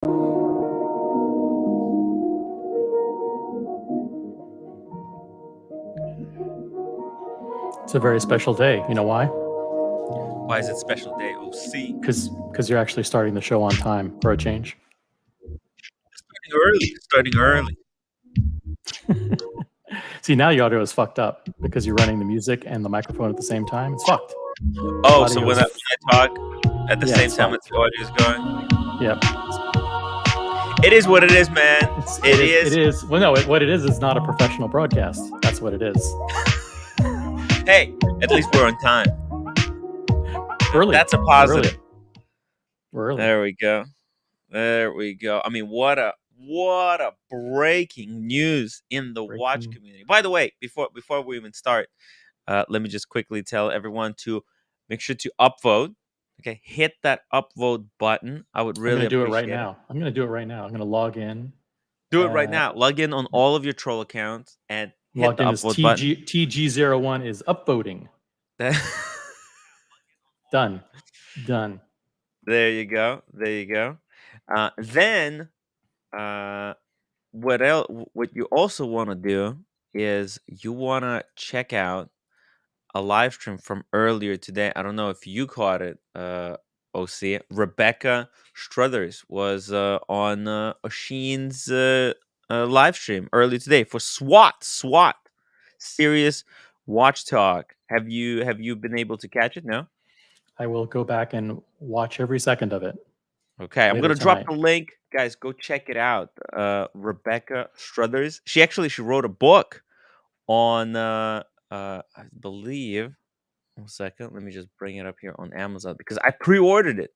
It's a very special day. You know why? Why is it special day, OC? Because you're actually starting the show on time for a change. Starting early. See, now your audio is fucked up because you're running the music and the microphone at the same time. It's fucked. Oh, Audio so when is- I talk at the Yeah, same it's time as fucked. the audio is going? Yep. It is what it is, man. It It is. Well, no, what it is not a professional broadcast. That's what it is. Hey, at least we're on time. Early. That's a positive. We're early. There we go. There we go. I mean, what a breaking news in the watch community. By the way, before we even start, let me just quickly tell everyone to make sure to upvote. Okay, hit that upvote button. I would really I'm going to do it appreciate right now. I'm going to do it right now. I'm going to log in. Do it right now. Log in on all of your troll accounts and hit the upvote button. TG01 is upvoting. Done. There you go. Then, what else? What you also want to do is you want to check out a live stream from earlier today. I don't know if you caught it, OC. Rebecca Struthers was on Oshin's live stream earlier today for SWAT Serious Watch Talk. Have you been able to catch it? No. I will go back and watch every second of it. Okay, I'm gonna drop the link, guys. Go check it out. Rebecca Struthers. She wrote a book on I believe. 1 second, let me just bring it up here on Amazon because I pre-ordered it.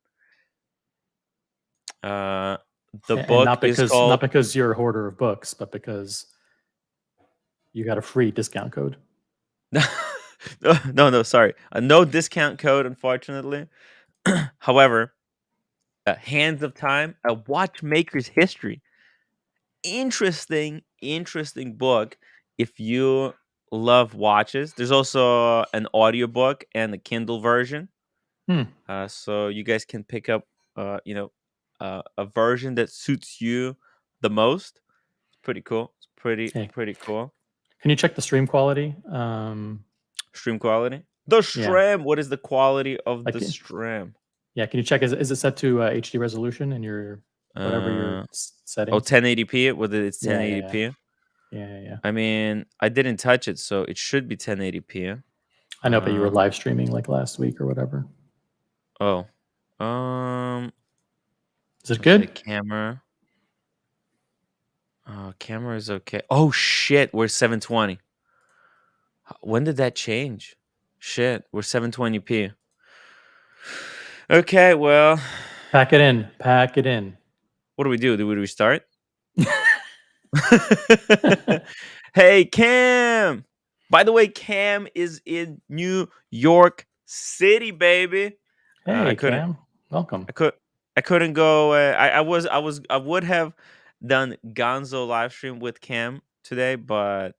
The book is called not because you're a hoarder of books, but because you got a free discount code. No, sorry, no discount code, unfortunately. However, Hands of Time, a watchmaker's history. Interesting book if you love watches. There's also an audiobook and a Kindle version. So you guys can pick up a version that suits you the most. It's pretty cool. It's pretty cool. Can you check the stream quality? Stream quality? The stream. Yeah. What is the quality of the stream? Yeah, can you check? Is it set to HD resolution in your whatever your settings? Oh, 1080p. Whether it's 1080p. Yeah. I mean, I didn't touch it, so it should be 1080p. I know, but you were live streaming like last week or whatever. Oh, is it good? Camera. Camera is okay. Oh shit, we're 720. When did that change? Shit, we're 720p. Okay, well, pack it in. What do we do? Do we restart? Hey, Cam. By the way, Cam is in New York City, baby. Hey, Cam. Welcome. I couldn't go. I would have done Gonzo live stream with Cam today, but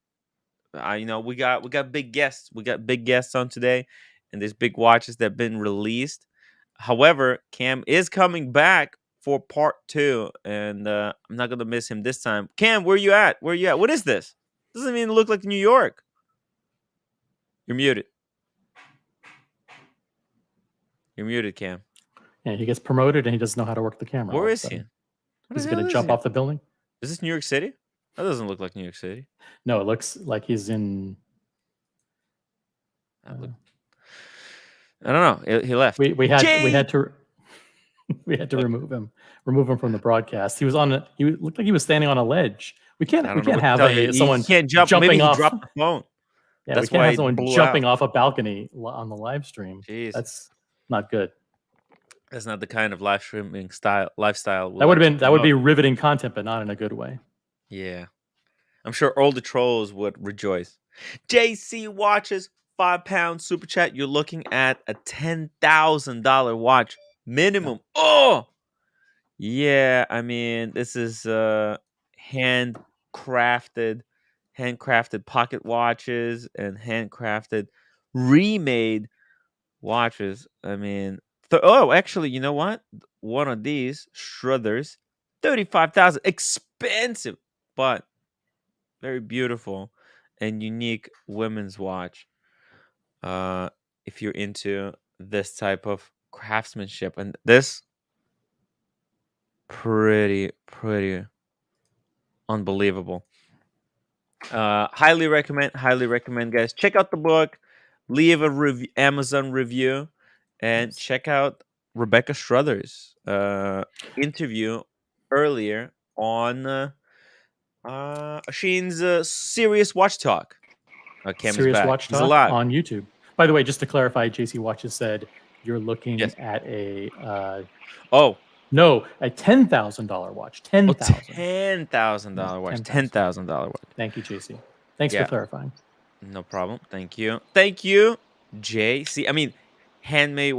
we got big guests. We got big guests on today, and there's big watches that have been released. However, Cam is coming back for part 2, and I'm not gonna miss him this time. Cam, where you at? What is this? Doesn't even look like New York. You're muted. Cam. Yeah, he gets promoted and he doesn't know how to work the camera. Where is he? He's going to jump off the building. Is this New York City? That doesn't look like New York City. No, it looks like he's in. I don't know. He left. We had to remove him from the broadcast. He looked like he was standing on a ledge. We can't have someone jumping off. Drop the phone. Yeah, that's we can't have someone jumping off a balcony on the live stream. Jeez. That's not good. That's not the kind of live streaming lifestyle. That would be riveting content, but not in a good way. Yeah, I'm sure all the trolls would rejoice. JC watches £5 super chat. You're looking at a $10,000 watch minimum. Oh, yeah. I mean, this is handcrafted pocket watches and handcrafted remade watches. I mean, actually, you know what? One of these Struthers $35,000. Expensive, but very beautiful and unique women's watch. If you're into this type of craftsmanship, and this pretty unbelievable. Highly recommend, guys. Check out the book, leave a Amazon review, and check out Rebecca Struther's interview earlier on Sheen's Serious Watch Talk. Cam is Serious back. Watch He's Talk alive. on YouTube. By the way, just to clarify, JC Watches said you're looking Yes. at a Oh, no, a $10,000 watch. $10,000 watch. $10,000 watch. Thank you, JC. Thanks for clarifying. No problem. Thank you, JC. I mean, handmade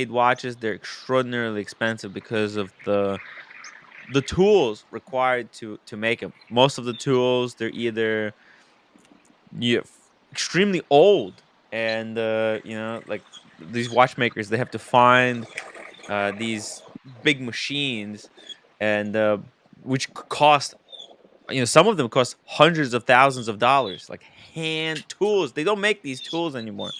watches, they're extraordinarily expensive because of the tools required to make them. Most of the tools, they're either extremely old, and like these watchmakers, they have to find these big machines, and which cost, some of them cost hundreds of thousands of dollars, like hand tools. They don't make these tools anymore.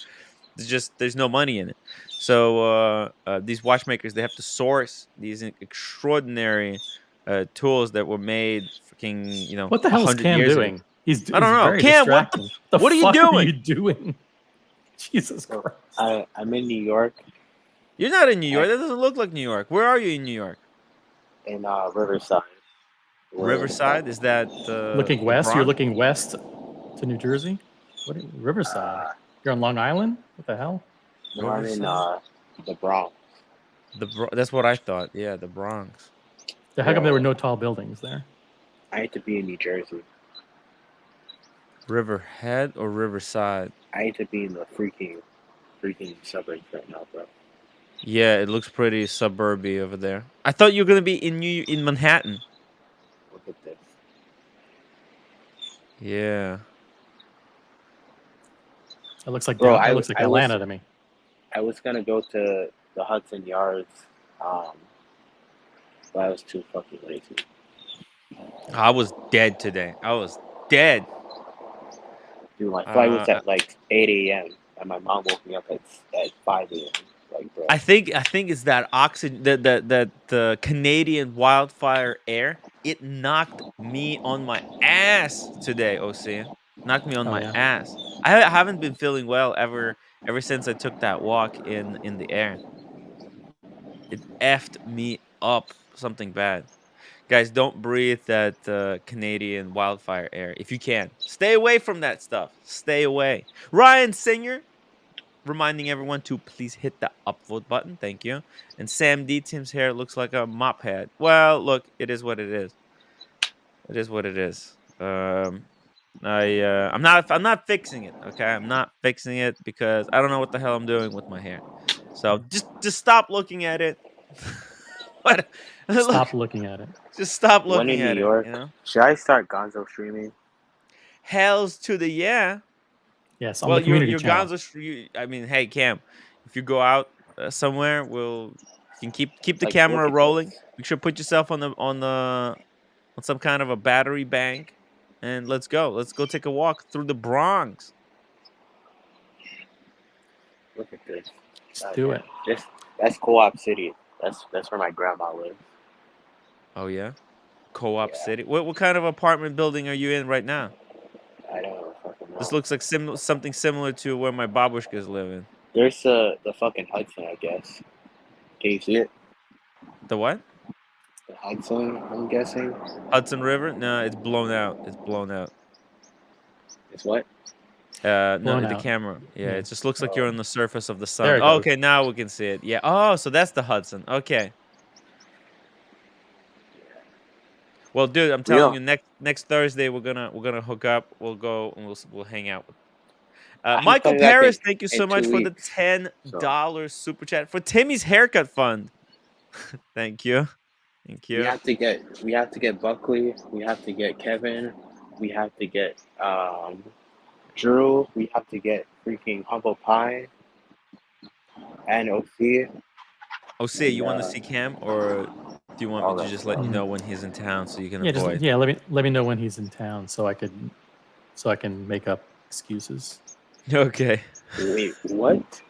There's no money in it. So these watchmakers, they have to source these extraordinary tools that were made freaking what the hell is 100 Cam years doing? ago. He's I don't know. very Cam, distracting. what are you fuck doing? Are you doing? Jesus Christ! I'm in New York. You're not in New York. That doesn't look like New York. Where are you in New York? In Riverside. Riverside? Is that looking west? Bronx? You're looking west to New Jersey? What? Riverside? You're on Long Island? What the hell? No, I'm in the Bronx. That's what I thought. Yeah, the Bronx. How come there were no tall buildings there? I hate to be in New Jersey. Riverhead or Riverside? I hate to be in the freaking suburbs right now, bro. Yeah, it looks pretty suburby over there. I thought you were gonna be in Manhattan. Look at this. Yeah. It looks like Bro, looks like Atlanta to me. I was gonna go to the Hudson Yards, but I was too fucking lazy. I was dead today. I was dead. Dude, my flight was at like 8 a.m. and my mom woke me up at 5 a.m. Like, bro. I think it's that oxygen, that the Canadian wildfire air. It knocked me on my ass today, OC. Knocked me on my ass. I haven't been feeling well ever since I took that walk in the air. It effed me up something bad. Guys, don't breathe that Canadian wildfire air. If you can, stay away from that stuff. Stay away. Ryan Singer, reminding everyone to please hit the upvote button. Thank you. And Sam D, Tim's hair looks like a mop head. Well, look, it is what it is. It is what it is. I'm not fixing it. Okay, I'm not fixing it because I don't know what the hell I'm doing with my hair. So just stop looking at it. What? Stop looking at it. Just stop looking at it. New York, should I start Gonzo streaming? Hells to the yeah. Yes, on the community channel. Gonzo. I mean, hey Cam, if you go out somewhere, you can keep the camera rolling. Make sure put yourself on some kind of a battery bank, and let's go. Let's go take a walk through the Bronx. Look at this. Just do it. That's Co-op City. That's where my grandma lives. Oh yeah, Co-op City. What kind of apartment building are you in right now? I don't know. This looks like something similar to where my babushkas live in. There's the fucking Hudson, I guess. Can you see it? The what? The Hudson, I'm guessing. Hudson River? No, it's blown out. It's blown out. It's what? No, the camera. Yeah, it just looks like you're on the surface of the sun. Oh, okay, now we can see it. Yeah. Oh, so that's the Hudson. Okay. Well, dude, I'm telling you, next Thursday we're gonna hook up. We'll go and we'll hang out. Michael Paris, thank you so much for the $10 super chat for Timmy's haircut fund. Thank you. We have to get Buckley. We have to get Kevin. We have to get Drew. We have to get freaking Humble Pie and OC. OC, you want to see Cam or Do you want me to just let you know when he's in town so you can avoid? Let me know when he's in town so I can make up excuses. Okay. Wait, what?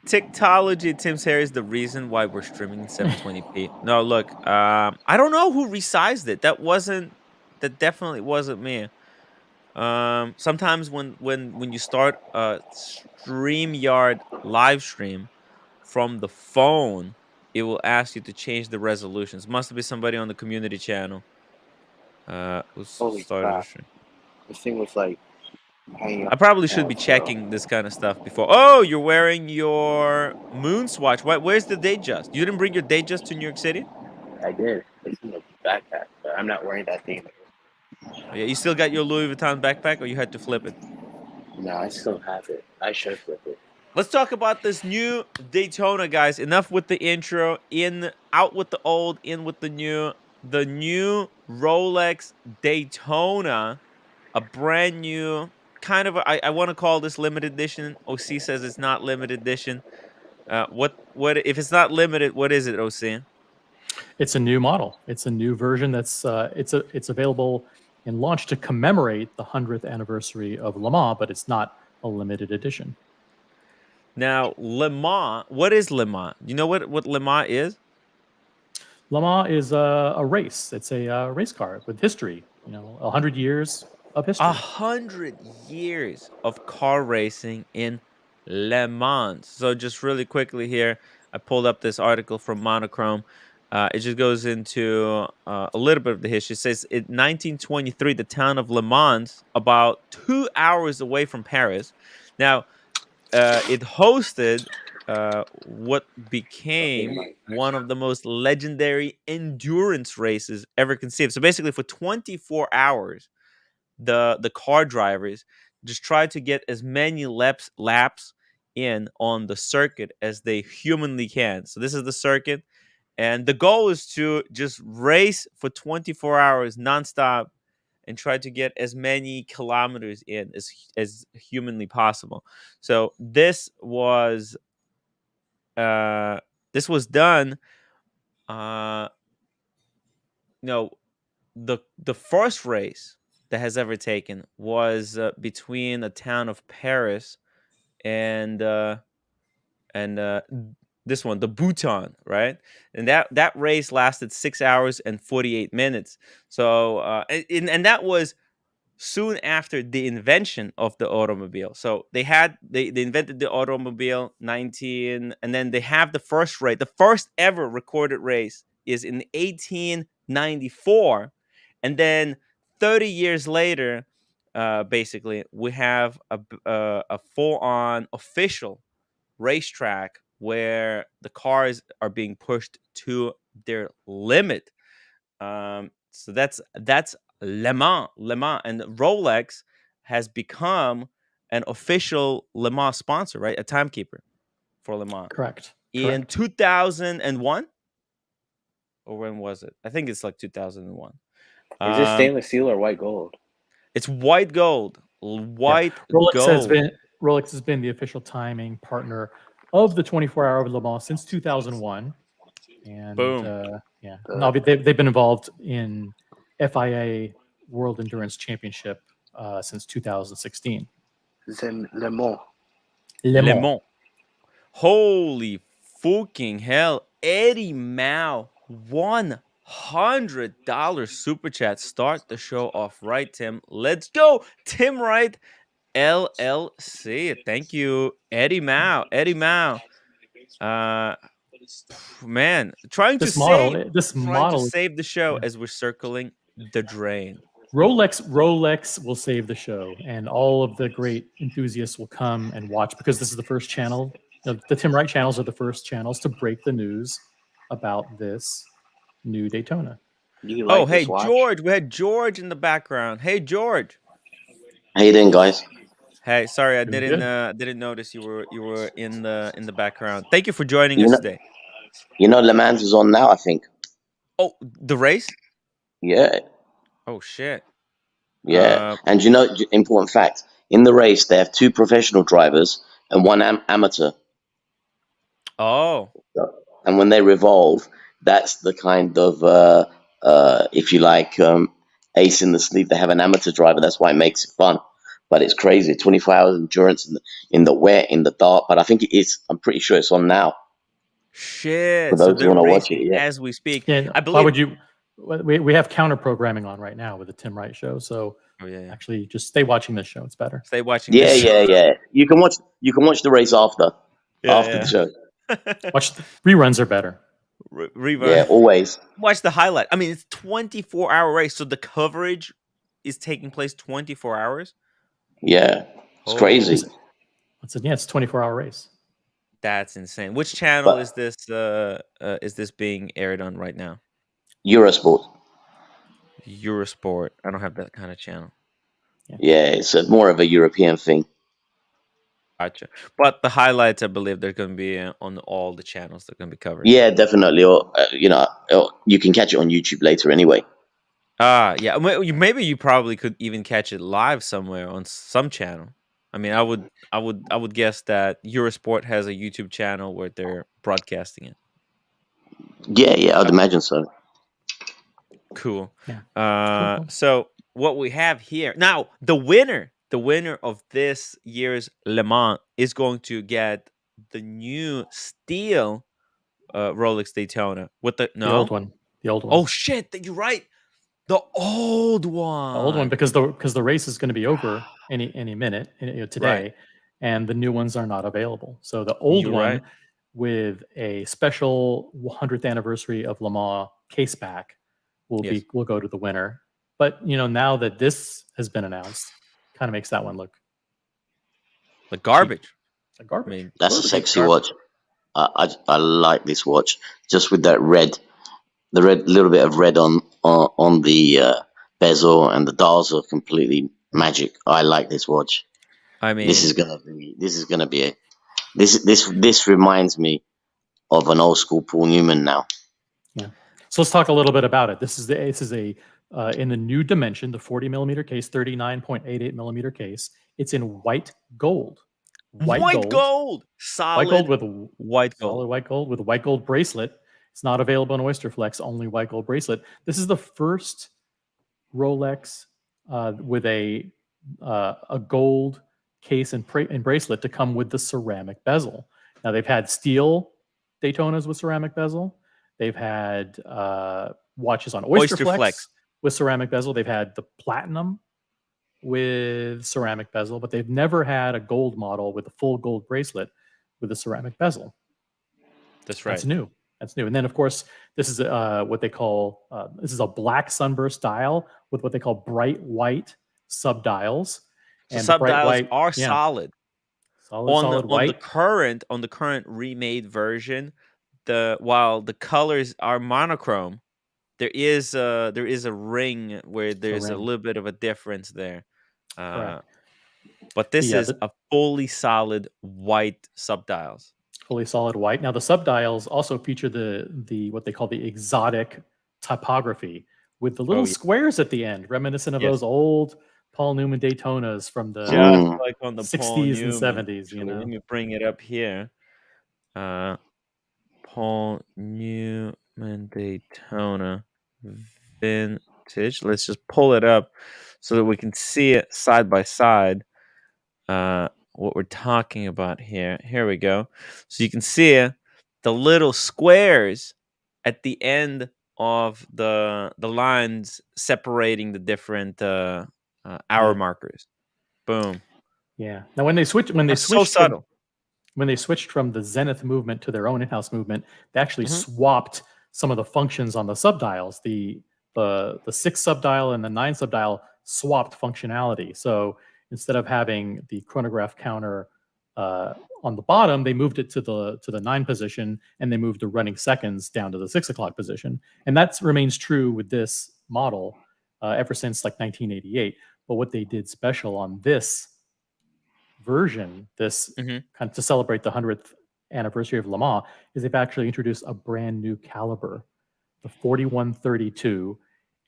Tickology, Tim Harry is the reason why we're streaming in 720p. No, look, I don't know who resized it. That definitely wasn't me. Sometimes when you start a StreamYard live stream from the phone, it will ask you to change the resolutions. Must be somebody on the community channel. Who Holy started a crap. stream. This thing was like hanging I up. probably should be checking this kind of stuff before. Oh, you're wearing your Moonswatch. Where's the Datejust? You didn't bring your Datejust to New York City? I did. It's in the backpack, but I'm not wearing that thing. Oh, yeah, you still got your Louis Vuitton backpack, or you had to flip it? No, I still have it. I should flip it. Let's talk about this new Daytona, guys. Enough with the intro. Out with the old, in with the new. The new Rolex Daytona, a brand new kind of. I want to call this limited edition. OC says it's not limited edition. What if it's not limited? What is it, OC? It's a new model. It's a new version that's it's available and launched to commemorate the 100th anniversary of Le Mans, but it's not a limited edition. Now, Le Mans, what is Le Mans? You know what Le Mans is? Le Mans is a race. It's a race car with history. 100 years of history. 100 years of car racing in Le Mans. So just really quickly here, I pulled up this article from Monochrome. It just goes into a little bit of the history. It says in 1923, the town of Le Mans, about 2 hours away from Paris. Now, it hosted what became one of the most legendary endurance races ever conceived. So basically, for 24 hours, the car drivers just try to get as many laps in on the circuit as they humanly can. So this is the circuit, and the goal is to just race for 24 hours nonstop and try to get as many kilometers in as humanly possible. So this was done. The first race that has ever taken was between the town of Paris and this one, the Bhutan, right? And that race lasted 6 hours and 48 minutes. So and that was soon after the invention of the automobile. So they invented the automobile and then they have the first race. The first ever recorded race is in 1894, and then 30 years later, basically we have a full-on official racetrack where the cars are being pushed to their limit. So that's Le Mans, and Rolex has become an official Le Mans sponsor, right? A timekeeper for Le Mans. Correct. In 2001, or when was it? I think it's like 2001. Is this stainless steel or white gold? It's white gold. Rolex has been the official timing partner of the 24-hour Le Mans since 2001. And boom. No, they've been involved in FIA World Endurance Championship since 2016. Then Le Mans. Le Mans. Holy fucking hell. Eddie Mao, $100 super chat. Start the show off right, Tim. Let's go. Tim Wright, LLC. Thank you, Eddie Mao. Man, trying to save the show as we're circling the drain. Rolex will save the show, and all of the great enthusiasts will come and watch, because this is the first channel. The Tim Wright channels are the first channels to break the news about this new Daytona. Hey, George. We had George in the background. Hey, George. How you doing, guys? Hey, sorry, I didn't notice you were in the background. Thank you for joining us today. Le Mans is on now, I think. Oh, the race? Yeah. Oh shit. Yeah, and important fact: in the race, they have 2 professional drivers and 1 amateur. Oh. and when they revolve, that's the kind of if you like, ace in the sleeve. They have an amateur driver. That's why it makes it fun. But it's crazy. 24 hours endurance in the wet, in the dark. But I think it is. I'm pretty sure it's on now for Shit. So those who they're want to watch it. racing Yeah, as we speak. Yeah, I why believe. would you? We have counter programming on right now with the Tim Wright show. So Oh yeah. actually, just stay watching this show. It's better. Stay watching yeah, this show. yeah, yeah. You can watch. You can watch the race after the show. Watch reruns are better. Yeah, always. Watch the highlight. I mean, it's 24-hour race, so the coverage is taking place 24 hours. Yeah, it's Oh, crazy. It's a 24-hour race. That's insane. Which channel But is this being aired on right now? Eurosport. Eurosport. I don't have that kind of channel. Yeah, it's more of a European thing. Gotcha. But the highlights, I believe, they're going to be on all the channels they're going to be covering. Yeah, definitely. Or or you can catch it on YouTube later anyway. Yeah. Maybe you probably could even catch it live somewhere on some channel. I mean, I would guess that Eurosport has a YouTube channel where they're broadcasting it. Yeah, I'd imagine so. Cool. Yeah. Cool. So what we have here now, the winner of this year's Le Mans is going to get the new steel Rolex Daytona with the old one. The old one. Oh shit! You're right. The old one. The old one because the race is going to be over any minute today, Right. and the new ones are not available. So the old You're one right. with a special 100th anniversary of Le Mans case back will go to the winner. But now that this has been announced, kind of makes that one look like garbage. Like garbage. I mean, That's a sexy watch. I like this watch just with that little bit of red on the bezel, and the dials are completely magic. I like this watch. I mean, this reminds me of an old school Paul Newman now. Yeah. So let's talk a little bit about it. This is a in the new dimension, the 40 millimeter case, 39.88 millimeter case. It's in white gold. White gold. Solid white gold with white gold. Solid white gold with a white gold bracelet. It's not available on Oyster Flex, only white gold bracelet. This is the first Rolex with a gold case and bracelet to come with the ceramic bezel. Now they've had steel Daytonas with ceramic bezel. They've had watches on Oyster Flex with ceramic bezel. They've had the platinum with ceramic bezel, but they've never had a gold model with a full gold bracelet with a ceramic bezel. That's right. That's new. And then, of course, this is what they call this is a black sunburst dial with what they call bright white subdials. So and subdials are solid. Solid white. On the current remade version, while the colors are monochrome, there is a ring where there's a little bit of a difference there. But this is a fully solid white subdials. Fully solid white. Now the subdials also feature the what they call the exotic typography with the little squares at the end, reminiscent of those old Paul Newman Daytonas from the like on the 60s and 70s. Let me bring it up here. Paul Newman Daytona vintage. Let's just pull it up so that we can see it side by side. What we're talking about here. Here we go. So you can see the little squares at the end of the lines separating the different hour markers. Boom. Yeah. Now when they switched from the Zenith movement to their own in-house movement, they actually swapped some of the functions on the subdials. The 6 subdial and the 9 subdial swapped functionality. So instead of having the chronograph counter on the bottom, they moved it to the 9 position, and they moved the running seconds down to the 6 o'clock position. And that remains true with this model ever since like 1988. But what they did special on this version, kind of to celebrate the 100th anniversary of Le Mans, is they've actually introduced a brand new caliber, the 4132,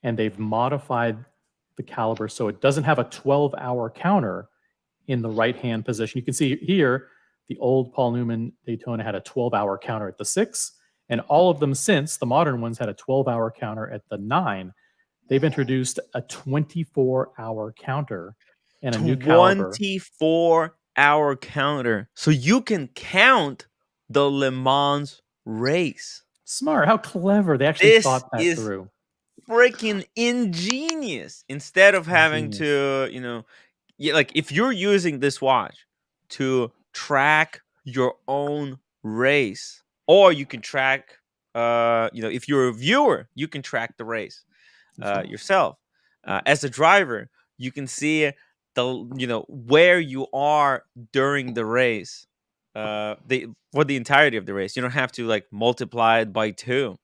and they've modified the caliber so it doesn't have a 12-hour counter in the right-hand position. You can see here the old Paul Newman Daytona had a 12-hour counter at the 6, And all of them since, the modern ones had a 12-hour counter at the 9. They've introduced a 24-hour counter and a new caliber. 24-hour counter. So you can count the Le Mans race. Smart. How clever. They actually This thought that is through. freaking ingenious. Instead of having to, like if you're using this watch to track your own race, or you can track, if you're a viewer, you can track the race yourself. As a driver, you can see where you are during the race. For the entirety of the race, you don't have to like multiply it by 2.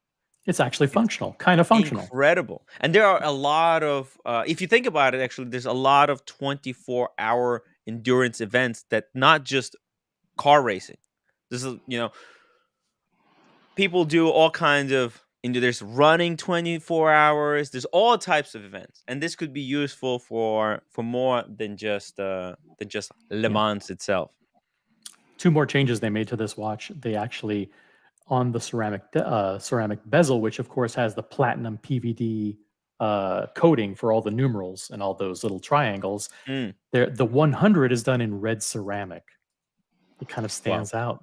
It's actually functional, kind of functional. Incredible. And there are a lot of, if you think about it, actually, there's a lot of 24-hour endurance events that not just car racing. This is, people do all kinds of, there's running 24 hours. There's all types of events. And this could be useful for more than just Le Mans itself. 2 more changes they made to this watch. They actually, on the ceramic bezel, which of course has the platinum PVD coating for all the numerals and all those little triangles. The 100 is done in red ceramic. It kind of stands out.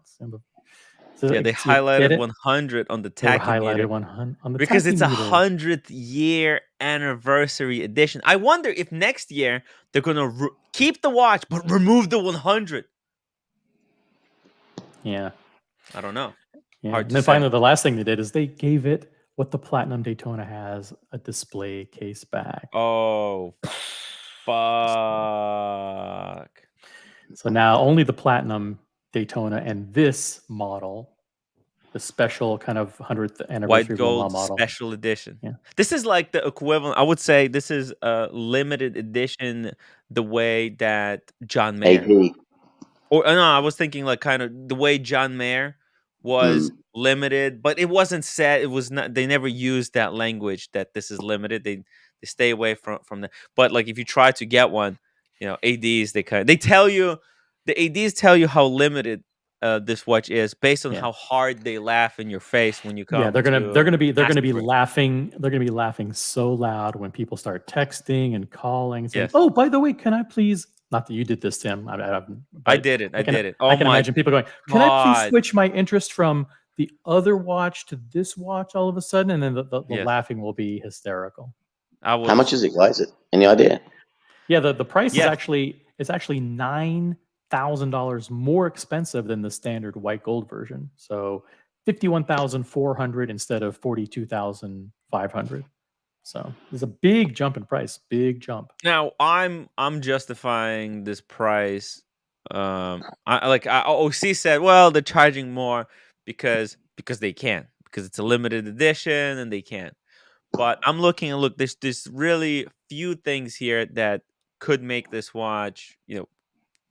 So they highlighted 100 on the tachymeter. 100 on the because it's a tachymeter. 100th year anniversary edition. I wonder if next year they're gonna keep the watch but remove the 100. Yeah, I don't know. Yeah. And then finally, the last thing they did is they gave it what the Platinum Daytona has, a display case back. Oh, fuck. So now only the Platinum Daytona and this model, the special kind of 100th anniversary white gold model. special edition. Yeah. This is like the equivalent. I would say this is a limited edition the way that John Mayer. AP. Or no, I was thinking like kind of the way John Mayer was limited, but it wasn't said. It was not. They never used that language that this is limited. They stay away from that. But like if you try to get one, ADs they tell you, the ADs tell you how limited this watch is based on how hard they laugh in your face when you come. Yeah, they're gonna be laughing. They're gonna be laughing so loud when people start texting and calling, saying, "Oh, by the way, can I please?" Not that you did this, Tim. I did it. I did it. I can imagine people going, "Can I please switch my interest from the other watch to this watch all of a sudden?" And then the laughing will be hysterical. How much is it, guys? Any idea? Yeah, the price is actually $9,000 more expensive than the standard white gold version. So $51,400 instead of $42,500. So there's a big jump in price. Big jump. Now I'm justifying this price. OC said, well, they're charging more because they can, because it's a limited edition and they can. But I'm looking and there's really few things here that could make this watch,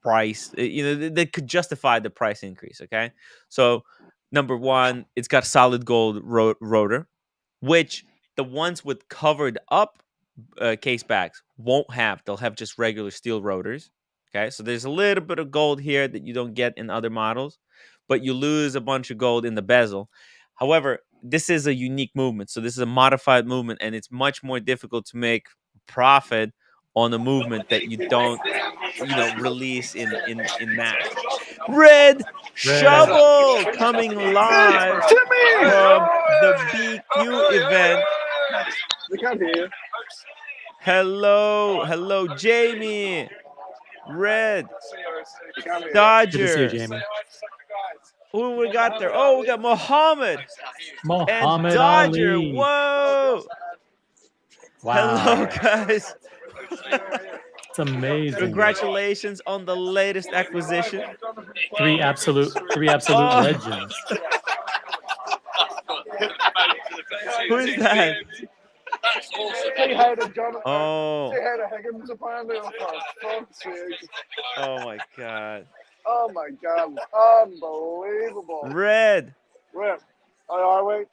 price, that could justify the price increase. Okay. So number one, it's got solid gold rotor, which the ones with covered up case backs won't have. They'll have just regular steel rotors. Okay. So there's a little bit of gold here that you don't get in other models, but you lose a bunch of gold in the bezel. However, this is a unique movement. So this is a modified movement, and it's much more difficult to make profit on a movement that you don't, release in mass. Red Shovel coming live from the BQ event. We can't hear you. Hello, Jamie. Red Good to see you, Dodgers. Jamie. Who we got there? Oh, we got Muhammad and Dodger. Ali. Whoa! Wow. Hello, guys. It's amazing. Congratulations on the latest acquisition. Three absolute legends. Who is that? Say hi to Jonathan. Oh. Say hi to Higgins, apparently. Oh my god. Oh my god. Unbelievable. Red. Where are we?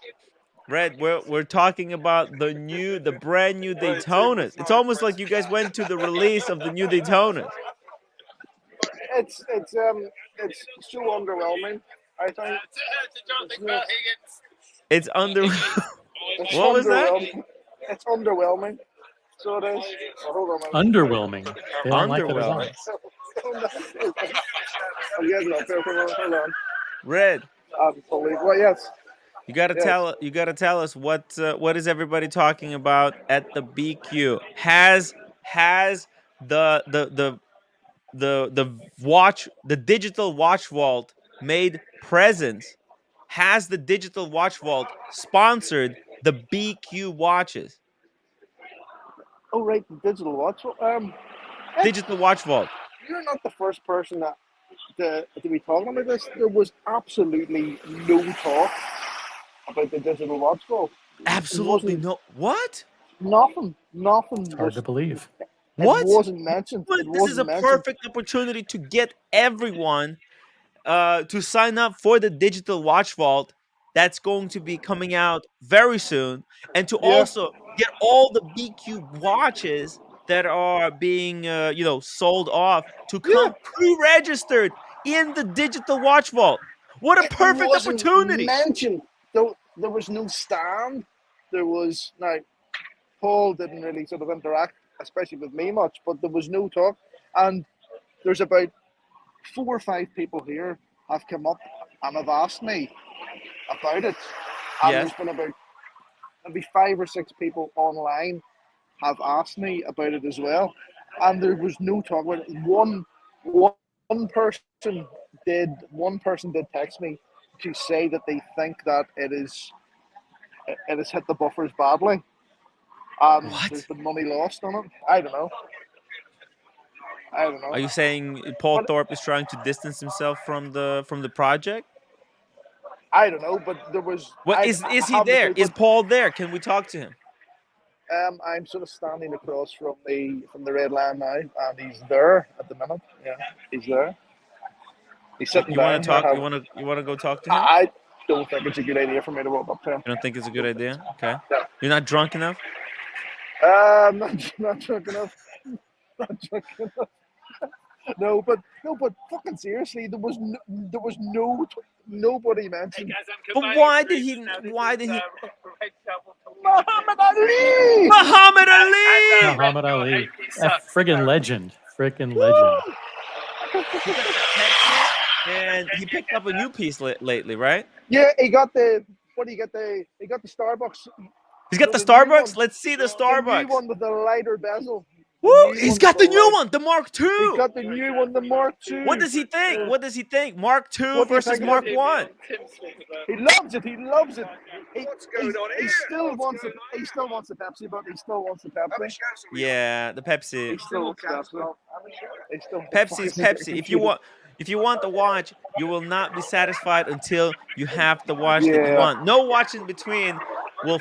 Red, we're talking about the brand new Daytonas. It's almost like you guys went to the release of the new Daytonas. It's so underwhelming, I think. It's under. It's What was that? underwhelming. It's underwhelming. So it is. Oh, hold on. Underwhelming. They don't like that at all. Underwhelming. I'm getting up there. Hold on. Red. Unbelievable. Yes. You gotta Yes. tell us what is everybody talking about at the BQ? Has the digital watch vault made presents? Has the digital watch vault sponsored the BQ watches? Oh, right. The digital watch. Digital watch vault. You're not the first person to be talking about this. There was absolutely no talk about the digital watch phone. It Absolutely wasn't no. What? nothing. Nothing It's hard was. to believe. It What? wasn't mentioned. But It this is wasn't a mentioned. perfect opportunity to get everyone to sign up for the digital watch vault that's going to be coming out very soon, and to Yeah. also get all the BQ watches that are being sold off to Yeah. come pre-registered in the digital watch vault. What a It perfect wasn't opportunity. mentioned. There was no stand. There was now. Paul didn't really sort of interact, especially with me much, but there was no talk. And there's about 4 or 5 people here have come up and have asked me about it. And Yes. there's been about maybe 5 or 6 people online have asked me about it as well. And there was no talk about it. One person did text me to say that they think that it has hit the buffers badly. And there's What? been money lost on it. I don't know. I don't know. Are you saying Paul But Thorpe is trying to distance himself from the project? I don't know. But there was. What I is he haven't a there? clue. Is But Paul there? Can we talk to him? I'm sort of standing across from the red line now, and he's there at the minute. Yeah, he's there. He's sitting You want down to here. talk? You want to go talk to him? I don't think it's a good idea for me to walk up to him. You don't think it's a good Don't think idea? Okay. so. You're not drunk enough? Not drunk enough. Not drunk enough. No, but fucking seriously, nobody mentioned But why did he? Why did he? Muhammad Ali. Muhammad Ali! Muhammad Ali, a friggin' legend. Friggin' legend. He got the Pepsi, and he picked up a new piece lately, right? Yeah, he got the. What do you get? He got the Starbucks. He's got No, the the new Starbucks. one. Let's see the The new Starbucks. one with the lighter bezel. The Woo! new He's one got with the new light- one, the Mark He II. got the new one, the Mark II. What does he think? What does he think? Mark II What do you versus think Mark of it? One. He loves it. He loves it. He still wants it. He still wants the Pepsi, but he still wants the Pepsi. Yeah, the Pepsi. He still wants Pepsi. He still Pepsi is Pepsi. If you want the watch, you will not be satisfied until you have the watch that you Yeah. want. No watch in between will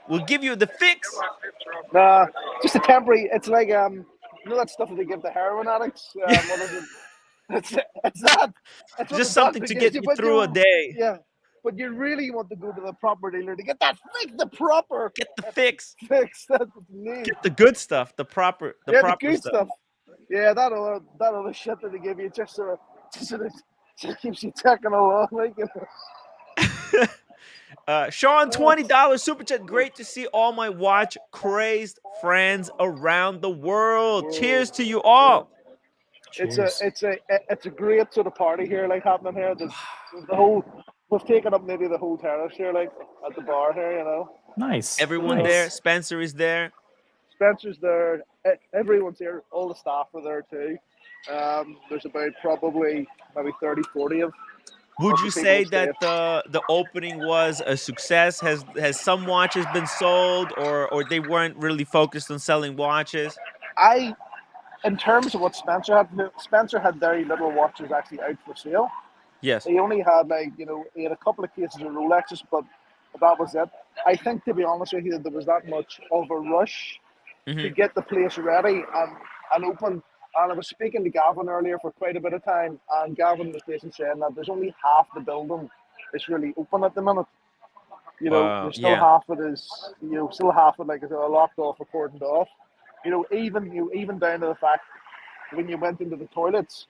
will give you the fix. Nah, just a temporary. It's like you know that stuff that they give the heroin addicts. What is it? It's that. It's what Just the something doctor to gives get you, you but through a day. yeah, but you really want to go to the proper dealer to get that fix, the proper Get the fix. fix. That's what you need. Get the good stuff. The proper The proper good stuff. stuff. Yeah, that other shit that they give you just just keeps you ticking along, like you know. Sean, $20 super chat. Great to see all my watch crazed friends around the world. Cheers to you all. Cheers. It's a great sort of party here, like happening here. The whole we've taken up maybe the whole terrace here, like at the bar here, you know. Nice. Everyone nice. there. Spencer is there. Spencer's there. Everyone's here. All the staff are there too. There's about probably maybe 30, 40 of. Would you say people that the opening was a success? Has some watches been sold, or they weren't really focused on selling watches? In terms of what Spencer had very little watches actually out for sale. Yes. He only had he had a couple of cases of Rolexes, but that was it. I think, to be honest with you, there was that much of a rush to get the place ready and open. And I was speaking to Gavin earlier for quite a bit of time, and Gavin was basically saying that there's only half the building that's really open at the minute. There's still half of it is, still half of it like is locked off or cordoned off. Even down to the fact when you went into the toilets,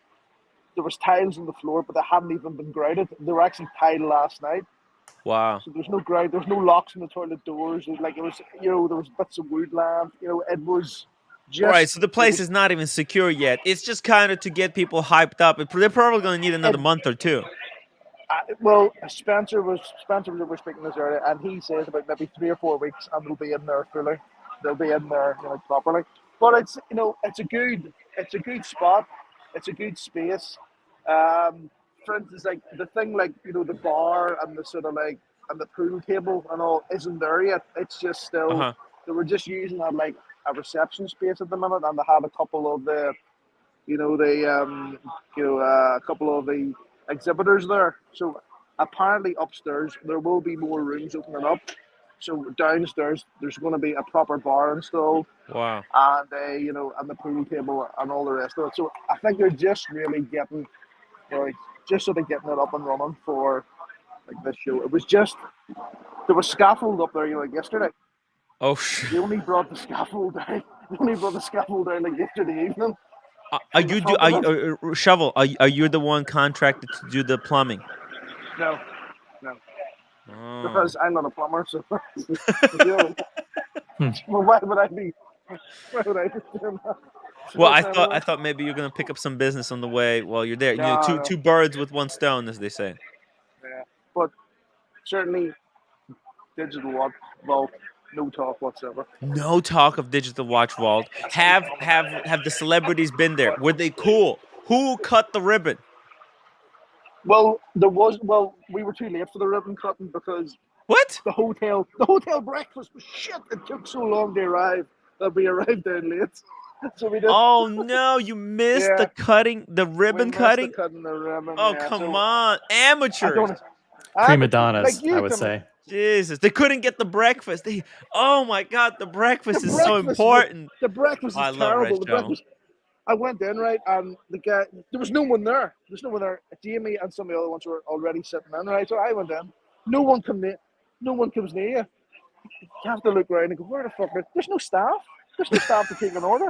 there was tiles on the floor, but they hadn't even been grouted. They were actually tiled last night. Wow. So there's no ground, there's no locks in the toilet doors. Like it was, there was bits of woodland. It was Right, just. so the place is not even secure yet. It's just kind of to get people hyped up. They're probably going to need another month or two. Well, Spencer was speaking this earlier, and he says about maybe 3 or 4 weeks, and they'll be in there fully. They'll be in there, properly. But it's it's a good spot. It's a good space. For instance, like the thing, like the bar and the sort of like and the pool table and all isn't there yet. It's just still they were just using that like a reception space at the minute, and they had a couple of the a couple of the exhibitors there. So apparently upstairs there will be more rooms opening up. So downstairs there's going to be a proper bar installed. Wow. And and the pool table and all the rest of it. So I think they're just really getting, just sort of getting it up and running for like this show. It was just there was scaffold up there, like yesterday. Oh, They only brought the scaffold down. They only brought the scaffold down like yesterday evening. Shovel? Are you the one contracted to do the plumbing? No. Oh. Because I'm not a plumber, so well, why would I be? Why would I be doing that? Well, I thought maybe you're gonna pick up some business on the way while you're there. No. Two birds with one stone, as they say. Yeah, but certainly digital watch vault, no talk whatsoever. No talk of digital watch vault. Have the celebrities been there? Were they cool? Who cut the ribbon? Well, we were too late for the ribbon cutting because What? the hotel breakfast was shit. It took so long to arrive that we arrived down late. So we did. Oh no, you missed the cutting, the ribbon cutting. The ribbon. Oh come on, amateurs. Prima donnas, like I would say. Jesus, they couldn't get the breakfast. Oh my God, the breakfast is so important. The breakfast is terrible. The breakfast. I went in, right, and the guy, there was no one there. There's no one there. Jamie and some of the other ones were already sitting in, right? So I went in. No one comes near you. You have to look around and go, where the fuck is? There's no staff. There's no staff to take an order.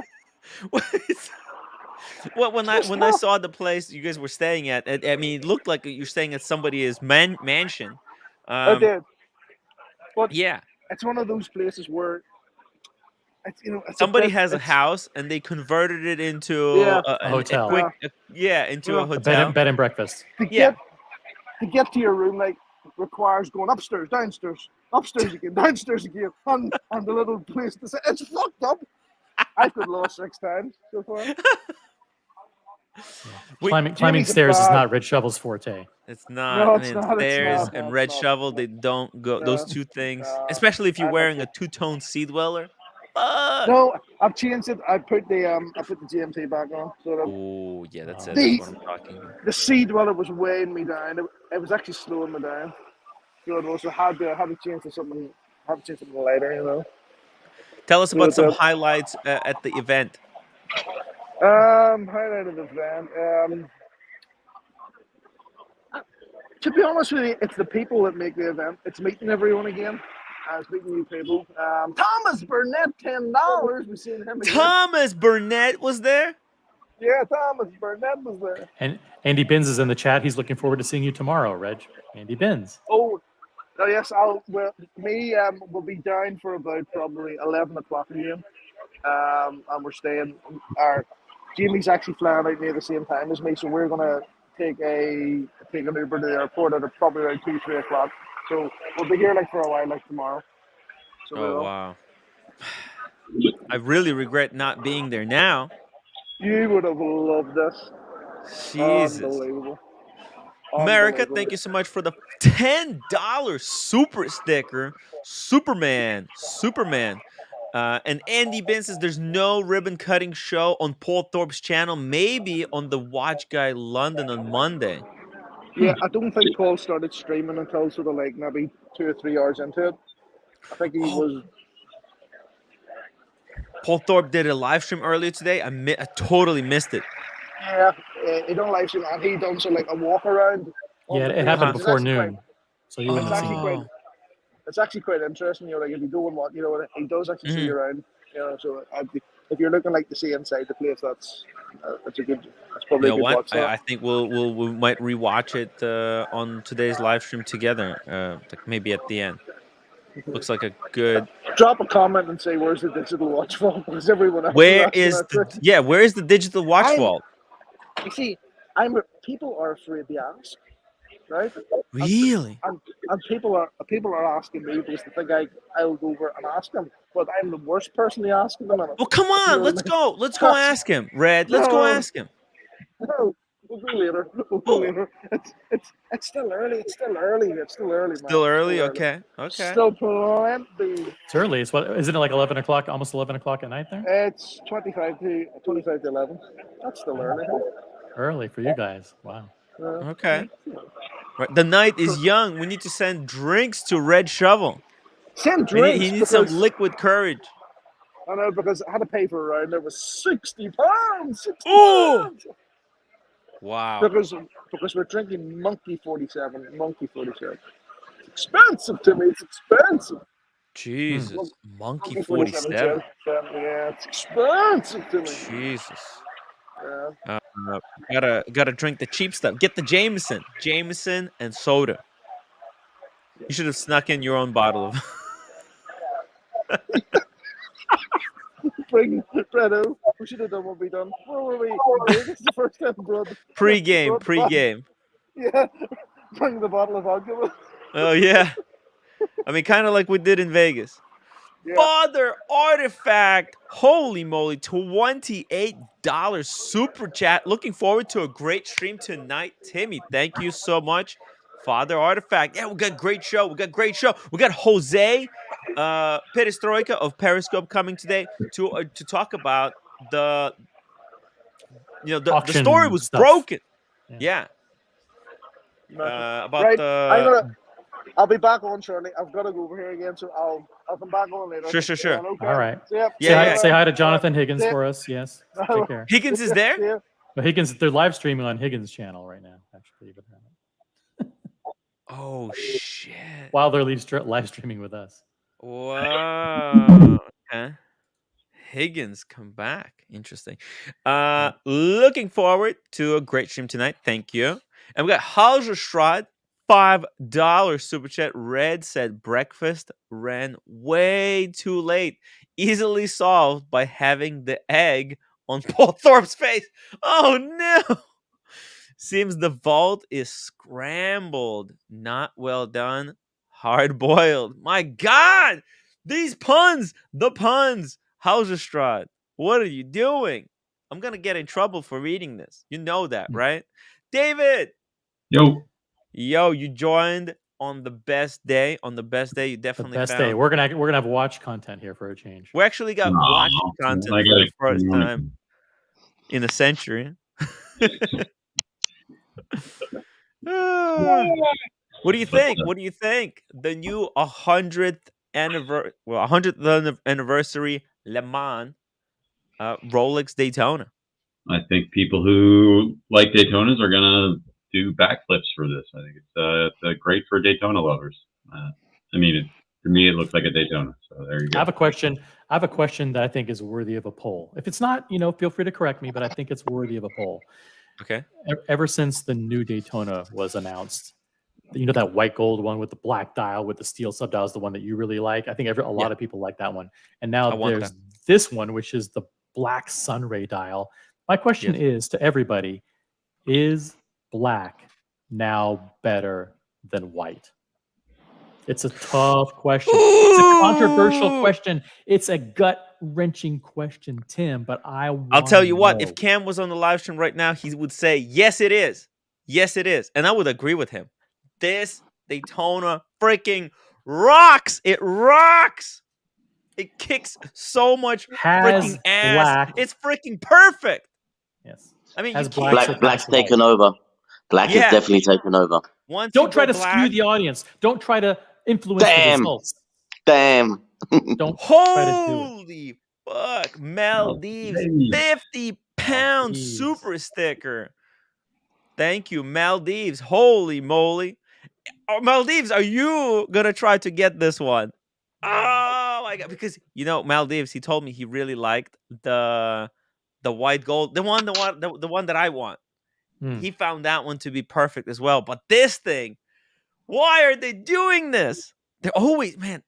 Well, when I saw the place you guys were staying at, I mean, it looked like you're staying at somebody's mansion. I did. But yeah, it's one of those places where it's somebody has a house and they converted it into a hotel. Into a hotel. Bed and breakfast. To get to your room, like, requires going upstairs, downstairs, upstairs again, downstairs again, on the little place to say it's fucked up. I've got lost 6 times so far. Climbing stairs is not Red Shovel's forte. It's not. No, it's not. Stairs and Red Shovel, they don't go. No. Those two things, especially if you're wearing a two-tone Sea Dweller. No, I've changed it. I put the GMT back on. Oh yeah, that's it. That's what I'm talking about. The Sea Dweller was weighing me down. It was actually slowing me down. So it also had to change to something. Have to change something lighter, Tell us about some highlights at the event. Highlight of the event. To be honest with you, it's the people that make the event. It's meeting everyone again. It's meeting new people. Thomas Burnett, $10. We've seen him again. Thomas Burnett was there? Yeah, Thomas Burnett was there. And Andy Binns is in the chat. He's looking forward to seeing you tomorrow, Reg. Andy Binns. Oh, yes. We'll be down for about probably 11 o'clock again. And we're staying. Jamie's actually flying out near the same time as me, so we're gonna take an Uber to the airport at probably around 2-3 o'clock. So we'll be here for a while, tomorrow. So wow! I really regret not being there now. You would have loved this. Jesus. Unbelievable. America, thank you so much for the $10 super sticker. Superman. And Andy Binns says there's no ribbon cutting show on Paul Thorpe's channel. Maybe on the Watch Guy London on Monday. Yeah, I don't think Paul started streaming until sort of maybe 2 or 3 hours into it. I think he was. Paul Thorpe did a live stream earlier today. I totally missed it. Yeah, he done live stream and he done a walk around. Yeah, it happened before noon, so you wouldn't have seen it. It's actually quite interesting, if you go and watch, he does actually see you around, so if you're looking like to see inside the place, that's a good. That's You probably a know good what? watch. That. I think we might rewatch it on today's live stream together. Like maybe at the end. Looks like a good. Drop a comment and say where's the digital watch vault, because everyone else Where is is asking the Where is the digital watch I'm- vault? You see, people are afraid to ask, right? Really? And people are asking me because they think I'll go over and ask them, but I'm the worst person to ask them. Well, come on, let's go. Let's go ask him, Red. Let's go ask him. No, we'll go later. It's still early. It's still early, man. Still early? Okay. Still plenty. It's early. It's what? Isn't it like 11 o'clock? Almost 11 o'clock at night there. It's 25 to 11. That's still early. Early for you guys. Wow. Okay. Right. The night is young. We need to send drinks to Red Shovel. Send drinks. He needs some liquid courage. I know, because I had to pay for a round. There was £60. 60 Ooh! pounds. Wow. Because we're drinking Monkey 47. It's expensive to me. It's expensive. Jesus. Monkey 47. Yeah, it's expensive to me. Jesus. Yeah. Gotta drink the cheap stuff. Get the Jameson and soda. You should have snuck in your own bottle of. Bring Bredo. We should have done what we done. Where were we? Vegas the first time, blood. Pre-game. Yeah. Bring the bottle of vodka. Oh yeah. I mean, kind of like we did in Vegas. Yeah. Father Artifact, holy moly, $28 super chat. Looking forward to a great stream tonight. Timmy, thank you so much. Father Artifact. Yeah, we got a great show. We got Jose Perestroika of Periscope coming today to talk about the story was stuff. broken. Yeah. About right. the I'll be back on shortly. I've got to go over here again, so I'll come back on later. Sure. Okay. All right. Yeah. Say hi to Jonathan Higgins for us. Yes. Take care. Higgins is there? Yeah. Well, Higgins, they're live streaming on Higgins' channel right now. Actually, Oh shit! while they're live streaming with us. Wow. Okay. Higgins come back. Interesting. Looking forward to a great stream tonight. Thank you. And we got Halgerstrad, $5 super chat. Red said breakfast ran way too late. Easily solved by having the egg on Paul Thorpe's face. Oh no. Seems the vault is scrambled. Not well done. Hard boiled. My God. These puns. The puns. Halgerstrad, what are you doing? I'm going to get in trouble for reading this. You know that, right? David. Yo, you joined on the best day. On the best day, you definitely The best found. day. We're gonna have watch content here for a change. We actually got watch content for the first time in a century. What do you think? The new 100th anniversary Le Mans Rolex Daytona. I think people who like Daytonas are gonna do backflips for this. I think it's great for Daytona lovers. To me, it looks like a Daytona. So there you go. I have a question that I think is worthy of a poll. If it's not, feel free to correct me, but I think it's worthy of a poll. Okay. Ever since the new Daytona was announced, that white gold one with the black dial with the steel subdial is the one that you really like. I think a lot of people like that one. And now there's this one, which is the black sunray dial. My question is to everybody, is black now better than white? It's a tough question. It's a controversial question. It's a gut-wrenching question, Tim, but I'll tell you what, if Cam was on the live stream right now, he would say, yes, it is. Yes, it is. And I would agree with him. This Daytona freaking rocks. It rocks. It kicks so much freaking ass. It's freaking perfect. Yes. I mean, black's taken over. Black is definitely taken over. Don't try to skew the audience. Don't try to influence the results. Damn. Don't Holy fuck. Maldives. 50-pound super sticker. Thank you, Maldives. Holy moly. Maldives, are you going to try to get this one? Oh, my god! Because Maldives, he told me he really liked the white gold, the one that I want. He found that one to be perfect as well. But this thing, why are they doing this? They're always, man.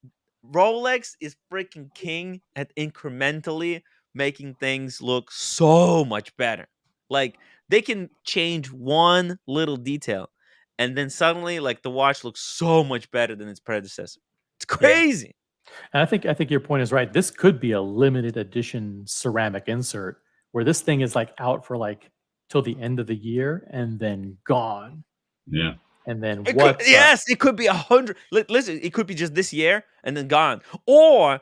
Rolex is freaking king at incrementally making things look so much better. Like they can change one little detail, and then suddenly, like the watch looks so much better than its predecessor. It's crazy. And I think your point is right. This could be a limited edition ceramic insert where this thing is like out for like till the end of the year and then gone. Yeah. And then yes, it could be 100. Listen, it could be just this year and then gone, or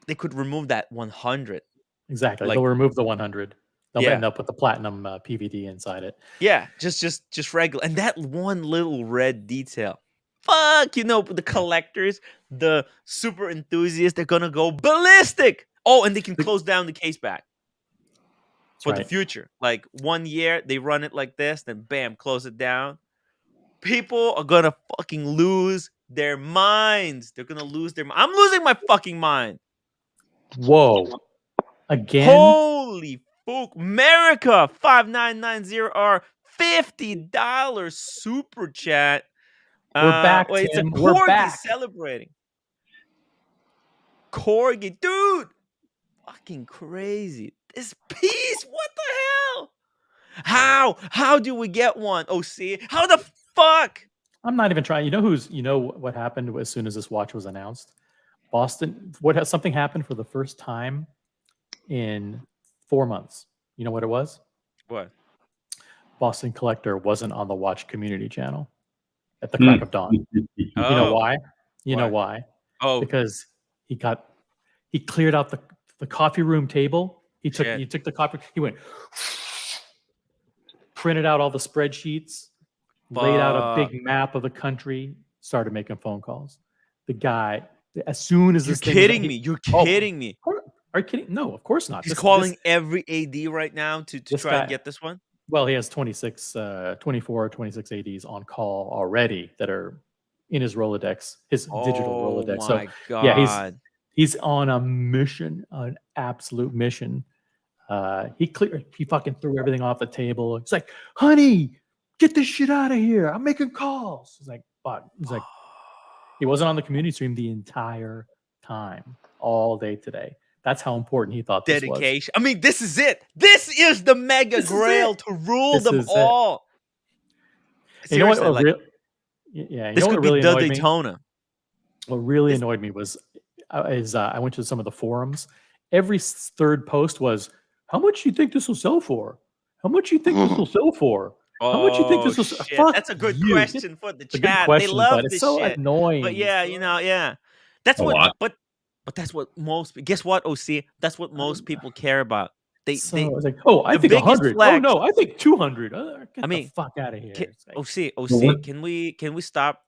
they could remove that 100. Exactly, Like- they'll remove the 100. Yeah. And they'll put the platinum PVD inside it. Yeah, just regular, and that one little red detail. Fuck, the collectors, the super enthusiasts, they're gonna go ballistic. Oh, and they can close down the case back for the future. Like 1 year, they run it like this, then bam, close it down. People are gonna fucking lose their minds. They're gonna lose their mind. I'm losing my fucking mind. Whoa. Again? Holy fuck. America 5990R $50 super chat. We're back, Wait, it's a Tim. We're Corgi back. celebrating. Corgi, dude. Fucking crazy. This piece, what the hell? How do we get one? OC? How the fuck? I'm not even trying. You know what happened as soon as this watch was announced? Boston, something happened for the first time in 4 months. You know what it was? What? Boston Collector wasn't on the watch community channel at the crack of dawn. You know why? You know why? Oh, because he cleared out the coffee room table. He took the coffee. He went, printed out all the spreadsheets, laid out a big map of the country, started making phone calls. The guy, as soon as You're this thing kidding me. You're kidding me. Are you kidding? No, of course not. He's calling every AD right now to try and get this one. Well, he has 24, 26 ADs on call already that are in his Rolodex, his digital Rolodex. Oh my God. Yeah, he's on a mission, an absolute mission. He fucking threw everything off the table. It's like, honey, get this shit out of here. I'm making calls. It's like, fuck. He's like, he wasn't on the community stream the entire time, all day today. That's how important he thought this was. Dedication. I mean, this is it. This is the mega grail to rule them all. You know what? This could be the Daytona. What really annoyed me was I went to some of the forums. Every third post was, how much do you think this will sell for? How much do you think this will sell for? How much do you think this will sell for? That's a good question for the chat. They love this shit. It's so annoying. But yeah. That's what, but that's what guess what, OC? That's what most people care about. They it's like, I think 100. Oh no, I think 200. Get the fuck out of here. OC, can we stop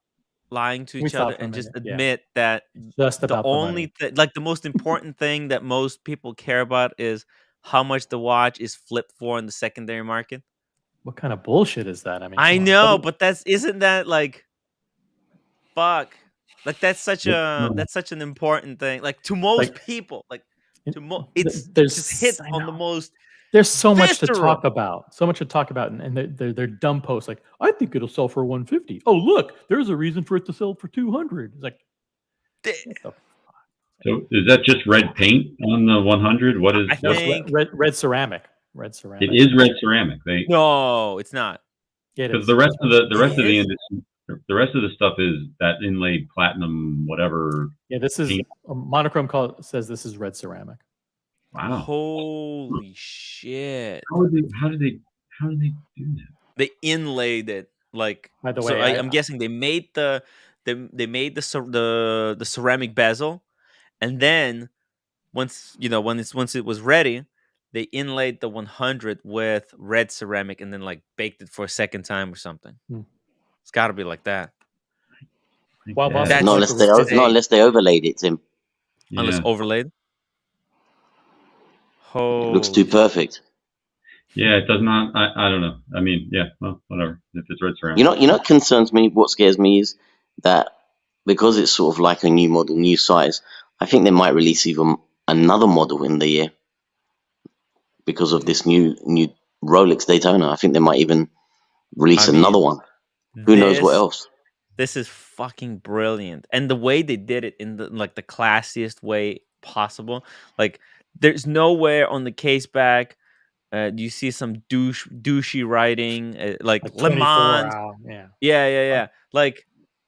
lying to each other and just admit that the only the most important thing that most people care about is how much the watch is flipped for in the secondary market? What kind of bullshit is that? I mean, I know, but isn't that like, fuck? Like that's such an important thing. Like to most people, like it just hits on the most. There's so much to talk about. And they're dumb posts like, I think it'll sell for 150. Oh look, there's a reason for it to sell for 200. It's like, so is that just red paint on the 100? What is? I think red ceramic. Red ceramic. It is red ceramic. No, it's not. Because the rest of the industry. The rest of the stuff is that inlaid platinum, whatever. Yeah, this is monochrome. Says this is red ceramic. Wow! Holy shit! How did they do that? They inlaid it like. By the way, I'm guessing they made the ceramic bezel, and then once it was ready, they inlaid the 100 with red ceramic, and then like baked it for a second time or something. It's got to be like that. Well, not unless they overlaid it, Tim. Yeah. Unless overlaid. It looks too perfect. Yeah, it does not. I don't know. I mean, yeah, well, whatever. If it's red ceramic. You know what concerns me? What scares me is that because it's sort of like a new model, new size, I think they might release even another model in the year because of this new Rolex Daytona. I think they might even release I another mean, one. Who knows what this else? this is fucking brilliant, and the way they did it in the the classiest way possible. Like, there's nowhere on the case back do you see some douchey writing like Like Le 24 Mans. hour. Yeah. Yeah. Like,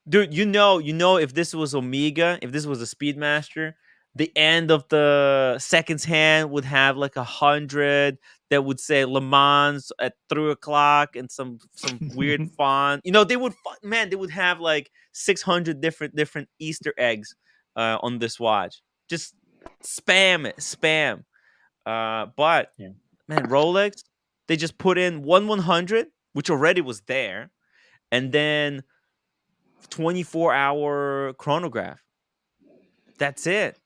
dude, if this was Omega, if this was a Speedmaster, the end of the seconds hand would have like 100 that would say Le Mans at 3 o'clock and some weird font. They would they would have like 600 different Easter eggs on this watch. Just spam it, spam. But Yeah. man, Rolex, they just put in 1/100, which already was there, and then 24-hour chronograph. That's it.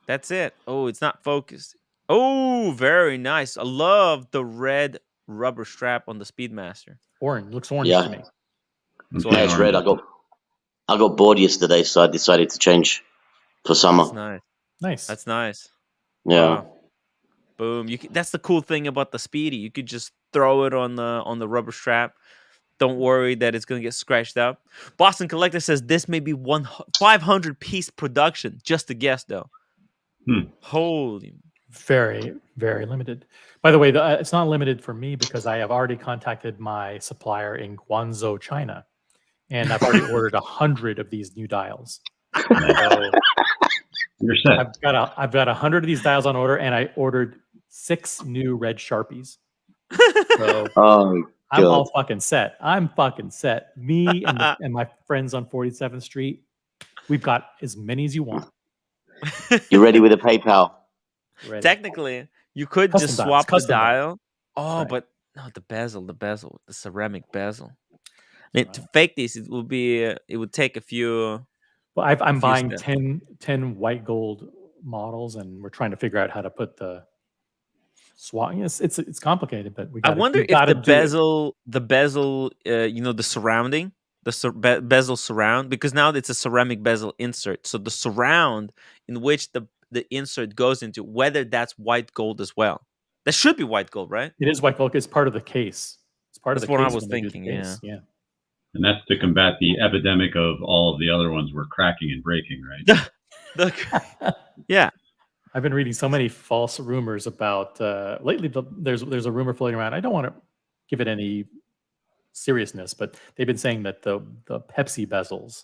That's it. Oh, it's not focused. Oh, very nice. I love the red rubber strap on the Speedmaster. Orange. Looks orange to Yeah, me. I'm So yeah, seeing it's orange. red. I got bored yesterday, so I decided to change for summer. that's nice. Nice. That's nice. Yeah. Wow. Boom. That's the cool thing about the Speedy. You could just throw it on the rubber strap. Don't worry that it's gonna get scratched up. Boston Collector says this may be 500 piece production. Just a guess though. Holy. Very, very limited. By the way, it's not limited for me because I have already contacted my supplier in Guangzhou, China, and I've already ordered 100 of these new dials. So You're set. I've got 100 of these dials on order, and I ordered 6 new red Sharpies. So Oh, I'm all God. fucking set. I'm fucking set. Me and my friends on 47th Street, we've got as many as you want. You ready with a PayPal? Ready. Technically, you could Custom just dials, swap the custom dials. dial. Oh, right. but no, the bezel, the ceramic bezel. To fake this, it would take a few. Well, I'm buying steps. 10 white gold models, and we're trying to figure out how to put the swap. It's complicated, but I wonder if the bezel, the surrounding, bezel surround, because now it's a ceramic bezel insert. So the surround in which the insert goes into, whether that's white gold as well. That should be white gold, right? It is white gold. It's part of the case. It's part That's of the what case I was when they do the thinking, case. Yeah. And that's to combat the epidemic of all of the other ones were cracking and breaking, right? Yeah. I've been reading so many false rumors about lately. There's a rumor floating around. I don't want to give it any seriousness, but they've been saying that the Pepsi bezels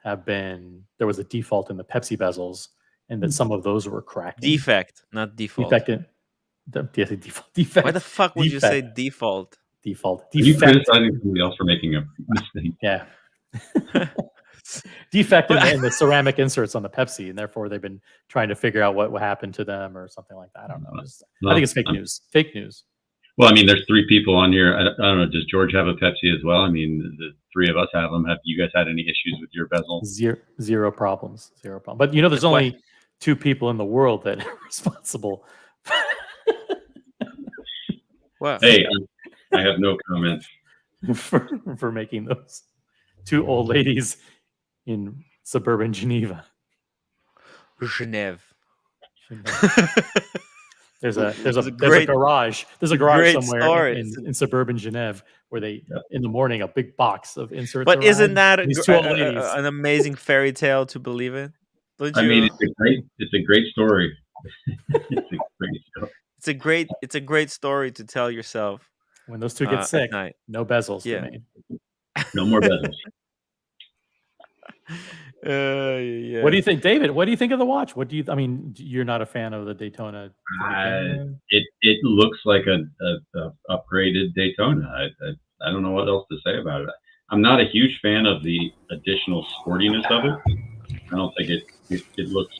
there was a default in the Pepsi bezels, and that some of those were cracking. Defect, not default. Defect. Why the fuck would you say default? Default. Are you criticizing somebody else for making a mistake? Yeah. Defect in the ceramic inserts on the Pepsi, and therefore they've been trying to figure out what happened to them or something like that. I don't know. I think it's fake news. Fake news. Well, I mean, there's 3 people on here. I don't know. Does George have a Pepsi as well? I mean, the 3 of us have them. Have you guys had any issues with your bezel? Zero problems. Zero problem. But there's only 2 people in the world that are responsible. Well, hey, I have no comment for making those 2 old ladies in suburban Geneva. Genève. There's a garage. There's a garage somewhere in suburban Genève where they in the morning a big box of inserts. But isn't that an amazing fairy tale to believe in? I mean, it's a great story. It's a great story to tell yourself. When those 2 get sick, no bezels. Yeah. No more bezels. Yeah. What do you think, David? What do you think of the watch? I mean, you're not a fan of the Daytona? It looks like a upgraded Daytona. I don't know what else to say about it. I'm not a huge fan of the additional sportiness of it. I don't think it looks.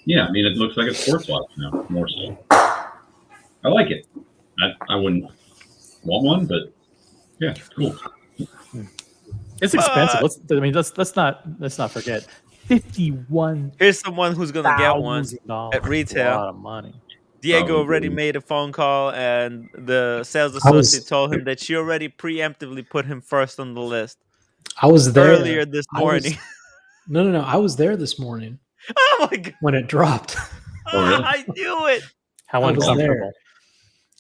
Yeah, I mean, it looks like a sports watch now, more so. I like it. I wouldn't want one, but yeah, cool. It's expensive. Let's not forget. 51. Here's someone who's gonna get one at retail. A lot of money. Diego already made a phone call, and the sales associate told him that she already preemptively put him first on the list. I was there earlier this morning. No. I was there this morning. Oh my god! when it dropped. Oh, really? I knew it. How I was uncomfortable. there.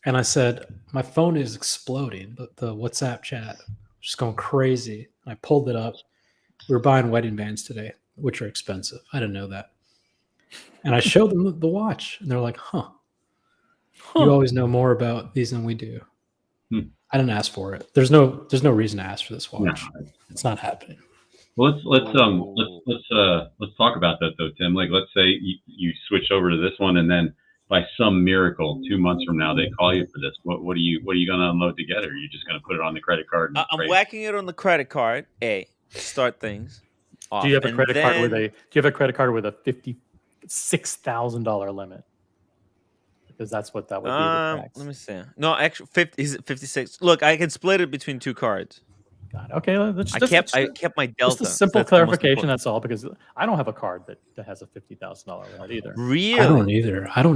And I said, my phone is exploding. The WhatsApp chat just going crazy. I pulled it up. We were buying wedding bands today, which are expensive. I didn't know that. And I showed them the watch, and they're like, "Huh, you always know more about these than we do." Hmm. I didn't ask for it. There's no reason to ask for this watch. No. It's not happening. Well, let's talk about that though, Tim. Like, let's say you switch over to this one, and then by some miracle, 2 months from now, they call you for this. What are you going to unload together? Are you just going to put it on the credit card? And I'm whacking it on the credit card. Start things. Do you have a And credit card with then- a? Do you have a credit card with a $56,000 limit? Because that's what that would be. With tax. Let me see. No, actually, 50. Is it 56? Look, I can split it between 2 cards. God. Okay, I kept my delta. Just a simple That's the most clarification. important. That's all. Because I don't have a card that has a $50,000 limit either. Really? I don't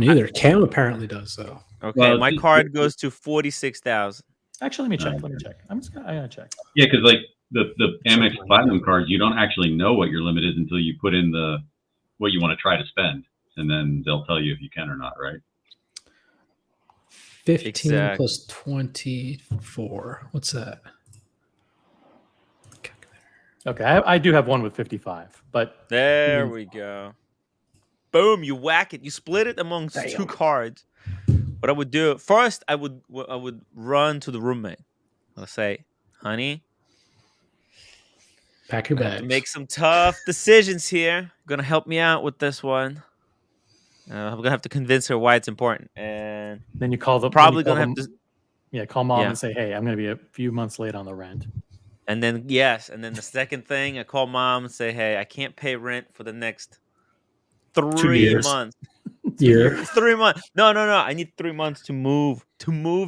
either. Cam apparently does though. Okay, Well, my card goes to 46,000. Actually, let me check. I'm gonna check. Yeah, because like the Amex Platinum cards, you don't actually know what your limit is until you put in what you want to try to spend, and then they'll tell you if you can or not, right? 15 Exactly. plus 24. What's that? Okay, I do have one with 55, but There we go. Boom! You whack it. You split it amongst 2 cards. What I would do first, I would run to the roommate. I'll say, "Honey, Pack your I have to bags. make some tough decisions here. Gonna help me out with this one. I'm gonna have to convince her why it's important." And then you call the probably then you gonna call have them- call mom Yeah. and say, "Hey, I'm gonna be a few months late on the rent." and then the second thing, I call mom and say, "Hey, I can't pay rent for the next 3 years. months." Year. 3 months. No. I need 3 months to move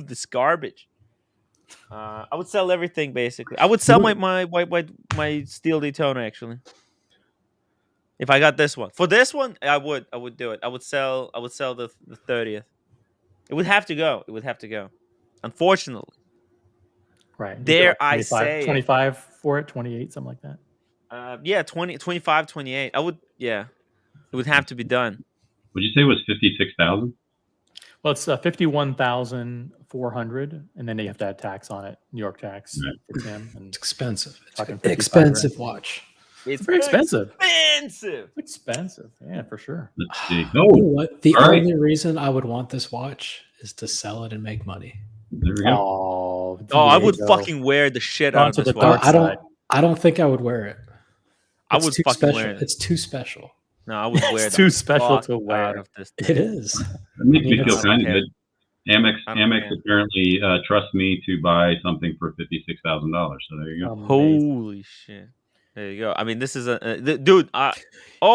this garbage. I would sell everything basically. I would sell my steel Daytona actually. If I got this one. For this one, I would do it. I would sell the 30th. It would have to go. Unfortunately. Right. Dare I 25, say it. 25 for it, 28, something like that. 25, 28. It would have to be done. Would you say it was 56,000? Well, it's 51,400, and then you have to add tax on it, New York tax for Tim. And It's expensive. It's Fucking an 55 expensive grand. watch. It's very expensive. Expensive. It's expensive, yeah, for sure. Let's see. You know Oh, what? The all right. only reason I would want this watch is to sell it and make money. There we go. Oh, I would Diego. fucking wear the shit out of Onto this the dark watch. side. I don't think I would wear it. I It's would too fucking special. wear it. It's too special. No, I would wear It's the too special fuck to wear. out of this. It is. That makes me I feel don't kind of care. good. Amex I don't care. apparently trusts me to buy something for $56,000. So there you go. Amazing. Holy shit! There you go. I mean, this is dude. Oh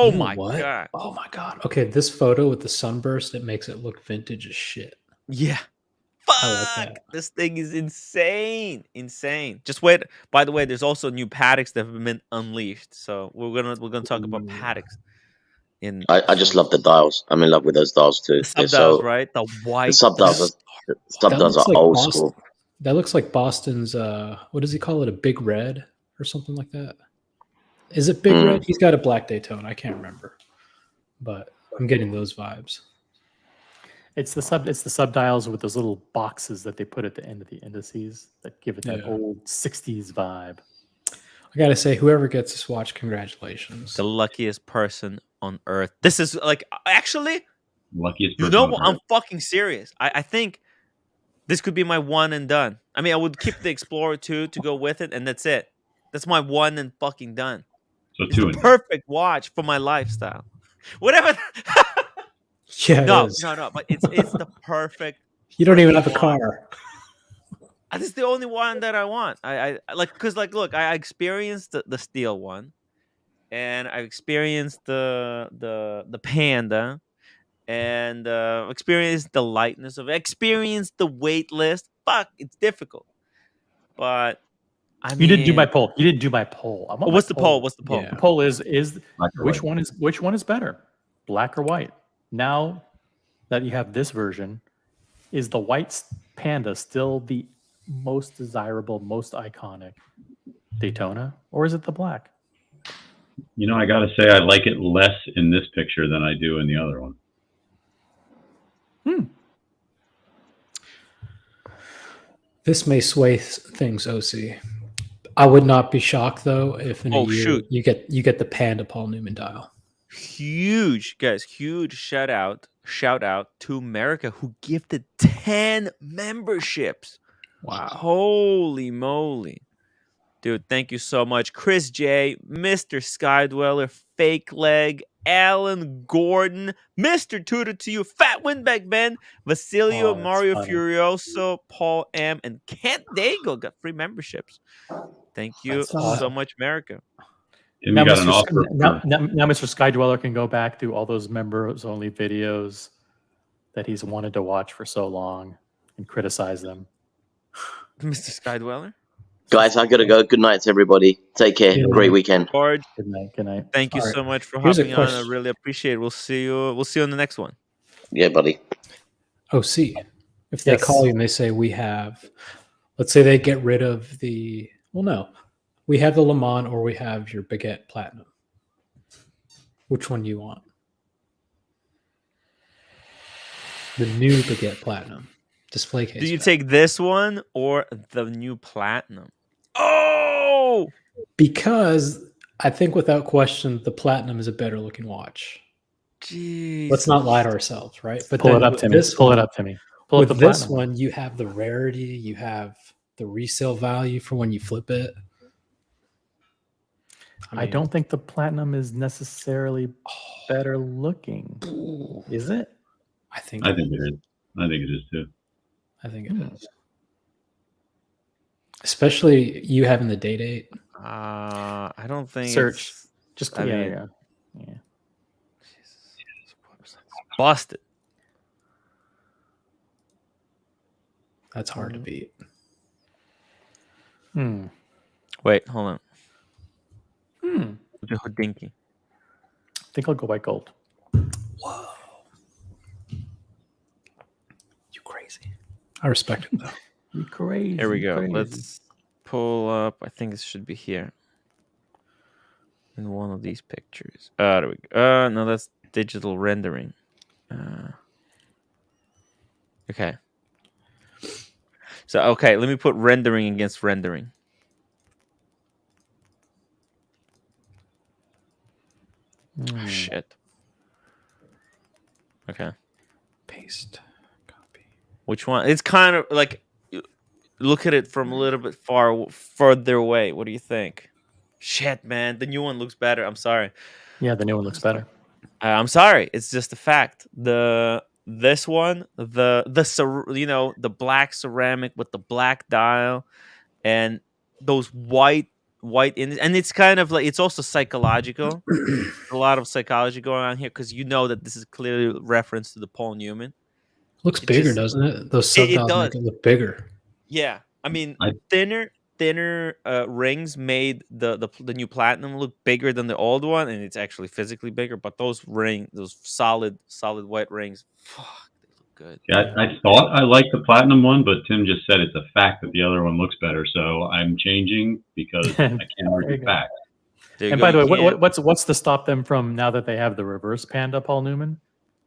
You know my what? god. Oh my god. Okay, this photo with the sunburst, it makes it look vintage as shit. Yeah. I like Fuck. that. This thing is insane. Just wait. By the way, there's also new Pateks that have been unleashed. So we're gonna talk about Ooh. Pateks. I just love the dials. I'm in love with those dials too. the They're sub dials, so right? The white. the sub dials That looks are like old Boston. school. That looks like Boston's what does he call it? A big red or something like that? Is it big red? He's got a black Daytona. I can't remember. But I'm getting those vibes. It's the sub dials with those little boxes that they put at the end of the indices that give it that Yeah. old 60s vibe. I gotta say, whoever gets this watch, congratulations. The luckiest person on earth. This is like actually. Luckiest You person know on what? earth. I'm fucking serious. I think this could be my one and done. I mean, I would keep the Explorer 2 to go with it, and that's it. That's my one and fucking done. So It's two the and perfect watch for my lifestyle. Whatever. Yeah, it no, is. but it's the perfect. You don't even have a watch. car. This is the only one that I want. I like because like look, I experienced the steel one, and I experienced the Panda, and experienced the lightness of it, experienced the wait list. Fuck, it's difficult, but I mean, You didn't do my poll. You didn't do my poll. I want What's my the poll? What's the poll? Yeah. The poll is Black or which white? one is better, black or white? Now that you have this version, is the white Panda still the most desirable, most iconic Daytona, or is it the black? I got to say, I like it less in this picture than I do in the other one. This may sway things, OC. I would not be shocked though if in a year you get the Panda Paul Newman dial. Huge, guys, huge shout out to America who gifted 10 memberships. Wow. Holy moly. Dude, thank you so much. Chris J, Mr. Skydweller, Fake Leg, Alan Gordon, Mr. Tutor to you, Fat Windback Ben, Vasilio, that's Mario funny. Furioso, Paul M, and Kent Daigle got free memberships. Thank you That's so awesome. much, America. Tim, you got an offer. Now, Mr. Skydweller can go back through all those members-only videos that he's wanted to watch for so long and criticize them. Mr. Skydweller? Guys, I gotta go. Good night, everybody. Take care. Yeah. Great weekend. George, Good night. Good night. thank you All so right. much for Here's a hopping on. I question. really appreciate it. We'll see you on the next one. Yeah, buddy. OC. If they Yes. call you and they say we have, let's say they get rid of the, well, no, we have the Le Mans or we have your Baguette Platinum. Which one do you want? The new Baguette Platinum display case. Do you back. take this one or the new Platinum? Oh! Because I think without question, the Platinum is a better looking watch. Jeez. Let's not lie to ourselves, right? But Pull then it up, with Timmy. this Pull one- it up, Timmy. Pull up With the this platinum. one, you have the rarity, you have the resale value for when you flip it. I don't think the platinum is necessarily better looking. Is it? I think I think it is. I think it is too. I think it is. Especially you having the date. I don't think Search. it's- Just I yeah, mean- yeah. busted. That's hard to beat. Hmm. Wait, hold on. Hmm. The Houdinki. I think I'll go white gold. Whoa. You crazy. I respect it though. You crazy. Here we go. crazy. Let's pull up. I think it should be here. In one of these pictures. There we go. No, that's digital rendering. Okay. So, okay, let me put rendering against rendering. Hmm. Shit. Okay. Paste. Copy. Which one? It's kind of like, look at it from a little bit further away. What do you think? Shit, man. The new one looks better. I'm sorry. Yeah, the new one looks better. I'm sorry. It's just a fact. This one, the black ceramic with the black dial, and those white and it's kind of like, it's also psychological. A lot of psychology going on here because you know that this is clearly reference to the Paul Newman. Looks It bigger, just- doesn't it? Those it subdials does. make it look bigger. Yeah, I mean, I- thinner rings made the new Platinum look bigger than the old one, and it's actually physically bigger. But those solid white rings, fuck, they look good. Yeah, I thought I liked the platinum one, but Tim just said it's a fact that the other one looks better. So I'm changing because I can't There you argue go. facts. There you And go, by the you way, can't- what's to stop them from, now that they have the reverse Panda Paul Newman,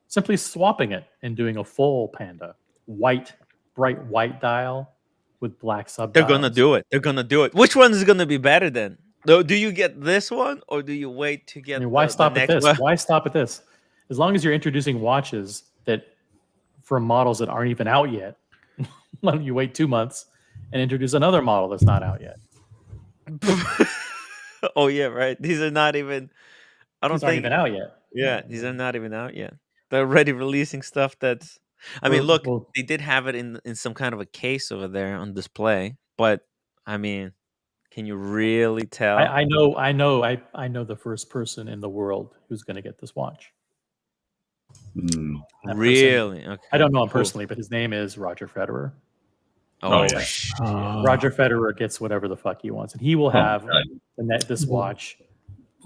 simply swapping it and doing a full Panda, bright white dial with black sub. They're gonna do it. They're gonna do it. Which one is gonna be better then? Do you get this one or do you wait to get? I mean, why the stop at next this? one? Why stop at this? As long as you're introducing watches that, for models that aren't even out yet, why don't you wait 2 months and introduce another model that's not out yet? Oh yeah, right. These are not even. I don't These aren't think even out yet. Yeah, these are not even out yet. They're already releasing stuff that's. I mean, Well- look, well- they did have it in some kind of a case over there on display, but I mean, can you really tell? I know the first person in the world who's going to get this watch. Hmm. That person- Really? Okay. I don't know him cool. personally, but his name is Roger Federer. Oh, yeah. shit. Roger Federer gets whatever the fuck he wants, and he will have God. this watch.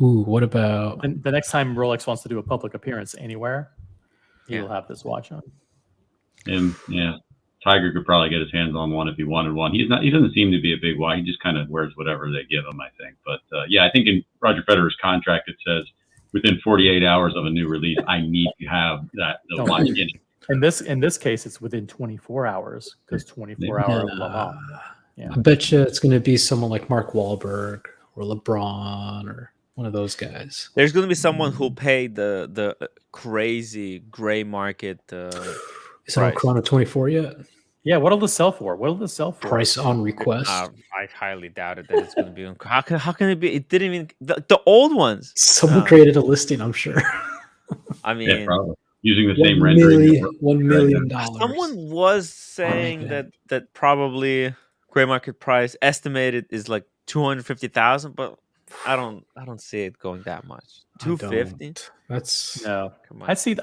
Ooh, what about And the next time Rolex wants to do a public appearance anywhere, he Yeah. will have this watch on. And yeah, Tiger could probably get his hands on one if he wanted one. He doesn't seem to be a big why. He just kind of wears whatever they give him, I think. But yeah, I think in Roger Federer's contract it says within 48 hours of a new release, I need to have the watch in it. In this case, it's within 24 hours because 24-hour Le Mans. Yeah. I bet you it's going to be someone like Mark Wahlberg or LeBron or one of those guys. There's going to be someone who'll pay the crazy gray market. Is it on Chrono 24 yet? Yeah, what'll this sell for? What'll this sell for? Price on request. I highly doubt it that it's going to be on. How can it be? It didn't even the old ones. Someone created a listing, I'm sure. I mean, yeah, probably using the same rendering. $1 million. Someone was saying that probably gray market price estimated is like 250,000, but I don't see it going that much. 250. That's no. Come on. I see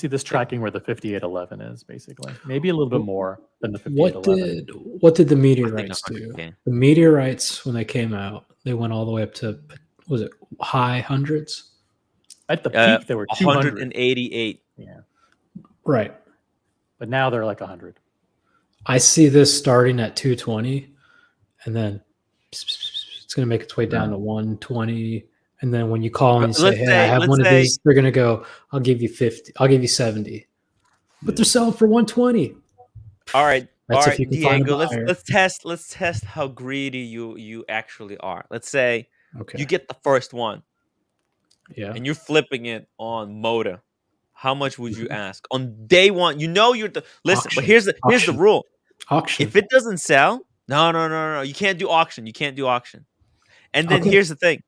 this tracking where the 5811 is basically. Maybe a little bit more than the 5811. What did the meteorites do? The meteorites, when they came out, they went all the way up to, was it high hundreds? At the peak, they were 188. Yeah. Right. But now they're like 100. I see this starting at 220, and then it's going to make its way down to 120. And then when you call and you say, hey, I have one of these, they're going to go, I'll give you 50. I'll give you 70. But they're selling for 120. All right. That's all if you right, can find a Diego, buyer. let's test how greedy you actually are. Let's say you get the first one. Yeah. And you're flipping it on Moda. How much would you ask on day one? You know you're the listen, Auction. but here's the rule. Auction. If it doesn't sell, no. You can't do auction. You can't do auction. And then here's the thing.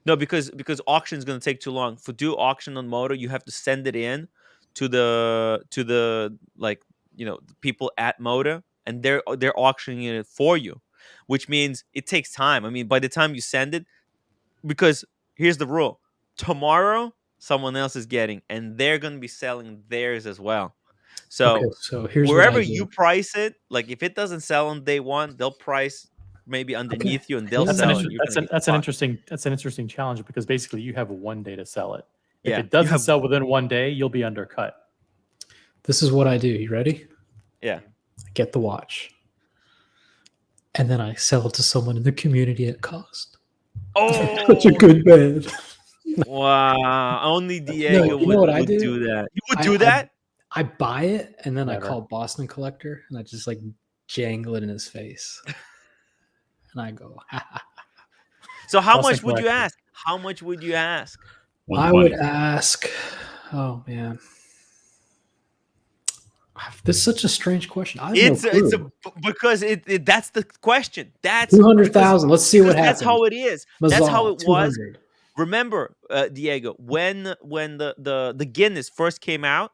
No, because auction is going to take too long. For do auction on Moda, you have to send it in to the like, you know, the people at Moda, and they're auctioning it for you, which means it takes time. I mean, by the time you send it, because here's the rule. Tomorrow, someone else is getting, and they're going to be selling theirs as well. So here's wherever you price it, like if it doesn't sell on day one, they'll price maybe underneath you, and they'll sell it. That's an interesting challenge because basically you have one day to sell it. If Yeah, it doesn't sell within one day, you'll be undercut. This is what I do. You ready? Yeah. I get the watch, and then I sell it to someone in the community at cost. Oh, such a good man. Wow. Only Diego would do that. You would do that? I buy it, and then I call Boston Collector, and I just like jangle it in his face. And I go, So how much would you ask? How much would you ask? I would ask, oh man. This is such a strange question. Because that's the question. That's 200,000. Let's see what happens. That's how it is. Mazal, that's how it 200. was. Remember, Diego, when the Guinness first came out,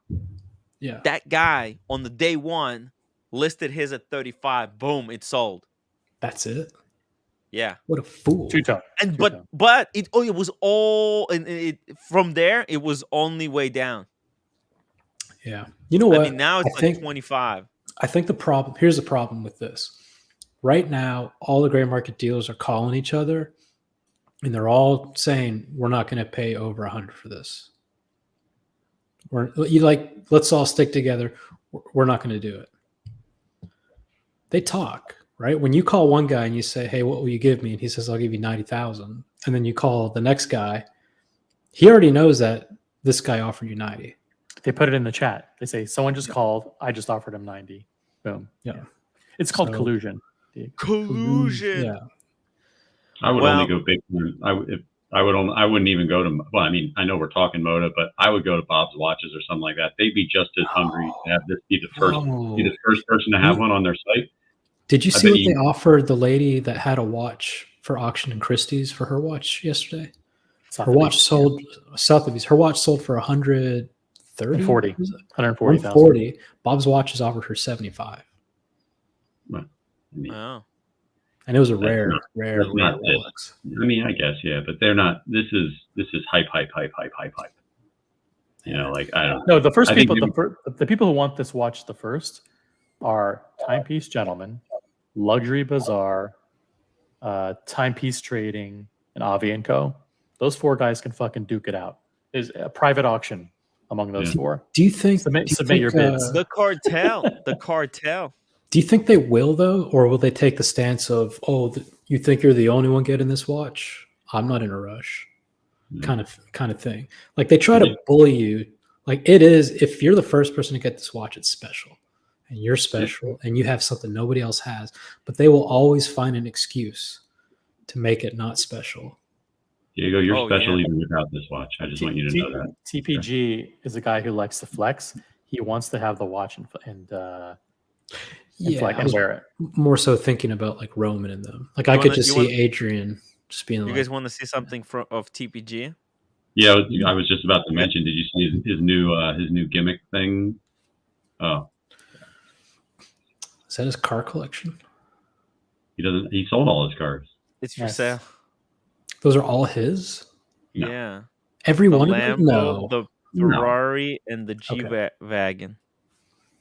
that guy on the day one listed his at 35. Boom, it sold. That's it. Yeah. What a fool. Two-tone. And but it was all, and it from there it was only way down. Yeah. You know what? I mean, now it's like 25. I think here's the problem with this. Right now, all the gray market dealers are calling each other, and they're all saying, we're not going to pay over 100 for this. Let's all stick together. We're not going to do it. They talk, right? When you call one guy and you say, hey, what will you give me? And he says, I'll give you 90,000. And then you call the next guy. He already knows that this guy offered you 90. They put it in the chat. They say, someone just called. I just offered him 90. Boom. Yeah. It's called collusion. Collusion. Yeah. I would only go big. I wouldn't even go to. Well, I mean, I know we're talking Moda, but I would go to Bob's Watches or something like that. They'd be just as hungry to have this be the first person to have one on their site. Did you see what they offered the lady that had a watch for auction in Christie's for her watch yesterday? Her watch sold Sotheby's. Her watch sold for 130. 140. Bob's Watches offered her 75. Wow. And it was a rare Rolex. I mean, I guess, yeah, but they're not. This is hype. You know, like I don't. No, the first people, the people who want this watch the first are Timepiece Gentleman, Luxury Bazaar, Timepiece Trading, and Avi & Co. Those four guys can fucking duke it out. There's a private auction among those Yeah. four. Do you think Submit your bids. The cartel. The cartel. Do you think they will though, or will they take the stance of, "Oh, you think you're the only one getting this watch? I'm not in a rush," kind of thing. Like they try to bully you. Like it is. If you're the first person to get this watch, it's special, and you're special, and you have something nobody else has. But they will always find an excuse to make it not special. Diego, you're special even without this watch. I just want you to know that. TPG is a guy who likes to flex. He wants to have the watch and wear it. More so thinking about like Roman and them. Like I could just see Adrian just being like. You guys want to see something of TPG? Yeah, I was just about to mention. Did you see his new gimmick thing? Oh, is that his car collection? He sold all his cars. It's for sale. Those are all his? No. Yeah. Every the one Lambo, of them? No. The Ferrari and the G-Wagon.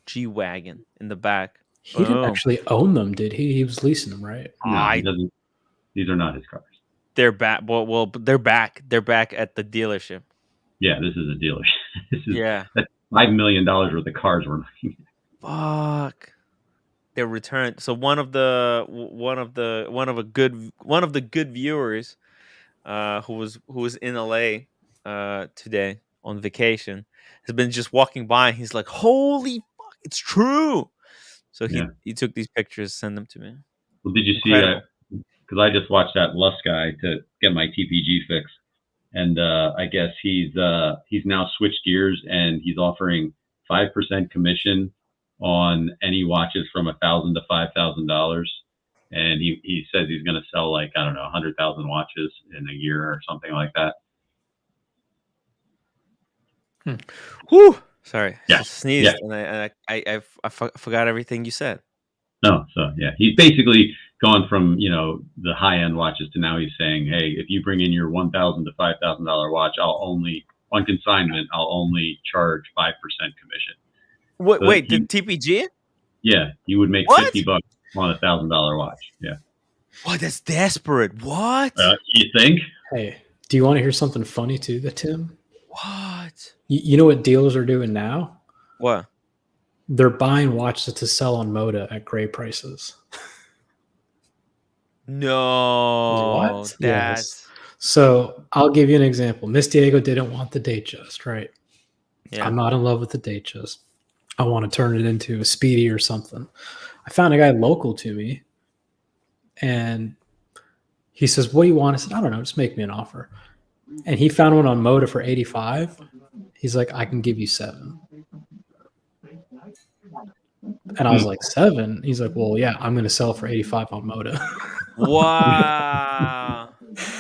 G-Wagon in the back. He didn't actually own them, did he? He was leasing them, right? No, he doesn't. These are not his cars. They're back. Well, they're back. They're back at the dealership. Yeah, this is a dealership. That's $5 million worth of cars we're looking at. Fuck. They're returned. So one of the good viewers, who was in LA today on vacation, has been just walking by and he's like, "Holy fuck, it's true!" So he took these pictures, sent them to me. Well, did you see that? Because I just watched that Lust guy to get my TPG fix, and I guess he's now switched gears and he's offering 5% commission on any watches from $1,000 to $5,000, and he says he's going to sell 100,000 watches in a year or something like that. Whew. Sorry, yeah, I sneezed and I forgot everything you said. No, so he's basically gone from the high end watches to now he's saying, hey, if you bring in your $1,000 to $5,000 watch, on consignment I'll only charge 5% commission. Wait, the TPG? Yeah, you would make $50 on a $1,000 watch. Yeah. Oh, that's desperate. What? You think? Hey, do you want to hear something funny too, Tim? What? You know what dealers are doing now? What? They're buying watches to sell on Moda at great prices. No. What? Yes. So I'll give you an example. Miss Diego didn't want the Datejust, right? Yeah. I'm not in love with the Datejust. I want to turn it into a Speedy or something. I found a guy local to me, and he says, "What do you want?" I said, "I don't know. Just make me an offer." And he found one on Moda for 85. He's like, "I can give you 7." And I was like, 7? He's like, "Well, yeah, I'm going to sell for 85 on Moda." Wow.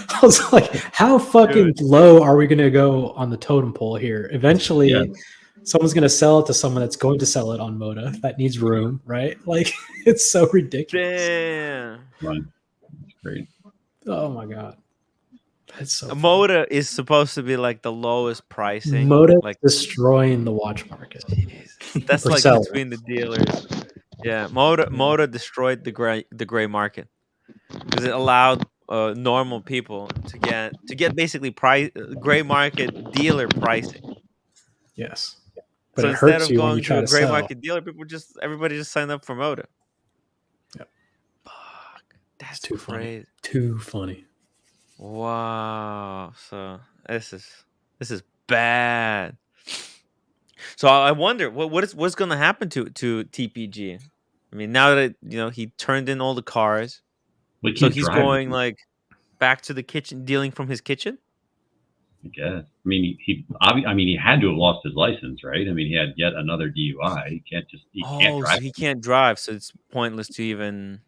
I was like, how fucking low are we going to go on the totem pole here? Eventually, someone's going to sell it to someone that's going to sell it on Moda that needs room, right? Like, it's so ridiculous. Damn. That's great. Oh, my God. That's so Moda is supposed to be like the lowest pricing. Moda like destroying the watch market. That's like between the dealers. Yeah, Moda destroyed the gray market because it allowed normal people to get basically gray market dealer pricing. Yes, but so it instead hurts of you going when you try to a to gray sell. market dealer, everybody just signed up for Moda. Yep. Fuck, that's too crazy. Funny. Too funny. Wow. So this is bad. So I wonder what's going to happen to TPG. I mean, now that he turned in all the cars, so he's going like back to the kitchen, dealing from his kitchen. I guess. I mean, he had to have lost his license, right? I mean, he had yet another DUI. He can't drive. So he can't drive. So it's pointless to even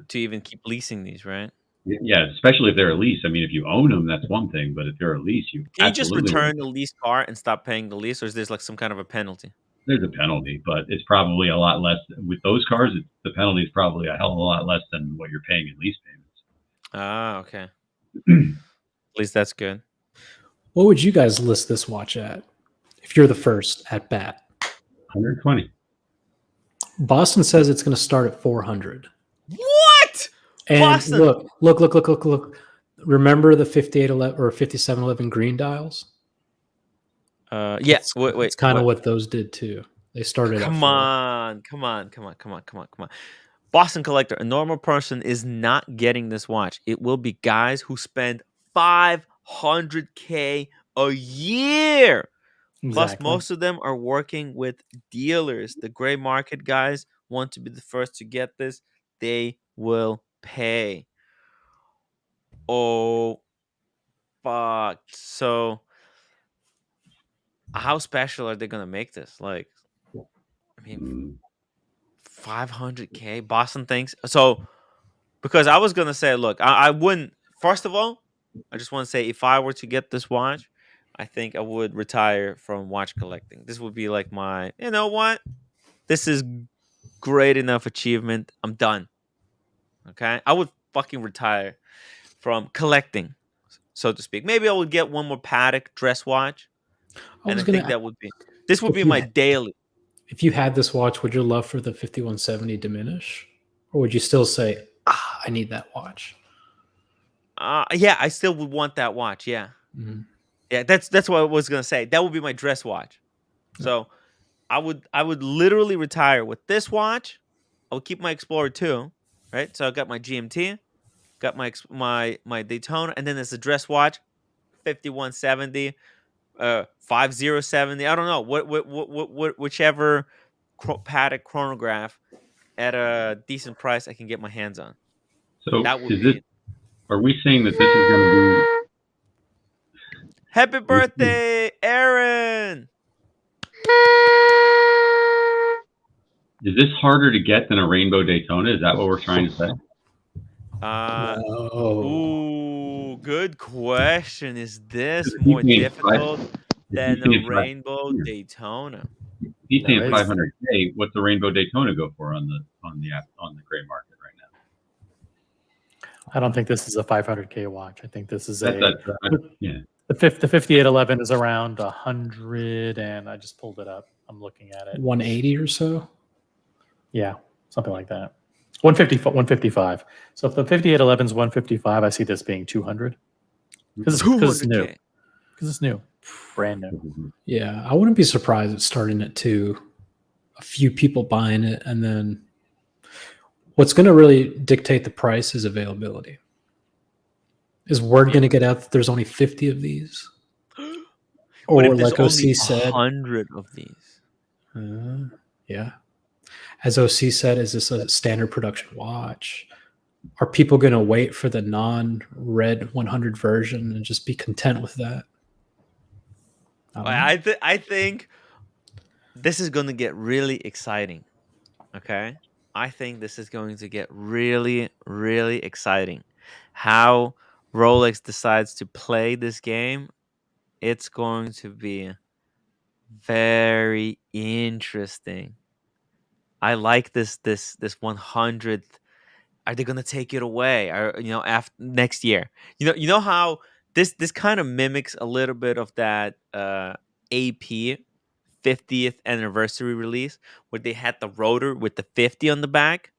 keep leasing these, right? Yeah, especially if they're a lease. I mean, if you own them, that's one thing. But if they're a lease, can you just return the leased car and stop paying the lease, or is there like some kind of a penalty? There's a penalty, but it's probably a lot less with those cars. The penalty is probably a hell of a lot less than what you're paying in lease payments. Ah, okay. At least that's good. What would you guys list this watch at if you're the first at bat? 120. Boston says it's going to start at 400. What? And Boston. Look. Remember the 5811 or 5711 green dials? Yeah. Wait. It's kind of what? what those did too. They started at Come 4. on. Boston Collector. A normal person is not getting this watch. It will be guys who spend $500K a year. Plus, Exactly. most of them are working with dealers. The gray market guys want to be the first to get this. They will pay. Oh, fuck. So, how special are they going to make this? Like, I mean, 500K? Boston thinks. So, because I was going to say, look, I wouldn't. First of all, I just want to say if I were to get this watch, I think I would retire from watch collecting. This would be like my, you know what? This is great enough achievement. I'm done. Okay? I would fucking retire from collecting, so to speak. Maybe I would get one more Patek dress watch. I And was I think gonna. that would be this would If be you my daily. if you had this watch, would your love for the 5170 diminish, or would you still say, I need that watch? Yeah, I still would want that watch. Yeah. Mhm. Yeah, that's what I was gonna say. That would be my dress watch. So I would literally retire with this watch. I would keep my Explorer 2, right? So I got my GMT, got my Daytona, and then there's a dress watch, 5170, 5070. I don't know whichever Patek chronograph at a decent price I can get my hands on. So That would is this? be. Are we saying that this is going Happy to be? birthday, Aaron! Is this harder to get than a rainbow Daytona? Is that what we're trying to say? No. Ooh, good question. Is this If more he's paying difficult than a paying rainbow Daytona? if he's No, paying it's- 500K, what's the rainbow Daytona go for on the gray market right now? I don't think this is a 500K watch. I think this is Yeah. the 5811 is around 100, and I just pulled it up. I'm looking at it. 180 or so. Yeah, something like that. 155. So if the 5811 is 155, I see this being 200 because it's new. 200K. Because it's new, brand new. Yeah, I wouldn't be surprised at starting at 2. A few people buying it, and then what's going to really dictate the price is availability. Is word going to get out that there's only 50 of these? What Or if there's like only OC said, 100 of these? yeah. As OC said, is this a standard production watch? Are people going to wait for the non-red 100 version and just be content with that? I think this is going to get really exciting. Okay? I think this is going to get really, really exciting. How Rolex decides to play this game, it's going to be very interesting. I like this 100th. Are they gonna take it away? Or after next year? You know how this kind of mimics a little bit of that AP 50th anniversary release where they had the rotor with the 50 on the back,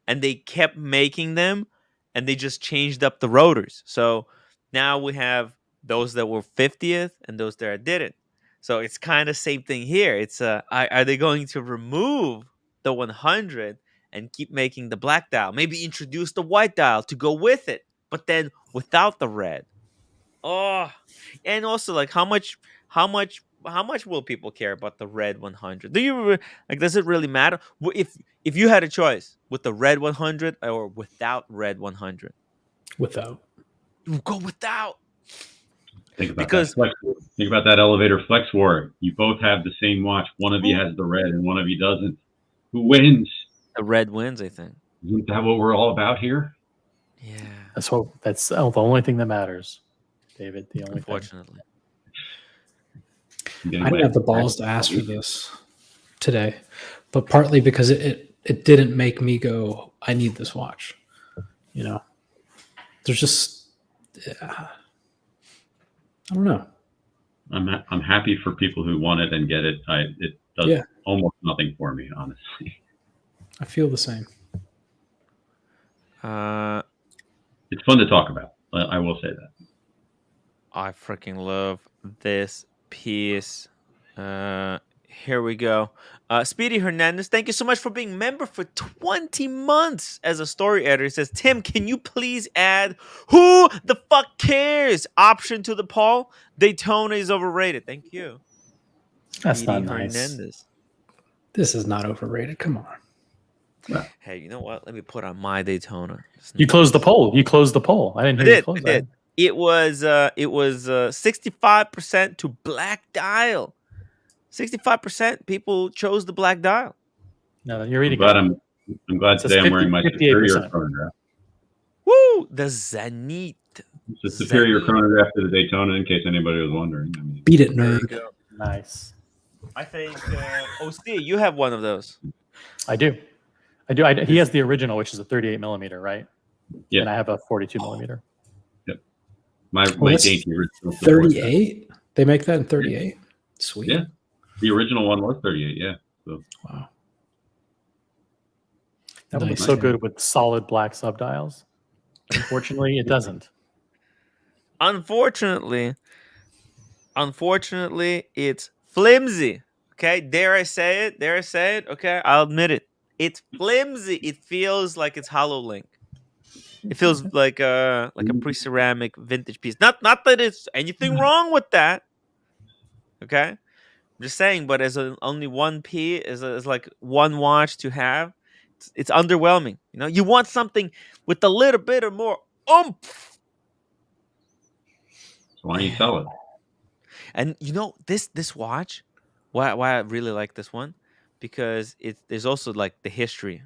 and they kept making them, and they just changed up the rotors. So now we have those that were 50th and those that didn't. So it's kind of same thing here. It's are they going to remove the 100 and keep making the black dial? Maybe introduce the white dial to go with it, but then without the red. Oh, and also like how much will people care about the red 100? Do you like? Does it really matter? If you had a choice with the red 100 or without red 100, Without. you would go without. Think about Because that flex war. Think about that elevator flex war. You both have the same watch. One of you has the red and one of you doesn't. Who wins? the red wins, I think. Isn't that what we're all about here? Yeah, That's the only thing that matters, David. The only thing. unfortunately. I didn't have the balls to ask for this today, but partly because it didn't make me go, I need this watch. There's just, I don't know. I'm happy for people who want it and get it. It does almost nothing for me, honestly. I feel the same. It's fun to talk about. I will say that. I freaking love this piece. Here we go. Speedy Hernandez, thank you so much for being member for 20 months as a story editor. It says, Tim, can you please add who the fuck cares option to the poll? Daytona is overrated. Thank you. That's Speedy not nice. Hernandez. This is not overrated. Come on. Hey, you know what? Let me put on my Daytona. You closed the poll. You closed the poll. I didn't hear you close I did. that. It was 65% to black dial. 65% people chose the black dial. No, you're reading. I'm glad It says today I'm wearing my superior 58%. chronograph. Woo! The Zenith. It's a superior chronograph to the Daytona, in case anybody was wondering. I mean, Beat it, There you nerd. go. Nice. I think OC, you have one of those. I do. He has the original, which is a 38 millimeter, right? Yeah. And I have a 42 millimeter. my that's dainty original. 38? They make that in 38? Sweet. Yeah. The original one was 38, yeah. So. Wow. That would be Nice. so good with solid black subdials. Unfortunately, it doesn't. Unfortunately, it's flimsy. Okay, dare I say it? Okay, I'll admit it. It's flimsy. It feels like it's HoloLink. It feels like a pre-ceramic vintage piece. Not that it's anything wrong with that. Okay, I'm just saying. But as only one P is like one watch to have, it's underwhelming. You know, you want something with a little bit of more oomph. So why don't you sell it? And you know this watch, why I really like this one, because there's also like the history,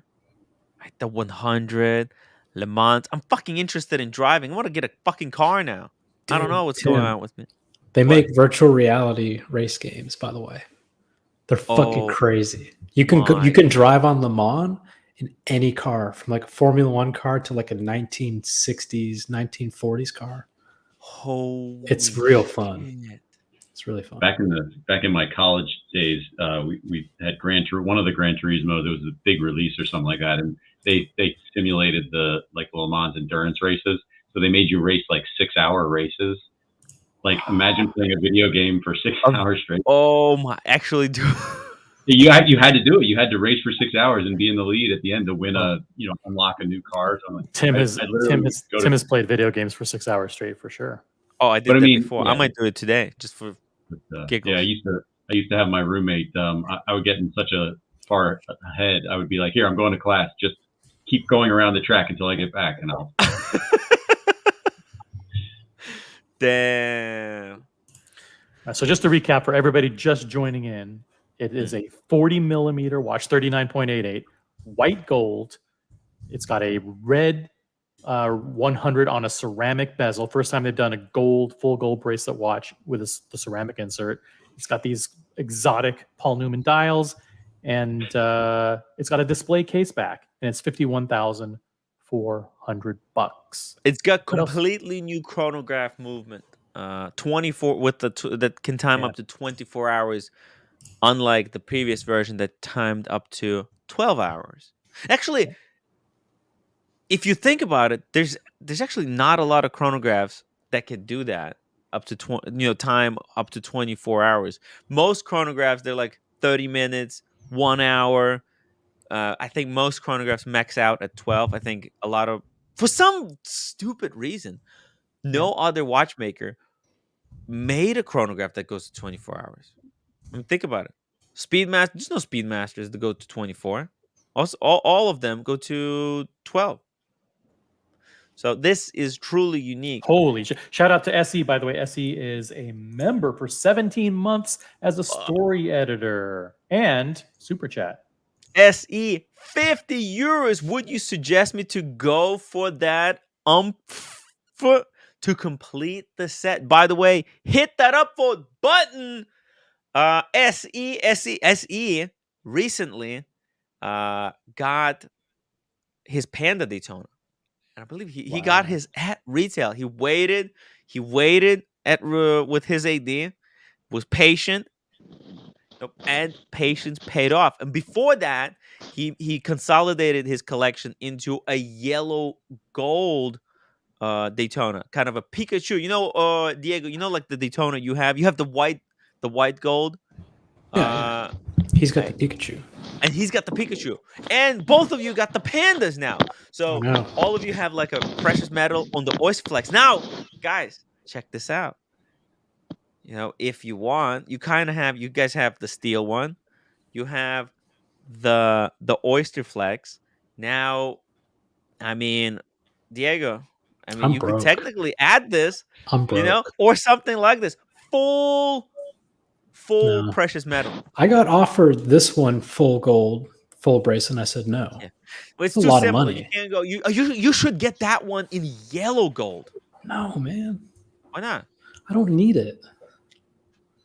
like the 100 Le Mans. I'm fucking interested in driving. I want to get a fucking car now. I don't know what's going on with me. They make virtual reality race games, by the way. They're fucking crazy. You can drive on Le Mans in any car, from like a Formula One car to like a 1960s, 1940s car. Holy it's real fun. shit. It's really fun. Back in my college days, we had one of the Gran Turismos. It was a big release or something like that, and they simulated the Le Mans endurance races. So they made you race like 6-hour races. Like imagine playing a video game for 6 hours straight. Oh my! Actually, do you had to do it. You had to race for 6 hours and be in the lead at the end to win unlock a new car. So Tim has played video games for 6 hours straight for sure. Oh, I did that before. Yeah. I might do it today just for giggles. Yeah, I used to have my roommate. I would get in such a far ahead. I would be like, "Here, I'm going to class. Just keep going around the track until I get back." And I'll. Damn. So just to recap for everybody just joining in, it is a 40 millimeter watch, 39.88, white gold. It's got a red 100 on a ceramic bezel. First time they've done a full gold bracelet watch with the ceramic insert. It's got these exotic Paul Newman dials, and it's got a display case back, and it's $51,400. It's got completely new chronograph movement. 24 with that can time up to 24 hours, unlike the previous version that timed up to 12 hours. Actually, if you think about it, there's actually not a lot of chronographs that can do that up to time up to 24 hours. Most chronographs, they're like 30 minutes, 1 hour. I think most chronographs max out at 12. I think for some stupid reason, no other watchmaker made a chronograph that goes to 24 hours. I mean, think about it. Speedmaster, there's no Speedmasters that go to 24. Also, all of them go to 12. So this is truly unique. Holy shit. Shout out to SE, by the way. SE is a member for 17 months as a story editor and super chat. SE, 50 euros. Would you suggest me to go for that to complete the set? By the way, hit that upvote button. SE recently got his Panda Daytona. And I believe he got his at retail. He waited with his AD, was patient, and patience paid off. And before that, he consolidated his collection into a yellow gold Daytona, kind of a Pikachu. You know, Diego, like the Daytona you have the white the white gold. Yeah. He's got Hey. the Pikachu. And he's got the Pikachu. And both of you got the pandas now. So I know. all of you have like a precious metal on the Oyster Flex. Now, guys, check this out. If you want, you guys have the steel one. You have the Oyster Flex. Now, I mean, Diego, I'm you could broke. technically add this, I'm broke. or something like this. Full No. precious metal. I got offered this one full gold, full bracelet, and I said no. Yeah. Well, it's a too lot simple. of money. You can't go. You should get that one in yellow gold. No, man. Why not? I don't need it.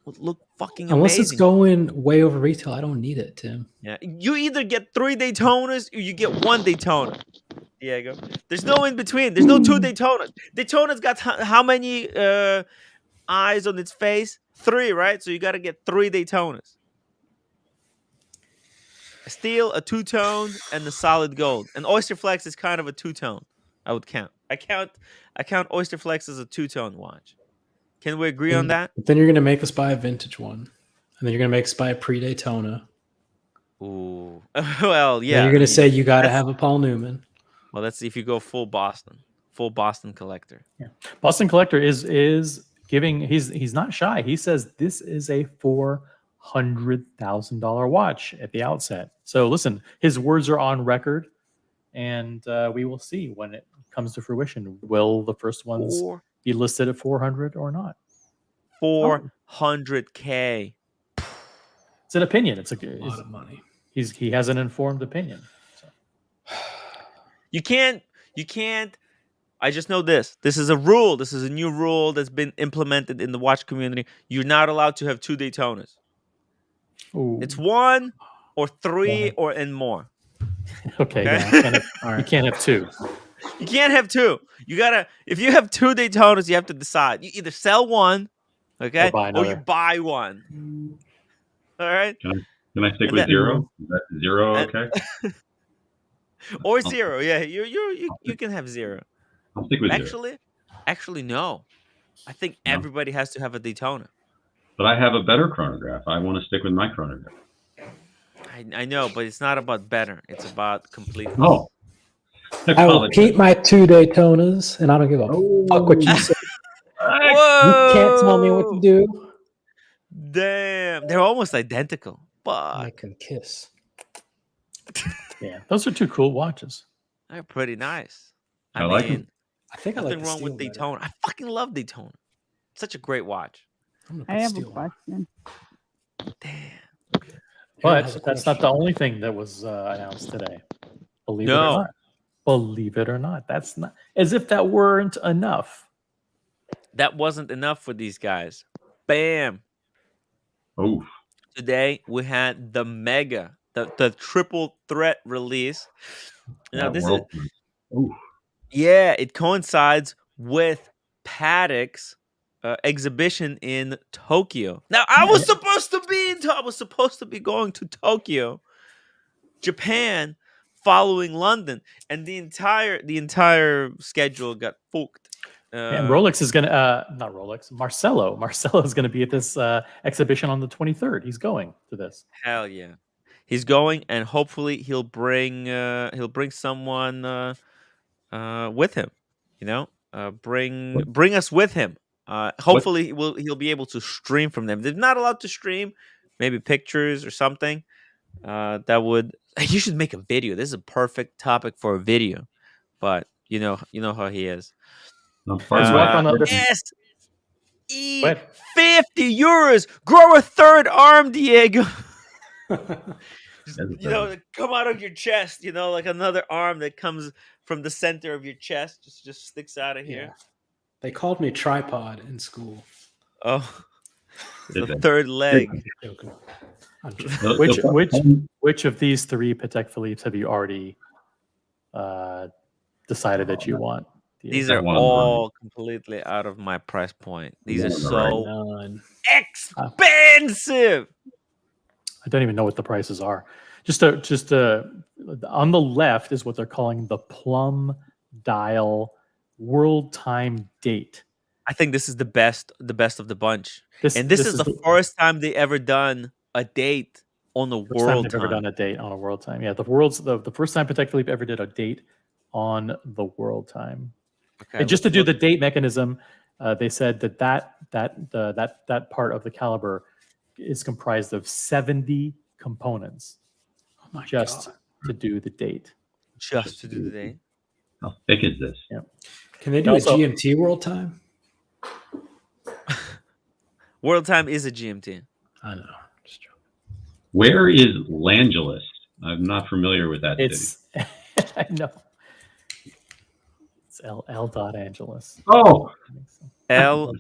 It look fucking Unless amazing. it's going way over retail, I don't need it, Tim. Yeah, you either get 3 Daytonas or you get 1 Daytona, Diego. There's no in between. There's no 2 Daytonas. Daytona's got how many eyes on its face? 3, right? So you got to get 3 Daytonas. A steel, a two-tone, and the solid gold. And Oyster Flex is kind of a two-tone. I would count. I count Oyster Flex as a two-tone watch. Can we agree on that? But then you're gonna make us buy a vintage one, and then you're gonna make us buy a pre-Daytona. Ooh. Well, yeah. Then you're gonna say you got to have a Paul Newman. Well, let's see if you go full Boston collector. Yeah, Boston collector is giving. He's not shy. He says this is a $400,000 watch at the outset. So listen, his words are on record, and we will see when it comes to fruition. Will the first ones be listed at 400 or not? 400K. It's an opinion. It's a lot of money. He has an informed opinion. So. You can't. I just know this. This is a rule. This is a new rule that's been implemented in the watch community. You're not allowed to have 2 Daytonas. Ooh. It's 1 or 3 or and more. Okay. Yeah, you can't have 2. You can't have 2. You gotta. If you have 2 Daytonas, you have to decide. You either sell one, okay, or you buy one. All right. Can I stick with 0? Is that 0 okay? Or 0, yeah. You can have 0. I'll stick with 0. Actually, no. I think everybody has to have a Daytona. But I have a better chronograph. I want to stick with my chronograph. I know, but it's not about better. It's about complete. Oh. I will keep my 2 Daytonas, and I don't give a fuck what you say. Whoa! You can't tell me what to do. Damn, they're almost identical. But I can kiss. Yeah, those are 2 cool watches. They're pretty nice. I like them. I think I like nothing wrong with Daytona. I fucking love Daytona. Such a great watch. I have a question. Damn. But that's not the only thing that was announced today. Believe it or not. Believe it or not. That's not as if that weren't enough. That wasn't enough for these guys. Bam. Oh. Today we had the mega, the triple threat release. Now this is it coincides with Patek's exhibition in Tokyo. Now I was supposed to be going to Tokyo, Japan, following London, and the entire schedule got fucked. And Rolex is gonna not Rolex, Marcelo is gonna be at this exhibition on the 23rd. He's going to this. Hell yeah, he's going, and hopefully he'll bring someone with him. Bring us with him. Hopefully he'll be able to stream from them. They're not allowed to stream, maybe pictures or something. You should make a video. This is a perfect topic for a video, but you know how he is. Yes. 50 euros. Grow a third arm, Diego. Come out of your chest. Like another arm that comes from the center of your chest, just sticks out of here. Yeah. They called me tripod in school. Oh, the third leg. Which of these 3 Patek Philippe's have you already decided that you want? These are all completely out of my price point. These are so expensive. I don't even know what the prices are. Just on the left is what they're calling the plum dial world time date. I think this is the best of the bunch. This And this this is is the the first time they ever done a date on the first time world they've ever done time. a date on a world time. Yeah, the first time Patek Philippe ever did a date on the world time. Okay, And just to let's do look. the date mechanism, they said that part of the caliber is comprised of 70 components Oh my just god! to do the date. Just to do the date. How thick is this? Yeah. Can they do Also- a GMT world time? World time is a GMT. I know. Just joking. Where is Langeles? I'm not familiar with that city. It's I know. It's L. Dot Angeles. Oh, L.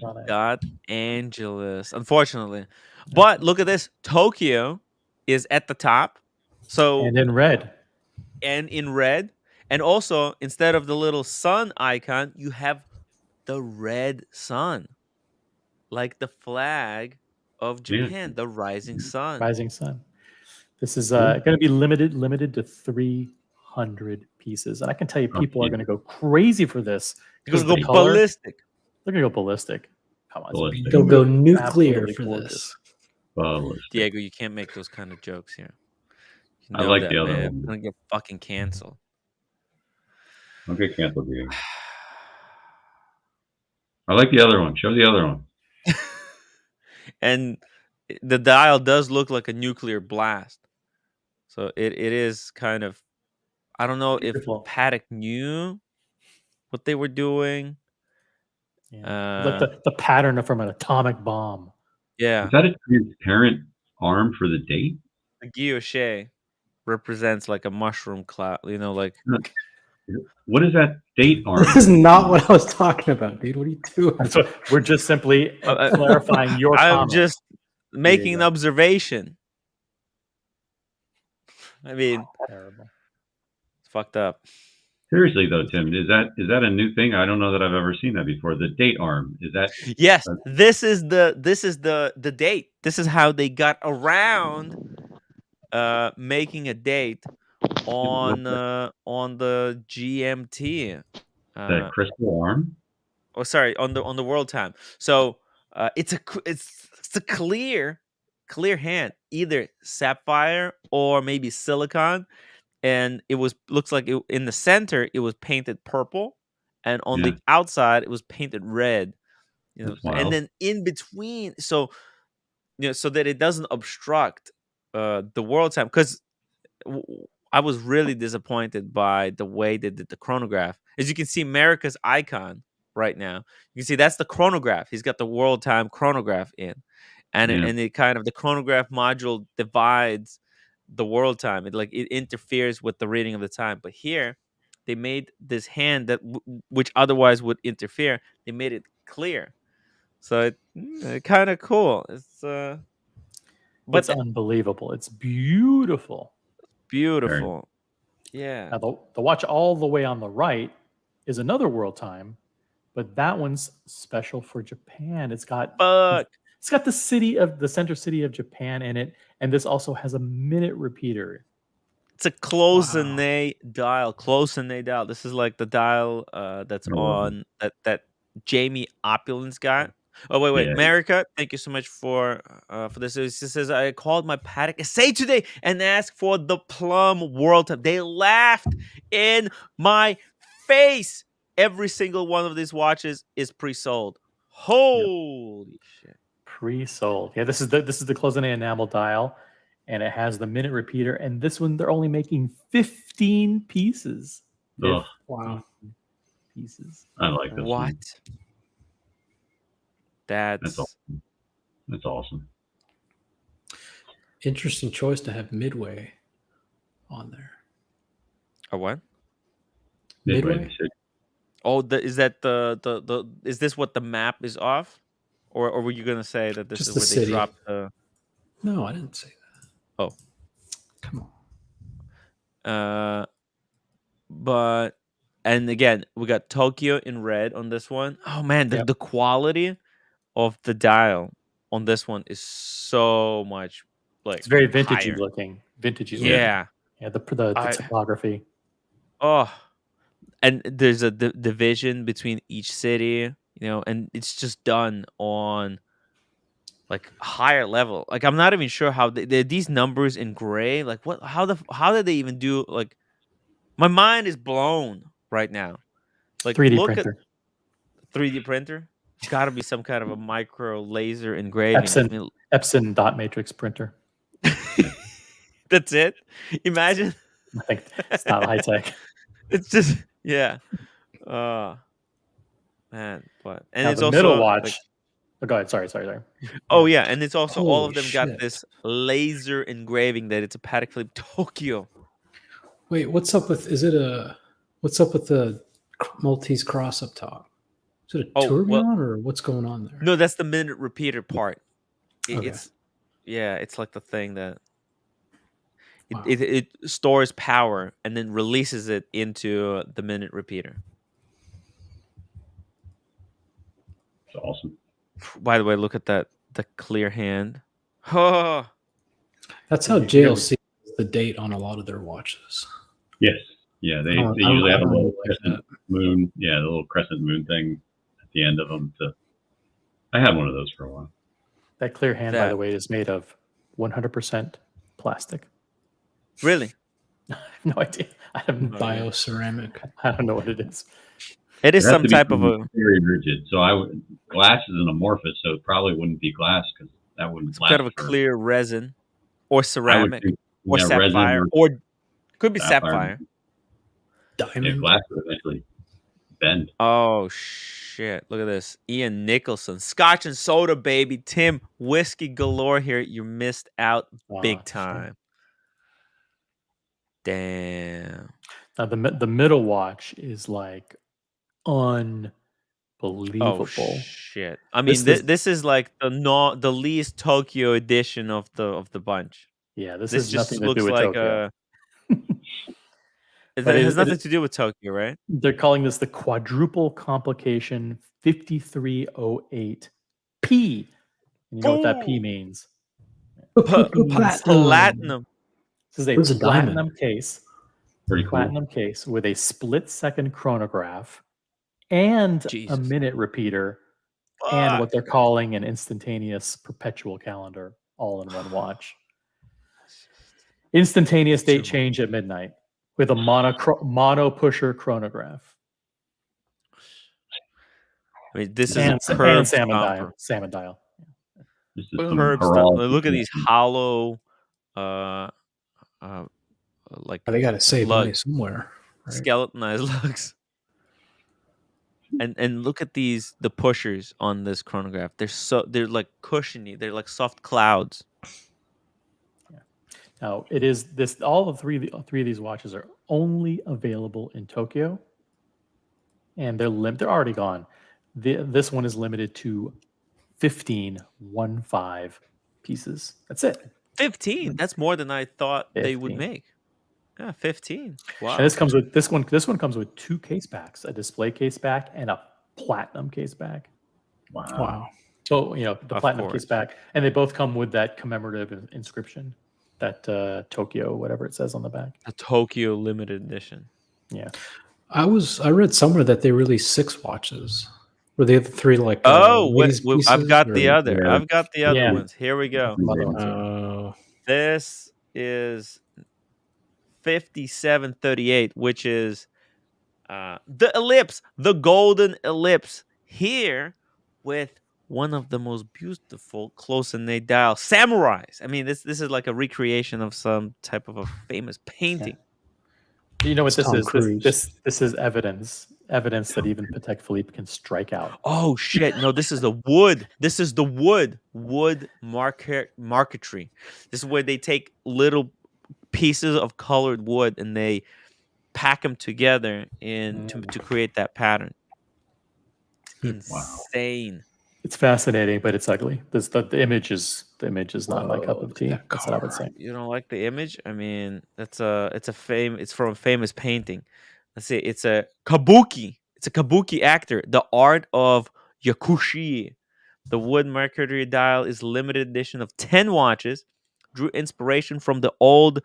Angeles. Unfortunately, but look at this. Tokyo is at the top. So And in red. and in red, and also instead of the little sun icon, you have the red sun, like the flag of Japan, the rising sun. Rising sun. This is Cool. going to be limited to 300 pieces, and I can tell you, people are Okay. going to go crazy for this You're because gonna the go color. ballistic. They're going to go ballistic. Come on, Ballistic. it's They'll go nuclear absolutely for gorgeous. this. Ballistic. Diego, you can't make those kind of jokes here. You I know like that, the other man. one. I'm gonna get fucking canceled. I'll get canceled, dude. I like the other one. Show the other one. And the dial does look like a nuclear blast. So it is kind of, I don't know Beautiful. if Patek knew what they were doing. Yeah. Like the pattern from an atomic bomb. Yeah. Is that a transparent arm for the date? The guilloche represents like a mushroom cloud, like What is that date arm? This is not what I was talking about, dude. What are you doing? So we're just simply clarifying your I'm comment. just making an go. observation. I mean, Terrible. it's fucked up. Seriously though, Tim, is that a new thing? I don't know that I've ever seen that before. The date arm, is that? Yes, this is the date. This is how they got around making a date on the GMT. The crystal arm? Oh, sorry, on the world time. So it's a clear hand, either sapphire or maybe silicon, and it looks like in the center it was painted purple, and on the outside it was painted red. That's And wild. then in between, so so that it doesn't obstruct the world time, because I was really disappointed by the way they did the chronograph. As you can see, America's icon right now, you can see that's the chronograph. He's got the world time chronograph in, and it kind of, the chronograph module divides the world time. It interferes with the reading of the time. But here, they made this hand that which otherwise would interfere. They made it clear, so it kind of cool. But It's unbelievable. It's beautiful. beautiful. Yeah. Now the watch all the way on the right is another world time, but that one's special for Japan. It's got the center city of Japan in it, and this also has a minute repeater. It's a close-in-a dial. Close-in-a dial. This is like the dial that's on that Jamie Opulence got. Oh wait, Yeah. America, thank you so much for this. It says I called my Patek essay today and asked for the plum world time. They laughed in my face. Every single one of these watches is pre-sold. Holy shit! Pre-sold. Yeah, this is the close-in enamel dial, and it has the minute repeater. And this one, they're only making 15 pieces. Ugh. Wow. Pieces. I like this What? one. That's awesome. That's awesome. Interesting choice to have Midway on there. a what? Midway? Oh, is that the is this what the map is off, or were you gonna say that this Just is the where city. they dropped the? No, I didn't say that. Oh, come on. But and again, we got Tokyo in red on this one. Oh man, the quality of the dial on this one is so much it's very vintagey higher. looking. Vintagey. Yeah. Yeah. The typography. Oh, and there's a division between each city. and it's just done on like a higher level. Like I'm not even sure how these numbers in gray. Like what? How did they even do? Like my mind is blown right now. Like 3D look at printer. 3D printer. Got to be some kind of a micro laser engraving. I mean, Epson dot matrix printer. that's it. Imagine. I think it's not high tech. It's just man, but and Now it's the also middle watch. Go ahead. Sorry. Oh yeah, and it's also all of Holy them got shit. this laser engraving that it's a Patek Philippe Tokyo. Wait, what's up with the Maltese cross up top? Is it a tourbillon or what's going on there? No, that's the minute repeater part. Okay. It's like the thing that Wow. it stores power and then releases it into the minute repeater. It's awesome. By the way, look at the clear hand. Oh, That's how JLC is the date on a lot of their watches. Yes. Yeah, they usually have a little crescent moon. Yeah, the little crescent moon thing at the end of them. I had one of those for a while. That clear hand, by the way, is made of 100% plastic. Really? I have no idea. I have no bioceramic. I don't know what it is. It is some type of a very rigid. So glass is an amorphous, so it probably wouldn't be glass because that wouldn't. It's kind of a clear resin, or ceramic, or sapphire, resin or could be sapphire. Diamond. Yeah, glass would eventually bend. Oh shit! Look at this, Ian Nicholson, Scotch and soda, baby. Tim, whiskey galore here. You missed out big time. Damn. Now the middle watch is like unbelievable. Oh shit! I mean, this is like the least Tokyo edition of the bunch. Yeah, this just nothing to looks do with like Tokyo. It has nothing to do with Tokyo, right? They're calling this the quadruple complication 5308 P. And you know what that P means? Platinum. This is a platinum case. Pretty cool. Platinum case with a split-second chronograph and a minute repeater and what they're calling an instantaneous perpetual calendar all in one watch. Instantaneous date change at midnight with a mono pusher chronograph. I mean, this is a curved salmon dial. This is Look at these hollow like they got to save money somewhere. Right? Skeletonized lugs. And look at the pushers on this chronograph. They're like cushiony. They're like soft clouds. Yeah. Now it is this. All three of these watches are only available in Tokyo, and they're already gone. This one is limited to 15 pieces. That's it. 15. That's more than I thought 15. They would make. Yeah, 15. Wow. And this one comes with two case backs, a display case back and a platinum case back. Wow. So, the platinum case back, and they both come with that commemorative inscription, that Tokyo, whatever it says on the back. A Tokyo limited edition. Yeah. I read somewhere that they released 6 watches. Were they the 3 like I've got the other. I've got the other ones. Here we go. This is 5738, which is the ellipse, the golden ellipse, here with one of the most beautiful close-in dial samurais. I mean, this is like a recreation of some type of a famous painting. Yeah. You know what this is? This is evidence that even Patek Philippe can strike out. Oh shit! No, this is the wood. This is the wood marquetry. This is where they take little pieces of colored wood and they pack them together to create that pattern. It's insane. It's fascinating, but it's ugly. The image is not my cup of tea. That's what I would say. You don't like the image? I mean, it's from a famous painting. Let's see, it's a kabuki. It's a kabuki actor. The art of yakushi. The wood mercury dial is limited edition of 10 watches. Drew inspiration from the old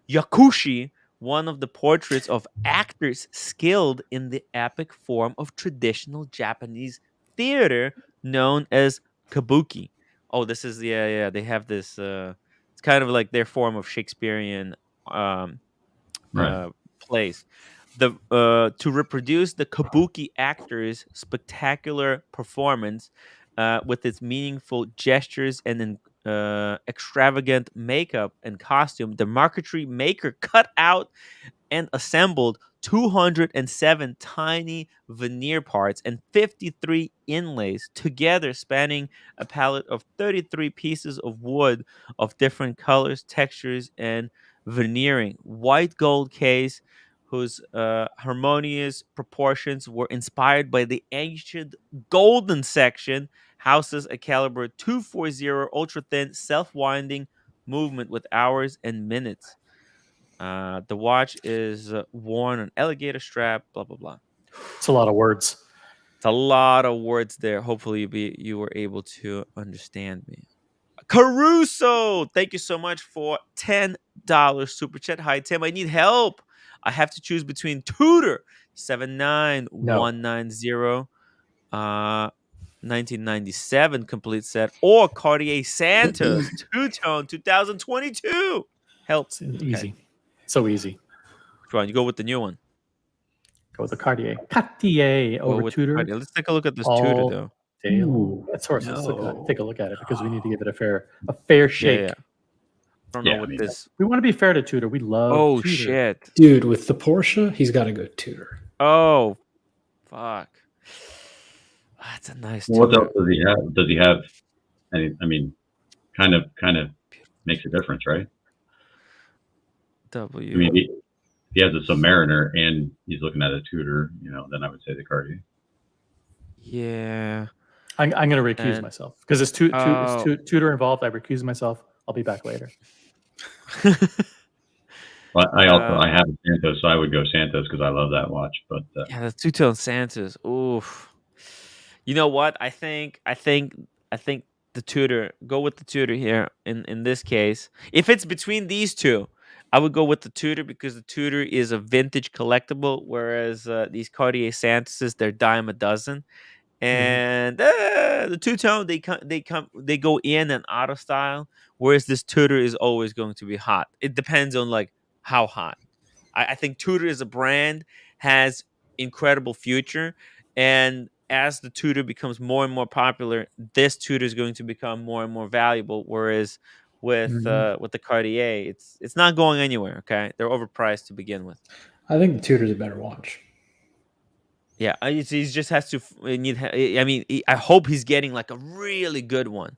yakushi, one of the portraits of actors skilled in the epic form of traditional Japanese theater known as kabuki. Oh, this is yeah. They have this. It's kind of like their form of Shakespearean um, Right. plays. To reproduce the kabuki actor's spectacular performance with its meaningful gestures and extravagant makeup and costume, the marquetry maker cut out and assembled 207 tiny veneer parts and 53 inlays together, spanning a palette of 33 pieces of wood of different colors, textures, and veneering. White gold case whose harmonious proportions were inspired by the ancient golden section, houses a caliber 240 ultra thin self-winding movement with hours and minutes. The watch is worn on alligator strap. Blah blah blah. It's a lot of words. It's a lot of words there. Hopefully, you were able to understand me. Caruso, thank you so much for $10 super chat. Hi Tim, I need help. I have to choose between Tudor 79190, 1997 complete set, or Cartier Santos two-tone 2022. Help. It's easy. So easy. Which one? You go with the new one. Go with the Cartier. Cartier Go over with Tudor. Cartier. Let's take a look at this all Tudor though. day long. Ooh, Let's no. take a look at it because we need to give it a fair shake. Yeah. I don't know what this. We want to be fair to Tudor. We love Oh Tudor. shit, Dude, with the Porsche, he's got to go Tudor. Oh, fuck. That's a nice. What Tudor. else does he have? Does he have any? I mean, kind of makes a difference, right? W. I mean, if he has a Submariner and he's looking at a Tudor, then I would say the Cartier. Yeah. I'm going to recuse myself because it's Tudor involved. I recuse myself. I'll be back later. But I have a Santos, so I would go Santos because I love that watch. But yeah, the two-tone Santos. Oof. You know what? I think the Tudor. Go with the Tudor here. In this case, if it's between these two, I would go with the Tudor because the Tudor is a vintage collectible, whereas these Cartier Santoses, they're dime a dozen. And the two-tone, they go in and out of style, whereas this Tudor is always going to be hot. It depends on like how hot. I think Tudor as a brand has incredible future, and as the Tudor becomes more and more popular, this Tudor is going to become more and more valuable. Whereas with the Cartier, it's not going anywhere. Okay, they're overpriced to begin with. I think the Tudor's a better watch. Yeah, he just has to need. I mean, I hope he's getting like a really good one.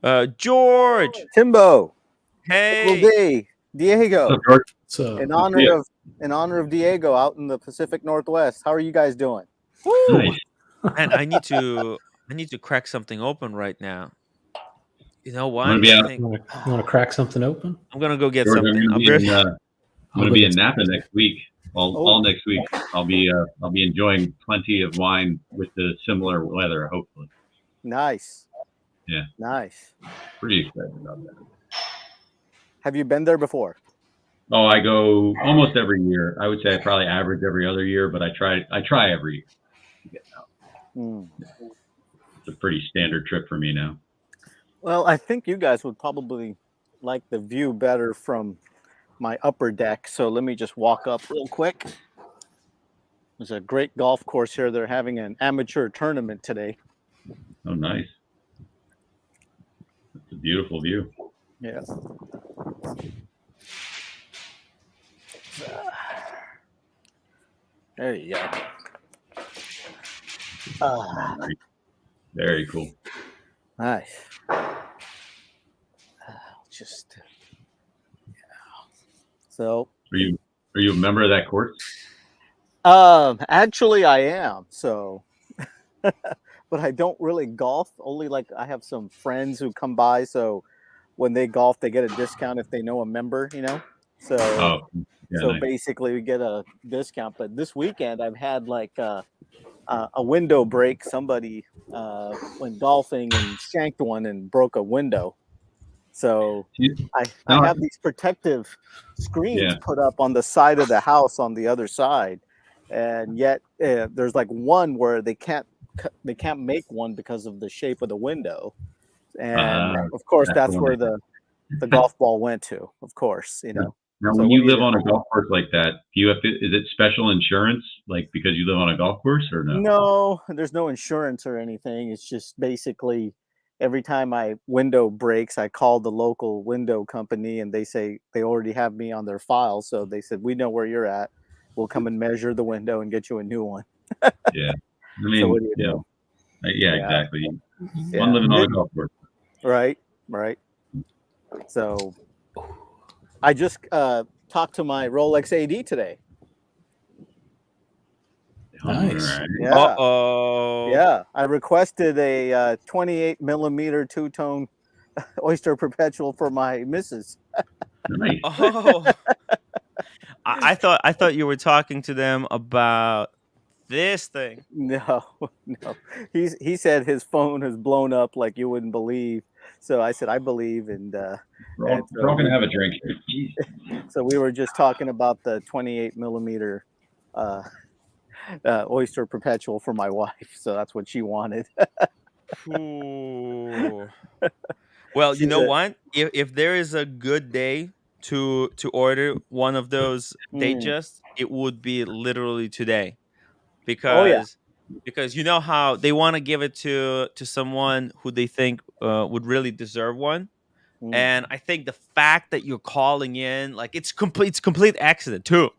Yeah. George, Timbo, hey, day, Diego. So In honor of Diego out in the Pacific Northwest. How are you guys doing? nice. man, I need to crack something open right now. You know what? I'm gonna be you want to crack something open? I'm gonna go get George, something. I'm gonna be in Napa next week. All next week, I'll be enjoying plenty of wine with the similar weather, hopefully. Nice. Yeah. Nice. Pretty excited about that. Have you been there before? Oh, I go almost every year. I would say I probably average every other year, but I try every year to get out. It's a pretty standard trip for me now. Well, I think you guys would probably like the view better from my upper deck. So let me just walk up real quick. There's a great golf course here. They're having an amateur tournament today. Oh, nice. That's a beautiful view. Yeah. There you go. Very cool. Nice. Just so. Are you a member of that course? Actually, I am. So, but I don't really golf. Only like I have some friends who come by. So when they golf, they get a discount if they know a member. So. Nice. Basically, we get a discount. But this weekend, I've had like a window break. Somebody went golfing and shanked one and broke a window. So I have these protective screens put up on the side of the house on the other side. and yet there's like one where they can't make one because of the shape of the window, and of course that's where the golf ball went to. Of course, you know. Now, So when what you do you live do? on a golf course like that, do you have to? Is it special insurance, like because you live on a golf course, or no? No, there's no insurance or anything. It's just basically every time my window breaks, I call the local window company, and they say they already have me on their file. So they said, we know where you're at. We'll come and measure the window and get you a new one. Yeah, I So mean, what do you you do? know, yeah, exactly. Yeah. One living on a golf course. Right. So I just talked to my Rolex AD today. Nice. Right. Yeah. Uh-oh. Yeah. I requested a 28 millimeter two-tone Oyster Perpetual for my missus. Nice. Oh. I thought you were talking to them about this thing. No. He said his phone has blown up like you wouldn't believe. So I said I believe, and We're all gonna have a drink. Jeez. so we were just talking about the 28 millimeter Oyster Perpetual for my wife. So that's what she wanted. Ooh. Well, you know what? If there is a good day to order one of those Datejust, it would be literally today, because you know how they want to give it to someone who they think would really deserve one. And I think the fact that you're calling in, like, it's complete accident too.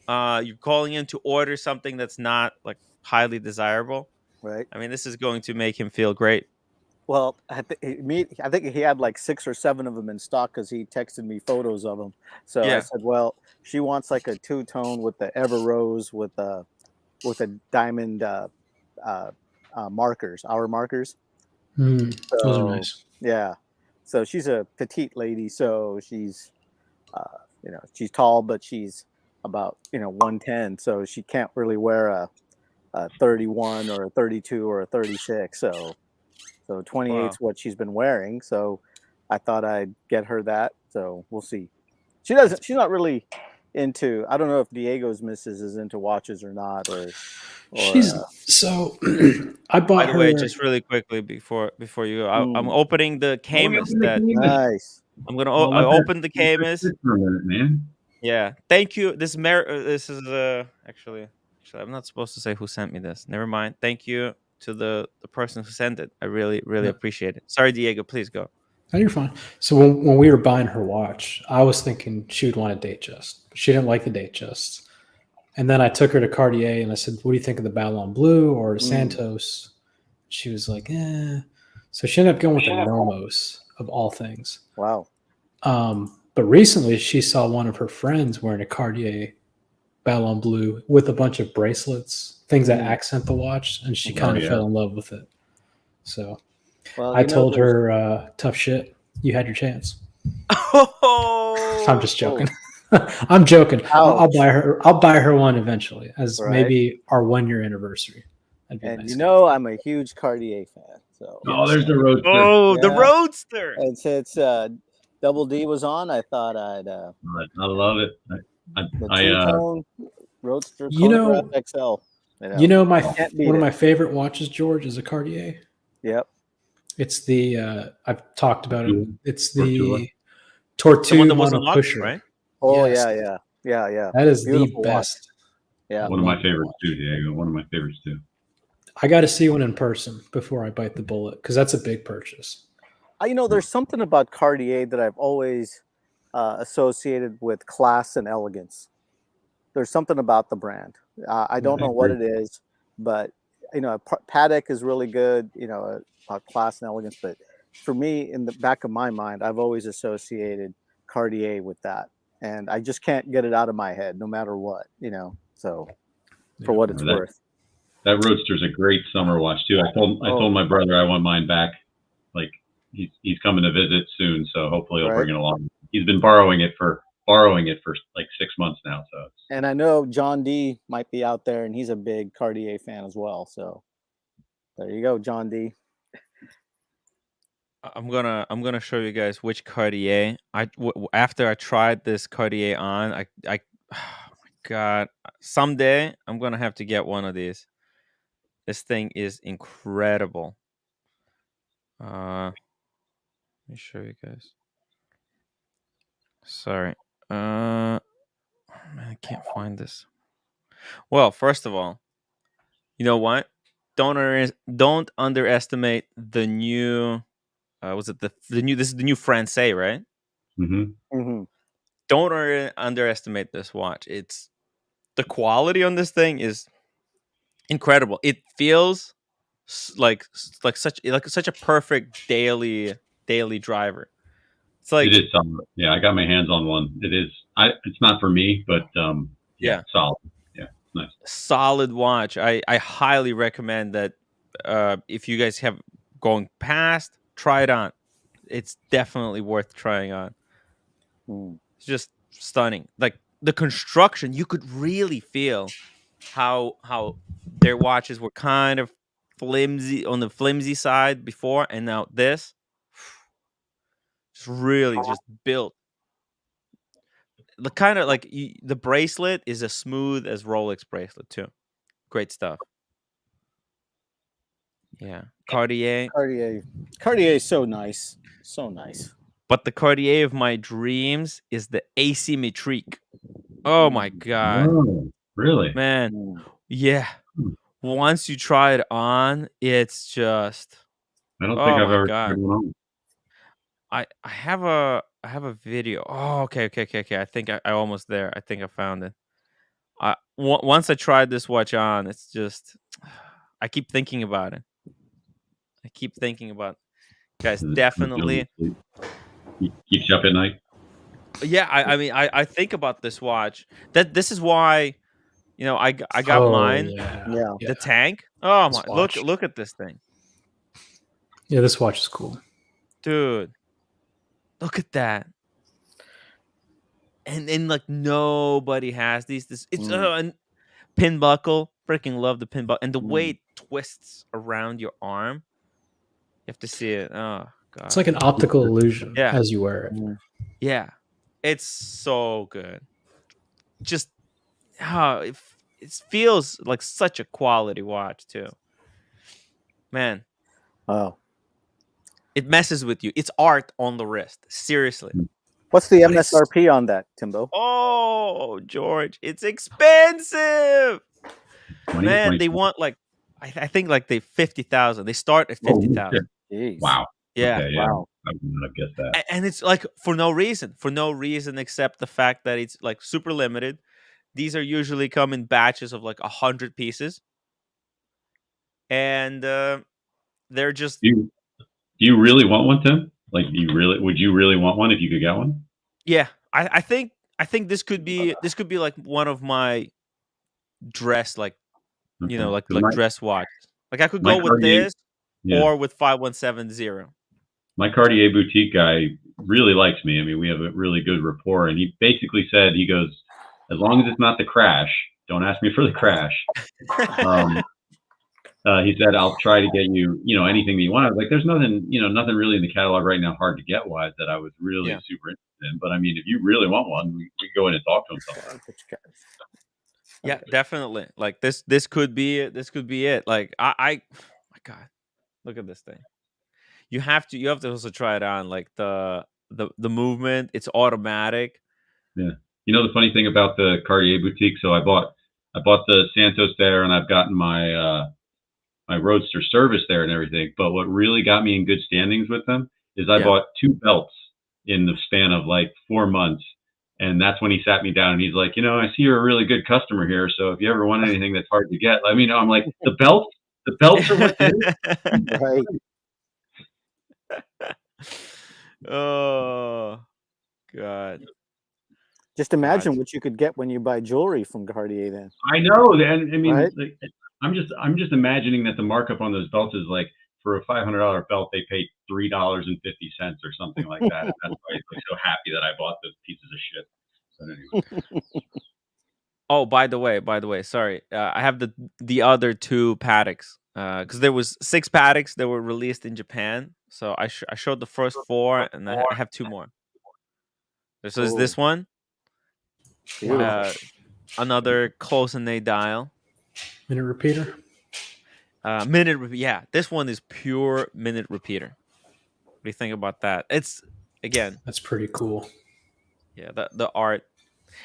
You're calling in to order something that's not like highly desirable. Right. I mean, this is going to make him feel great. Well, I think he had like 6 or 7 of them in stock because he texted me photos of them. So I said, well, she wants like a two-tone with the Ever Rose with a diamond markers, hour markers. Those are nice. Yeah. So she's a petite lady. So she's, she's tall, but she's about 110. So she can't really wear a 31 or a 32 or a 36. So 28 is what she's been wearing. So I thought I'd get her that. So we'll see. She's not really into, I don't know if Diego's missus is into watches or not, or she's so I bought By the her. way, just really quickly before you go, I'm opening the Camus. Nice. I'm gonna open the Camus. For a minute, man. Yeah, thank you. This is actually I'm not supposed to say who sent me this. Never mind. Thank you to the person who sent it. I really appreciate it. Sorry, Diego. Please go. No, you're fine. So when we were buying her watch, I was thinking she would want a Datejust. She didn't like the Datejust. And then I took her to Cartier and I said, what do you think of the Ballon Bleu or Santos? She was like, eh. So she ended up going with the Nomos of all things. Wow. But recently she saw one of her friends wearing a Cartier Ballon Bleu with a bunch of bracelets, things that accent the watch, and she kind of fell in love with it. So I told her, tough shit. You had your chance. I'm just joking. I'm joking. I'll buy her one eventually, as maybe our 1-year anniversary. And nice. I'm a huge Cartier fan. So there's the Roadster. Oh, the Roadster. It's Double D was on. I thought I'd. I love it. The two-tone Roadster XL. One of my favorite watches, George, is a Cartier. Yep. It's the I've talked about it. It's the Tortue Monopusher, right? Oh yeah. That is beautiful, the best. Watch. Yeah, one of my favorites too, Diego. One of my favorites too. I got to see one in person before I bite the bullet because that's a big purchase. There's something about Cartier that I've always associated with class and elegance. There's something about the brand. I don't know what it is, but Patek is really good. About class and elegance, but for me, in the back of my mind, I've always associated Cartier with that, and I just can't get it out of my head, no matter what. So for what it's worth. That Roadster's a great summer watch too. I told my brother I want mine back. Like he's coming to visit soon, so hopefully he'll bring it along. He's been borrowing it for like 6 months now. So and I know John D might be out there, and he's a big Cartier fan as well. So there you go, John D. I'm gonna show you guys which Cartier. After I tried this Cartier on, I oh my God, someday I'm gonna have to get one of these. This thing is incredible. Let me show you guys. Sorry. Man, I can't find this. Well, first of all, you know what? Don't underestimate the new. Was it the new? This is the new Francais, right? Mm-hmm. Don't underestimate this watch. It's the quality on this thing is incredible. It feels like such a perfect daily driver. It's like It is solid. Yeah, I got my hands on one. It is. It's not for me, but yeah, solid. Yeah, nice. Solid watch. I highly recommend that. If you guys have going past, try it on. It's definitely worth trying on. It's just stunning. Like the construction, you could really feel how their watches were kind of flimsy on the flimsy side before, and now this just really just built. The kind of like the bracelet is as smooth as Rolex bracelet too. Great stuff. Yeah, Cartier. Cartier is so nice, so nice. But the Cartier of my dreams is the asymmetrique. Oh my god, Oh, really? man, yeah. Once you try it on, it's just. I don't think I've ever tried one on. I have a video. Oh, okay. I think I almost there. I think I found it. Once I tried this watch on, it's just I keep thinking about it. Guys, definitely. Keeps you up at night. Yeah, I mean I think about this watch. This is why, I got mine. Yeah. The tank. Oh my! Look at this thing. Yeah, this watch is cool, dude. Look at that. And like nobody has these. It's a pin buckle. Freaking love the pin buckle and the way it twists around your arm. You have to see it. Oh god, it's like an optical illusion as you wear it. Yeah, it's so good. Just how it feels like such a quality watch too. Man, it messes with you. It's art on the wrist. Seriously. What's the MSRP on that, Timbo? Oh, George, it's expensive. Man, they want like I think like they 50,000. They start at 50,000. Wow. Yeah. Okay, yeah. Wow. I wouldn't guess that. And it's like for no reason except the fact that it's like super limited. These are usually come in batches of like 100 pieces, and they're just. Do you really want one, Tim? Like, would you really want one if you could get one? Yeah, I think this could be like one of my dress like dress watches. Like I could go with Cartier, this or with 5170. My Cartier boutique guy really likes me. I mean, we have a really good rapport, and he basically said, he goes, as long as it's not the crash, don't ask me for the crash. He said, I'll try to get you, anything that you want. I was like, there's nothing really in the catalog right now hard to get wise that I was really super interested in. But I mean, if you really want one, we can go in and talk to him sometime. Yeah, definitely. Like this could be it. This could be it. Like oh my god, look at this thing. You have to also try it on. Like the movement, it's automatic. Yeah. The funny thing about the Cartier boutique, so I bought the Santos there, and I've gotten my my Roadster service there and everything. But what really got me in good standings with them is I bought 2 belts in the span of like 4 months. And that's when he sat me down and he's like, I see you're a really good customer here. So if you ever want anything that's hard to get, let me know. I'm like, the belts are what it is. Right. Oh god. Just imagine what you could get when you buy jewelry from Cartier then. I know. And I mean, right? like, I'm just imagining that the markup on those belts is like, for a $500 belt, they paid $3.50 or something like that. And that's why I'm so happy that I bought those pieces of shit. But anyway. Oh, by the way, sorry. I have the other 2 Pateks because there was 6 Pateks that were released in Japan. So I showed the first 4, and I have 2 more. So is this one? another close-in-A dial. Minute repeater. Yeah, this one is pure minute repeater. What do you think about that? It's again, That's pretty cool. yeah, the art.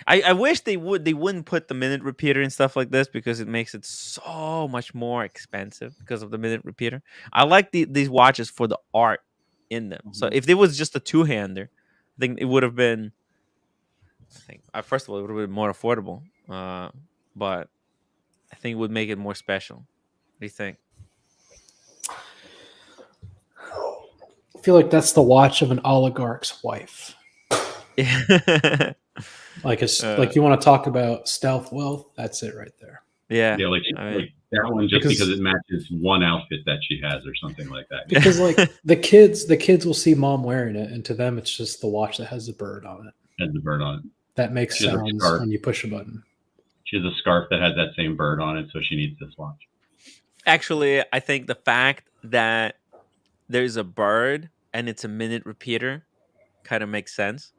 I wish they wouldn't put the minute repeater and stuff like this because it makes it so much more expensive because of the minute repeater. I like these watches for the art in them. So if it was just a two-hander, I think it would have been. I think first of all, it would have been more affordable. But I think it would make it more special. What do you think? I feel like that's the watch of an oligarch's wife. Yeah. Like like you want to talk about stealth wealth, that's it right there. Yeah. Like that one just because it matches one outfit that she has or something like that. Because like the kids will see mom wearing it, and to them it's just the watch that has the bird on it. Has the bird on it. That makes sounds when you push a button. She has a scarf that has that same bird on it, so she needs this watch. Actually, I think the fact that there's a bird and it's a minute repeater kind of makes sense.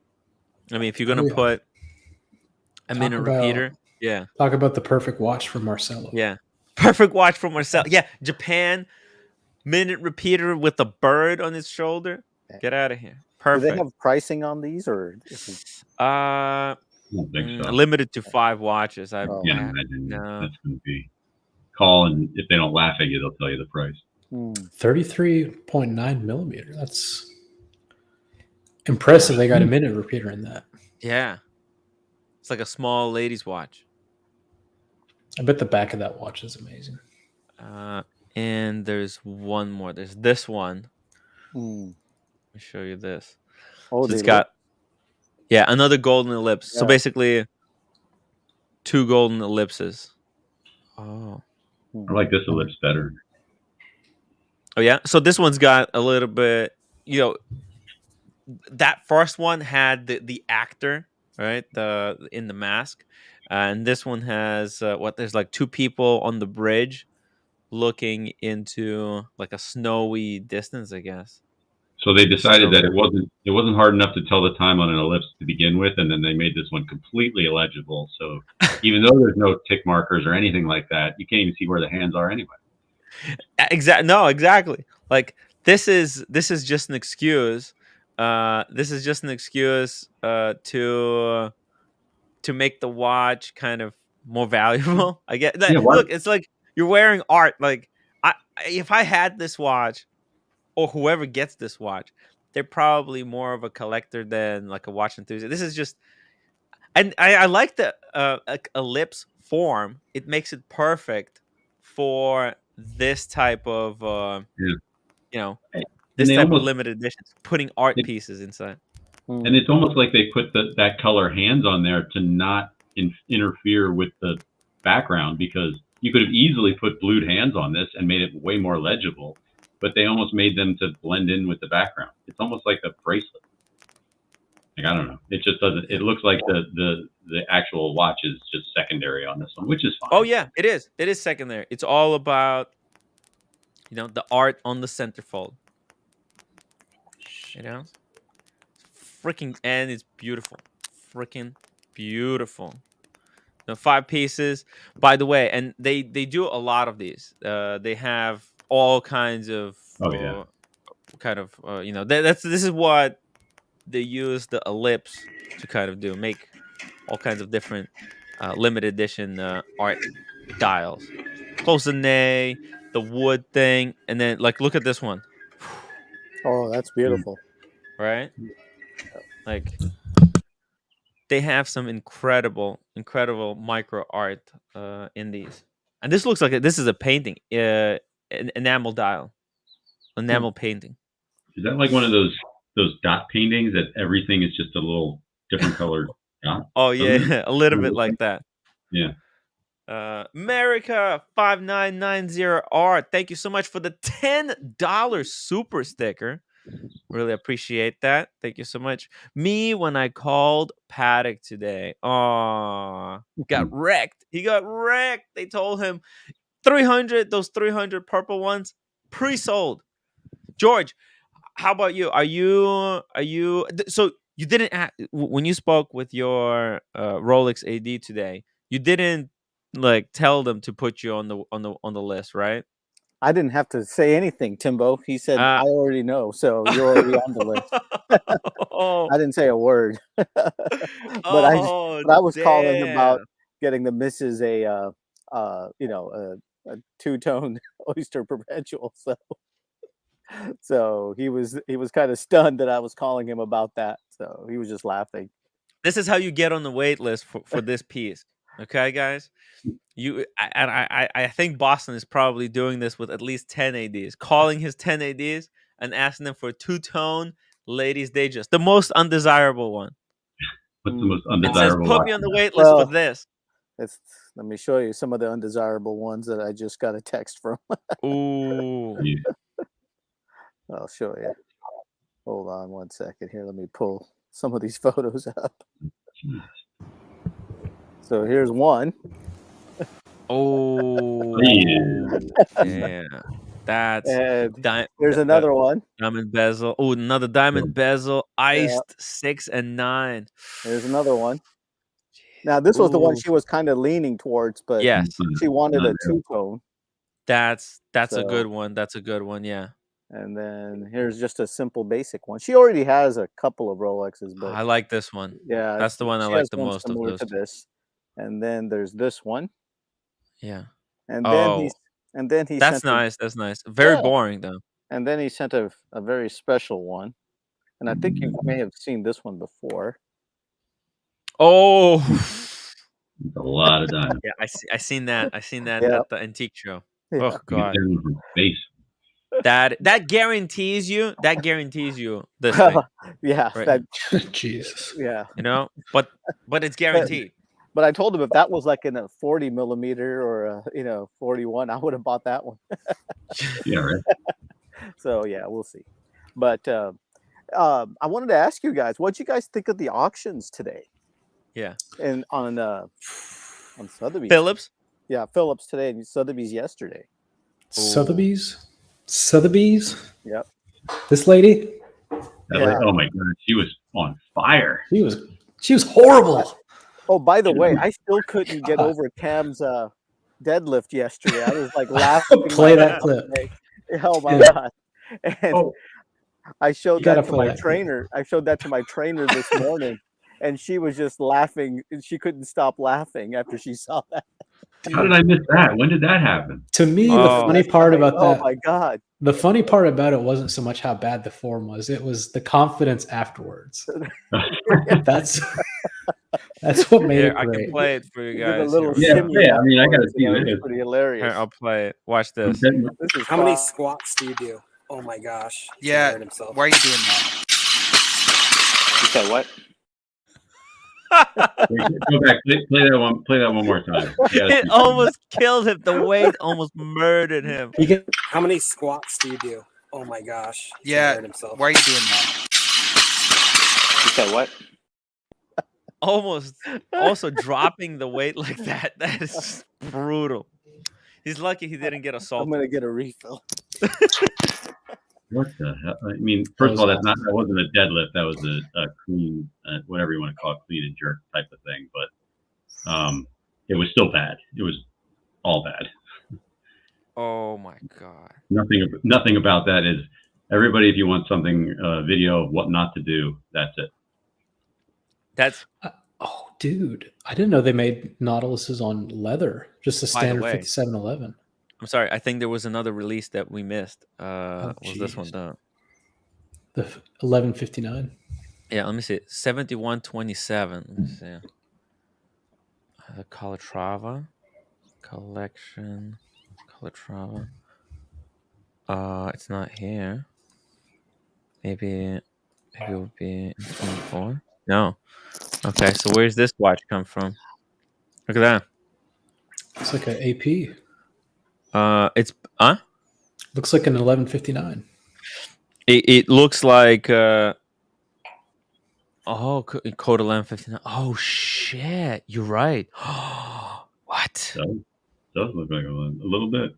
I mean, if you're gonna put a minute repeater, yeah. Talk about the perfect watch for Marcelo. Yeah, perfect watch for Marcelo. Yeah, Japan minute repeater with a bird on its shoulder. Get out of here. Perfect. Do they have pricing on these, or limited to 5 watches? I can't imagine that's going to be. Call, and if they don't laugh at you, they'll tell you the price. 33.9 millimeter. That's impressive. They got a minute repeater in that. Yeah, it's like a small lady's watch. I bet the back of that watch is amazing. And there's one more. There's this one. Let me show you this. Oh, so it's got another golden ellipse. Yeah. So basically 2 golden ellipses. Oh, I like this ellipse better. Oh yeah. So this one's got a little bit, that first one had the actor, right? In the mask. And this one has there's like 2 people on the bridge looking into like a snowy distance, I guess. So they decided that it wasn't hard enough to tell the time on an ellipse to begin with, and then they made this one completely illegible. So even though there's no tick markers or anything like that, you can't even see where the hands are anyway. Exactly. Like this is just an excuse. This is just an excuse to make the watch kind of more valuable. I get that. Look, it's like you're wearing art. Like if I had this watch, or whoever gets this watch, they're probably more of a collector than like a watch enthusiast. This is just, and I like the ellipse form. It makes it perfect for this type of, this type of limited editions, putting art pieces inside. And it's almost like they put that color hands on there to not interfere with the background, because you could have easily put blued hands on this and made it way more legible. But they almost made them to blend in with the background. It's almost like a bracelet. Like, I don't know. It just doesn't. It looks like the actual watch is just secondary on this one, which is fine. Oh yeah, it is. It is secondary. It's all about the art on the centerfold. Freaking, and it's beautiful. Freaking beautiful. The 5 pieces, by the way, and they do a lot of these. They have all kinds of this is what they use the ellipse to kind of do, make all kinds of different limited edition art dials. Close-in-A, the wood thing, and then like look at this one. Oh, that's beautiful. Right? Like they have some incredible micro art in these. And this looks like this is a painting, an enamel dial. Enamel painting. Is that like one of those dot paintings that everything is just a little different colored dot? Oh yeah, a little bit like that. Yeah. America 5990R. Thank you so much for the $10 super sticker. Really appreciate that. Thank you so much. Me when I called Patek today. Oh, got wrecked. He got wrecked. They told him 300, those 300 purple ones, pre-sold. George, how about you? Are you so you didn't when you spoke with your Rolex AD today, You didn't like tell them to put you on the list, right? I didn't have to say anything, Timbo. He said, I already know, so you're already on the list. I didn't say a word. but I was calling about getting the missus a two-tone oyster perpetual. So he was kind of stunned that I was calling him about that. So he was just laughing. This is how you get on the wait list for this piece. Okay, guys? I think Boston is probably doing this with at least 10 ADs, calling his 10 ADs and asking them for a two-tone ladies Datejust, the most undesirable one. What's the most undesirable? It says put me on the wait list for this. Let me show you some of the undesirable ones that I just got a text from. Ooh. I'll show you. Hold on one second here. Let me pull some of these photos up. So here's one. Oh, yeah. That's there's another one. Diamond bezel. Oh, another diamond bezel. Iced 6 and 9. There's another one. Now this was the one she was kind of leaning towards, but she wanted a two-tone. That's a good one. That's a good one. Yeah. And then here's just a simple basic one. She already has a couple of Rolexes, but I like this one. Yeah, that's the one I like the most of those. To this. And then there's this one. Yeah. And then he That's nice. That's nice. Very boring though. And then he sent a very special one. And I think you may have seen this one before. Oh, a lot of diamonds. Yeah, I seen that at the antique show. Yeah. Oh God. That guarantees you this thing. Yeah. Right? Jesus. Yeah. You know, but it's guaranteed. But I told him if that was like in a 40 millimeter or a 41, I would have bought that one. Yeah, right. So yeah, we'll see. But I wanted to ask you guys, what you guys think of the auctions today? Yeah. And on Sotheby's. Phillips? Yeah, Phillips today and Sotheby's yesterday. Sotheby's? Yep. This lady? Oh my God, she was on fire. She was horrible. Oh, by the way, I still couldn't get over Cam's deadlift yesterday. I was like laughing. Play that clip. Oh my God. And I showed that to my trainer. I showed that to my trainer this morning, and she was just laughing. She couldn't stop laughing after she saw that. How did I miss that? When did that happen? To me, the funny part about that. Oh my God. The funny part about it wasn't so much how bad the form was. It was the confidence afterwards. That's what made it great. I can play it for you guys. I mean, I got to see it. It's pretty hilarious. Here, I'll play it. Watch this. How many squats do you do? Oh my gosh. Yeah. Why are you doing that? You said what? Go back. Play that one more time. It almost killed him. The weight almost murdered him. How many squats do you do? Oh my gosh. Yeah. Why are you doing that? You said what? Almost. Also dropping the weight like that. That is brutal. He's lucky he didn't get assaulted. I'm gonna get a refill. What the hell? I mean, first of all, that wasn't a deadlift. That was a clean, whatever you want to call it, clean and jerk type of thing. But it was still bad. It was all bad. Oh my God. Nothing about that is. Everybody, if you want something, video of what not to do, that's it. That's. Oh, dude! I didn't know they made Nautiluses on leather. Just a standard 5711. I'm sorry. I think there was another release that we missed. Was this one done? The 1159. Yeah, let me see. 7127. Let me see. The Calatrava collection. Calatrava. It's not here. Maybe it would be in 24. No. Okay, so where's this watch come from? Look at that. It's like an AP. It's looks like an 1159. It looks like code 1159. Oh shit, you're right. What? Does look like a little bit.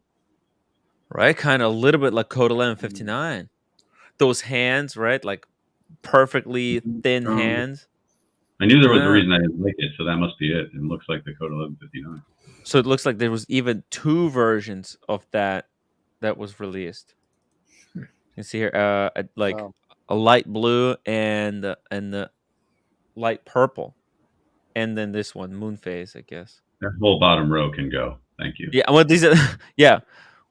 Right, kind of a little bit like code 1159. Those hands, right? Like perfectly thin hands. I knew there was a reason I didn't like it, so that must be it. It looks like the Code 1159. So it looks like there was even 2 versions of that was released. You can see here, a light blue and the light purple, and then this one, moon phase, I guess. That whole bottom row can go. Thank you. Yeah, well, these are yeah.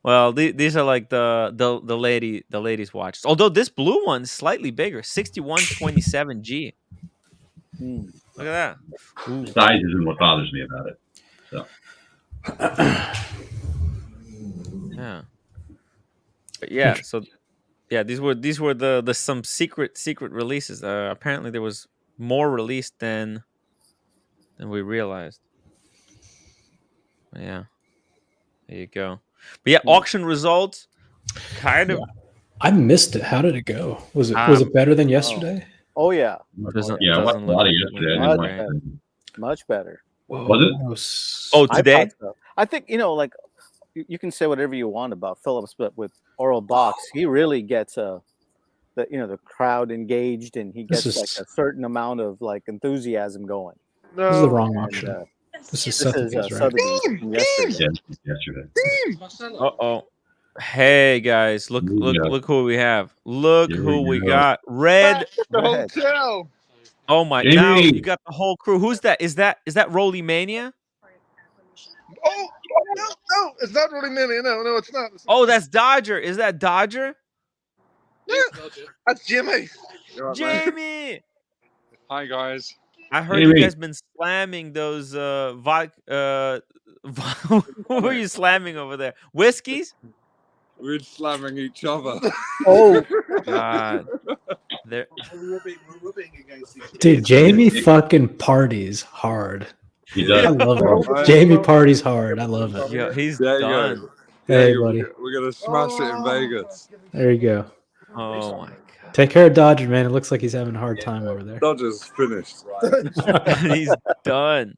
Well, these are like the ladies' watches. Although this blue one's slightly bigger, 6127G. Look at that. Ooh. Size isn't what bothers me about it. So. Yeah. But yeah. So yeah, these were the some secret releases. Apparently there was more released than we realized. But yeah. There you go. But yeah, auction results kind of. I missed it. How did it go? Was it better than yesterday? Oh yeah. Yeah, I watched a lot of yesterday. Much better. Whoa. Was it? Today? I think like you can say whatever you want about Phillips, but with Oral Box, he really gets the crowd engaged, and he gets like a certain amount of like enthusiasm going. No. This is the wrong auction. This is Sotheby's, right? Sotheby's yesterday. Uh-oh. Hey guys, look who we have. Look who we got. Red. The hotel. Oh my! Jamie. Now you got the whole crew. Who's that? Is that Roly Mania? Oh no! It's not Roly Mania. No, it's not. Oh, that's Dodger. Is that Dodger? Yeah, that's Jimmy. Jamie. Hi guys. I heard you guys been slamming those what were you slamming over there? Whiskeys? We're slamming each other. Oh God. We're rubbing against each other. Dude, Jamie fucking parties hard. He does. I love it. Jamie parties hard. I love it. Yeah, he's there done. Hey, buddy. We're gonna smash it in Vegas. There you go. Oh my God. Take care of Dodger, man. It looks like he's having a hard time over there. Dodger's finished. He's done.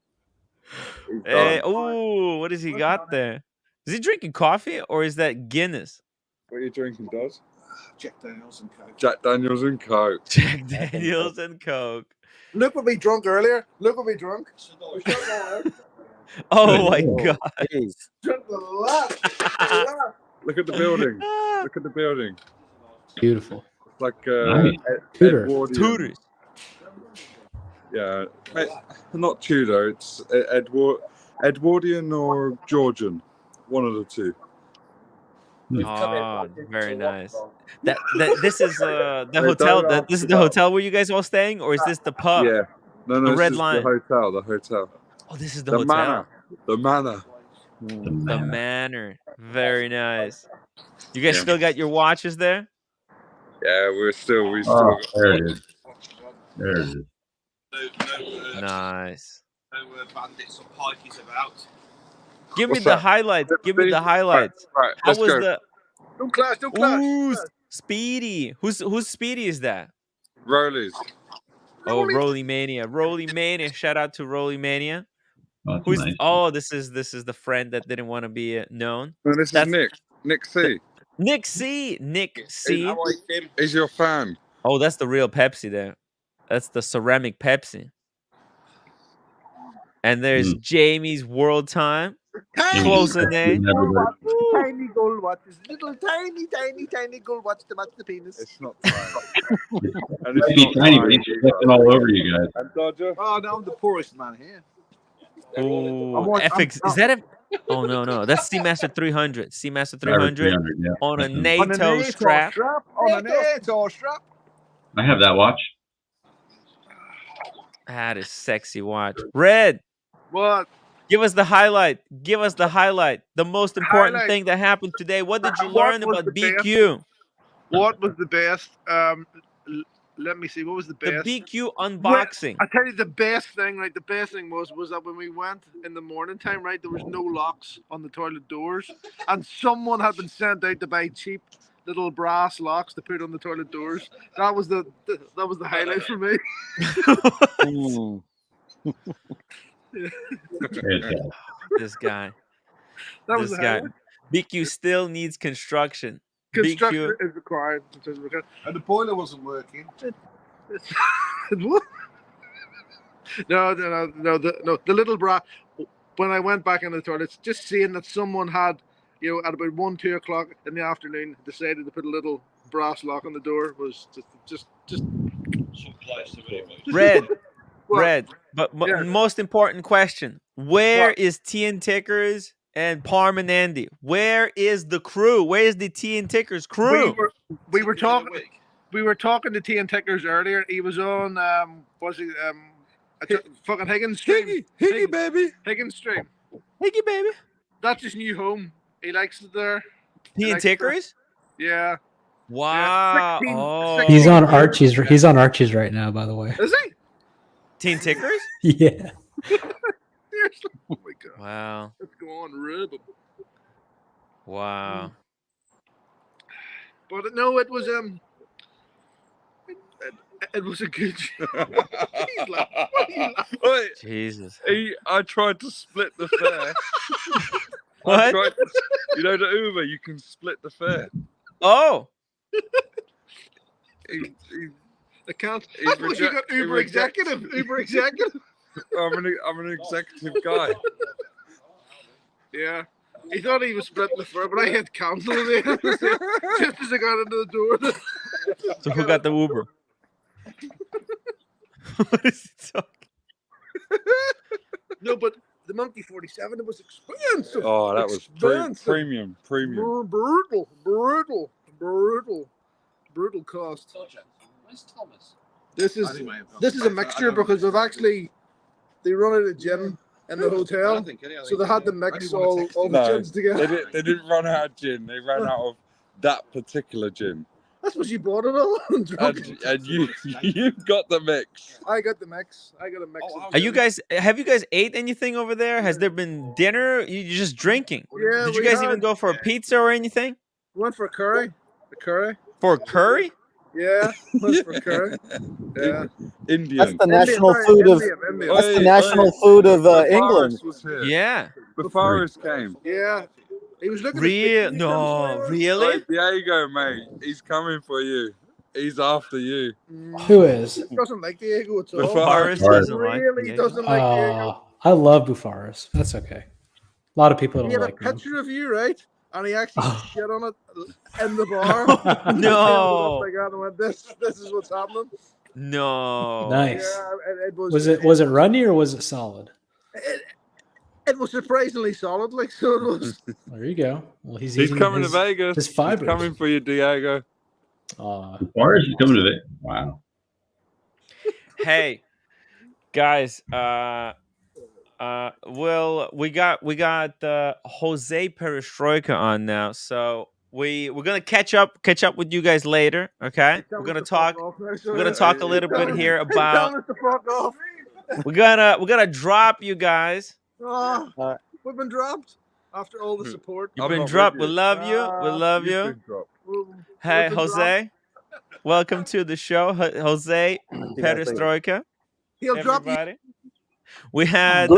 Hey, oh, what has he got there? Is he drinking coffee or is that Guinness? What are you drinking, Dodge? Jack Daniels and Coke. Jack Daniels and Coke. Jack Daniels and Coke. Look what we drunk earlier. Look what we drunk. Oh my God. Drunk a lot. Look at the building. Look at the building. Beautiful. It's like Tudors. Yeah, not Tudor. It's Edwardian or Georgian. One of the two. Oh, very nice. This is the hotel. This is the hotel where you guys all staying, or is this the pub? Yeah, no, the Red this Line. Is the hotel. Oh, this is the hotel. Manor. The Manor. The Manor. Very nice. You guys still got your watches there? Yeah, we still. There it is. There it is. Nice. No bandits or pikeys about. Give me the highlights. Give me the highlights. Right, How was go. the? Don't clash. Ooh, Speedy. Who's Speedy is that? Rollies. Oh, Roly Mania. Roly Mania. Shout out to Roly Mania. Who's nice. Oh, this is the friend that didn't want to be known. No, this is Nick. Nick C. Nick C. Nick C. Is your fan? Oh, that's the real Pepsi there. That's the ceramic Pepsi. And there's Jamie's World Time. Close in there. Tiny gold watches. Little tiny gold watch to match the penis. It's not tiny. And it's tiny, but it's flipping all over you guys. And Dodger? Oh, no, I'm the poorest man here. Oh, FX. Is that a... Oh, no. That's Seamaster 300. Seamaster 300 on a NATO strap. On a NATO strap. I have that watch. That is sexy watch. Red. What? Give us the highlight. Give us the highlight. The most important thing that happened today. What did you learn about BQ? What was the best? Let me see. What was the best? The BQ unboxing. I tell you the best thing. Right, the best thing was that when we went in the morning time, right, there was no locks on the toilet doors, and someone had been sent out to buy cheap little brass locks to put on the toilet doors. That was the highlight for me. This guy. That was this the guy. highlight. BQ still needs construction. Construction BQ. is required. And the boiler wasn't working. What? No, the little bra. When I went back in the toilets, just seeing that someone had, at about 1-2 o'clock in the afternoon, decided to put a little brass lock on the door was just. Red, What? Red. But Yeah. most important question: Where What? is T and Tickers and Parm and Andy? Where is the crew? Where is the T and Tickers crew? We were talking. We were talking to T and Tickers earlier. He was on fucking Higgins stream. Higgy, baby. Higgins stream. Higgy baby. That's his new home. He likes it there. T and Tickers. Yeah. Wow. Yeah, 16, Oh. He's on Archie's. He's on Archie's right now, by the way. Is he? Teen Tickers? Yeah. Seriously? Oh my god. Wow. Let's go on, rib him. Wow. But no, it was it was a good show. He's like, what are you laughing? Wait, Jesus. I tried to split the fare. What? The Uber, you can split the fare. Oh. I can't. I thought you got Uber executive. Uber executive. I'm an executive guy. Yeah. He thought he was splitting the fare, but I had cancelled it just as I got into the door. So who got the Uber? What is he talking? No, but the Monkey 47, it was expensive. Oh, that was premium. Brutal cost. Where's Thomas? This is a mixture because they run out of gin in the hotel, so they had to mix all the gins together. They didn't run out of gin. They ran out of that particular gin. That's what you bought it all. And you got the mix. I got the mix. I got a mix. Have you guys ate anything over there? Has there been dinner? You're just drinking. Yeah, Did you guys even go for a pizza or anything? We went for a curry. A curry. For a curry? Yeah, went for a curry. Yeah. Indian. That's the national food of. That's the national food of England. Yeah. The forest came. Yeah. He was looking really? Diego, mate, he's coming for you. He's after you. Who is? He doesn't like Diego at all. Bufaris doesn't like Really doesn't like Diego. I love Bufaris. That's okay. A lot of people don't He had like a picture of you, right? And he actually shit on it in the bar. No. Like, I went, this is what's happening. No. Nice. Yeah, Was it runny or was it solid? It was surprisingly solid, like so it was. There you go. Well, he's coming to Vegas. His fibers. He's coming for you, Diego. Where is he coming to Vegas? Wow. Hey, guys. We got Jose Perestroika on now, so we're gonna catch up with you guys later. Okay, we're gonna talk a little bit here about. We're gonna drop you guys. We've been dropped after all the support. You've been dropped. We love you. We love you. Hey, Jose. Welcome to the show, Jose Perestroika. He'll drop you. We had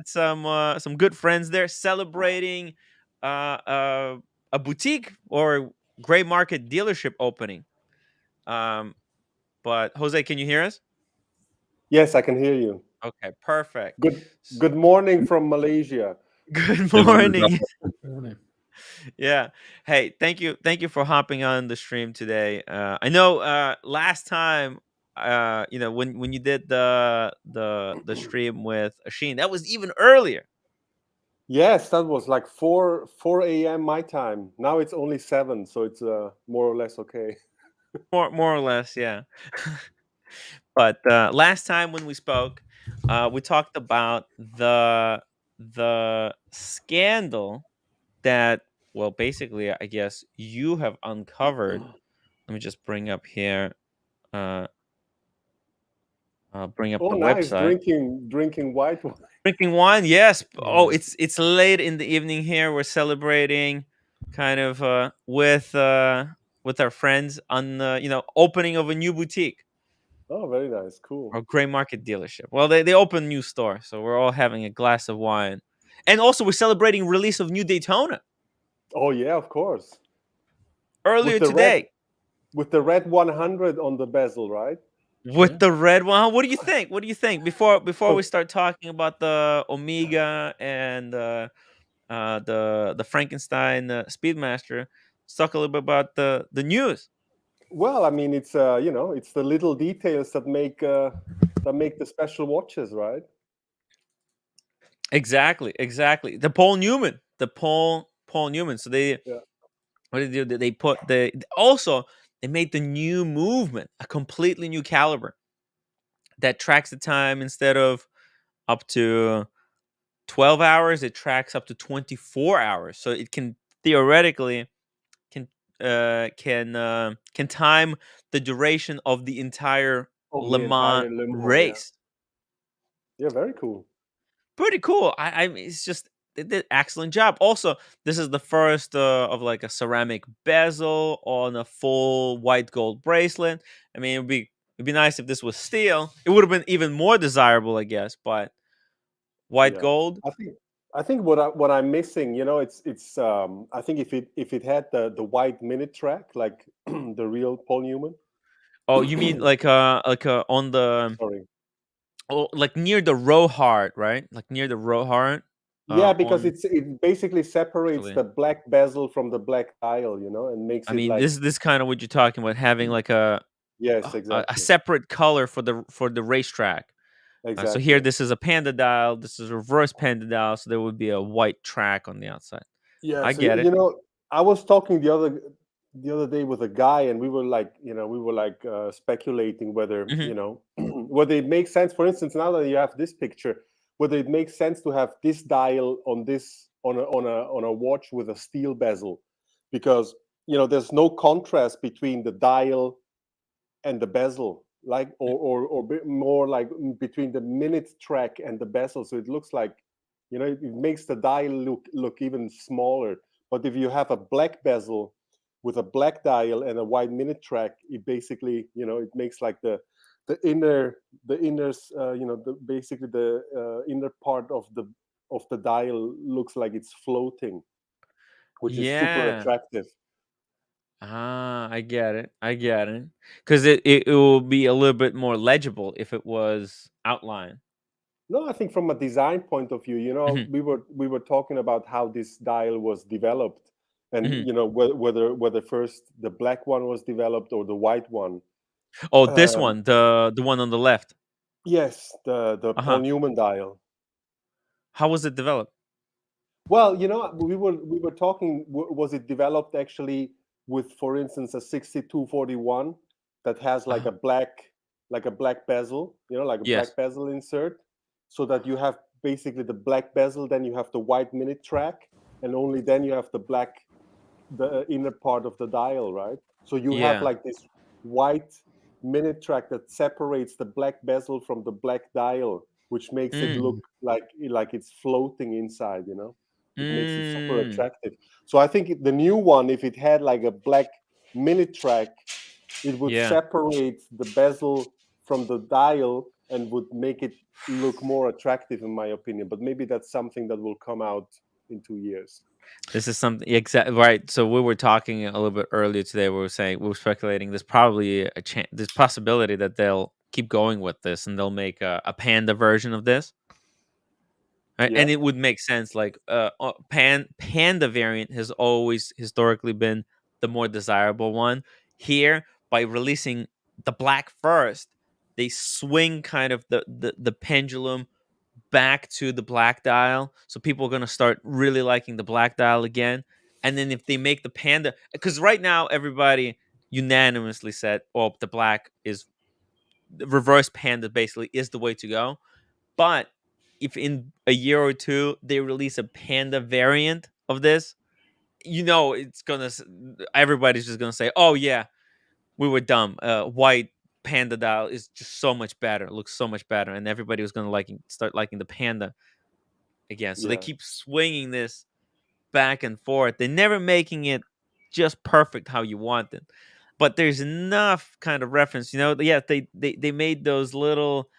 some good friends there celebrating a boutique or gray market dealership opening. But Jose, can you hear us? Yes, I can hear you. Okay, perfect. Good morning from Malaysia. Good morning. Yeah. Hey, thank you for hopping on the stream today. I know last time when you did the stream with Asheen, that was even earlier. Yes, that was like 4 a.m. my time. Now it's only 7, so it's more or less okay. More or less, yeah. But last time when we spoke, we talked about the scandal that, well, basically, I guess you have uncovered. Let me just bring up here. Bring up the nice. website. Drinking white wine. Drinking wine, yes. Oh, it's late in the evening here. We're celebrating, kind of with our friends on the opening of a new boutique. Oh, very nice, cool. Or gray market dealership. Well, they opened a new store, so we're all having a glass of wine, and also we're celebrating release of new Daytona. Oh yeah, of course. Earlier today, with the red 100 on the bezel, right? with the red one. What do you think? What do you think before we start talking about the Omega and the Frankenstein Speedmaster? Let's talk a little bit about the news. Well, I mean, it's it's the little details that make the special watches, right? Exactly. The Paul Newman. So they Yeah. what did they do? They put also they made the new movement, a completely new caliber that tracks the time instead of up to 12 hours, it tracks up to 24 hours. So it can theoretically can can time the duration of the entire Of Le the Mans entire Le Mans, yeah. race. Yeah, very cool. Pretty cool. I mean, it's just they did excellent job. Also, this is the first of like a ceramic bezel on a full white gold bracelet. I mean, it'd be nice if this was steel. It would have been even more desirable, I guess. But white Yeah, gold. I think what I'm missing, it's I think if it had the white minute track like the real Paul Newman. Oh, you mean like on the Sorry. oh, like near the row heart, right? Like near the row heart. Yeah, because On it basically separates actually, the black bezel from the black dial, and makes I it mean, like this kind of what you're talking about, having like yes, a exactly, separate color for the racetrack. So here, exactly. this is a panda dial. This is a reverse panda dial. So there would be a white track on the outside. Yeah, I so get it. I was talking the other day with a guy, and we were like, speculating whether Mhm. whether it makes sense. For instance, now that you have this picture, whether it makes sense to have this dial on a watch with a steel bezel, because there's no contrast between the dial and the bezel, like or bit more like between the minute track and the bezel, so it looks like it makes the dial look even smaller. But if you have a black bezel with a black dial and a white minute track, it basically it makes like the inner the inners basically the inner part of the dial looks like it's floating, which is super Yeah. attractive. I get it. Because it will be a little bit more legible if it was outline. No, I think from a design point of view, Mhm. we were talking about how this dial was developed, and Mhm. whether first the black one was developed or the white one. Oh, this Um, one, the one on the left. yes, the Uh Paul huh. Newman dial. How was it developed? Well, we were talking. Was it developed actually with, for instance, a 6241 that has Uh-huh. like a black bezel, like a Yes. black bezel insert, so that you have basically the black bezel, then you have the white minute track, and only then you have the inner part of the dial, right? So you have Yeah. like this white minute track that separates the black bezel from the black dial, which makes it Mm. look like it's floating inside. It makes it super Mm. attractive. So I think the new one, if it had like a black minute track, it would Yeah. separate the bezel from the dial and would make it look more attractive, in my opinion. But maybe that's something that will come out in 2 years. This is something exactly right. So we were talking a little bit earlier today. We were speculating. There's probably there's possibility that they'll keep going with this and they'll make a panda version of this. Right? Yeah. And it would make sense. Like panda variant has always historically been the more desirable one. Here, by releasing the black first, they swing kind of the pendulum back to the black dial. So people are gonna start really liking the black dial again. And then if they make the panda, because right now everybody unanimously said, "Oh, the black is the reverse panda basically is the way to go." But if in a year or two they release a panda variant of this, it's gonna everybody's just gonna say, "Oh yeah, we were dumb. White panda dial is just so much better. It looks so much better," and everybody was gonna start liking the panda again. So they Yeah. keep swinging this back and forth. They're never making it just perfect how you want it. But there's enough kind of reference, Yeah, they made those little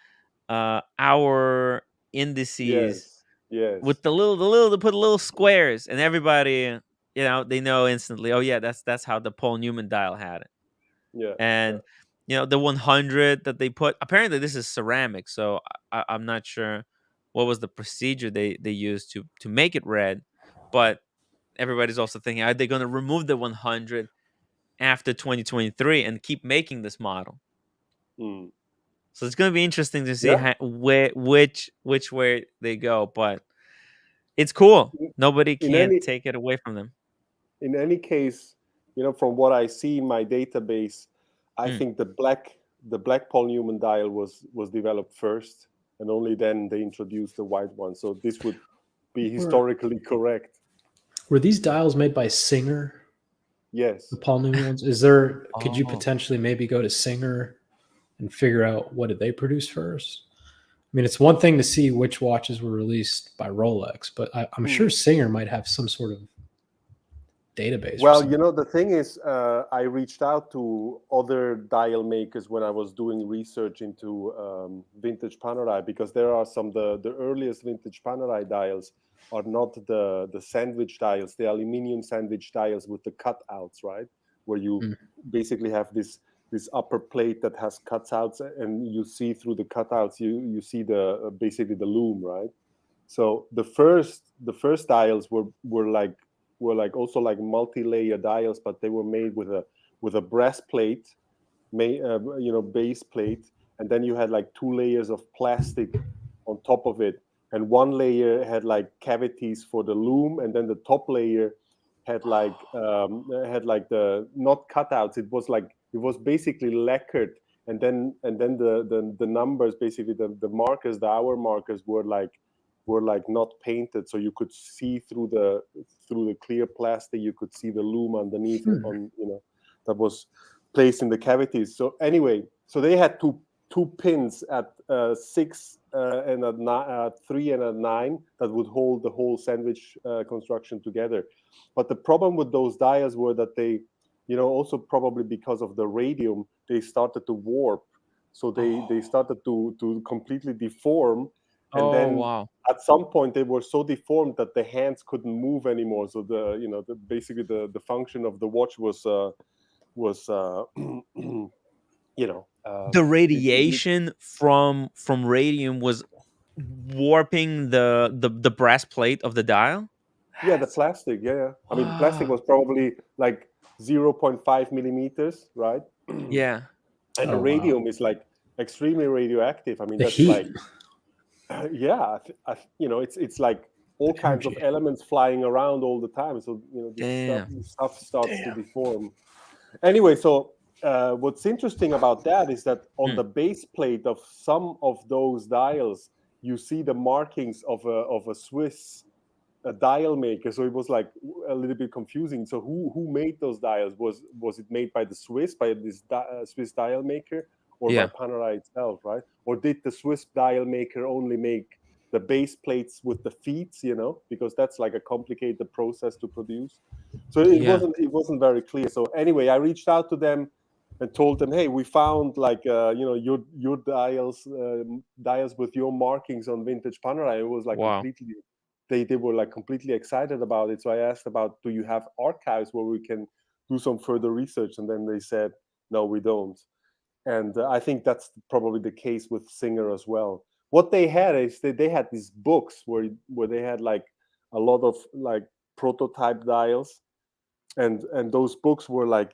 hour indices Yes. Yes. with the little they put little squares, and everybody they know instantly. Oh yeah, that's how the Paul Newman dial had it. Yeah. And Yeah. You know, the 100 that they put. Apparently, this is ceramic, so I'm not sure what was the procedure they used to make it red. But everybody's also thinking, are they going to remove the 100 after 2023 and keep making this model? Mm. So it's going to be interesting to see which way they go. But it's cool. Nobody can take it away from them. In any case, from what I see in my database, I think the black Paul Newman dial was developed first, and only then they introduced the white one. So this would be historically correct. Were these dials made by Singer? Yes. The Paul Newman ones. Could you potentially maybe go to Singer and figure out what did they produce first? I mean, it's one thing to see which watches were released by Rolex, but I'm sure Singer might have some sort of database. Well, the thing is, I reached out to other dial makers when I was doing research into vintage Panerai, because there are the earliest vintage Panerai dials are not the sandwich dials, the aluminium sandwich dials with the cutouts, right? Where you basically have this upper plate that has cutouts, and you see through the cutouts, you see basically the lume, right? So the first dials were like also like multi-layer dials, but they were made with a brass plate, base plate, and then you had like 2 layers of plastic on top of it, and one layer had like cavities for the lume, and then the top layer had like the not cutouts. It was basically lacquered, and then the numbers, basically the markers, the hour markers were like not painted, so you could see through the clear plastic. You could see the lume underneath that was placed in the cavities. So anyway, so they had two pins at 6 and at 3 and at 9 that would hold the whole sandwich construction together. But the problem with those dials were that they, also probably because of the radium, they started to warp. So they started to completely deform. And then at some point they were so deformed that the hands couldn't move anymore. So basically the function of the watch was the radiation from radium was warping the brass plate of the dial. Yeah, the plastic. Yeah. I mean, the plastic was probably like 0.5 millimeters, right? Yeah. And the radium is like extremely radioactive. I mean, that's heat. like, it's like all kinds of elements flying around all the time. So this stuff starts to deform. Anyway, so what's interesting about that is that on the base plate of some of those dials, you see the markings of a Swiss dial maker. So it was like a little bit confusing. So who made those dials? Was it made by this Swiss dial maker, or by Panerai itself, right? Or did the Swiss dial maker only make the base plates with the feet, because that's like a complicated process to produce. So it wasn't very clear. So anyway, I reached out to them and told them, hey, we found like your dials with your markings on vintage Panerai. It was like completely. They were like completely excited about it. So I asked about, do you have archives where we can do some further research? And then they said, no, we don't. And I think that's probably the case with Singer as well. What they had is they had these books where they had like a lot of like prototype dials, and those books were like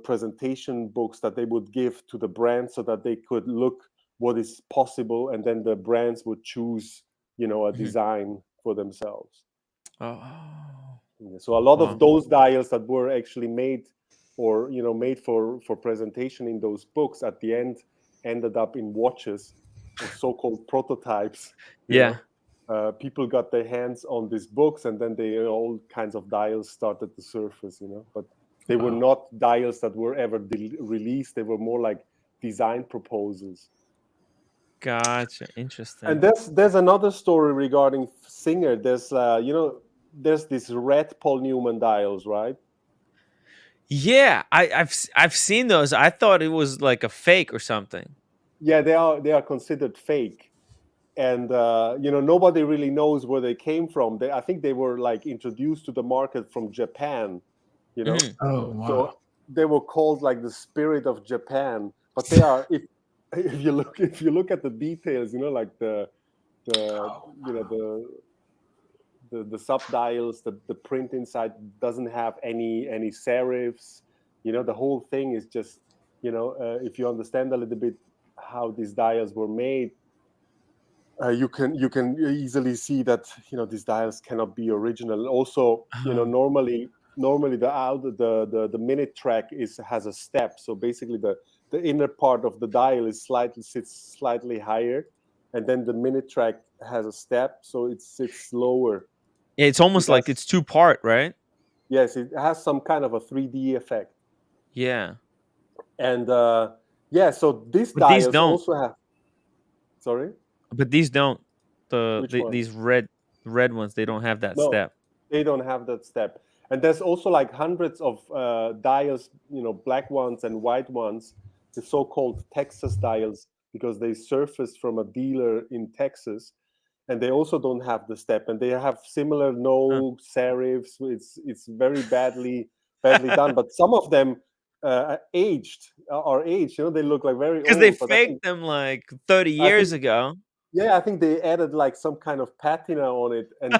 presentation books that they would give to the brand so that they could look what is possible, and then the brands would choose a design for themselves. So a lot of those dials that were actually made or made for presentation in those books at the end ended up in watches, or so-called prototypes. People got their hands on these books, and then all kinds of dials started to surface, but they were not dials that were ever released. They were more like design proposals. Gotcha. Interesting. And there's another story regarding Singer. There's there's this red Paul Newman dials, right? Yeah, I've seen those. I thought it was like a fake or something. Yeah, they are considered fake, and nobody really knows where they came from. I think they were like introduced to the market from Japan. Oh wow! So they were called like the spirit of Japan. but they are if you look at the details, like the subdials, the print inside doesn't have any serifs. The whole thing is just, if you understand a little bit how these dials were made, you can easily see that these dials cannot be original. Also, normally the minute track has a step. So basically, the inner part of the dial sits slightly higher, and then the minute track has a step, so it sits lower. Yeah, it's almost like it's two-part, right? Yes, it has some kind of a 3D effect. Yeah. And so these But these dials don't. also have. Sorry. But these don't. Which ones? These red ones, they don't have that No, step. they don't have that step. And there's also like hundreds of dials, black ones and white ones, the so-called Texas dials, because they surfaced from a dealer in Texas, and they also don't have the step, and they have similar no serifs. It's very badly done. But some of them are aged. They look like very old. Because they faked them like 30 years ago. Yeah, I think they added like some kind of patina on it, and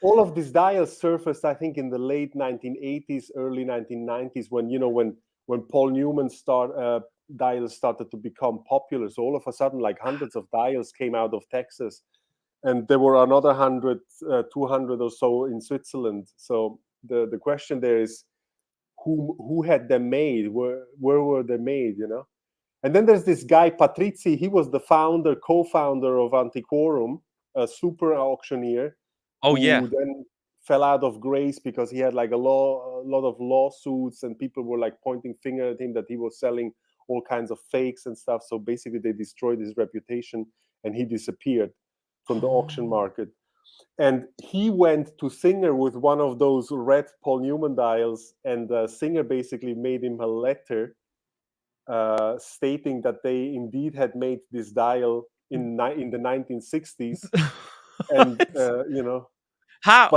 all of these dials surfaced, I think, in the late 1980s, early 1990s, when Paul Newman's dials started to become popular. So all of a sudden, like hundreds of dials came out of Texas, and there were another 100, 200 or so in Switzerland. So the question there is, who had them made? Where were they made? And then there's this guy Patrizzi. He was the co-founder of Antiquorum, a super auctioneer. Oh yeah. Who then fell out of grace because he had like a lot of lawsuits, and people were like pointing finger at him that he was selling all kinds of fakes and stuff. So basically, they destroyed his reputation, and he disappeared from the auction market. And he went to Singer with one of those red Paul Newman dials, and Singer basically made him a letter stating that they indeed had made this dial in the 1960s. And how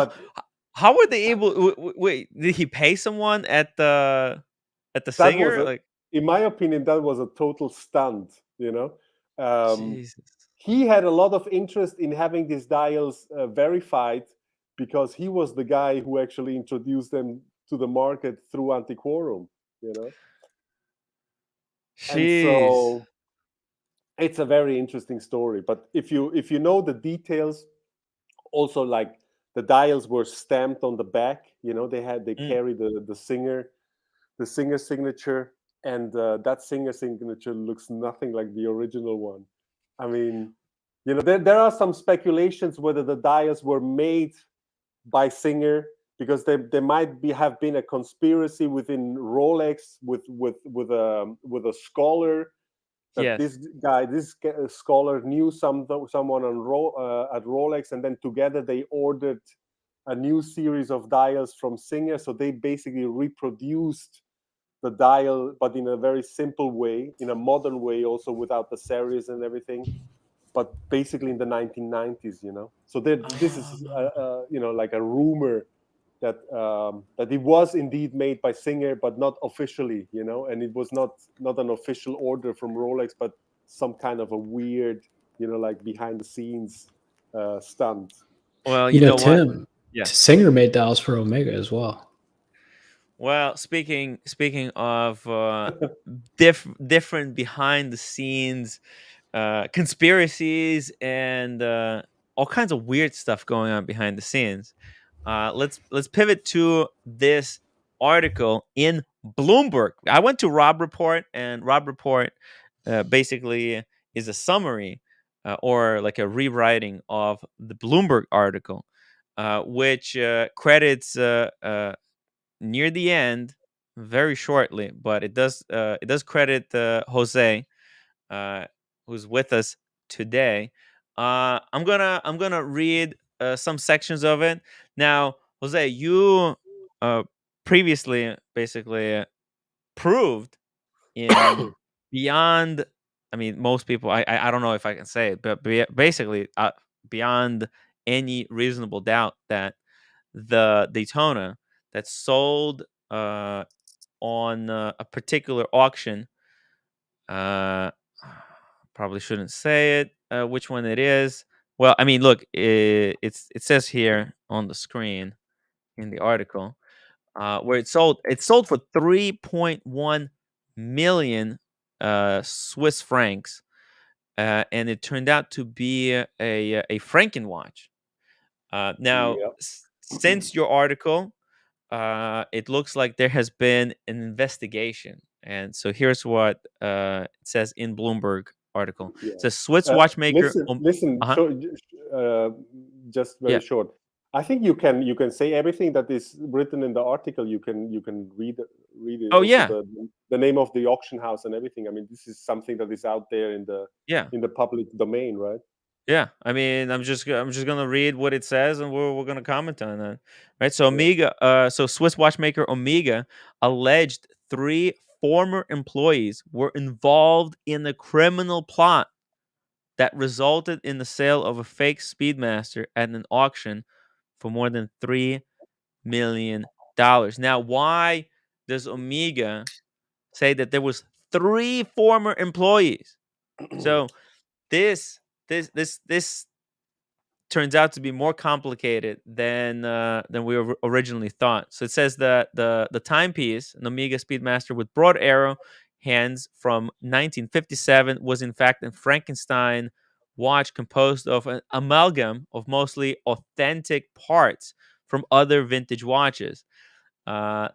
were they able? Wait, did he pay someone at the Singer? In my opinion, that was a total stunt. Jesus. He had a lot of interest in having these dials verified, because he was the guy who actually introduced them to the market through Antiquorum. And so it's a very interesting story. But if you know the details, also like the dials were stamped on the back. They carry the Singer signature, and that Singer signature looks nothing like the original one. I mean, there are some speculations whether the dials were made by Singer, because there might have been a conspiracy within Rolex with a scholar. That this scholar knew someone at Rolex, and then together they ordered a new series of dials from Singer. So they basically reproduced the dial, but in a very simple way, in a modern way, also without the series and everything. But basically in the 1990s, So this is like a rumor that it was indeed made by Singer, but not officially, and it was not an official order from Rolex, but some kind of a weird, like behind the scenes stunt. Well, Tim, Singer made dials for Omega as well. Well, speaking of different behind the scenes conspiracies and all kinds of weird stuff going on behind the scenes, let's pivot to this article in Bloomberg. I went to Rob Report, and Rob Report basically is a summary or like a rewriting of the Bloomberg article, which credits near the end, very shortly, but it does credit Jose, who's with us today. I'm gonna read some sections of it now. Jose, you previously basically proved in beyond. I mean, most people. I don't know if I can say it, but basically beyond any reasonable doubt that the Daytona that sold on a particular auction Probably shouldn't say it. Which one it is? Well, I mean, look, it says here on the screen in the article where it sold. It sold for 3.1 million Swiss francs, and it turned out to be a Franken watch. Now, Yeah. since your article, it looks like there has been an investigation. And so here's what it says in Bloomberg article. Yeah. It says Swiss watchmaker. Listen. Uh-huh. So, just very Yeah. short. I think you can say everything that is written in the article. You can read it. Oh, also yeah. the name of the auction house and everything. I mean, this is something that is out there in Yeah. the public domain, right? Yeah, I mean, I'm just gonna read what it says, and we're gonna comment on that, right? So Omega, so Swiss watchmaker Omega alleged 3 former employees were involved in a criminal plot that resulted in the sale of a fake Speedmaster at an auction for more than $3 million. Now, why does Omega say that there was 3 former employees? So this turns out to be more complicated than we originally thought. So it says that the timepiece, an Omega Speedmaster with broad arrow hands from 1957, was in fact a Frankenstein watch composed of an amalgam of mostly authentic parts from other vintage watches. Uh,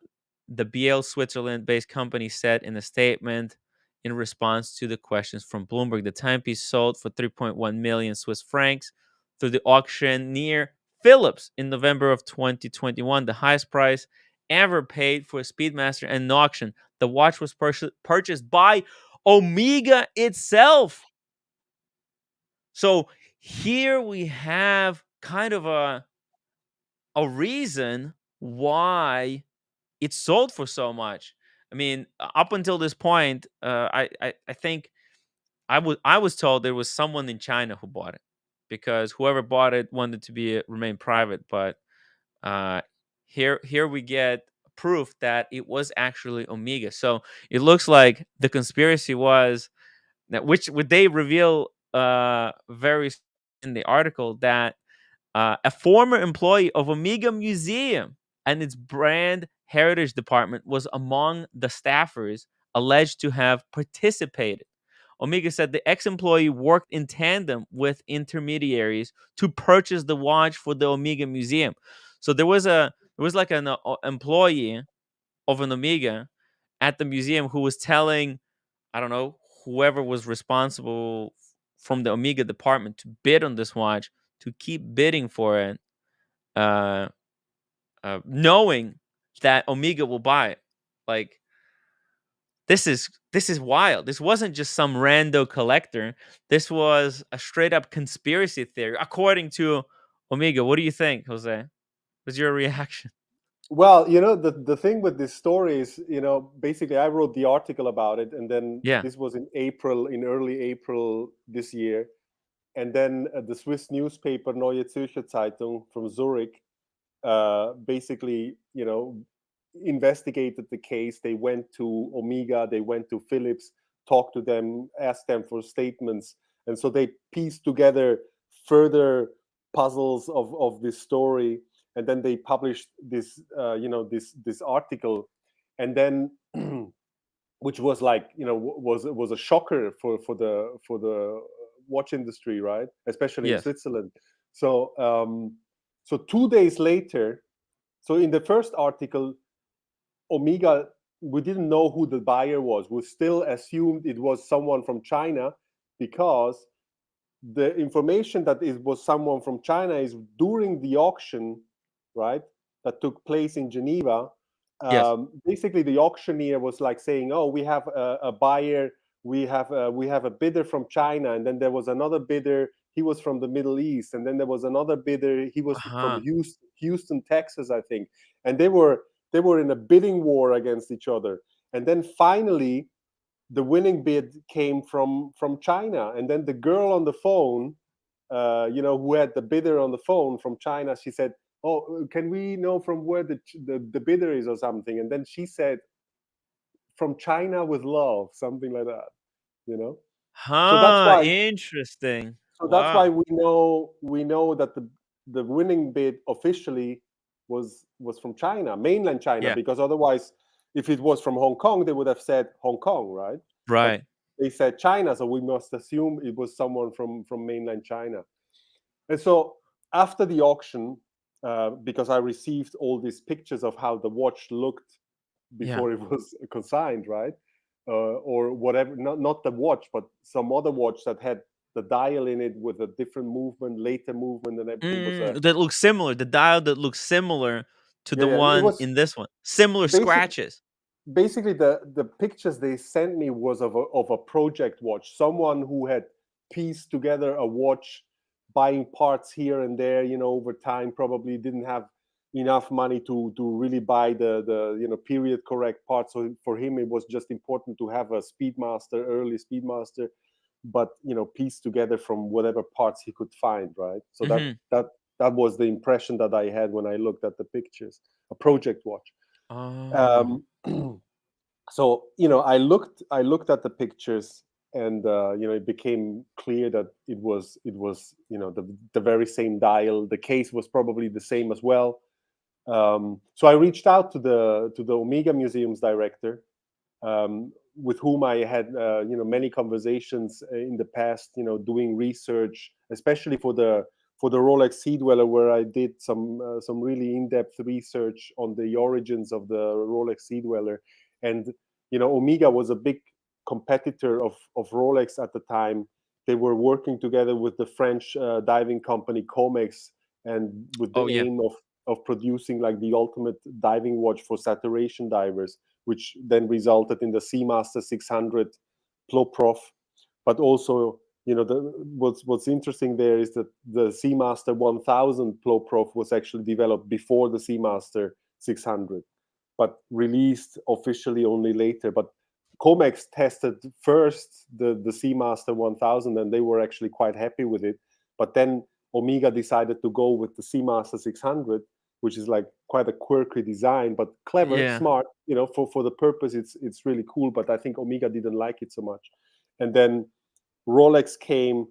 the Biel Switzerland-based company said in a statement in response to the questions from Bloomberg, the timepiece sold for 3.1 million Swiss francs through the auctioneer Phillips in November of 2021, the highest price ever paid for a Speedmaster at an auction. The watch was purchased by Omega itself. So here we have kind of a reason why it sold for so much. I mean, up until this point, I think I was told there was someone in China who bought it, because whoever bought it wanted to remain private. But here we get proof that it was actually Omega. So it looks like the conspiracy was that, which would they reveal very in the article, that a former employee of Omega Museum and its brand heritage department was among the staffers alleged to have participated. Omega said the ex-employee worked in tandem with intermediaries to purchase the watch for the Omega Museum. So there was like an employee of an Omega at the museum who was telling, I don't know, whoever was responsible from the Omega department to bid on this watch, to keep bidding for it, knowing that Omega will buy it. Like, this is wild. This wasn't just some rando collector. This was a straight up conspiracy theory, according to Omega. What do you think, Jose? What's your reaction? Well, the thing with this story is, basically I wrote the article about it, and then this was in early April this year. And then the Swiss newspaper Neue Zürcher Zeitung from Zurich basically, investigated the case. They went to Omega, they went to Phillips, talked to them, asked them for statements. And so they pieced together further puzzles of this story. And then they published this, this article. And then, which was like, was a shocker for the watch industry, right? Especially in Switzerland. So, so 2 days later, so in the first article, Omega, we didn't know who the buyer was. We still assumed it was someone from China, because the information that it was someone from China is during the auction, right, that took place in Geneva. Basically, the auctioneer was like saying, "Oh, we have a buyer. We have a bidder from China, and then there was another bidder. He was from the Middle East, and then there was another bidder. He was from Houston, Texas, I think." And they were in a bidding war against each other. And then finally, the winning bid came from China. And then the girl on the phone, who had the bidder on the phone from China, she said, "Oh, can we know from where the bidder is or something?" And then she said, "From China with love," something like that. you know. Huh, So that's why. interesting. So Wow. that's why we know that the winning bid officially was from China, mainland China, Yeah. because otherwise, if it was from Hong Kong, they would have said Hong Kong, right? Right. But they said China, so we must assume it was someone from mainland China. And so after the auction, because I received all these pictures of how the watch looked before it was consigned, right? Or whatever, not the watch, but some other watch that had the dial in it with a different movement, later movement, and everything that looks similar. The dial that looks similar to the one in this one. Similar scratches. Basically, the pictures they sent me was of a project watch. Someone who had pieced together a watch, buying parts here and there, over time, probably didn't have enough money to really buy the period correct parts. So for him, it was just important to have a Speedmaster, early Speedmaster, but pieced together from whatever parts he could find, right? So that was the impression that I had when I looked at the pictures. A project watch. So I looked at the pictures, and it became clear that it was the very same dial. The case was probably the same as well. So I reached out to the Omega Museum's director, with whom I had many conversations in the past, doing research, especially for the Rolex Sea Dweller, where I did some really in-depth research on the origins of the Rolex Sea Dweller. And Omega was a big competitor of Rolex at the time. They were working together with the French diving company Comex, and with the aim of producing like the ultimate diving watch for saturation divers, which then resulted in the Seamaster 600 Ploprof. But also, what's interesting there is that the Seamaster 1000 Ploprof was actually developed before the Seamaster 600, but released officially only later. But Comex tested first the Seamaster 1000, and they were actually quite happy with it. But then Omega decided to go with the Seamaster 600, which is like quite a quirky design, but clever, smart. For the purpose, it's really cool. But I think Omega didn't like it so much. And then Rolex came,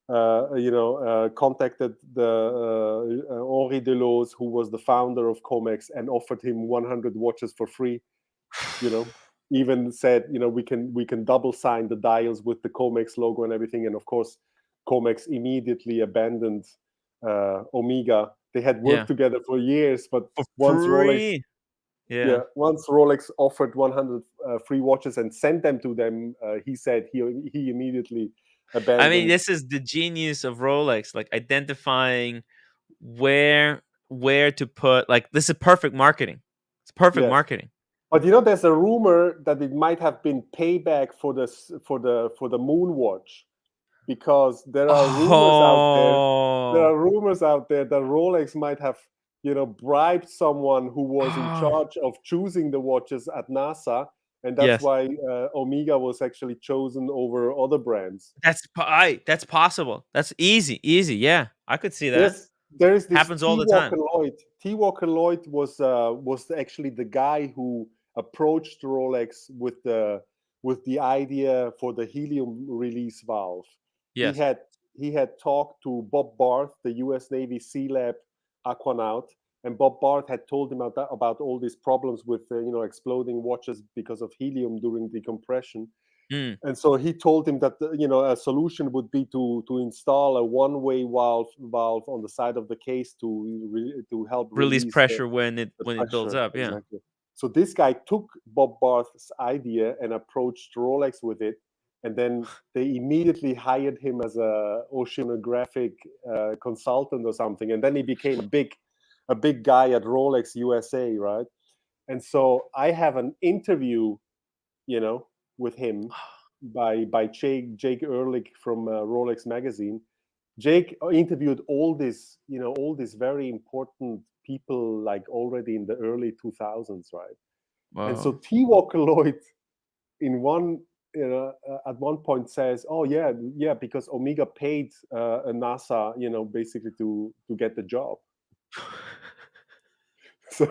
contacted the Henri Deleuze, who was the founder of Comex, and offered him 100 watches for free. Even said, we can double sign the dials with the Comex logo and everything. And of course, Comex immediately abandoned Omega. They had worked together for years, but once Rolex offered 100 free watches and sent them to them, he said he immediately abandoned. I mean, this is the genius of Rolex, like identifying where to put. Like, this is perfect marketing. It's perfect marketing. But there's a rumor that it might have been payback for the Moon watch, because there are rumors out there. There are rumors out there that Rolex might have bribed someone who was in charge of choosing the watches at NASA, and that's why Omega was actually chosen over other brands. That's possible. That's easy. Yeah, I could see that. There is this happens all the time. T. Walker Lloyd was actually the guy who approached Rolex with the idea for the helium release valve. Yes. He had talked to Bob Barth, the U.S. Navy Sea Lab aquanaut, and Bob Barth had told him about all these problems with exploding watches because of helium during decompression. And so he told him that a solution would be to install a one-way valve on the side of the case to help release pressure when it builds up. Yeah. Exactly. So this guy took Bob Barth's idea and approached Rolex with it, and then they immediately hired him as a oceanographic consultant or something, and then he became a big guy at Rolex USA, right? And so I have an interview, with him by Jake Ehrlich from Rolex magazine. Jake interviewed all these very important people, like already in the early 2000s, right? Wow. And so T. Walker Lloyd at one point says, "Oh yeah, because Omega paid a NASA, basically to get the job." So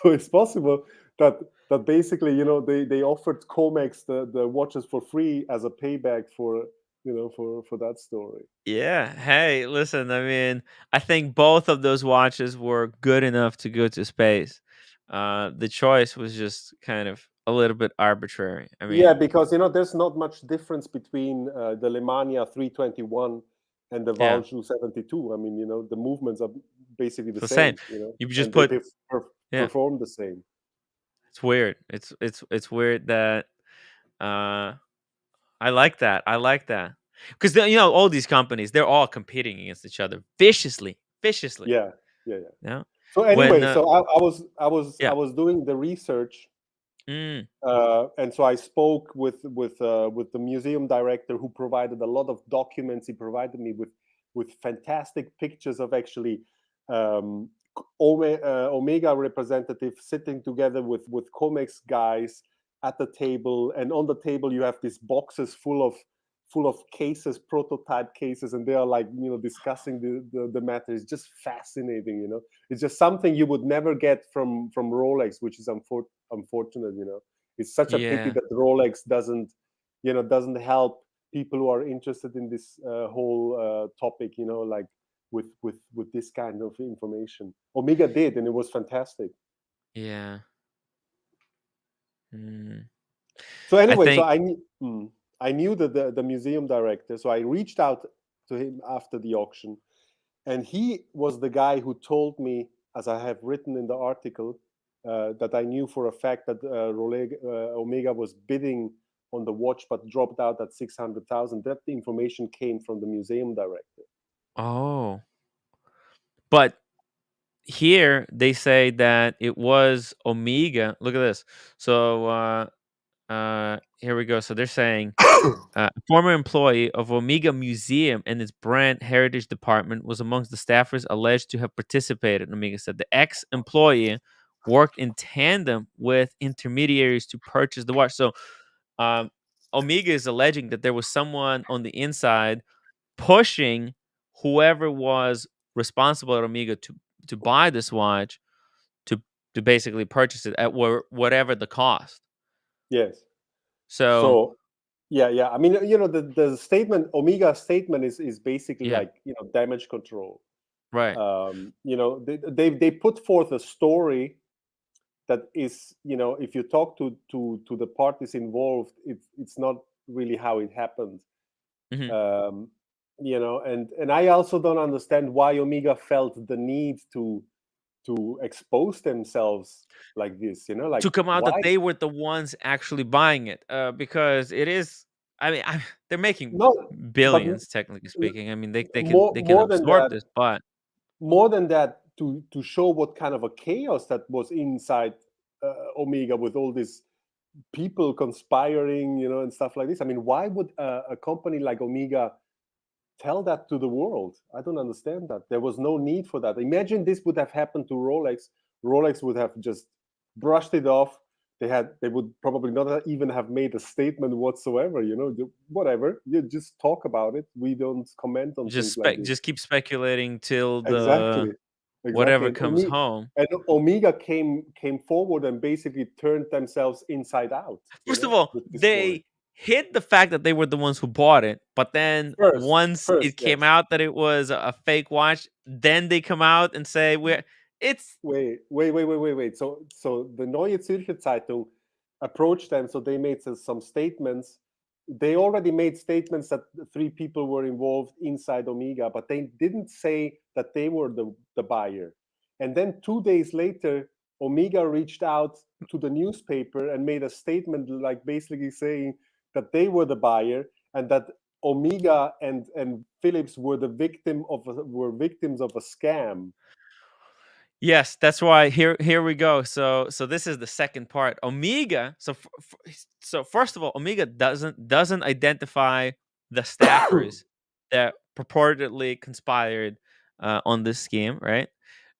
it's possible that basically, they offered Comex the watches for free as a payback for that story. Yeah. Hey, listen, I mean, I think both of those watches were good enough to go to space. The choice was just kind of a little bit arbitrary. I mean, Yeah, because there's not much difference between the Lemania 321 and the yeah, Valjoux 72. I mean, the movements are basically the it's the same. same, You just and they put, yeah, perform the same. it's weird. It's weird that I like that. I like that. Because all these companies, they're all competing against each other viciously. Yeah. Yeah. So When anyway, so I yeah. was doing the research, Mm. and so I spoke with the museum director, who provided a lot of documents. He provided me with fantastic pictures of actually um, Omega representatives sitting together with Comex guys at the table, and on the table you have these boxes full of cases, prototype cases, and they are like discussing the matter. It's just fascinating. It's just something you would never get from Rolex, which is unfortunate. It's such a pity Yeah. that Rolex doesn't help people who are interested in this whole topic, like with this kind of information. Omega did, and it was fantastic. Yeah. Mm. So anyway, think I knew the museum director, so I reached out to him after the auction, and he was the guy who told me, as I have written in the article, that I knew for a fact that Omega was bidding on the watch but dropped out at 600,000. That information came from the museum director. Oh. But here they say that it was Omega. Look at this. So here we go. So they're saying a former employee of Omega Museum and its brand heritage department was amongst the staffers alleged to have participated. Omega said the ex-employee worked in tandem with intermediaries to purchase the watch. So Omega is alleging that there was someone on the inside pushing whoever was responsible at Omega to buy this watch to basically purchase it at whatever the cost. Yes. So So yeah. I mean, the statement, Omega statement is basically yeah, like damage control. right. They put forth a story that is, if you talk to the parties involved, it's not really how it happened. Mhm. And I also don't understand why Omega felt the need to expose themselves like this. Like, To come out why? that they were the ones actually buying it, because it is. I mean, they're making No, but billions, technically speaking. I mean, they can more than absorb that, this, but to show what kind of a chaos that was inside Omega, with all these people conspiring, and stuff like this. I mean, why would a company like Omega tell that to the world? I don't understand that. There was no need for that. Imagine this would have happened to Rolex. Rolex would have just brushed it off. They would probably not even have made a statement whatsoever. Whatever. You just talk about it. We don't comment on things like this. just keep speculating till Exactly. whatever And comes home. Omega came forward and basically turned themselves inside out. First of all, with this story. they hid the fact that they were the ones who bought it, but then once it came yes. out that it was a fake watch, then they come out and say it's Wait. So the Neue Zürcher Zeitung approached them, so they made some statements. They already made statements that 3 people were involved inside Omega, but they didn't say that they were the buyer. And then 2 days later, Omega reached out to the newspaper and made a statement, like basically saying that they were the buyer, and that Omega and Phillips were victims of a scam. Yes, that's why here we go. So this is the second part. Omega. So first of all, Omega doesn't identify the staffers that purportedly conspired on this scheme, right?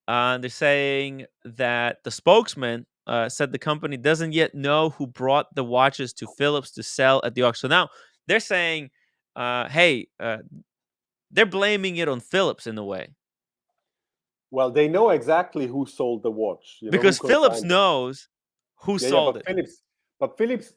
They're saying that the spokesman said the company doesn't yet know who brought the watches to Phillips to sell at the auction. So now they're saying, hey, they're blaming it on Phillips in a way. Well, they know exactly who sold the watch. Because Phillips knows who Yeah, sold it. But Phillips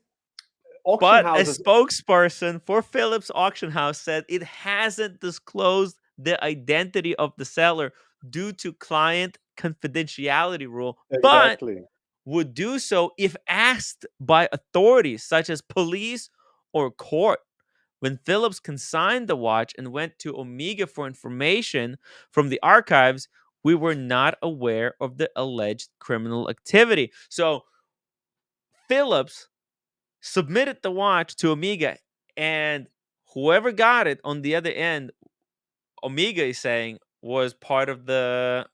auction But a houses. spokesperson for Phillips auction house said it hasn't disclosed the identity of the seller due to client confidentiality rule, but Exactly. would do so if asked by authorities such as police or court. When Phillips consigned the watch and went to Omega for information from the archives, we were not aware of the alleged criminal activity. So Phillips submitted the watch to Omega, and whoever got it on the other end, Omega is saying was part of the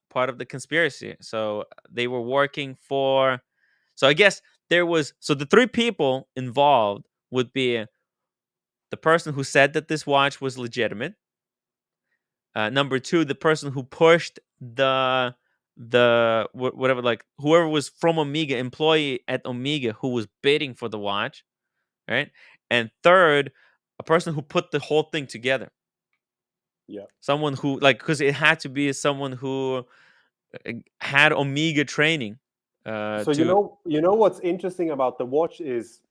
conspiracy. So they were working for. So I guess there was. So the three people involved would be the person who said that this watch was legitimate. Number two, the person who pushed whatever, like whoever was from Omega, employee at Omega who was bidding for the watch, right? And third, a person who put the whole thing together. Yeah. Someone who, like, because it had to be someone who had Omega training. So you know what's interesting about the watch is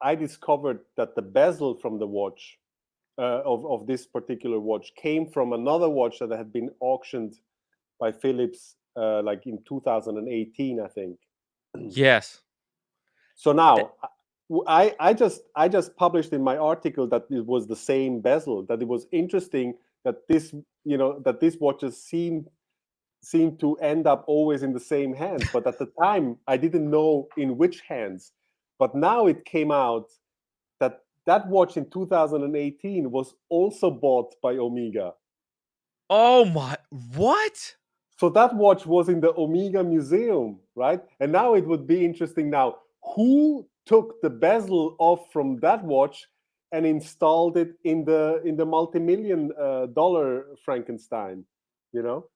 I discovered that the bezel from the watch of this particular watch came from another watch that had been auctioned by Phillips like in 2018, I think. Yes. So now I just published in my article that it was the same bezel, that it was interesting that this, you know, that these watches seem to end up always in the same hands, but at the time I didn't know in which hands. But now it came out that that watch in 2018 was also bought by Omega. Oh my, what? So that watch was in the Omega Museum, right? And now it would be interesting now, who took the bezel off from that watch and installed it in the multi-million dollar Frankenstein, you know?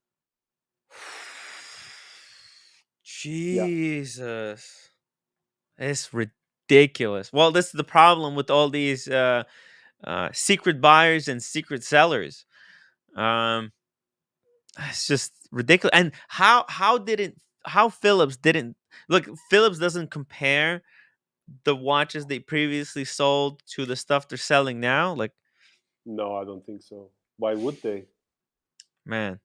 Jesus. It's ridiculous. Well, this is the problem with all these secret buyers and secret sellers. It's just ridiculous. And how Phillips didn't look. Phillips doesn't compare the watches they previously sold to the stuff they're selling now. Like, no, I don't think so. Why would they? Man.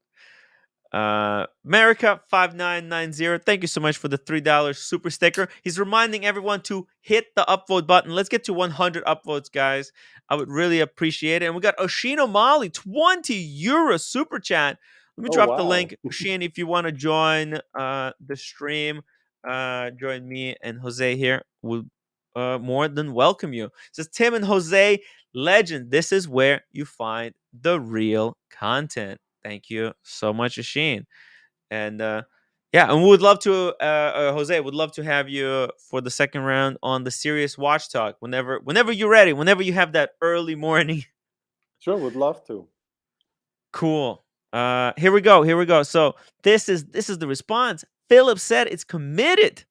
America 5990, thank you so much for the $3 super sticker. He's reminding everyone to hit the upvote button. Let's get to 100 upvotes, guys. I would really appreciate it. And we got Oshino Mali, 20 euro super chat. Let me drop the link, Oshin, if you want to join the stream. Join me and Jose here. We'll more than welcome you. It says Tim and Jose, legend. This is where you find the real content. Thank you so much, Asheen. And yeah, and we would love to, Jose, would love to have you for the second round on the Serious Watch Talk whenever you're ready, whenever you have that early morning. Sure, would love to. Cool. Here we go. So this is the response. Phillips said it's committed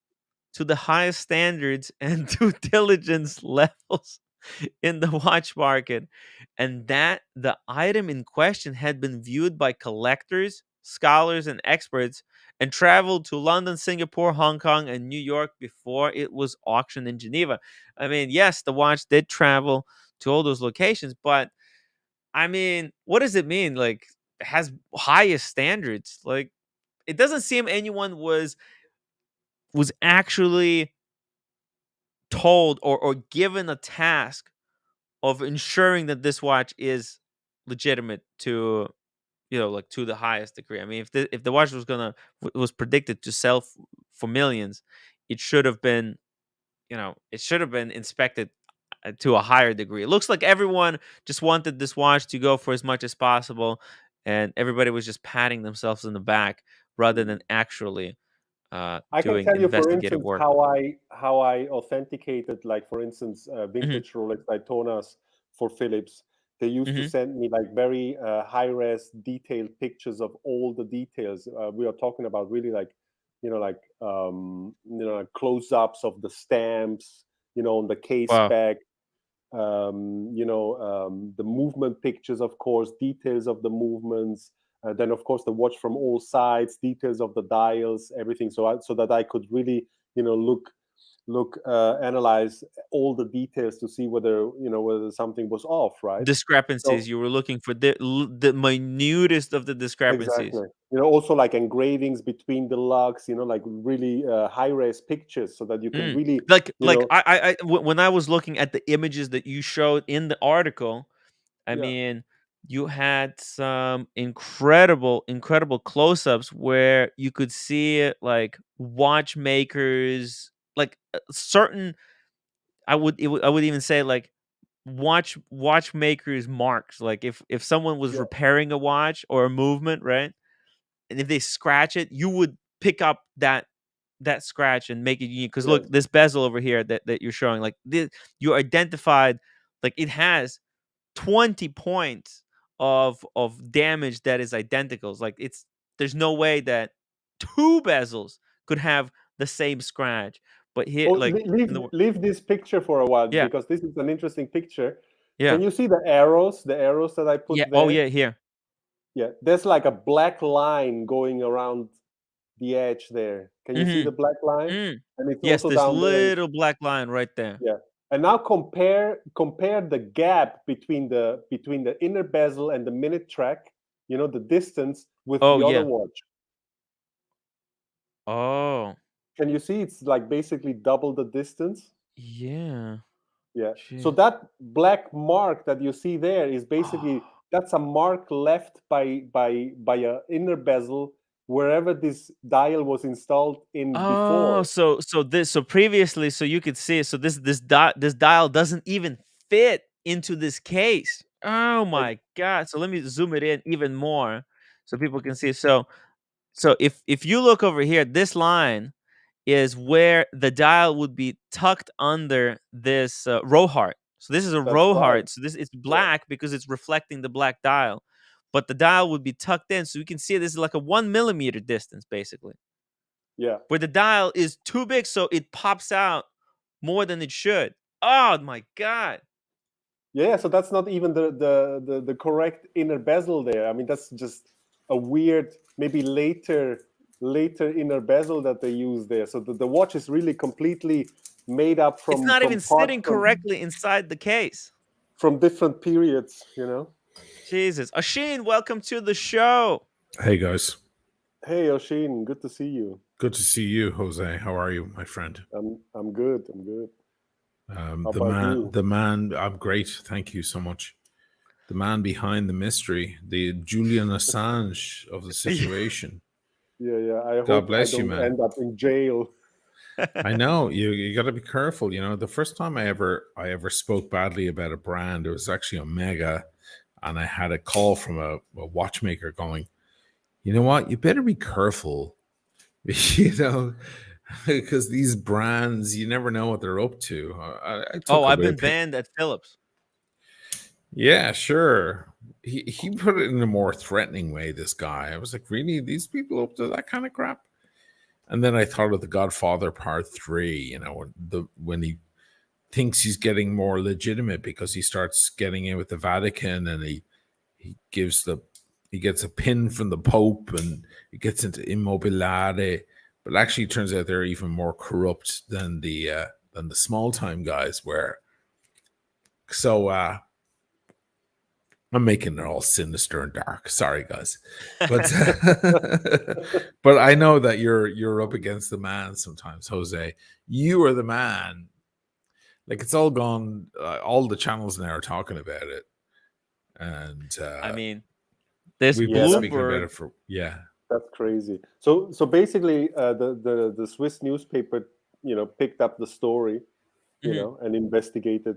to the highest standards and due diligence levels in the watch market, and that the item in question had been viewed by collectors, scholars, and experts and traveled to London, Singapore, Hong Kong, and New York before it was auctioned in Geneva. I mean, yes, the watch did travel to all those locations, but I mean, what does it mean? Like, it has highest standards. Like, it doesn't seem anyone was actually told or given a task of ensuring that this watch is legitimate to, you know, like to the highest degree. I mean, if the watch was predicted to sell for millions, it should have been, you know, it should have been inspected to a higher degree. It looks like everyone just wanted this watch to go for as much as possible, and everybody was just patting themselves in the back rather than actually I can doing tell you, for investigative instance, work. how I authenticated, like, for instance, vintage Rolex Daytonas for Phillips. They used to send me like very high-res, detailed pictures of all the details. We are talking about really like, like close-ups of the stamps, on the case back. The movement pictures, of course, details of the movements. Then, of course, the watch from all sides, details of the dials, everything. So that I could really, look analyze all the details to see whether something was off, right? Discrepancies. So, You were looking for the minutest of the discrepancies. exactly. Also like engravings between the lugs, like really high-res pictures, so that you can really when I was looking at the images that you showed in the article, I mean, you had some incredible close-ups where you could see like watchmakers, like certain. I would even say like watchmakers marks. Like if someone was repairing a watch or a movement, right, and if they scratch it, you would pick up that scratch and make it unique. Because look, this bezel over here that you're showing, like this, you identified, like it has 20 points of damage that is identical. Like there's no way that two bezels could have the same scratch. But here, like leave this picture for a while, yeah, because this is an interesting picture. yeah. Can you see the arrows that I put Yeah. there? Oh yeah, here. Yeah, there's like a black line going around the edge there. Can you see the black line? And it's Yes, also this down there. little black line right there. Yeah. And now compare the gap between the inner bezel and the minute track, the distance with the other watch. Oh. Can you see it's like basically double the distance? Yeah. Yeah. Jeez. So that black mark that you see there is basically that's a mark left by a inner bezel wherever this dial was installed in before. So previously, so you could see, so this dial doesn't even fit into this case. Oh my god. So let me zoom it in even more so people can see. So if you look over here, this line is where the dial would be tucked under this row heart. So this is a row heart. So it's black because it's reflecting the black dial, but the dial would be tucked in, so you can see this is like a 1 millimeter distance basically. Yeah. Where the dial is too big, so it pops out more than it should. Oh my god. Yeah, so that's not even the correct inner bezel there. I mean, that's just a weird, maybe later inner bezel that they use there. So the watch is really completely made up from It's not even sitting correctly inside the case. From different periods, Jesus. Oshin, welcome to the show. Hey guys. Hey Oshin, good to see you. Good to see you, Jose. How are you, my friend? I'm good. I'm good. The man. I'm great. Thank you so much. The man behind the mystery, the Julian Assange of the situation. Yeah. I God hope bless I don't you, man. end up in jail. I know you got to be careful. The first time I ever spoke badly about a brand, it was actually Omega, and I had a call from a watchmaker going, "You know what? You better be careful." Because these brands, you never know what they're up to. I've been banned at Phillips. Yeah, sure. He put it in a more threatening way, this guy. I was like, really? These people up to that kind of crap? And then I thought of The Godfather Part 3, when he thinks he's getting more legitimate because he starts getting in with the Vatican, and he gets a pin from the Pope, and he gets into Immobiliare. But actually, it turns out they're even more corrupt than the small time guys were. So I'm making it all sinister and dark. Sorry, guys, but but I know that you're up against the man sometimes, Jose. You are the man. Like, it's all gone. All the channels now are talking about it, and I mean, this we've been speaking Bloomberg. about it for That's crazy. So basically, the Swiss newspaper, picked up the story, and investigated,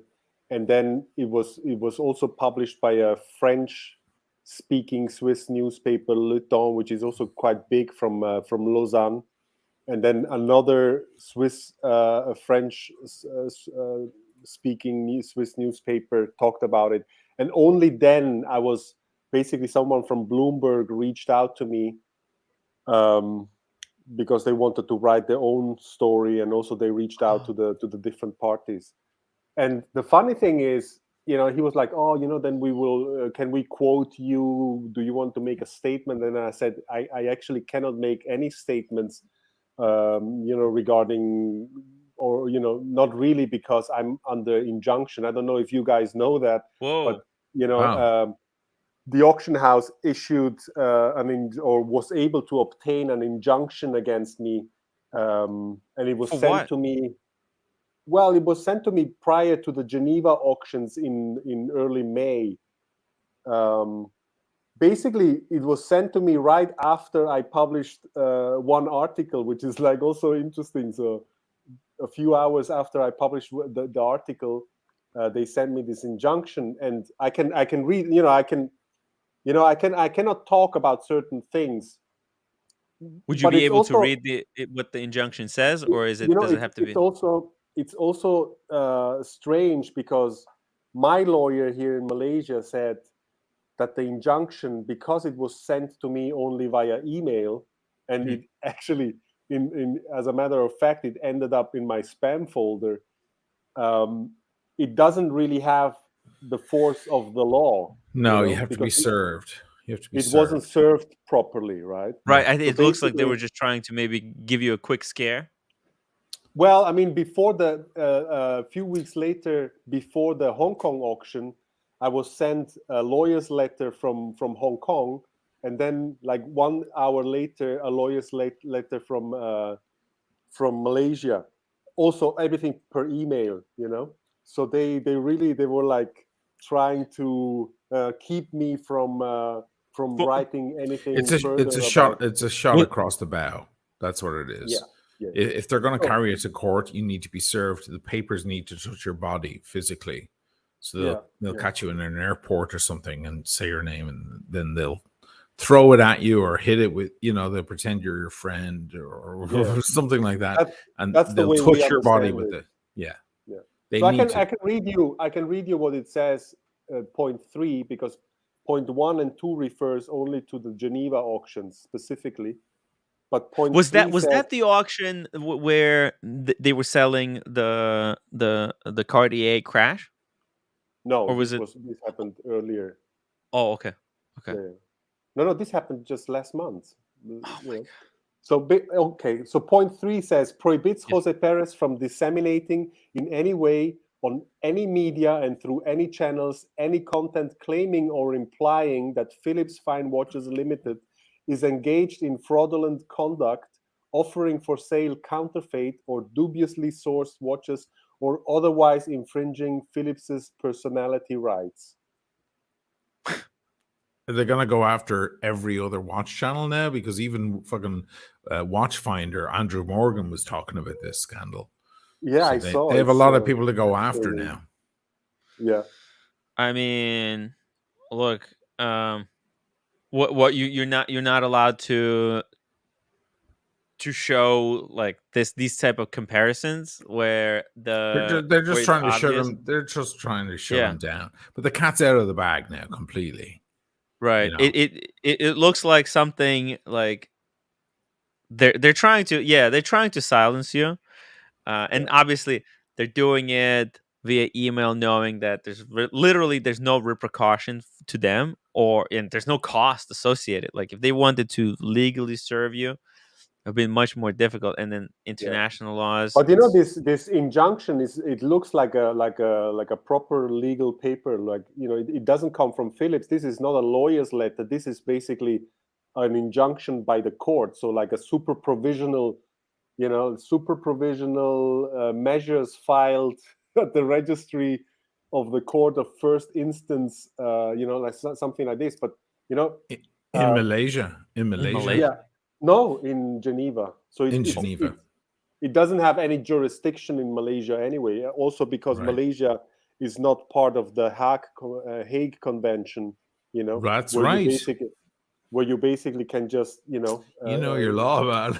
and then it was also published by a French-speaking Swiss newspaper, Le Temps, which is also quite big from Lausanne, and then another French-speaking Swiss newspaper talked about it, and only then basically someone from Bloomberg reached out to me. Because they wanted to write their own story, and also they reached out to the different parties. And the funny thing is, he was like, "Oh, then we will. Can we quote you? Do you want to make a statement?" And I said, "I actually cannot make any statements, regarding or not really, because I'm under injunction. I don't know if you guys know that. Whoa. But the auction house issued or was able to obtain an injunction against me, and it was sent to me. Well, it was sent to me prior to the Geneva auctions in early May. Basically, it was sent to me right after I published one article, which is like also interesting. So a few hours after I published the article, they sent me this injunction, and I can read. I cannot talk about certain things. Would you be able to read what the injunction says, or does it have to be? It's also strange, because my lawyer here in Malaysia said that the injunction, because it was sent to me only via email, and it actually, as a matter of fact, it ended up in my spam folder. It doesn't really have the force of the law. No, you have to be served. It wasn't served properly, right? Right. It looks like they were just trying to maybe give you a quick scare. Well, I mean, before a few weeks later, before the Hong Kong auction, I was sent a lawyer's letter from Hong Kong, and then like 1 hour later, a lawyer's letter from Malaysia. Also, everything per email, So they were like trying to keep me from writing anything. It's a shot. It's a shot across the bow. That's what it is. Yeah. If they're going to carry it to court, you need to be served. The papers need to touch your body physically. So they'll catch you in an airport or something and say your name, and then they'll throw it at you or hit it with, they'll pretend you're your friend or something like that. That's they'll touch your body with it. Yeah. So I can read you what it says, point 3, because point 1 and 2 refers only to the Geneva auctions specifically. But point was that the auction where they were selling the Cartier crash? No, or this happened earlier. Oh, okay. Yeah. No, this happened just last month. Oh my God. So point 3 says prohibits Jose Perez from disseminating in any way on any media and through any channels any content claiming or implying that Phillips Fine Watches Limited is engaged in fraudulent conduct, offering for sale counterfeit or dubiously sourced watches, or otherwise infringing Phillips's personality rights. Are they going to go after every other watch channel now? Because even fucking Watchfinder, Andrew Morgan, was talking about this scandal. Yeah, so I saw. They have a lot of people to go after now. Yeah. I mean, look, what you're not allowed to show like these type of comparisons where they're just trying to show them. They're just trying to show them down. But the cat's out of the bag now completely. Right. It looks like something like they're trying to silence you, and obviously they're doing it via email, knowing that there's no repercussion to them, and there's no cost associated. Like if they wanted to legally serve you, it would be much more difficult. And then international laws. But this injunction it looks like a proper legal paper. Like it doesn't come from Phillips. This is not a lawyer's letter. This is basically an injunction by the court. So like a super provisional measures filed at the registry of the court of first instance. Like something like this. But in Malaysia. Yeah. No, in Geneva. So Geneva. It doesn't have any jurisdiction in Malaysia anyway. Also because Malaysia is not part of the Hague Convention. That's right. Where you basically can just your law about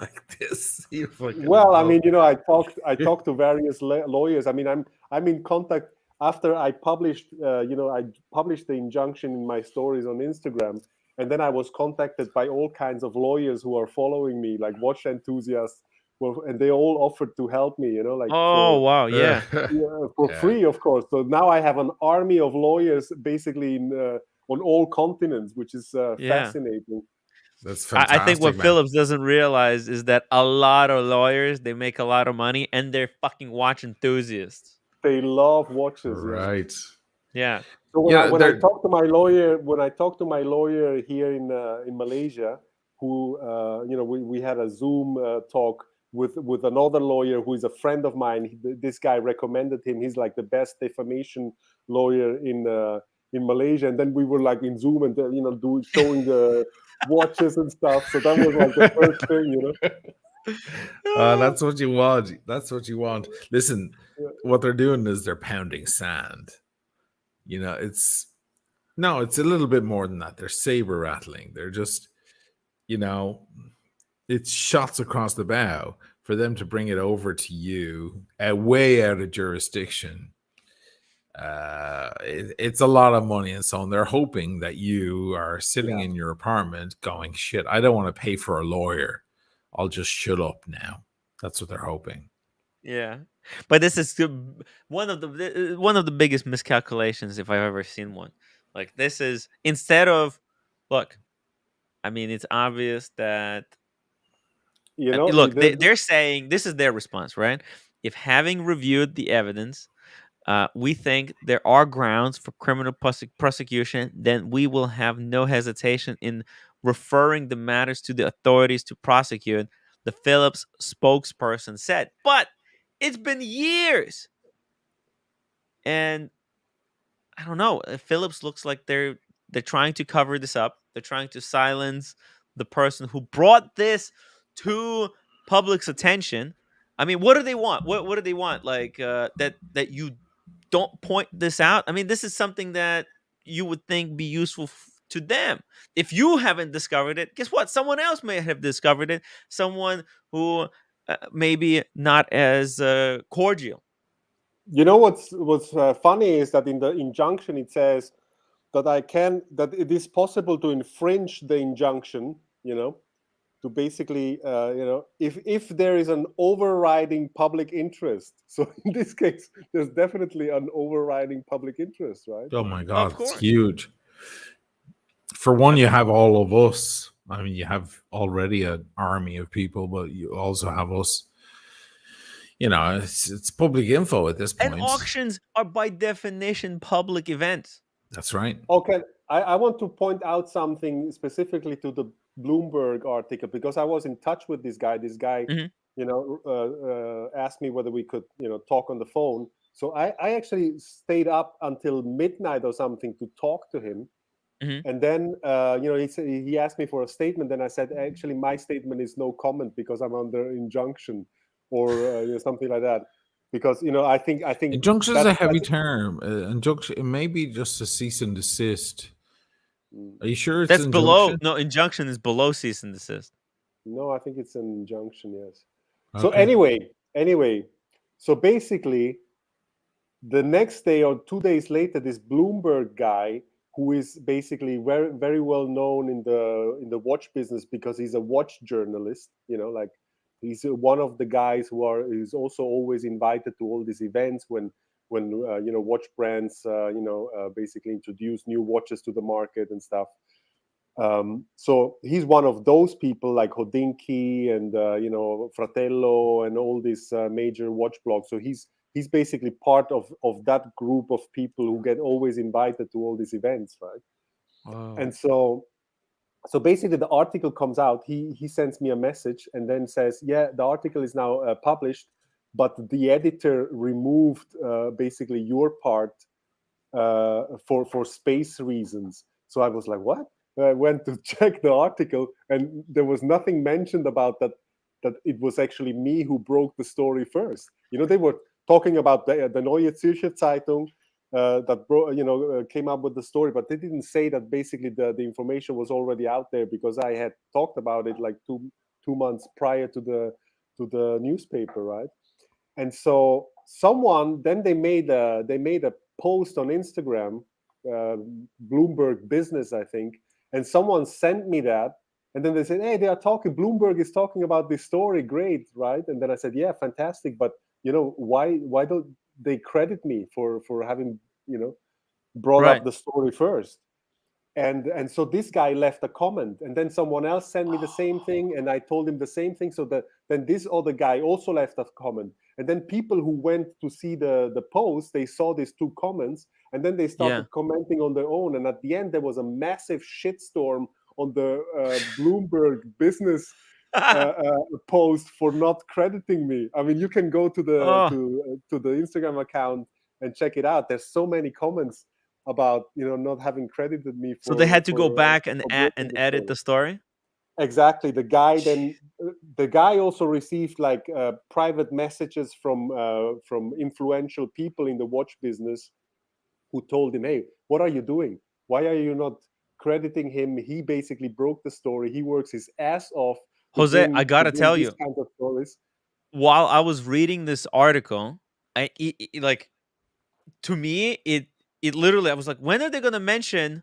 like this. Well, I mean, I talked to various lawyers. I mean, I'm in contact after I published. I published the injunction in my stories on Instagram. And then I was contacted by all kinds of lawyers who are following me, like watch enthusiasts, and they all offered to help me, for free, of course. So now I have an army of lawyers basically on all continents, which is fascinating. That's I think what fantastic, man. Phillips doesn't realize is that a lot of lawyers, they make a lot of money, and they're fucking watch enthusiasts. They love watches. Right. Yeah. So Yeah, when I they're talk to my lawyer here in Malaysia, who we had a Zoom talk with another lawyer who is a friend of mine. This guy recommended him. He's like the best defamation lawyer in Malaysia. And then we were like in Zoom and showing the watches and stuff. So that was like the first thing. that's what you want. That's what you want. Listen, what they're doing is they're pounding sand. It's a little bit more than that. They're saber rattling. They're just, it's shots across the bow for them to bring it over to you way out of jurisdiction. It's a lot of money and so on. They're hoping that you are sitting in your apartment going, shit, I don't want to pay for a lawyer. I'll just shut up now. That's what they're hoping. Yeah, but this is one of the biggest miscalculations if I've ever seen one. Like, this is, instead of, look, I mean, it's obvious that look, they're saying, this is their response, right? If having reviewed the evidence, we think there are grounds for criminal prosecution, then we will have no hesitation in referring the matters to the authorities to prosecute, the Phillips spokesperson said. But it's been years. And I don't know. Phillips looks like they're trying to cover this up. They're trying to silence the person who brought this to public's attention. I mean, what do they want? What do they want? Like that you don't point this out? I mean, this is something that you would think be useful to them. If you haven't discovered it, guess what? Someone else may have discovered it. Someone who maybe not as cordial. What's funny is that in the injunction it says that it is possible to infringe the injunction, to basically, if there is an overriding public interest. So in this case, there's definitely an overriding public interest, right? Oh my God, it's huge. For one, you have all of us. I mean, you have already an army of people, but you also have us. It's public info at this point. And auctions are by definition public events. That's right. Okay, I want to point out something specifically to the Bloomberg article, because I was in touch with this guy. This guy, asked me whether we could, talk on the phone. So I actually stayed up until midnight or something to talk to him. And then, he asked me for a statement. And I said, actually, my statement is no comment because I'm under injunction or something like that. Because, I think injunction is a heavy term. Injunction, it may be just a cease and desist. Are you sure it's that's injunction? Below? No, injunction is below cease and desist. No, I think it's an injunction. Yes. Okay. So anyway, so basically, the next day or 2 days later, this Bloomberg guy, who is basically very, very well known in the watch business because he's a watch journalist, like he's one of the guys is also always invited to all these events when watch brands basically introduce new watches to the market and stuff. So he's one of those people like Hodinkee and Fratello and all these major watch blogs. So he's basically part of that group of people who get always invited to all these events, right? Wow. And so basically the article comes out. He sends me a message and then says, yeah, the article is now published, but the editor removed basically your part for space reasons. So I was like, what? I went to check the article and there was nothing mentioned about that it was actually me who broke the story first. They were talking about the Neue Zürcher Zeitung that came up with the story, but they didn't say that basically the information was already out there because I had talked about it like two months prior to the newspaper, right? And so they made a post on Instagram, Bloomberg Business, I think, and someone sent me that. And then they said, hey, Bloomberg is talking about this story. Great, right? And then I said, yeah, fantastic. But, why don't they credit me for having, brought up the story first? and so this guy left a comment, and then someone else sent me the same thing, and I told him the same thing. So then this other guy also left a comment, and then people who went to see the post, they saw these 2 comments, and then they started commenting on their own, and at the end there was a massive shitstorm on the Bloomberg business post for not crediting me. I mean, you can go to the to the Instagram account and check it out. There's so many comments about not having credited me for. So they had to go back and breaking edit the story. Exactly. The guy also received like private messages from influential people in the watch business who told him, "Hey, what are you doing? Why are you not crediting him? He basically broke the story. He works his ass off." Jose, I gotta tell you, kind of stories. While I was reading this article, like, to me, it literally, I was like, when are they gonna mention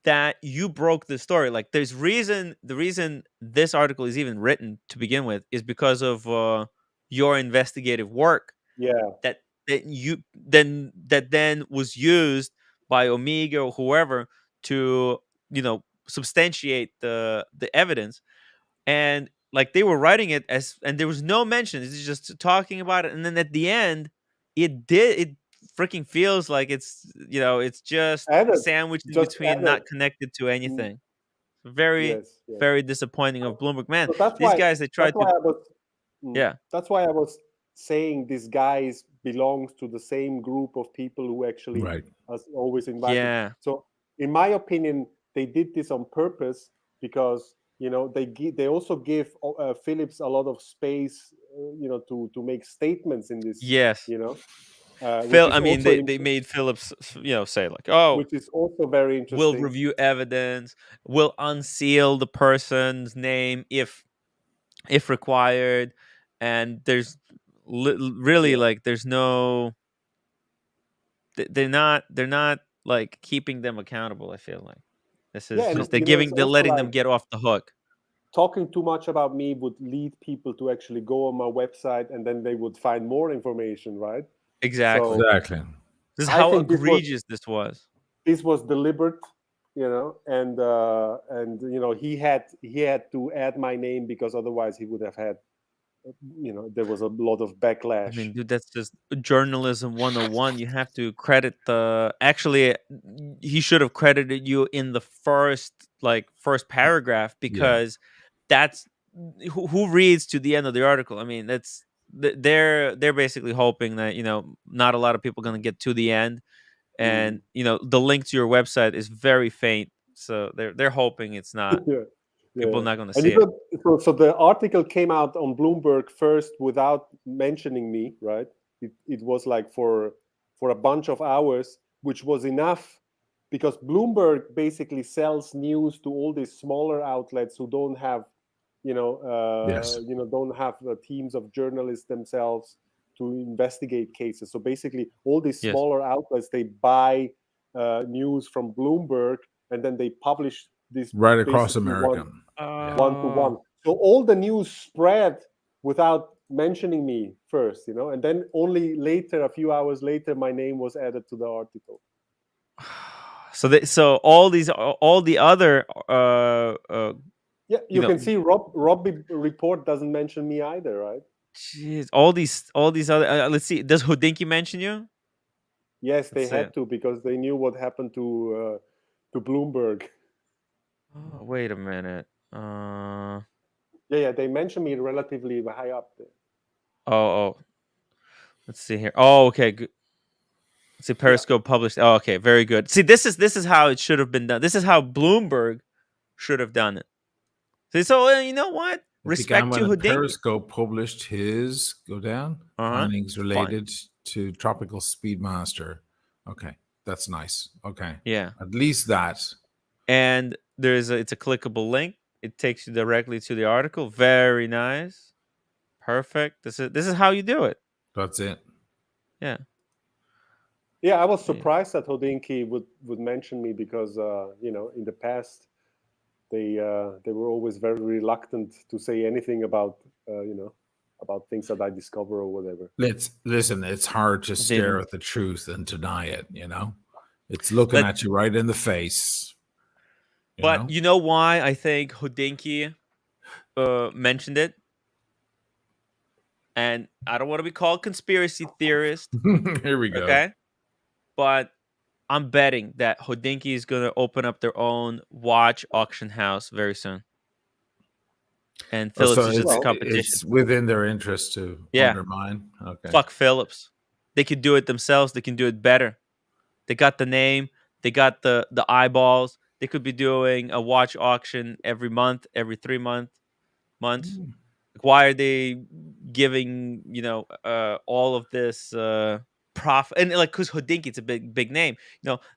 that you broke the story? Like, the reason this article is even written to begin with is because of your investigative work. Yeah. That then was used by Omega or whoever to substantiate the evidence. And like, they were writing it and there was no mention. It's just talking about it, and then at the end, it freaking feels like it's just sandwiched in between, not connected to anything. Very very disappointing of Bloomberg, man. So These guys, they tried to. That's why I was saying these guys belongs to the same group of people who actually are always invited. Yeah. So in my opinion, they did this on purpose because they also give Phillips a lot of space, to make statements in this. Yes. Phil, I mean, they made Phillips, say like, "Oh, which is also very interesting. We'll review evidence. We'll unseal the person's name if required." And there's really like, there's no. They're not like keeping them accountable. I feel like this is just they're letting them get off the hook. Talking too much about me would lead people to actually go on my website, and then they would find more information, right? Exactly. Exactly. This is how egregious this was. This was deliberate, and he had to add my name because otherwise he would have had, there was a lot of backlash. I mean, dude, that's just journalism 101. You have to credit actually, he should have credited you in the first paragraph, because that's who reads to the end of the article. I mean, that's they're basically hoping that not a lot of people are going to get to the end, and the link to your website is very faint, so they're hoping it's not. People are not going to see it. So the article came out on Bloomberg first without mentioning me, right? It was like for a bunch of hours, which was enough, because Bloomberg basically sells news to all these smaller outlets who don't have, don't have the teams of journalists themselves to investigate cases. So basically, all these smaller outlets, they buy news from Bloomberg, and then they publish this right across America. One-to-one. So all the news spread without mentioning me first, and then only later, a few hours later, my name was added to the article. So all the other you can see Robbie report doesn't mention me either, right? Jeez, all these other let's see, does Hodinkee mention you? Yes, they had to, because they knew what happened to Bloomberg. Oh, wait a minute. They mentioned me relatively high up there. Oh, let's see here. Oh, okay, good. Let's see, Periscope published. Oh, okay, very good. See, this is how it should have been done. This is how Bloomberg should have done it. See, so you know what? Respect to Hodinkee. Periscope published his findings related to Tropical Speedmaster. Okay, that's nice. Okay, yeah, at least that. And it's a clickable link. It takes you directly to the article. Very nice, perfect. This is how you do it. That's it. Yeah. Yeah, I was surprised that Hodinkee would mention me, because in the past they were always very reluctant to say anything about about things that I discover or whatever. Listen, it's hard to stare at the truth and deny it. It's looking at you right in the face. But you know why I think Hodinkee mentioned it? And I don't want to be called conspiracy theorist. Here we go. Okay. But I'm betting that Hodinkee is going to open up their own watch auction house very soon. And Phillips is just a competition. It's within their interest to undermine. Okay. Fuck Phillips. They could do it themselves. They can do it better. They got the name. They got the eyeballs. They could be doing a watch auction every month, every 3 months. Why are they giving all of this profit? And like, because Hodinkee, it's a big name.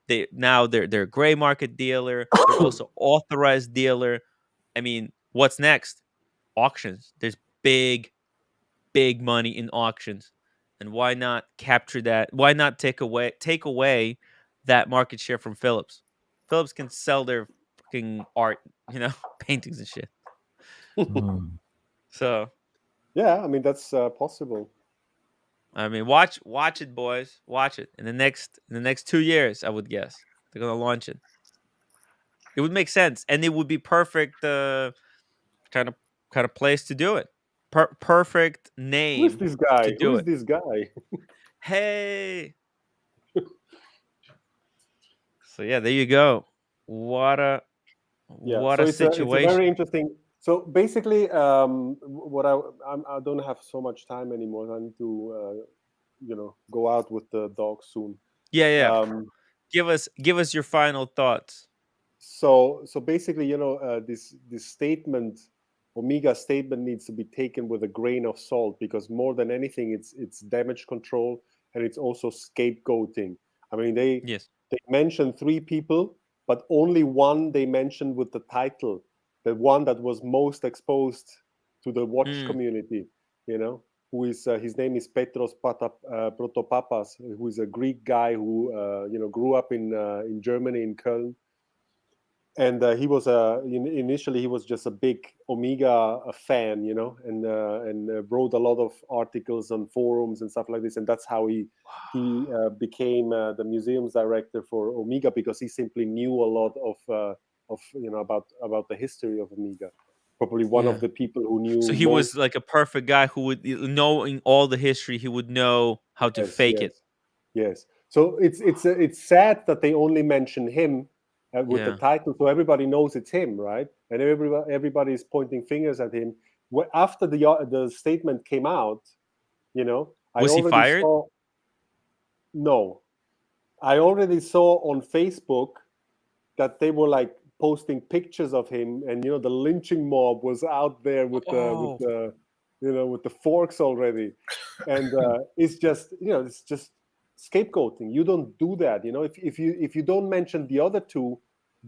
They're a gray market dealer. They're also authorized dealer. I mean, what's next? Auctions. There's big money in auctions, and why not capture that? Why not take away that market share from Phillips? Phillips can sell their fucking art, paintings and shit. So, yeah, I mean that's possible. I mean, watch it, boys. Watch it in the next 2 years. I would guess they're gonna launch it. It would make sense, and it would be perfect kind of place to do it. Perfect name. Who is this guy? To do Who is it. this guy? Hey. So yeah, there you go. What a situation. It's a very interesting. So basically, what I don't have so much time anymore. I need to go out with the dog soon. Yeah. Give us your final thoughts. So basically, this statement, Omega statement, needs to be taken with a grain of salt, because more than anything, it's damage control, and it's also scapegoating. I mean, they mentioned 3 people, but only one they mentioned with the title, the one that was most exposed to the watch community, who is his name is Petros Protopapas, who is a Greek guy who grew up in Germany, in Köln. And he was initially he was just a big Omega fan, and wrote a lot of articles on forums and stuff like this. And that's how he became the museum's director for Omega, because he simply knew a lot of about the history of Omega. Probably one of the people who knew. So he was like a perfect guy who would, knowing all the history, he would know how to fake it. Yes. So it's sad that they only mention him with the title, so everybody knows it's him, right? And everybody is pointing fingers at him. After the statement came out, Was he fired? No, I already saw on Facebook that they were like posting pictures of him, and the lynching mob was out there with the forks already, and it's just scapegoating. You don't do that, if you don't mention the other 2,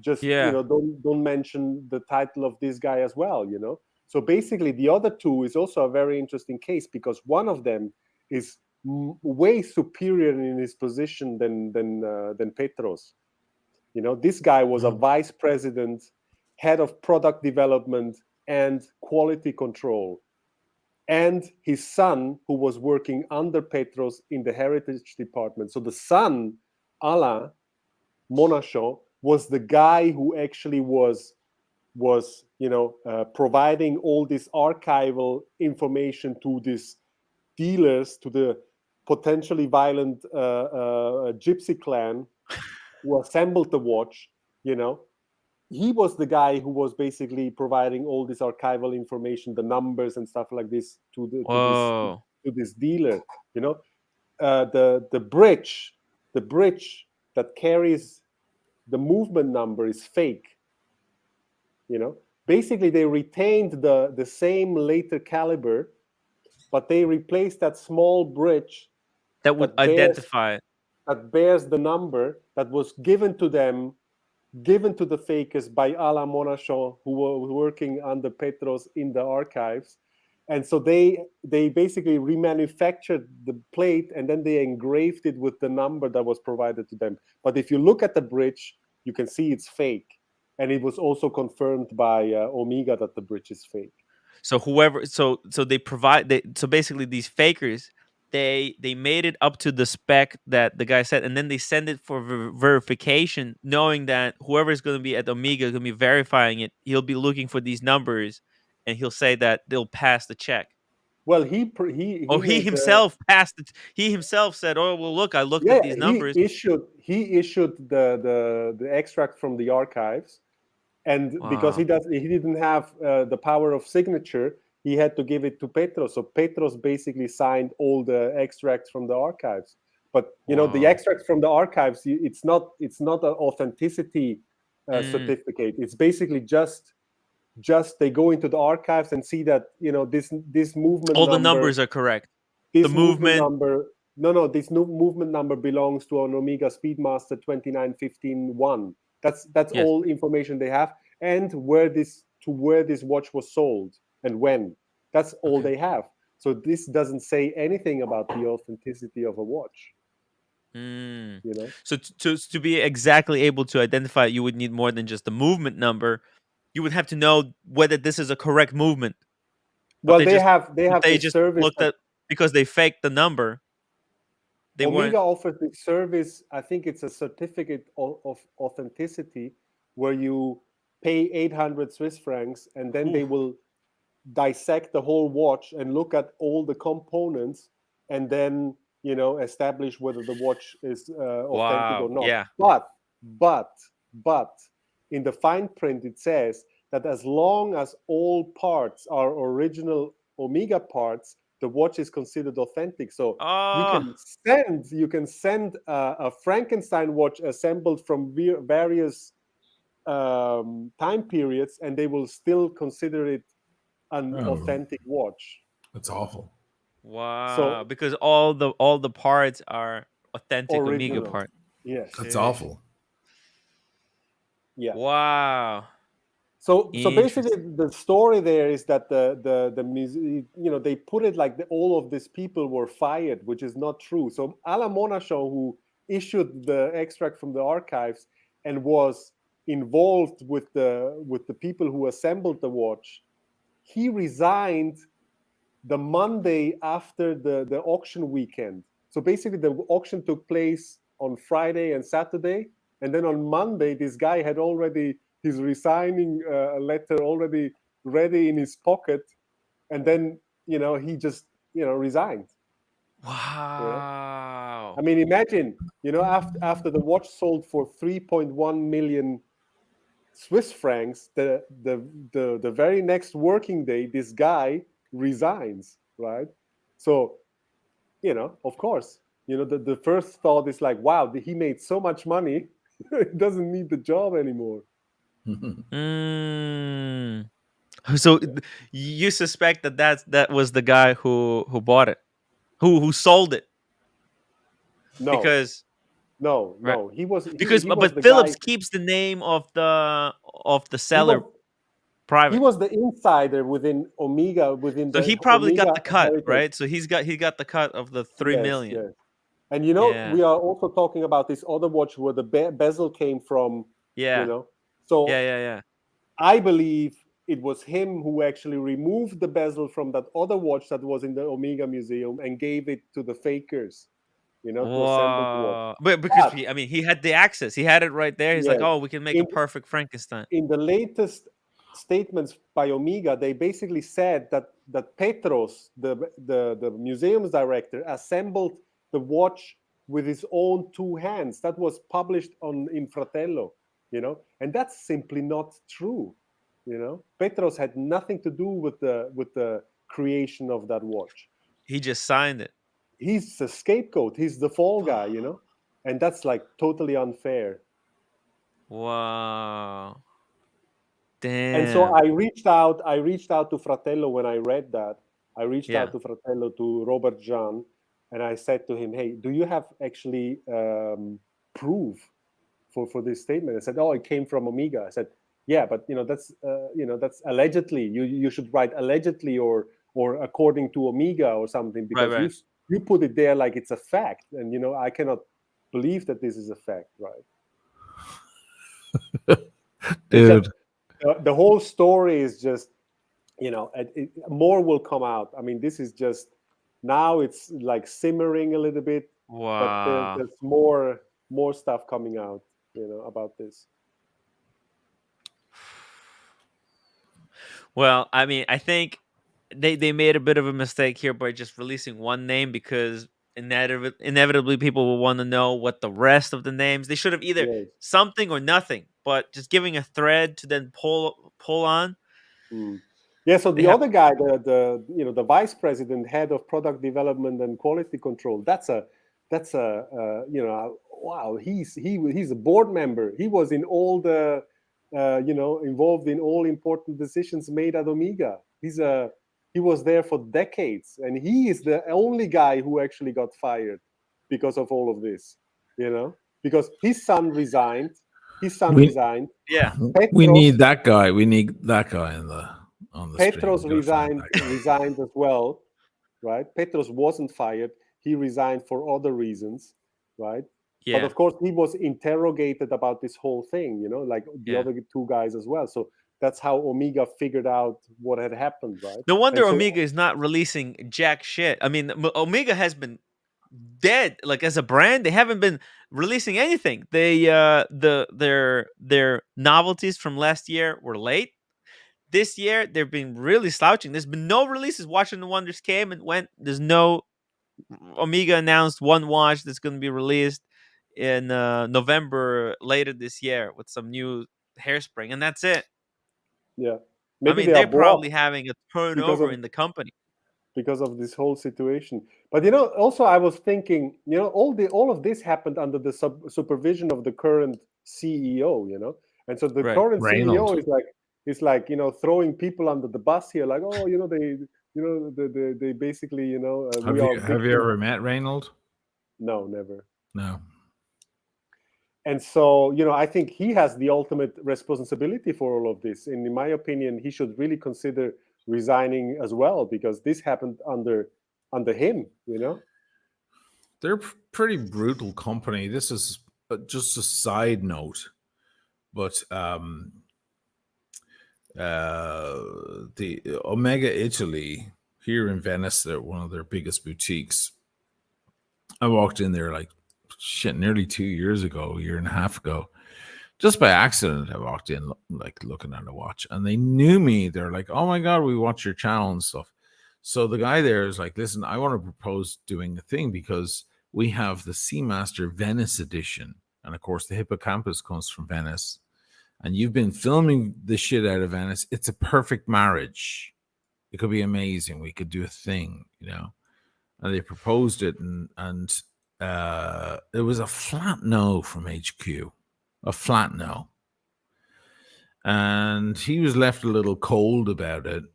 just don't mention the title of this guy as well, So basically, the other 2 is also a very interesting case, because one of them is way superior in his position than Petros. This guy was a vice president, head of product development and quality control. And his son, who was working under Petros in the heritage department. So the son, Alain Monachon, was the guy who actually was providing all this archival information to these dealers, to the potentially violent gypsy clan who assembled the watch. He was the guy who was basically providing all this archival information, the numbers and stuff like this to this dealer. The bridge that carries the movement number is fake. Basically they retained the same later caliber, but they replaced that small bridge that would identify it, that bears the number that was given to the fakers by Alain Monachon, who were working under Petros in the archives. And so they basically remanufactured the plate, and then they engraved it with the number that was provided to them. But if you look at the bridge, you can see it's fake. And it was also confirmed by Omega that the bridge is fake. So so basically these fakers, they made it up to the spec that the guy said, and then they send it for verification, knowing that whoever is going to be at Omega going to be verifying it. He'll be looking for these numbers, and he'll say that they'll pass the check. Well, he himself passed it. He himself said, "Oh well, look, I looked at these numbers." He issued the extract from the archives, and because he didn't have the power of signature, he had to give it to Petros. So Petros basically signed all the extracts from the archives. But the extracts from the archives, it's not an authenticity certificate. It's basically just they go into the archives and see that this movement all number, the numbers are correct. This the movement number, this movement number belongs to an Omega Speedmaster 29151. That's all information they have, and where this watch was sold and when. That's all they have. So this doesn't say anything about the authenticity of a watch. So to be exactly able to identify it, you would need more than just the movement number. You would have to know whether this is a correct movement. Well, they just looked at, because they faked the number. Omega offers the service. I think it's a certificate of authenticity where you pay 800 Swiss francs, and then they will dissect the whole watch and look at all the components, and then establish whether the watch is authentic or not. Yeah. But in the fine print it says that as long as all parts are original Omega parts, the watch is considered authentic. So you can send a Frankenstein watch assembled from various time periods, and they will still consider it an authentic watch. That's awful. Wow. So, because all the parts are authentic original. Omega parts. Yes. That's awful. Yeah. Wow. So basically, the story there is that the music, they put it like all of these people were fired, which is not true. So Alain Monachon, who issued the extract from the archives and was involved with the people who assembled the watch, he resigned the Monday after the auction weekend. So basically, the auction took place on Friday and Saturday, and then on Monday, this guy had already his resigning letter already ready in his pocket, and then he just resigned. Wow. I mean, imagine after the watch sold for 3.1 million Swiss francs, the very next working day, this guy resigns, right? So of course, the first thought is like, wow, he made so much money, he doesn't need the job anymore. So you suspect that was the guy who bought it, who sold it? No, because he was but Phillips keeps the name of the seller private. He was the insider within Omega. So he probably Omega got the cut, heritage. right? So he got the cut of the 3 million. Yes. And we are also talking about this other watch where the bezel came from. So yeah. I believe it was him who actually removed the bezel from that other watch that was in the Omega Museum and gave it to the fakers, to assemble the watch. But because he had the access, he had it right there. He's like, oh, we can make a perfect Frankenstein. In the latest statements by Omega, they basically said that Petros, the museum's director, assembled the watch with his own two hands. That was published in Fratello, and that's simply not true. Petros had nothing to do with the creation of that watch. He just signed it. He's the scapegoat. He's the fall guy, and that's like totally unfair. Wow. Damn. And so I reached out to Fratello when I read that. I reached out to Fratello, to Robert Jean, and I said to him, hey, do you have actually proof for this statement? I said, oh, it came from Omega. I said, yeah, but that's allegedly. You should write allegedly or according to Omega or something, because you put it there like it's a fact, and I cannot believe that this is a fact, right? Dude, the whole story is just more will come out. I mean, this is just Now it's like simmering a little bit, but Wow. there's more stuff coming out, about this. Well, I mean, I think they made a bit of a mistake here by just releasing one name, because inevitably people will want to know what the rest of the names. They should have either Yes. something or nothing, but just giving a thread to then pull on. Yeah, so They the have other guy, the vice president, head of product development and quality control, that's a wow, he's a board member. He was in all the involved in all important decisions made at Omega. He was there for decades, and he is the only guy who actually got fired because of all of this, because his son resigned. Yeah. We need that guy. We need that guy on the Petros stream. resigned as well, right? Petros wasn't fired. He resigned for other reasons, right? Yeah. But of course, he was interrogated about this whole thing, like the other two guys as well. So that's how Omega figured out what had happened, right? No wonder Omega is not releasing jack shit. I mean, Omega has been dead. Like, as a brand, they haven't been releasing anything. They their novelties from last year were late. This year they've been really slouching. There's been no releases. Watch and Wonders came and went. There's no Omega announced one watch that's going to be released in November later this year with some new hairspring, and that's it. Yeah, maybe they're probably having a turnover in the company because of this whole situation. But also I was thinking, all of this happened under the supervision of the current CEO, and so the current CEO is like throwing people under the bus here, like, oh, they basically, have you ever met Reynolds? No, never. No. And so, I think he has the ultimate responsibility for all of this. And in my opinion, he should really consider resigning as well, because this happened under him, They're a pretty brutal company. This is just a side note, but the Omega Italy here in Venice, they're one of their biggest boutiques. I walked in there like nearly 2 years ago, a year and a half ago. Just by accident, I walked in like looking at a watch, and they knew me. They're like, "Oh my God, we watch your channel and stuff." So the guy there is like, "Listen, I want to propose doing a thing, because we have the Seamaster Venice edition, and of course the hippocampus comes from Venice, and you've been filming the shit out of Venice. It's a perfect marriage. It could be amazing. We could do a thing, And they proposed it, and it was a flat no from HQ. A flat no. And he was left a little cold about it.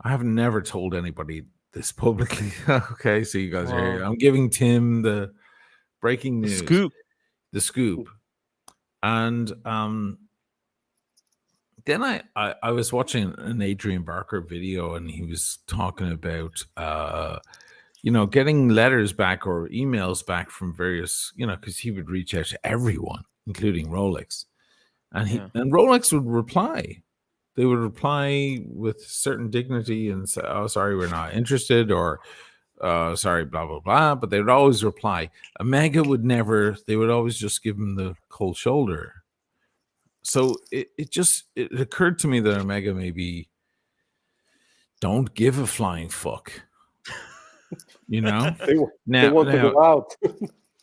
I have never told anybody this publicly. Okay, so you guys are here. I'm giving Tim the breaking news. The scoop. And then I was watching an Adrian Barker video, and he was talking about getting letters back or emails back from various, because he would reach out to everyone, including Rolex, and and Rolex would reply. They would reply with certain dignity and say, "Oh, sorry, we're not interested," or "Sorry, blah blah blah." But they would always reply. Omega would never. They would always just give him the cold shoulder. So it occurred to me that Omega maybe don't give a flying fuck. They want to go out.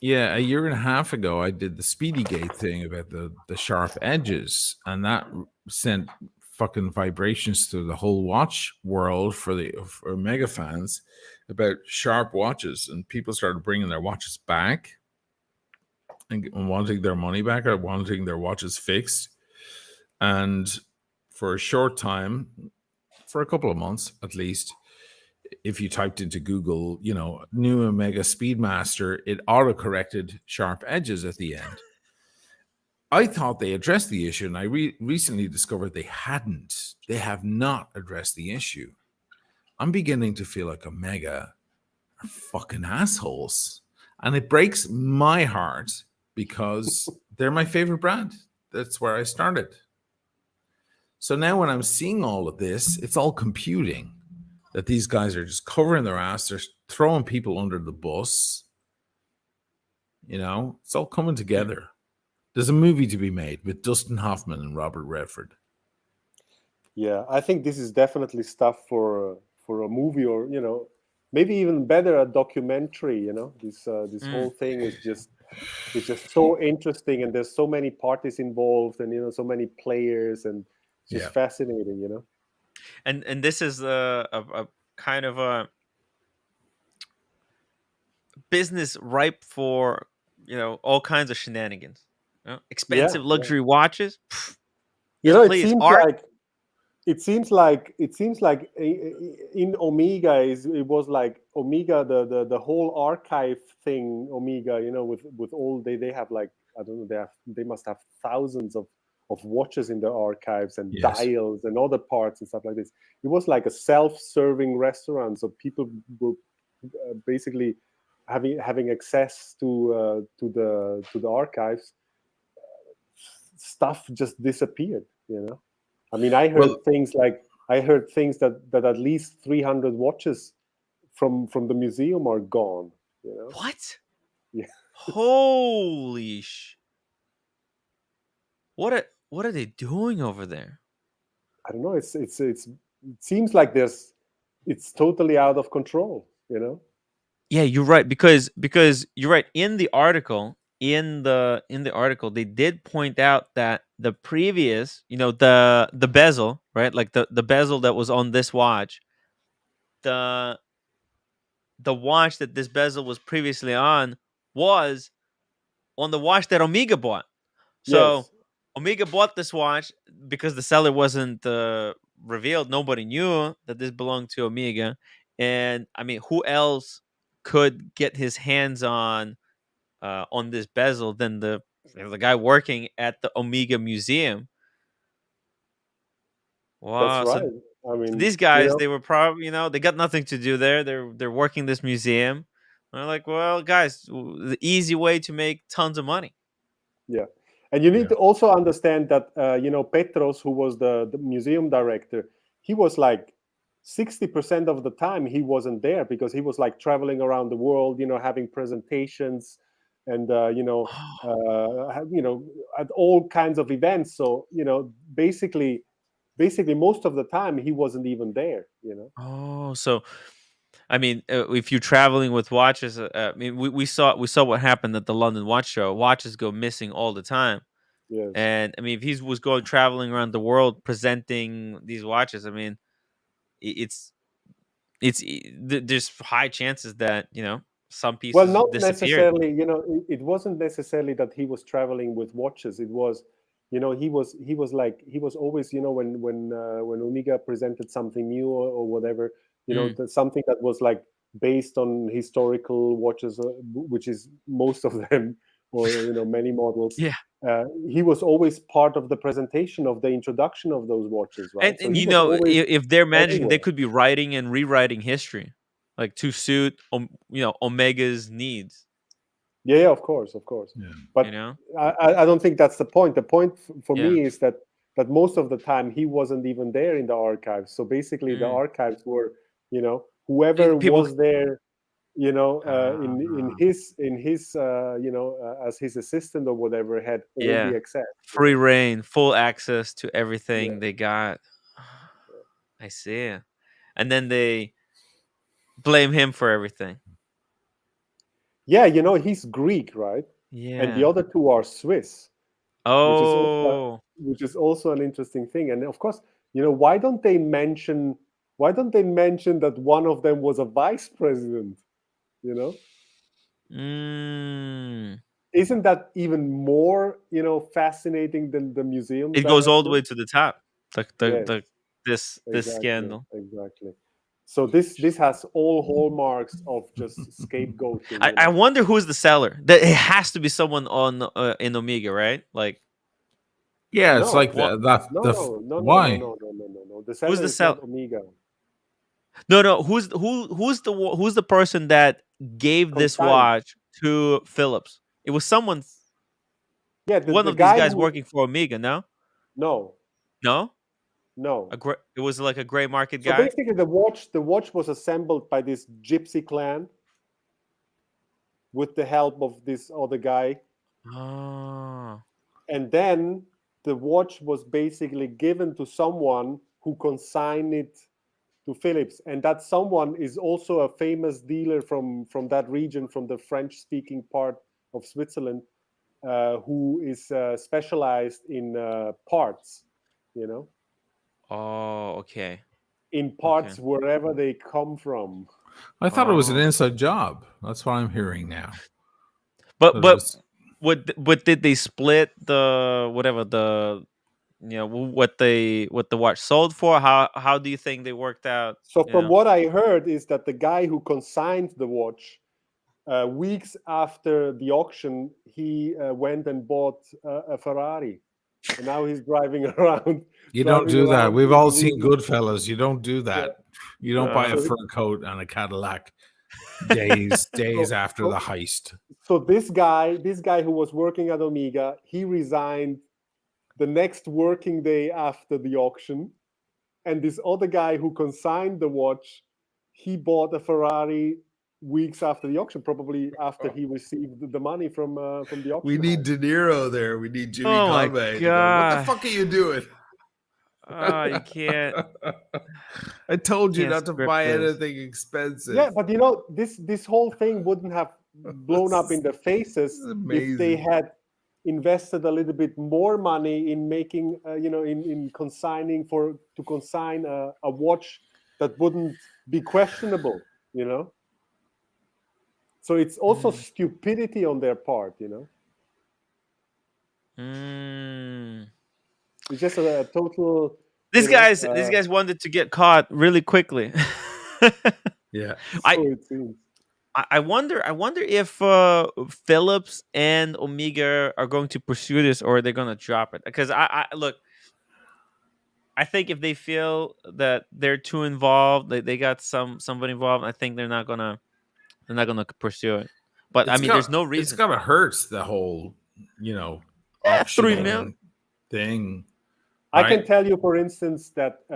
Yeah, a year and a half ago, I did the Speedygate thing about the sharp edges, and that sent fucking vibrations through the whole watch world for Omega fans about sharp watches, and people started bringing their watches back and wanting their money back or wanting their watches fixed. And for a short time, for a couple of months at least, if you typed into Google, new Omega Speedmaster, it auto-corrected sharp edges at the end. I thought they addressed the issue, and I recently discovered they hadn't. They have not addressed the issue. I'm beginning to feel like Omega are fucking assholes. And it breaks my heart, because they're my favorite brand. That's where I started. So now when I'm seeing all of this, it's all computing that these guys are just covering their ass. They're throwing people under the bus. You know, it's all coming together. There's a movie to be made with Dustin Hoffman and Robert Redford. Yeah, I think this is definitely stuff for a movie, or maybe even better, a documentary. This whole thing is just so interesting, and there's so many parties involved, and so many players, and it's just fascinating. And this is a kind of a business ripe for all kinds of shenanigans. Expensive luxury watches. It seems art. It seems like in Omega it was like Omega, the whole archive thing. Omega, with all they have, like, I don't know, they must have thousands of watches in their archives, and dials and other parts and stuff like this. It was like a self-serving restaurant, so people were basically having access to the archives. Stuff just disappeared. I mean, I heard things that at least 300 watches from the museum are gone. What? Yeah. Holy What are they doing over there? I don't know. It seems like it's totally out of control. Yeah, you're right, because you're right. In the article, they did point out that the previous, the bezel, right? Like the bezel that was on this watch, the watch that this bezel was previously on was on the watch that Omega bought. So Omega bought this watch because the seller wasn't revealed. Nobody knew that this belonged to Omega. And I mean, who else could get his hands on this bezel than the guy working at the Omega Museum? Wow. That's right. So these guys, they were probably, they got nothing to do there. They're working this museum. They're like, well, guys, the easy way to make tons of money. Yeah. And you need to also understand that, Petros, who was the museum director, he was like 60% of the time he wasn't there, because he was like traveling around the world, having presentations and, at all kinds of events. So, basically most of the time he wasn't even there. Oh, so I mean, if you're traveling with watches, I mean, we saw what happened at the London Watch Show. Watches go missing all the time. Yes. And I mean, if he was going traveling around the world presenting these watches, I mean, there's high chances that some pieces Well, not disappeared. necessarily. It wasn't necessarily that he was traveling with watches. It was, he was always, when Omega presented something new or whatever, something that was like based on historical watches, which is most of them, or many models. Yeah. He was always part of the presentation of the introduction of those watches, right? And So if they're managing, everywhere. they could be writing and rewriting history, like to suit Omega's needs. Yeah, of course. But I don't think that's the point. The point for me is that most of the time he wasn't even there in the archives. So basically, the archives were, whoever was there, in his as his assistant or whatever, had all the access. Free reign, full access to everything they got. I see. And then they blame him for everything. Yeah, he's Greek, right? Yeah. And the other two are Swiss. Oh. Which is also an interesting thing. And of course, why don't they mention that one of them was a vice president? Isn't that even more, fascinating than the museum? It goes all the way to the top. This scandal. Exactly. So this has all hallmarks of just scapegoating. I wonder who's the seller. That it has to be someone on in Omega, right? Like, yeah, it's like that. Why? No. The seller is not Omega. No. Who's the person that gave this watch to Phillips? It was someone. Yeah, one of these guys working for Omega. No. No. No. It was like a gray market So guy. basically, the watch was assembled by this gypsy clan with the help of this other guy. Oh. And then the watch was basically given to someone who consigned it to Phillips, and that someone is also a famous dealer from that region, from the French-speaking part of Switzerland, who is specialized in parts, you know. Oh, okay. In parts wherever they come from. I thought it was an inside job. That's what I'm hearing now. But what did they split the whatever the what the watch sold for? How do you think they worked out? So from what I heard is that the guy who consigned the watch, weeks after the auction, he went and bought a Ferrari, and now he's driving around. You don't do that. We've all seen Goodfellas. You don't do that. Yeah. You don't buy a fur coat and a Cadillac days after the heist. So this guy who was working at Omega, he resigned the next working day after the auction, and this other guy who consigned the watch, he bought a Ferrari weeks after the auction, probably after he received the money from the auction. We need De Niro there. We need Jimmy Oh my Conway. God. What the fuck are you doing? Oh, you can't. I told you not to buy anything expensive. Yeah, but this whole thing wouldn't have blown up in their faces if they had invested a little bit more money in making, in consigning to consign a watch that wouldn't be questionable, you know. So it's also stupidity on their part, you know. It's just a total. These guys wanted to get caught really quickly. Yeah, it seems. I wonder if Phillips and Omega are going to pursue this or they're going to drop it. Because I look, I think if they feel that they're too involved, they got somebody involved, I think they're not gonna pursue it. But there's no reason. It's gonna hurt the whole, auctioning thing. I can tell you, for instance, that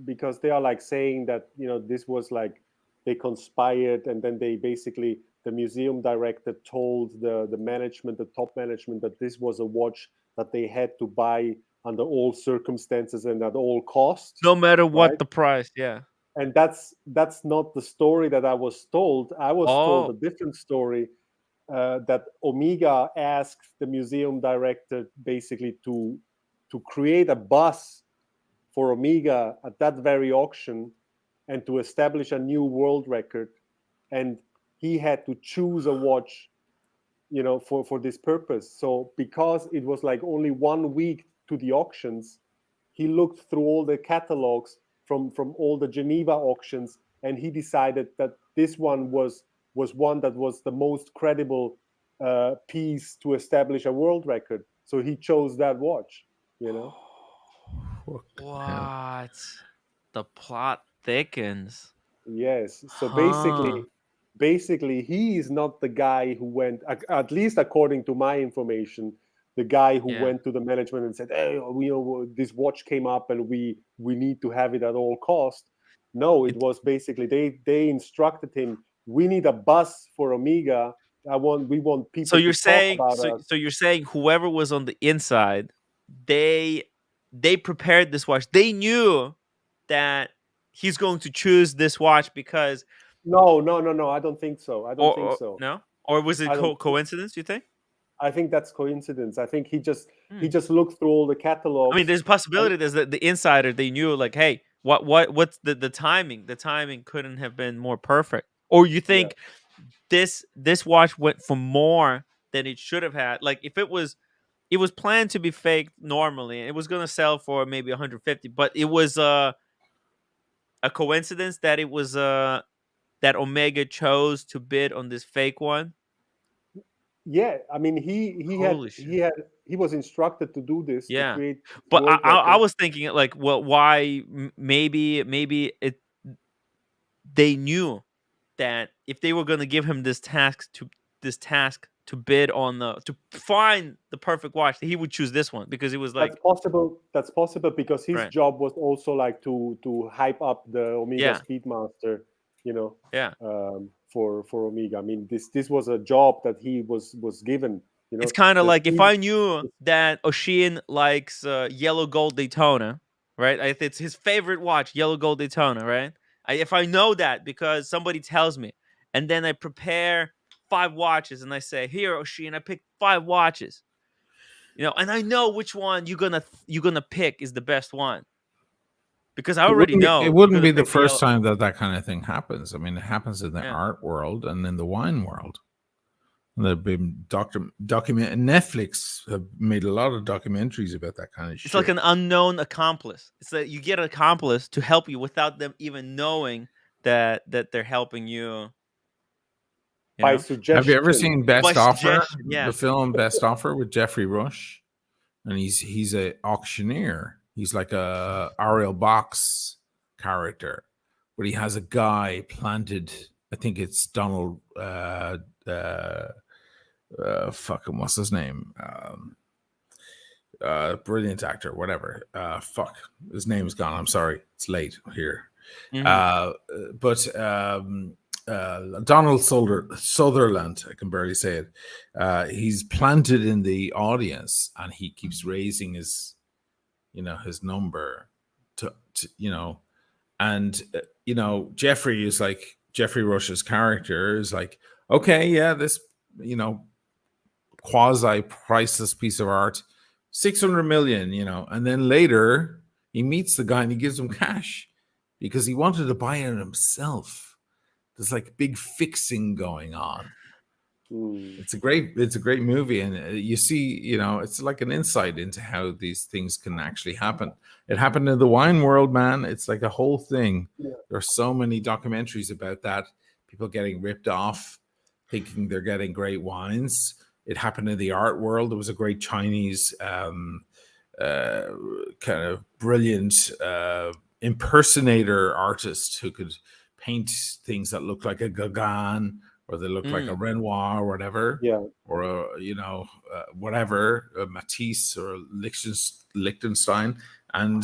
because they are like saying that this was like they conspired, and then they basically, the museum director told the management, the top management, that this was a watch that they had to buy under all circumstances and at all costs, no matter what the price. Yeah. And that's not the story that I was told. I was told a different story, that Omega asked the museum director basically to create a bus for Omega at that very auction and to establish a new world record. And he had to choose a watch, for this purpose. So because it was like only 1 week to the auctions, he looked through all the catalogs from all the Geneva auctions, and he decided that this one was one that was the most credible piece to establish a world record. So he chose that watch, What? The plot thickens. Yes. So basically, he is not the guy who went, at least according to my information, the guy who went to the management and said, "Hey, this watch came up and we need to have it at all cost." No, it was basically they instructed him, "We need a bus for Omega. We want people." So you're to talk saying about us. so you're saying whoever was on the inside, they prepared this watch. They knew that he's going to choose this watch because. No. I don't think so. I don't think so. No, or was it coincidence? You think? I think that's coincidence. I think he just looked through all the catalogs. I mean, there's a possibility that the insider, they knew, like, hey, what's the timing? The timing couldn't have been more perfect. Or you think this watch went for more than it should have had? Like, if it was planned to be faked normally, it was going to sell for maybe 150, but it was a coincidence that it was that Omega chose to bid on this fake one. Yeah, I mean, he was instructed to do this. Yeah, to create but I was thinking, like, well, why? Maybe they knew that if they were going to give him this task to bid on to find the perfect watch, he would choose this one because it was like that's possible because his right. job was also like to hype up the Omega Speedmaster, you know, for Omega. I mean, this was a job that he was given. You know, it's kind of like if I knew that Oshin likes yellow gold Daytona, right? It's his favorite watch, yellow gold Daytona, right? If I know that because somebody tells me, and then I prepare 5 watches and I say, "Here, Oshin, I picked 5 watches," you know, and I know which one you're gonna pick is the best one because I already know it wouldn't be the first time that kind of thing happens. I mean, it happens in the art world and in the wine world. There've been Netflix have made a lot of documentaries about that kind of shit. It's like an unknown accomplice. It's that you get an accomplice to help you without them even knowing that they're helping you. By suggestion. Have you ever seen Best Offer? Yeah. The film Best Offer with Jeffrey Rush, and he's a auctioneer. He's like a Ariel Box character, but he has a guy planted. I think it's Donald. Fucking what's his name? Brilliant actor, whatever. Fuck, his name is gone. I'm sorry, it's late here. But Donald Sutherland, I can barely say it. He's planted in the audience, and he keeps raising his number to and Jeffrey Rush's character is like, okay, yeah, this quasi priceless piece of art, 600 million, and then later he meets the guy and he gives him cash because he wanted to buy it himself. There's like big fixing going on. It's a great movie, and you see, it's like an insight into how these things can actually happen. It happened in the wine world, man. It's like a whole thing. There are so many documentaries about that. People getting ripped off, thinking they're getting great wines. It happened in the art world. There was a great Chinese kind of brilliant impersonator artist who could paint things that looked like a Gauguin, or they look like a Renoir or whatever, or whatever, a Matisse or Liechtenstein, and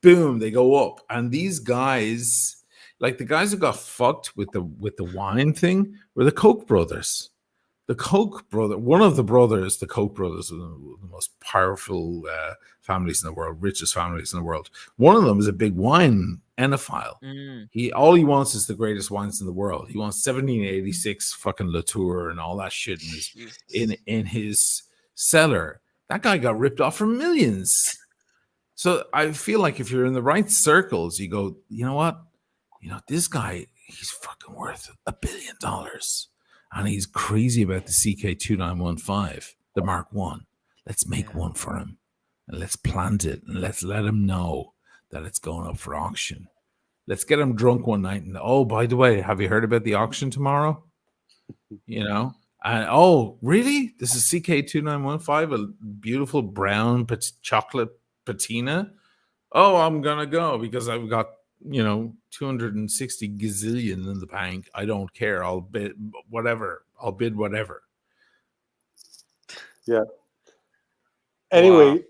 boom, they go up. And these guys, like the guys who got fucked with the wine thing, were the Koch brothers. The Koch brother, one of the brothers, the Koch brothers, are the most powerful families in the world, richest families in the world. One of them is a big wine enophile. All he wants is the greatest wines in the world. He wants 1786 fucking Latour and all that shit in his cellar. That guy got ripped off for millions. So I feel like if you're in the right circles, you go, you know what? This guy, he's fucking worth $1 billion. And he's crazy about the CK2915, the Mark I. Let's make one for him. And let's plant it. And let's let him know that it's going up for auction. Let's get him drunk one night. And, oh, by the way, have you heard about the auction tomorrow? And, oh, really? This is CK2915, a beautiful brown chocolate patina? Oh, I'm going to go because I've got 260 gazillion in the bank. I don't care. I'll bid whatever. Yeah. Anyway,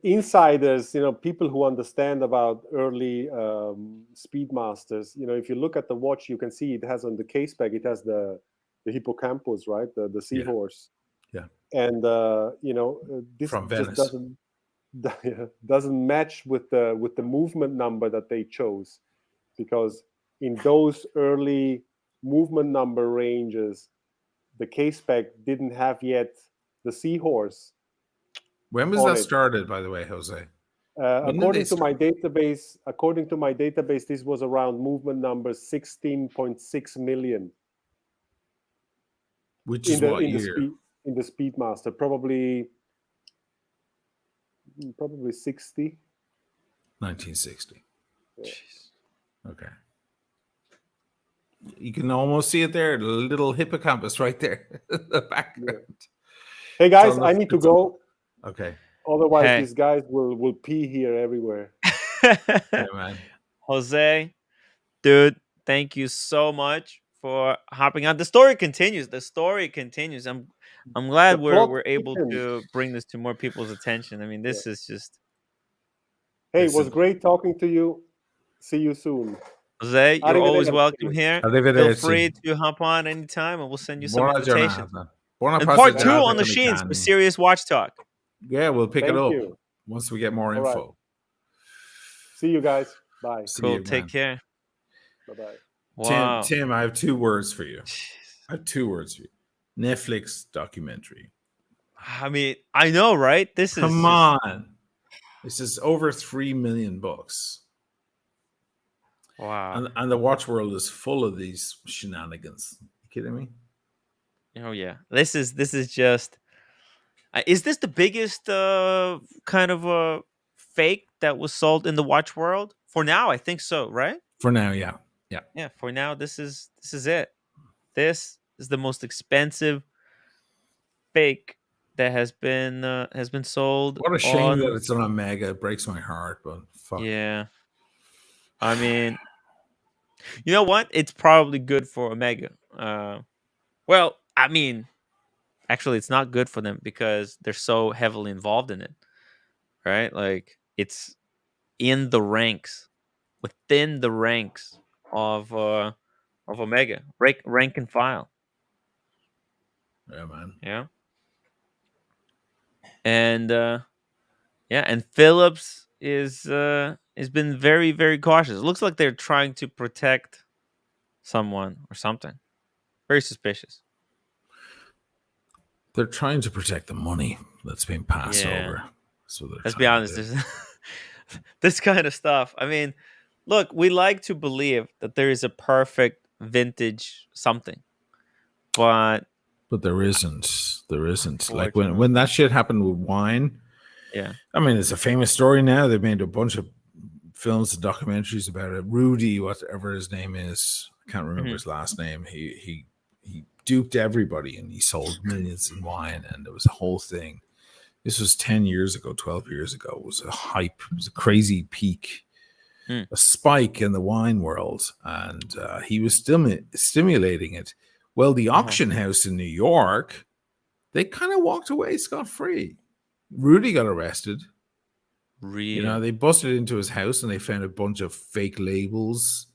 insiders, people who understand about early Speedmasters, if you look at the watch, you can see it has on the case back, it has the hippocampus, right? The seahorse. Yeah. And this from just Venice doesn't match with the movement number that they chose, because in those early movement number ranges, the case spec didn't have yet the seahorse. When was that started, by the way, Jose? According to my database, this was around movement number 16.6 million. Which is what year? In the Speedmaster, probably 60. 1960. Yeah. Okay. You can almost see it there, the little hippocampus right there, the background. Yeah. Hey guys, I need to go. Okay. Otherwise, these guys will pee here everywhere. Yeah, man. Jose, dude, thank you so much for hopping on. The story continues. I'm glad The we're plot able thickens. to bring this to more people's attention. I mean, Yeah. this is just Hey, it This was is great talking to you. See you soon. Jose. You're always welcome Arrivederci. here. Feel Arrivederci. free to hop on anytime, and we'll send you some Buona invitations. giornata. Buona And part 2 passeggiata on the con i Sheens for cani. serious watch talk. Yeah, we'll pick it Thank up you. once we get more All right. info. See you guys. Bye. See Cool. you, Take man. care. Bye-bye. Wow. Tim, I have 2 words for you. Netflix documentary. I mean, I know, right? This is Come just- on. This is over 3 million bucks. Wow. And the watch world is full of these shenanigans. You kidding me? Oh yeah. This is just. Is this the biggest kind of fake that was sold in the watch world? For now, I think so. Right? For now, yeah. Yeah. Yeah. For now, this is it. This is the most expensive fake that has been sold. What a shame on... that it's on Omega. It breaks my heart, but fuck. Yeah. I mean, you know what? It's probably good for Omega. Well, I mean, actually, it's not good for them because they're so heavily involved in it, right? Like, it's in the ranks, within the ranks of Omega, rank and file. Yeah, man. Yeah. And and Phillips is has been very, very cautious. It looks like they're trying to protect someone or something. Very suspicious. They're trying to protect the money that's being passed over. So Let's be honest. This kind of stuff. I mean, look, we like to believe that there is a perfect vintage something, but there isn't. There isn't. Like when that shit happened with wine. Yeah. I mean, it's a famous story now. They've made a bunch of films and documentaries about it. Rudy, whatever his name is, I can't remember his last name. He duped everybody and he sold millions in wine, and it was a whole thing. This was 10 years ago, 12 years ago. It was a hype. It was a crazy peak, a spike in the wine world, and he was stimulating it. Well, the auction house in New York, they kind of walked away scot-free. Rudy got arrested. Really? You know, they busted into his house and they found a bunch of fake labels,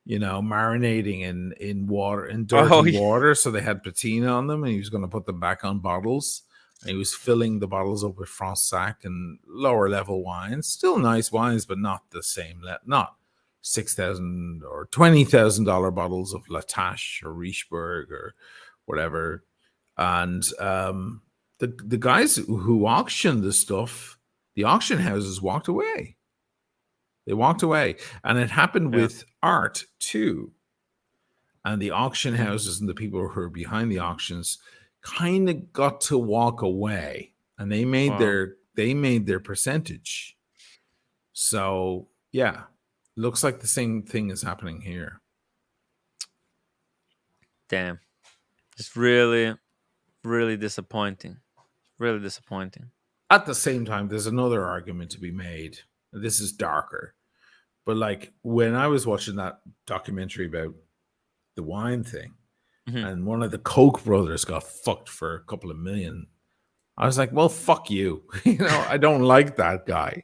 you know, marinating in water, in dirty water. So they had patina on them, and he was going to put them back on bottles. And he was filling the bottles up with Fronsac and lower level wines, still nice wines, but not the same, not $6,000 or $20,000 bottles of Latache or Richebourg or whatever. And the guys who auctioned the stuff, the auction houses walked away. They walked away. And it happened with art too. And the auction houses and the people who are behind the auctions kind of got to walk away, and they made their percentage. So yeah, looks like the same thing is happening here. Damn. It's really, really disappointing. Really disappointing. At the same time, there's another argument to be made. This is darker. But like when I was watching that documentary about the wine thing, and one of the Koch brothers got fucked for a couple of million, I was like, well, fuck you. You know, I don't like that guy.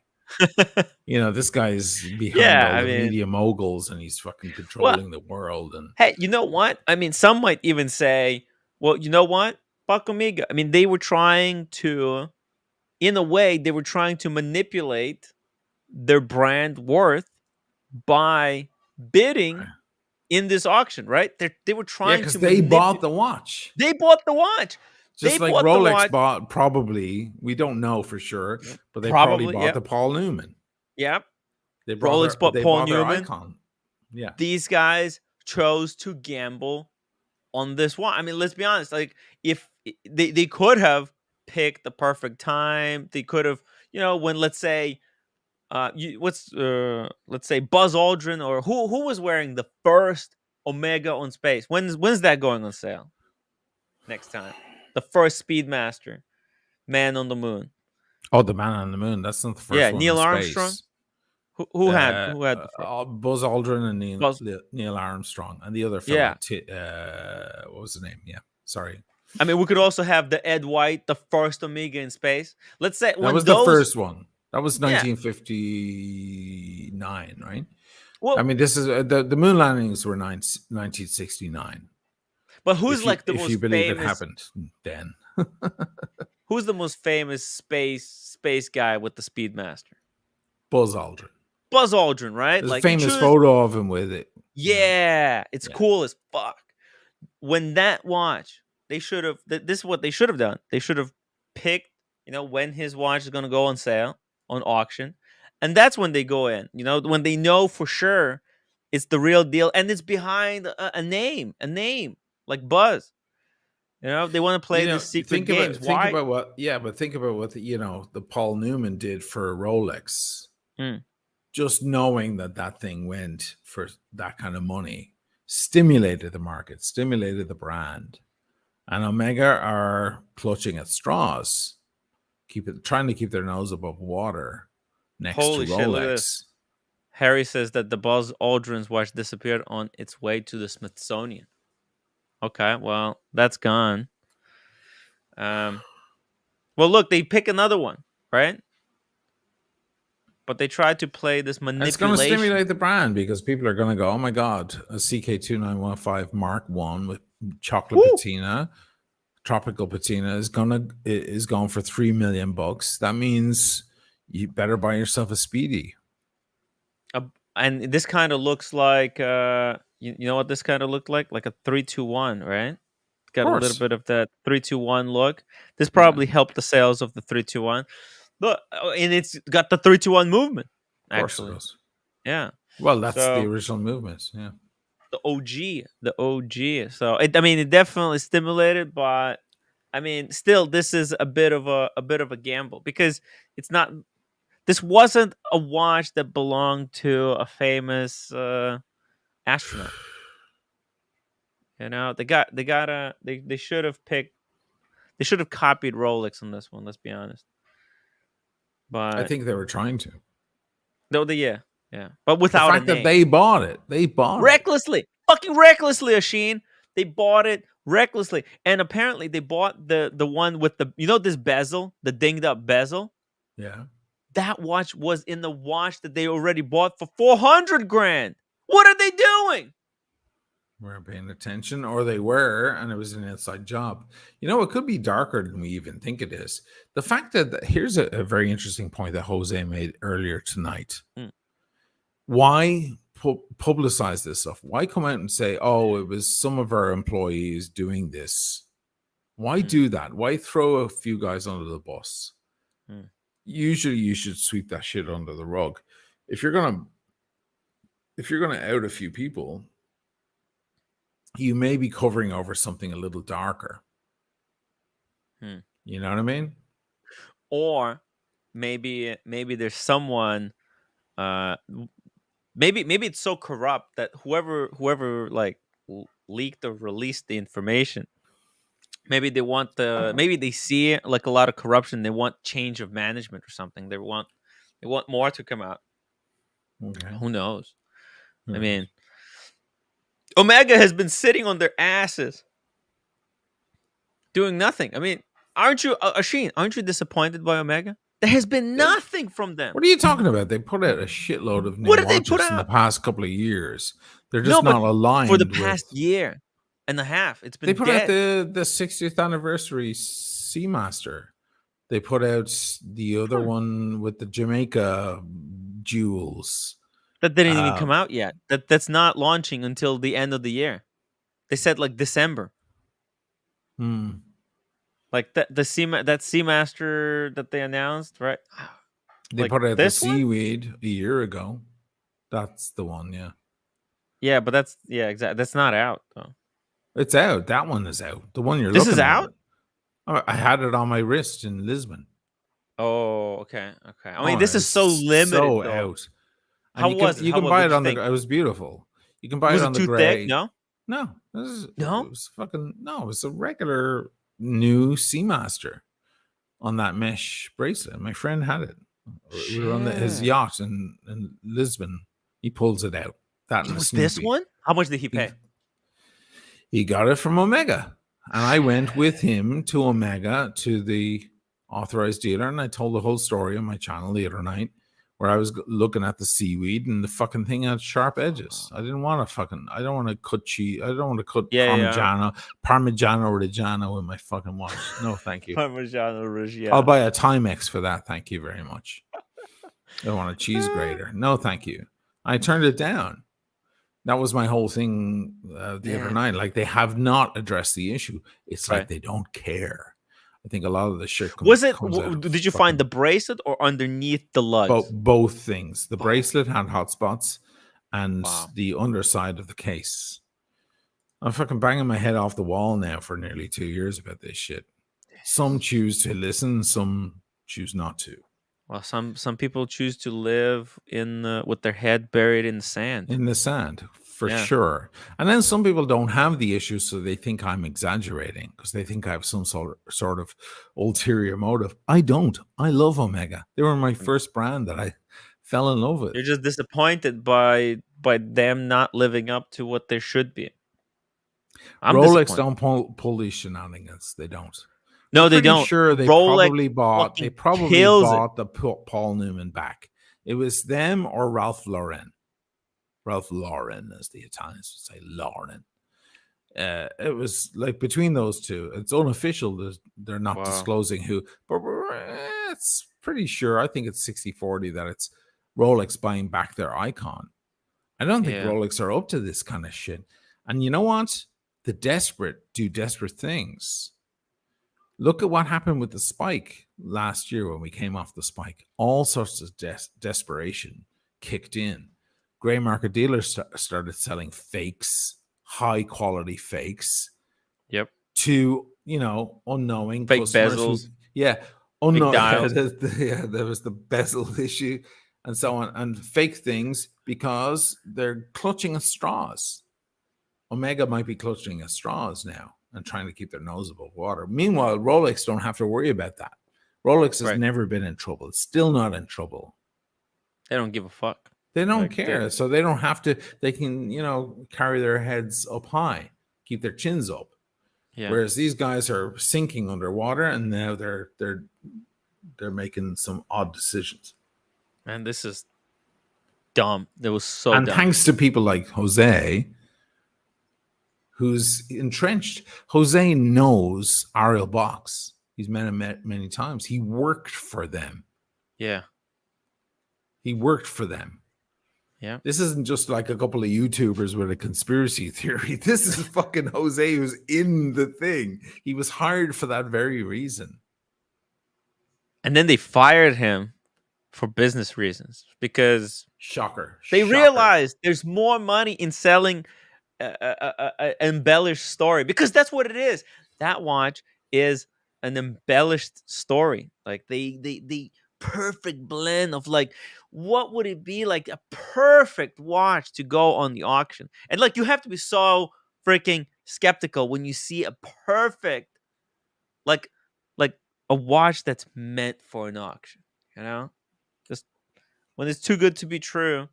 You know, this guy's behind all the media moguls, and he's fucking controlling the world. And hey, you know what? I mean, some might even say, well, you know what? Fuck Omega. I mean, they were trying to, in a way, they were trying to manipulate their brand worth by bidding in this auction, right? They were trying because to they bought the watch. They bought the watch. Just they like Rolex bought, probably, we don't know for sure, but they probably bought the Paul Newman. Yep. They Rolex bought Paul Newman. Icon. Yeah. These guys chose to gamble on this watch. I mean, let's be honest. Like, if they could have picked the perfect time, they could have, you know, when let's say let's say Buzz Aldrin, or who was wearing the first Omega on space. When's that going on sale? Next time. The first Speedmaster, Man on the Moon. Oh, the Man on the Moon. That's not the first one. Neil in Armstrong. Space. Who had Buzz Aldrin and Neil Armstrong, and the other fellow. What was the name? Yeah, sorry. I mean, we could also have the Ed White, the first Omega in space. Let's say that was the first one. That was 1959, right? Well, I mean, this is the moon landings were 1969. But who's if like the if most you believe famous? it happened then? Who's the most famous space guy with the Speedmaster? Buzz Aldrin. Buzz Aldrin, right? There's like a famous photo of him with it. Yeah, it's cool as fuck. When that watch, they should have. This is what they should have done. They should have picked, when his watch is going to go on sale on auction, and that's when they go in. When they know for sure it's the real deal and it's behind a name like Buzz. They want to play these secret games. Think about what the Paul Newman did for Rolex. Just knowing that thing went for that kind of money stimulated the market, stimulated the brand. And Omega are clutching at straws, trying to keep their nose above water next Holy to shit, look at Rolex. this. Harry says that the Buzz Aldrin's watch disappeared on its way to the Smithsonian. Okay, well, that's gone. Well, look, they pick another one, right? But they try to play this manipulation. It's going to stimulate the brand because people are going to go, oh my God, a CK2915 Mark 1 with chocolate patina, tropical patina is going for $3 million. That means you better buy yourself a Speedy. And this kind of looks like, you know what this kind of looked like? Like a 321, right? Got a little bit of that 321 look. This probably helped the sales of the 321. Look, and it's got the 321 movement, actually. Of course it does. Yeah. Well, that's the original movements. Yeah. The OG. So it definitely stimulated, but still, this is a bit of a gamble because it's not. This wasn't a watch that belonged to a famous astronaut. They should have picked. They should have copied Rolex on this one. Let's be honest. But I think they were trying to. No, but without the fact that they bought it, recklessly, fucking recklessly, Asheen. They bought it recklessly, and apparently they bought the one with the this bezel, the dinged up bezel. Yeah, that watch was in the watch that they already bought for $400,000. What are they doing? Weren't paying attention, or they were, and it was an inside job. It could be darker than we even think it is. The fact that here's a very interesting point that Jose made earlier tonight. Why publicize this stuff? Why come out and say, "Oh, it was some of our employees doing this"? Why do that? Why throw a few guys under the bus? Usually, you should sweep that shit under the rug. If you're gonna out a few people, you may be covering over something a little darker. You know what I mean? Or maybe there's someone. Maybe it's so corrupt that whoever like leaked or released the information. Maybe they want maybe they see like a lot of corruption. They want change of management or something. They want more to come out. Okay. Who knows? Omega has been sitting on their asses, doing nothing. Aren't you, Asheen? Aren't you disappointed by Omega? There has been nothing from them. What are you talking about? They put out a shitload of new watches in the past couple of years. They're just not aligned for the past year and a half. It's been. They put out the 60th anniversary Seamaster. They put out the other one with the Jamaica jewels. That didn't even come out yet. That's not launching until the end of the year. They said like December. Like that Seamaster that they announced, right? They put out the Seaweed a year ago. That's the one, yeah. Yeah, but exactly. That's not out though. It's out. That one is out. The one you're looking at. This is at. out? I had it on my wrist in Lisbon. Oh, okay. This is so limited. So though. Out. How was it? You can buy it on the. It was beautiful. You can buy it on the gray. Thick? No. It was fucking no. It was a regular new Seamaster on that mesh bracelet. My friend had it. We were on his yacht in Lisbon. He pulls it out. That was this one? How much did he pay? He got it from Omega. And I went with him to Omega to the authorized dealer, and I told the whole story on my channel the other night, where I was looking at the seaweed and the fucking thing had sharp edges. I didn't want to I don't want to cut cheese. I don't want to cut Parmigiano Reggiano with my fucking watch. No, thank you. Parmigiano Reggiano. I'll buy a Timex for that. Thank you very much. I don't want a cheese grater. No, thank you. I turned it down. That was my whole thing the other night. Like, they have not addressed the issue. It's like they don't care. I think a lot of the shit did you find the bracelet or underneath the lugs? Both things. The bracelet had hot spots and the underside of the case. I'm fucking banging my head off the wall now for nearly 2 years about this shit. Some choose to listen, some choose not to. Well, some people choose to live with their head buried in the sand. In the sand, for sure. And then some people don't have the issue, so they think I'm exaggerating because they think I have some sort of ulterior motive. I don't. I love Omega. They were my first brand that I fell in love with. You're just disappointed by them not living up to what they should be. Rolex don't pull these shenanigans. They don't. No, they don't. Sure, they probably bought the Paul Newman back. It was them or Ralph Lauren. Ralph Lauren, as the Italians would say, Lauren. It was like between those two. It's unofficial. They're not disclosing who, but it's pretty sure. I think it's 60-40 that it's Rolex buying back their icon. I don't think Rolex are up to this kind of shit. And you know what? The desperate do desperate things. Look at what happened with the spike last year when we came off the spike. All sorts of desperation kicked in. Gray market dealers started selling fakes, high quality fakes. Yep. To, unknowing fake customers. bezels. Unknowing. There was the bezel issue and so on. And fake things because they're clutching at straws. Omega might be clutching at straws now and trying to keep their nose above water. Meanwhile, Rolex don't have to worry about that. Rolex has never been in trouble. It's still not in trouble. They don't give a fuck. They don't care. So they don't have to. They can, carry their heads up high, keep their chins up. Yeah. Whereas these guys are sinking underwater, and now they're making some odd decisions. Man, this is dumb. That was so dumb. And thanks to people like Jose, who's entrenched. Jose knows Ariel Box. He's met him many times. He worked for them. Yeah. He worked for them. Yeah. This isn't just like a couple of YouTubers with a conspiracy theory. This is fucking Jose who's in the thing. He was hired for that very reason. And then they fired him for business reasons because shocker. They realized there's more money in selling embellished story, because that's what it is. That watch is an embellished story. Like the perfect blend of like, what would it be like a perfect watch to go on the auction? And like, you have to be so freaking skeptical when you see a perfect, like a watch that's meant for an auction, just when it's too good to be true,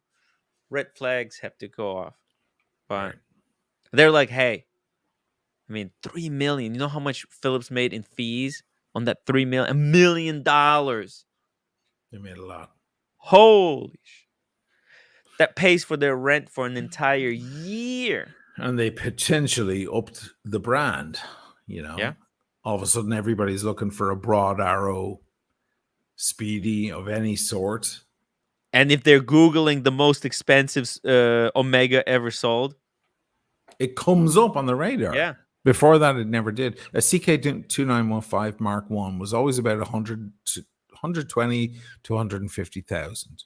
red flags have to go off. But they're like, hey, I mean, $3 million. You know how much Phillips made in fees on that $3 million? $1 million. They made a lot. Holy shit. That pays for their rent for an entire year. And they potentially upped the brand, Yeah. All of a sudden, everybody's looking for a broad arrow Speedy of any sort. And if they're Googling the most expensive Omega ever sold, it comes up on the radar. Yeah. Before that, it never did. A CK2915 Mark I was always about 120 to 150,000,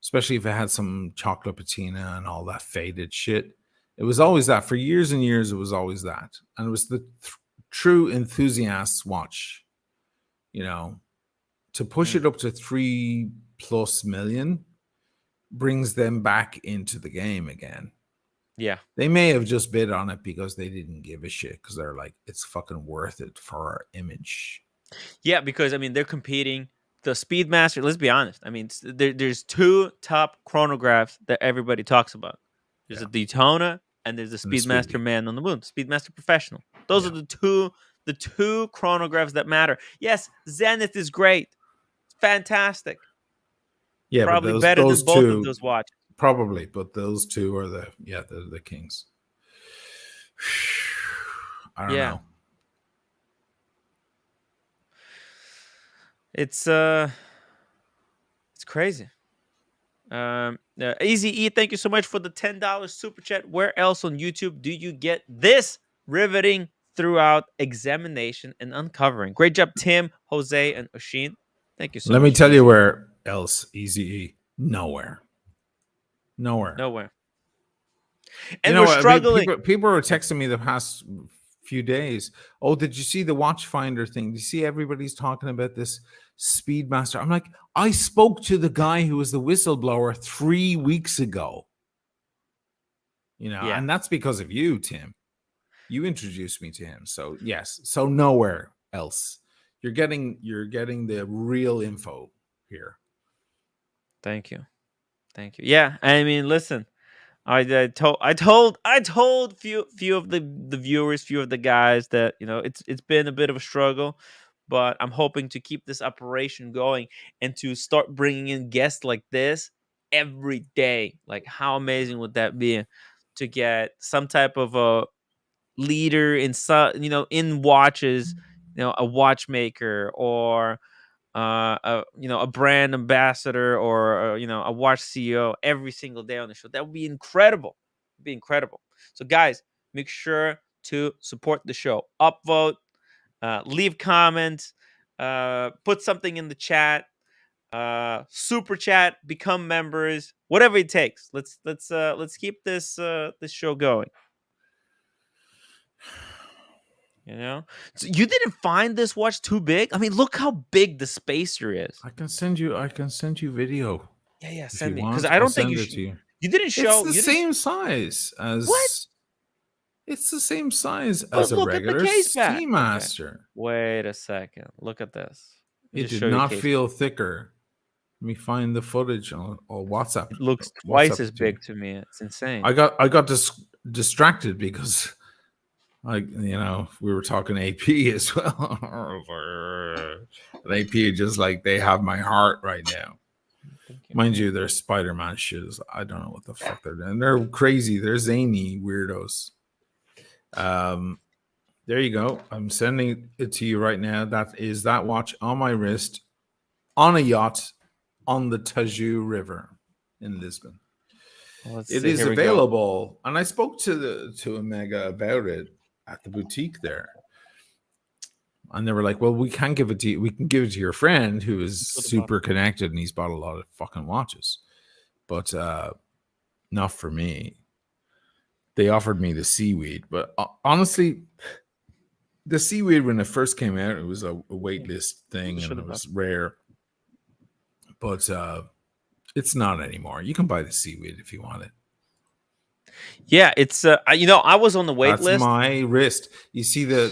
especially if it had some chocolate patina and all that faded shit. It was always that. For years and years, it was always that. And it was the true enthusiast's watch, to push it up to 3+ million brings them back into the game again. Yeah. They may have just bid on it because they didn't give a shit, because they're like, it's fucking worth it for our image. Yeah, because, I mean, they're competing. The Speedmaster, let's be honest. I mean, there's two top chronographs that everybody talks about. There's a Daytona and there's the Speedmaster Man on the Moon, Speedmaster Professional. Those are the two chronographs that matter. Yes, Zenith is great. It's fantastic. Yeah, Probably but better those than both of two those watches. probably, but those two are the kings. I don't know. It's crazy. Easy E, thank you so much for the $10 super chat. Where else on YouTube do you get this riveting throughout examination and uncovering? Great job, Tim, Jose, and Oshin. Thank you so much. Let me tell Easy. you where else, Easy E. Nowhere. And we're struggling. People were texting me the past few days. Oh, did you see the watchfinder thing? Did you see everybody's talking about this Speedmaster? I'm like, I spoke to the guy who was the whistleblower 3 weeks ago. And that's because of you, Tim. You introduced me to him. So yes. So nowhere else. You're getting the real info here. Thank you. Yeah, I mean, listen, I told few of the viewers, few of the guys that it's been a bit of a struggle, but I'm hoping to keep this operation going and to start bringing in guests like this every day. Like, how amazing would that be to get some type of a leader in in watches, a watchmaker or a brand ambassador or a watch CEO every single day on the show. That would be incredible. So guys, make sure to support the show. Upvote, leave comments, put something in the chat, super chat, become members, whatever it takes. Let's keep this show going. So you didn't find this watch too big? I mean, look how big the spacer is. I can send you video. Yeah, if send you me, want. because I don't think I'll send it to you. You didn't show. It's the same size as what? It's the same size But as a look at the regular case back. Seamaster. Okay. Wait a second. Look at this. It did not feel thicker. Let me find the footage on WhatsApp. It looks twice as big to me. It's insane. I got distracted because we were talking AP as well. And AP just like they have my heart right now. Mind you, they're Spider-Man shit. I don't know what the fuck they're doing. They're crazy. They're zany weirdos. There you go. I'm sending it to you right now. That is that watch on my wrist on a yacht on the Tajou River in Lisbon. It is available, and I spoke to Omega about it at the boutique there, and they were like, "Well, we can give it to you. We can give it to your friend who is super connected, and he's bought a lot of fucking watches, but not for me." They offered me the seaweed, but honestly, the seaweed when it first came out, it was a waitlist thing, and it was rare. But it's not anymore. You can buy the seaweed if you want it. Yeah, it's I was on the wait list. That's my wrist. You see the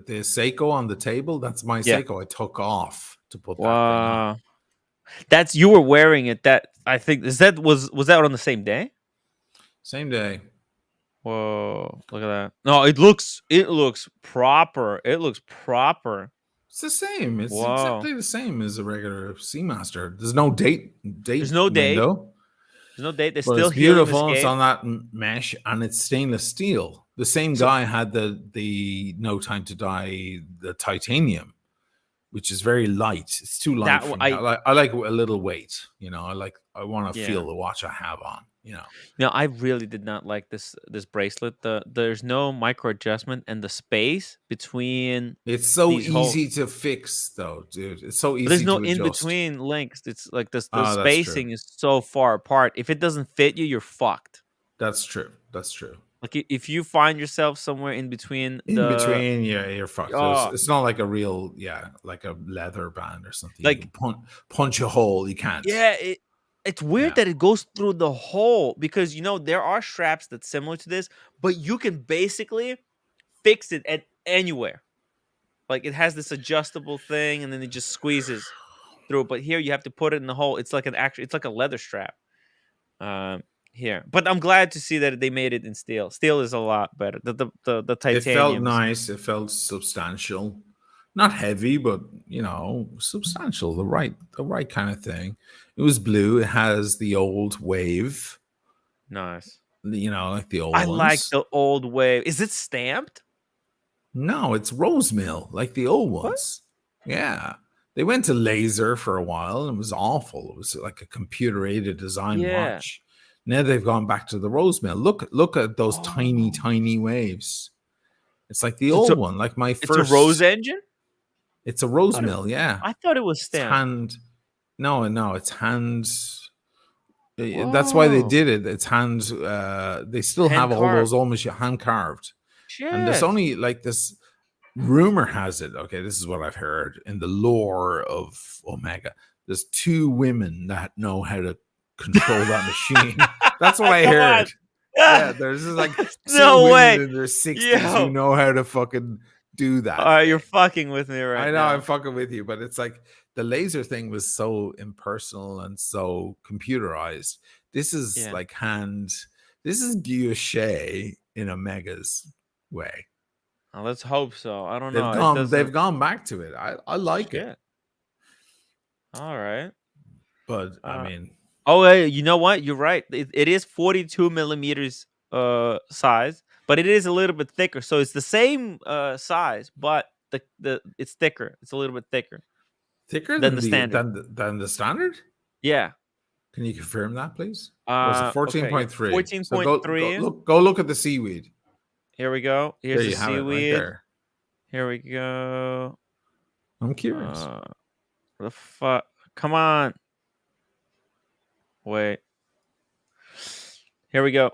Seiko on the table? That's my Seiko. I took off to put that thing on. That's you were wearing it. That I think was that on the same day? Same day. Whoa! Look at that. No, it looks proper. It's the same. It's exactly the same as a regular Seamaster. There's no date. There's no date. Window. There's no date. There's but still it's beautiful. The it's on that mesh, and it's stainless steel. The same guy had the No Time to Die, the titanium, which is very light. It's too light for me. I like a little weight. I want to feel the watch I have on. No, I really did not like this bracelet. There's no micro adjustment, and the space between it's so easy to fix, though, dude. It's so easy. But there's no to in adjust. between links. It's like the spacing is so far apart. If it doesn't fit you, you're fucked. That's true. Like if you find yourself somewhere in between, you're fucked. It's not like a real, like a leather band or something. Like you punch a hole, you can't. Yeah, it's weird that it goes through the hole because there are straps that's similar to this, but you can basically fix it at anywhere. Like it has this adjustable thing, and then it just squeezes through. But here you have to put it in the hole. It's like it's like a leather strap. here. But I'm glad to see that they made it in steel. Steel is a lot better. The titanium. It felt nice. It felt substantial, not heavy, but substantial. The right kind of thing. It was blue. It has the old wave. Nice. Like the old I ones. like the old wave. Is it stamped? No, it's rose mill, like the old ones. What? Yeah. They went to laser for a while and it was awful. It was like a computer-aided design watch. Now they've gone back to the rose mill. Look at those tiny waves. It's like the old one, like my first. It's a rose engine? It's a rose mill, yeah. I thought it was stamped. It's hand. No, it's hand. Whoa. That's why they did it. It's hand. They still have all those almost hand carved. Shit. And there's only like this. Rumor has it, okay, this is what I've heard in the lore of Omega. There's 2 women that know how to control that machine. That's what I heard. Yeah, there's like 2 women in their 60s who know how to fucking do that. You're fucking with me right now. I know, I'm fucking with you, but it's like the laser thing was so impersonal and so computerized. This is like this is Guilloche in Omega's way. Let's hope so. I don't know. They've gone back to it. I like it. All right. But I mean, you know what? You're right. It is 42 millimeters size, but it is a little bit thicker. So it's the same size, but it's thicker. It's a little bit thicker. Thicker than the standard. Than the standard? Yeah. Can you confirm that, please? Was it 14.3? 14.3. Go look at the seaweed. Here we go. Here's the seaweed. Right there. Here we go. I'm curious. The fuck? Come on. Wait. Here we go.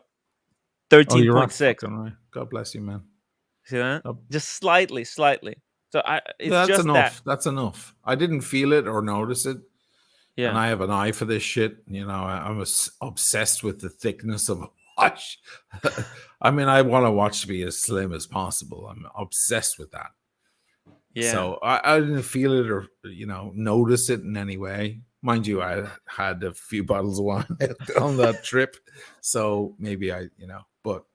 13.6. God bless you, man. See that? Just slightly. So that's just enough. that. That's enough. I didn't feel it or notice it. Yeah. And I have an eye for this shit. I'm obsessed with the thickness of a watch. I mean, I want a watch to be as slim as possible. I'm obsessed with that. Yeah. So I didn't feel it or notice it in any way. Mind you, I had a few bottles of wine on that trip, so maybe but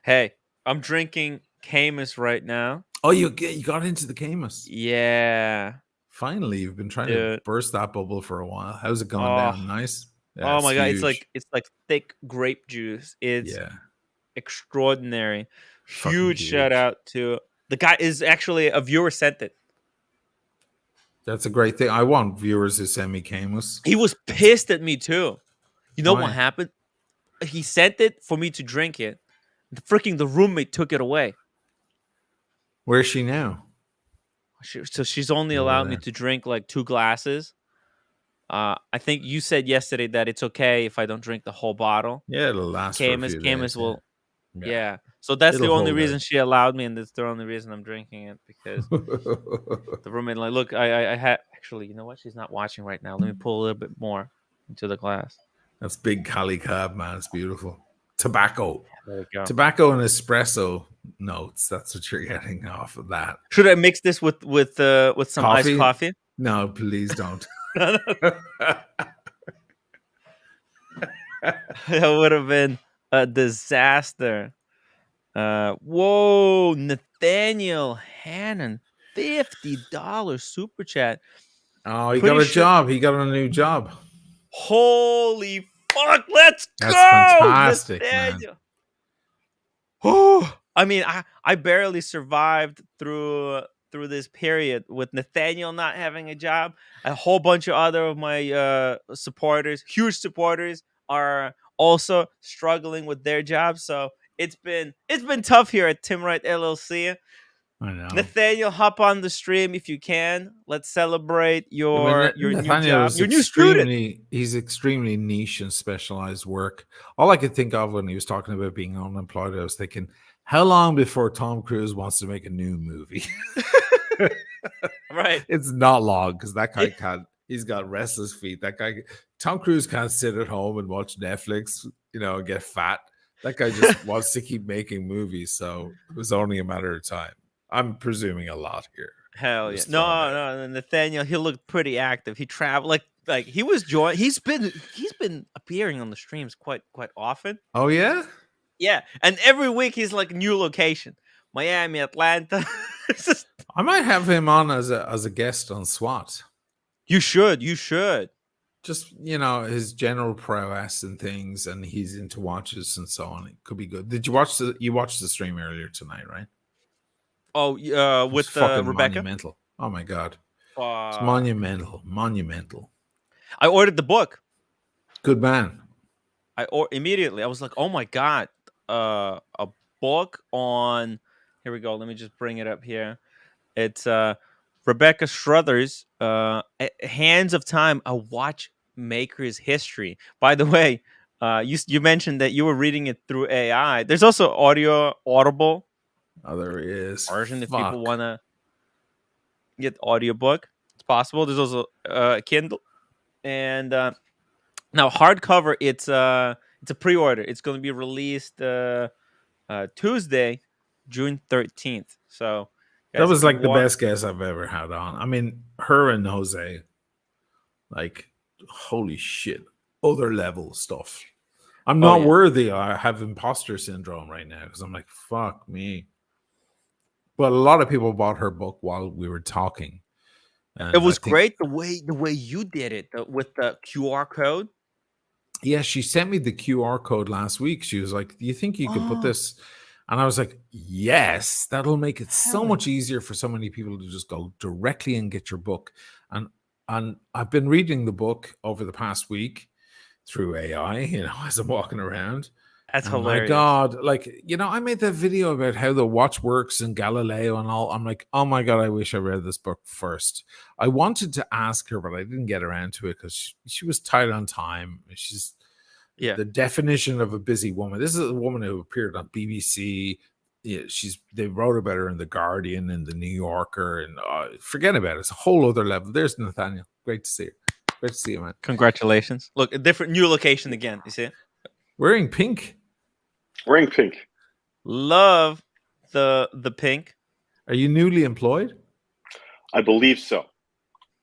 hey, I'm drinking Camus right now. Oh, you got into the Camus? Yeah. Finally, you've been trying to burst that bubble for a while. How's it going down? Nice. Yeah, oh my god, it's like thick grape juice. It's extraordinary. Huge shout out to the guy. Is actually a viewer sent it. That's a great thing. I want viewers who send me Camus. He was pissed at me too. You know what happened? He sent it for me to drink it. The roommate took it away. Where's she now? So she's only allowed me to drink like 2 glasses. I think you said yesterday that it's okay if I don't drink the whole bottle. Yeah, it'll last. Camus days, will. Yeah. So that's the only reason she allowed me, and that's the only reason I'm drinking it, because the roommate like, look, I had actually, you know what? She's not watching right now. Let me pull a little bit more into the glass. That's big Cali Cab, man. It's beautiful. Tobacco. There you go. Tobacco and espresso notes. That's what you're getting off of that. Should I mix this with some iced coffee? No, please don't. That would have been a disaster. Whoa, Nathaniel Hannon, $50 super chat. Oh, he got a job. He got a new job. Holy fuck! Let's go. That's fantastic, Nathaniel. Man. Oh, I mean, I barely survived through this period with Nathaniel not having a job. A whole bunch of other of my supporters, huge supporters, are also struggling with their jobs. So it's been tough here at Tim Wright LLC. I know. Nathaniel, hop on the stream if you can. Let's celebrate your new job. Your new student. He's extremely niche and specialized work. All I could think of when he was talking about being unemployed, I was thinking, how long before Tom Cruise wants to make a new movie? Right. It's not long, because that guy can't. He's got restless feet. That guy, Tom Cruise, can't sit at home and watch Netflix, and get fat. That guy just wants to keep making movies. So it was only a matter of time. I'm presuming a lot here. Hell yeah! Just throwing it. No, Nathaniel. He looked pretty active. He traveled like he was He's been appearing on the streams quite often. Oh yeah. Yeah, and every week he's like new location, Miami, Atlanta. It's just, I might have him on as a guest on SWAT. you should. Just his general prowess and things, and he's into watches and so on. It could be good. Did you watch the stream earlier tonight, right? Oh, with fucking Rebecca. Monumental. Oh my god, it's monumental. I ordered the book. Good man. Immediately. I was like, oh my god, a book on. Here we go. Let me just bring it up here. It's Rebecca Struthers, Hands of Time, a watchmaker's history. By the way, you mentioned that you were reading it through AI. There's also Audible. Oh, there is. Version if people want to get audiobook. It's possible. There's also Kindle. And now hardcover, it's a pre-order. It's going to be released Tuesday, June 13th. So that was like the best guest I've ever had on. I mean, her and Jose, like, holy shit, other level stuff. I'm not worthy. I have imposter syndrome right now because I'm like, fuck me. But a lot of people bought her book while we were talking. It was great the way you did it with the QR code. Yeah, she sent me the QR code last week. She was like, "Do you think you could put this?" And I was like, "Yes, that'll make it so much easier for so many people to just go directly and get your book." And I've been reading the book over the past week through AI, as I'm walking around. That's hilarious. My God, I made that video about how the watch works and Galileo and all. I'm like, oh my God, I wish I read this book first. I wanted to ask her, but I didn't get around to it because she was tight on time. She's the definition of a busy woman. This is a woman who appeared on BBC. Yeah, they wrote about her in The Guardian and The New Yorker, and forget about it. It's a whole other level. There's Nathaniel. Great to see you. Great to see you, man. Congratulations. Look, a different new location again. You see it? Wearing pink. Love the pink. Are you newly employed? I believe so.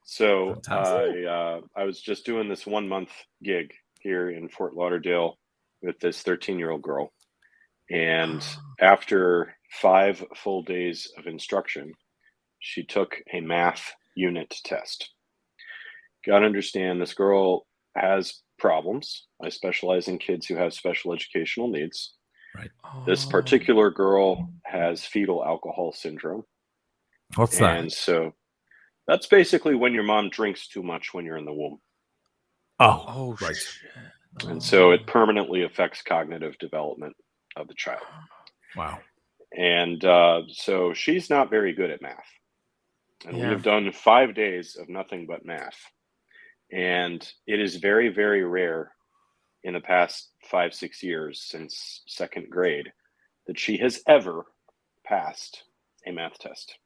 So I was just doing this 1 month gig here in Fort Lauderdale with this 13-year-old girl. And after 5 full days of instruction, she took a math unit test. Got to understand, this girl has problems. I specialize in kids who have special educational needs. Right. This particular girl has fetal alcohol syndrome. What's that? And so that's basically when your mom drinks too much when you're in the womb. Oh, right. And so it permanently affects cognitive development of the child. Wow. And so she's not very good at math. And we have done 5 days of nothing but math. And it is very, very rare in the past 5-6 years since 2nd grade that she has ever passed a math test.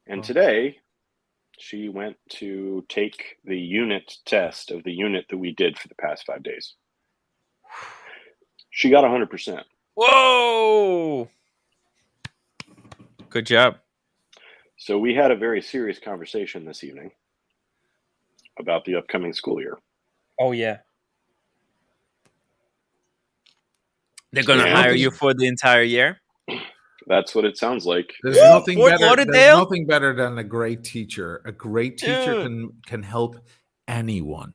And today she went to take the unit test of the unit that we did for the past 5 days. She got 100%. Whoa! Good job. So we had a very serious conversation this evening about the upcoming school year. Oh, yeah. They're going to hire you for the entire year? That's what it sounds like. There's nothing better than a great teacher. A great teacher can help anyone.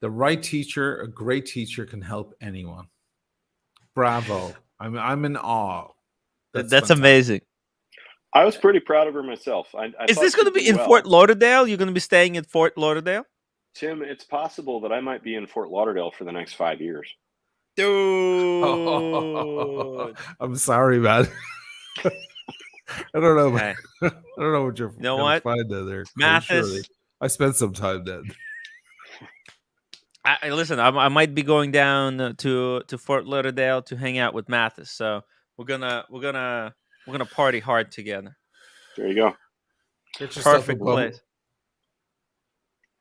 The right teacher, a great teacher can help anyone. Bravo. I'm in awe. That's amazing. I was pretty proud of her myself. Is this going to be in Fort Lauderdale? You're going to be staying in Fort Lauderdale? Tim, it's possible that I might be in Fort Lauderdale for the next 5 years. Dude. I'm sorry, man. I don't know. I don't know what you're going to find there. Mathis. I spent some time then. Listen, I might be going down to Fort Lauderdale to hang out with Mathis. So we're gonna party hard together. There you go. Perfect place.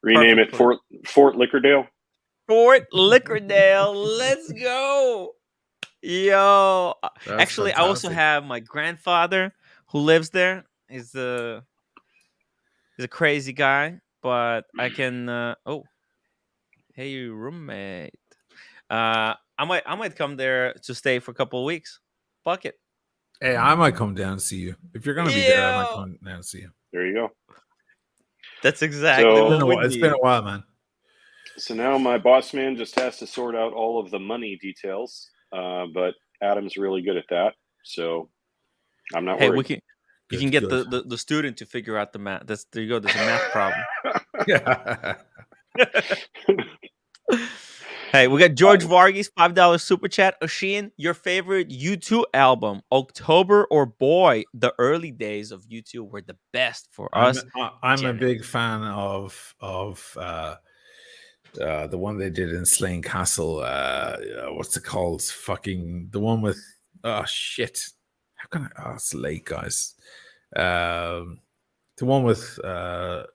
Rename it Fort Lickerdale. Fort Lickerdale. Let's go. Yo. Actually, I also have my grandfather who lives there. He's He's a crazy guy, but I can. Oh, hey, roommate. I might come there to stay for a couple of weeks. Fuck it. Hey, I might come down and see you. If you're gonna be there, I might come down and see you. There you go. That's exactly what it would It's be. been a while, man. So now my boss man just has to sort out all of the money details, but Adam's really good at that, so I'm not worried. You can get the student to figure out the math. There you go. There's a math problem. Yeah. Hey, we got George Vargas, $5 super chat. Oshin, your favorite U2 album, October or Boy? The early days of U2 were the best for us. I'm a big fan of the one they did in Slane Castle. What's it called? Fucking the one with shit. How can I? Oh, it's late, guys. The one with the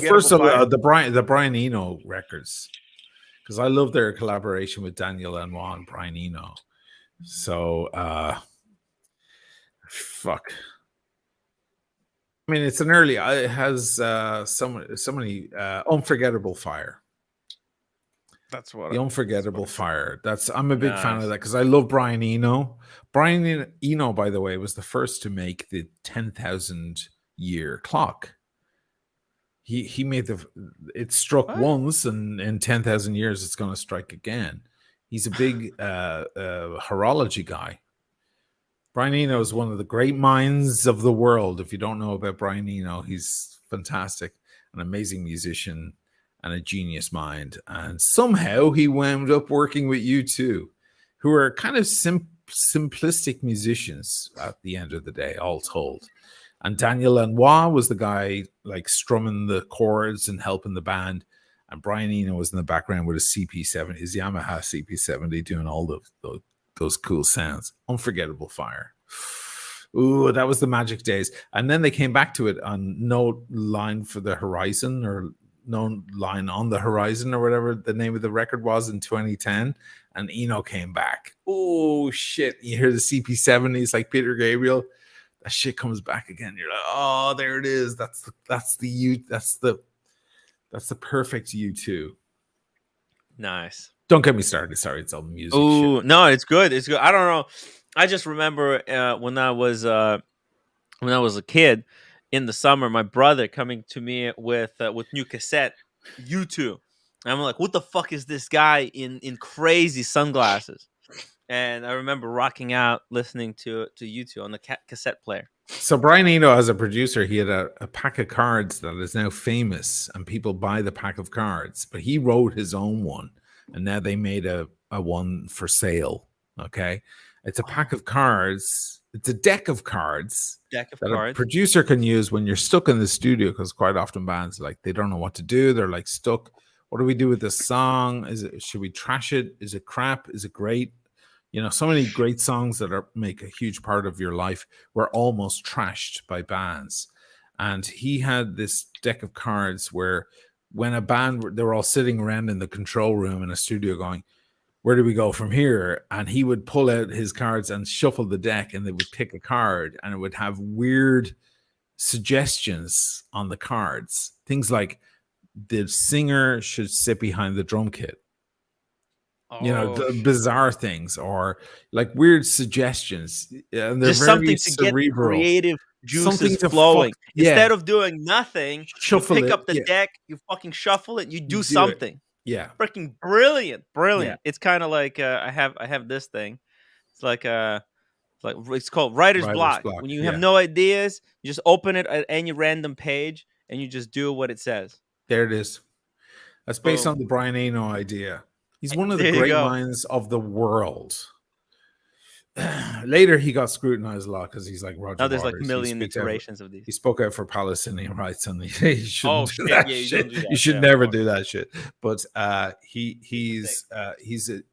first of the Brian Eno records, because I love their collaboration with Daniel Lanois and Brian Eno. So fuck. I mean, it's an early. It has so many Unforgettable Fire. That's what the Unforgettable Fire. I'm a big fan of that because I love Brian Eno. Brian Eno, by the way, was the first to make the 10,000 year clock. He made it struck once, and in 10,000 years it's going to strike again. He's a big horology guy. Brian Eno is one of the great minds of the world. If you don't know about Brian Eno, he's fantastic, an amazing musician and a genius mind. And somehow he wound up working with U2, who are kind of simplistic musicians at the end of the day, all told. And Daniel Lanois was the guy like strumming the chords and helping the band. And Brian Eno was in the background with his CP70, his Yamaha CP70, doing all those cool sounds. Unforgettable Fire. Ooh, that was the magic days. And then they came back to it on No Line for the Horizon, or No Line on the Horizon, or whatever the name of the record was, in 2010. And Eno came back. Oh, shit. You hear the CP70s like Peter Gabriel. That shit comes back again. You're like, oh, there it is. That's the perfect U2. Nice. Don't get me started. Sorry, it's all music. Oh shit. no, it's good. It's good. I don't know. I just remember when I was a kid in the summer, my brother coming to me with new cassette U2. And I'm like, what the fuck is this guy in crazy sunglasses? And I remember rocking out listening to U2 on the cassette player. So Brian Eno, as a producer, he had a pack of cards that is now famous, and people buy the pack of cards. But he wrote his own one, and now they made a one for sale. Okay, it's a pack of cards. It's a deck of cards that a producer can use when you're stuck in the studio, because quite often bands, like, they don't know what to do. They're like stuck. What do we do with this song? Should we trash it? Is it crap? Is it great? You know, so many great songs that make a huge part of your life were almost trashed by bands. And he had this deck of cards where when a band, they were all sitting around in the control room in a studio going, where do we go from here? And he would pull out his cards and shuffle the deck, and they would pick a card, and it would have weird suggestions on the cards. Things like the singer should sit behind the drum kit. You know, the bizarre things, or like weird suggestions. And they're just very something to cerebral. Get creative juices flowing. Instead of doing nothing, shuffle you pick it, up the deck, you fucking shuffle it, you do it. something. Yeah. Freaking brilliant. Yeah. It's kind of like I have this thing. It's like it's called writer's block. When you have no ideas, you just open it at any random page and you just do what it says. There it is. That's based on the Brian Eno idea. He's one of the great minds of the world. Later, he got scrutinized a lot because he's like Roger. Now there's Waters. like a million iterations of these. He spoke out for Palestinian rights, and he shouldn't do shit, that yeah, shit. do that. You should never do that shit. But he's a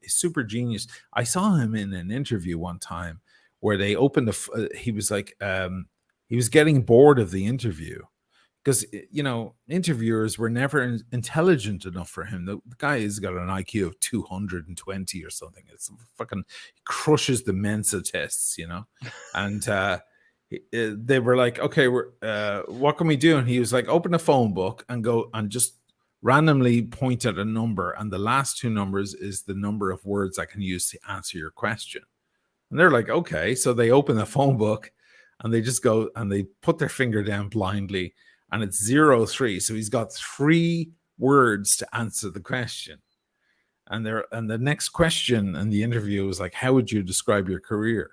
super genius. I saw him in an interview one time where they opened he was like he was getting bored of the interview, because, you know, interviewers were never intelligent enough for him. The guy has got an IQ of 220 or something. It's fucking, he crushes the Mensa tests, you know. And they were like, okay, what can we do? And he was like, open a phone book and go and just randomly point at a number, and the last two numbers is the number of words I can use to answer your question. And they're like, okay. So they open the phone book and they just go and they put their finger down blindly, and it's 03. So he's got 3 words to answer the question. And the next question in the interview was like, how would you describe your career?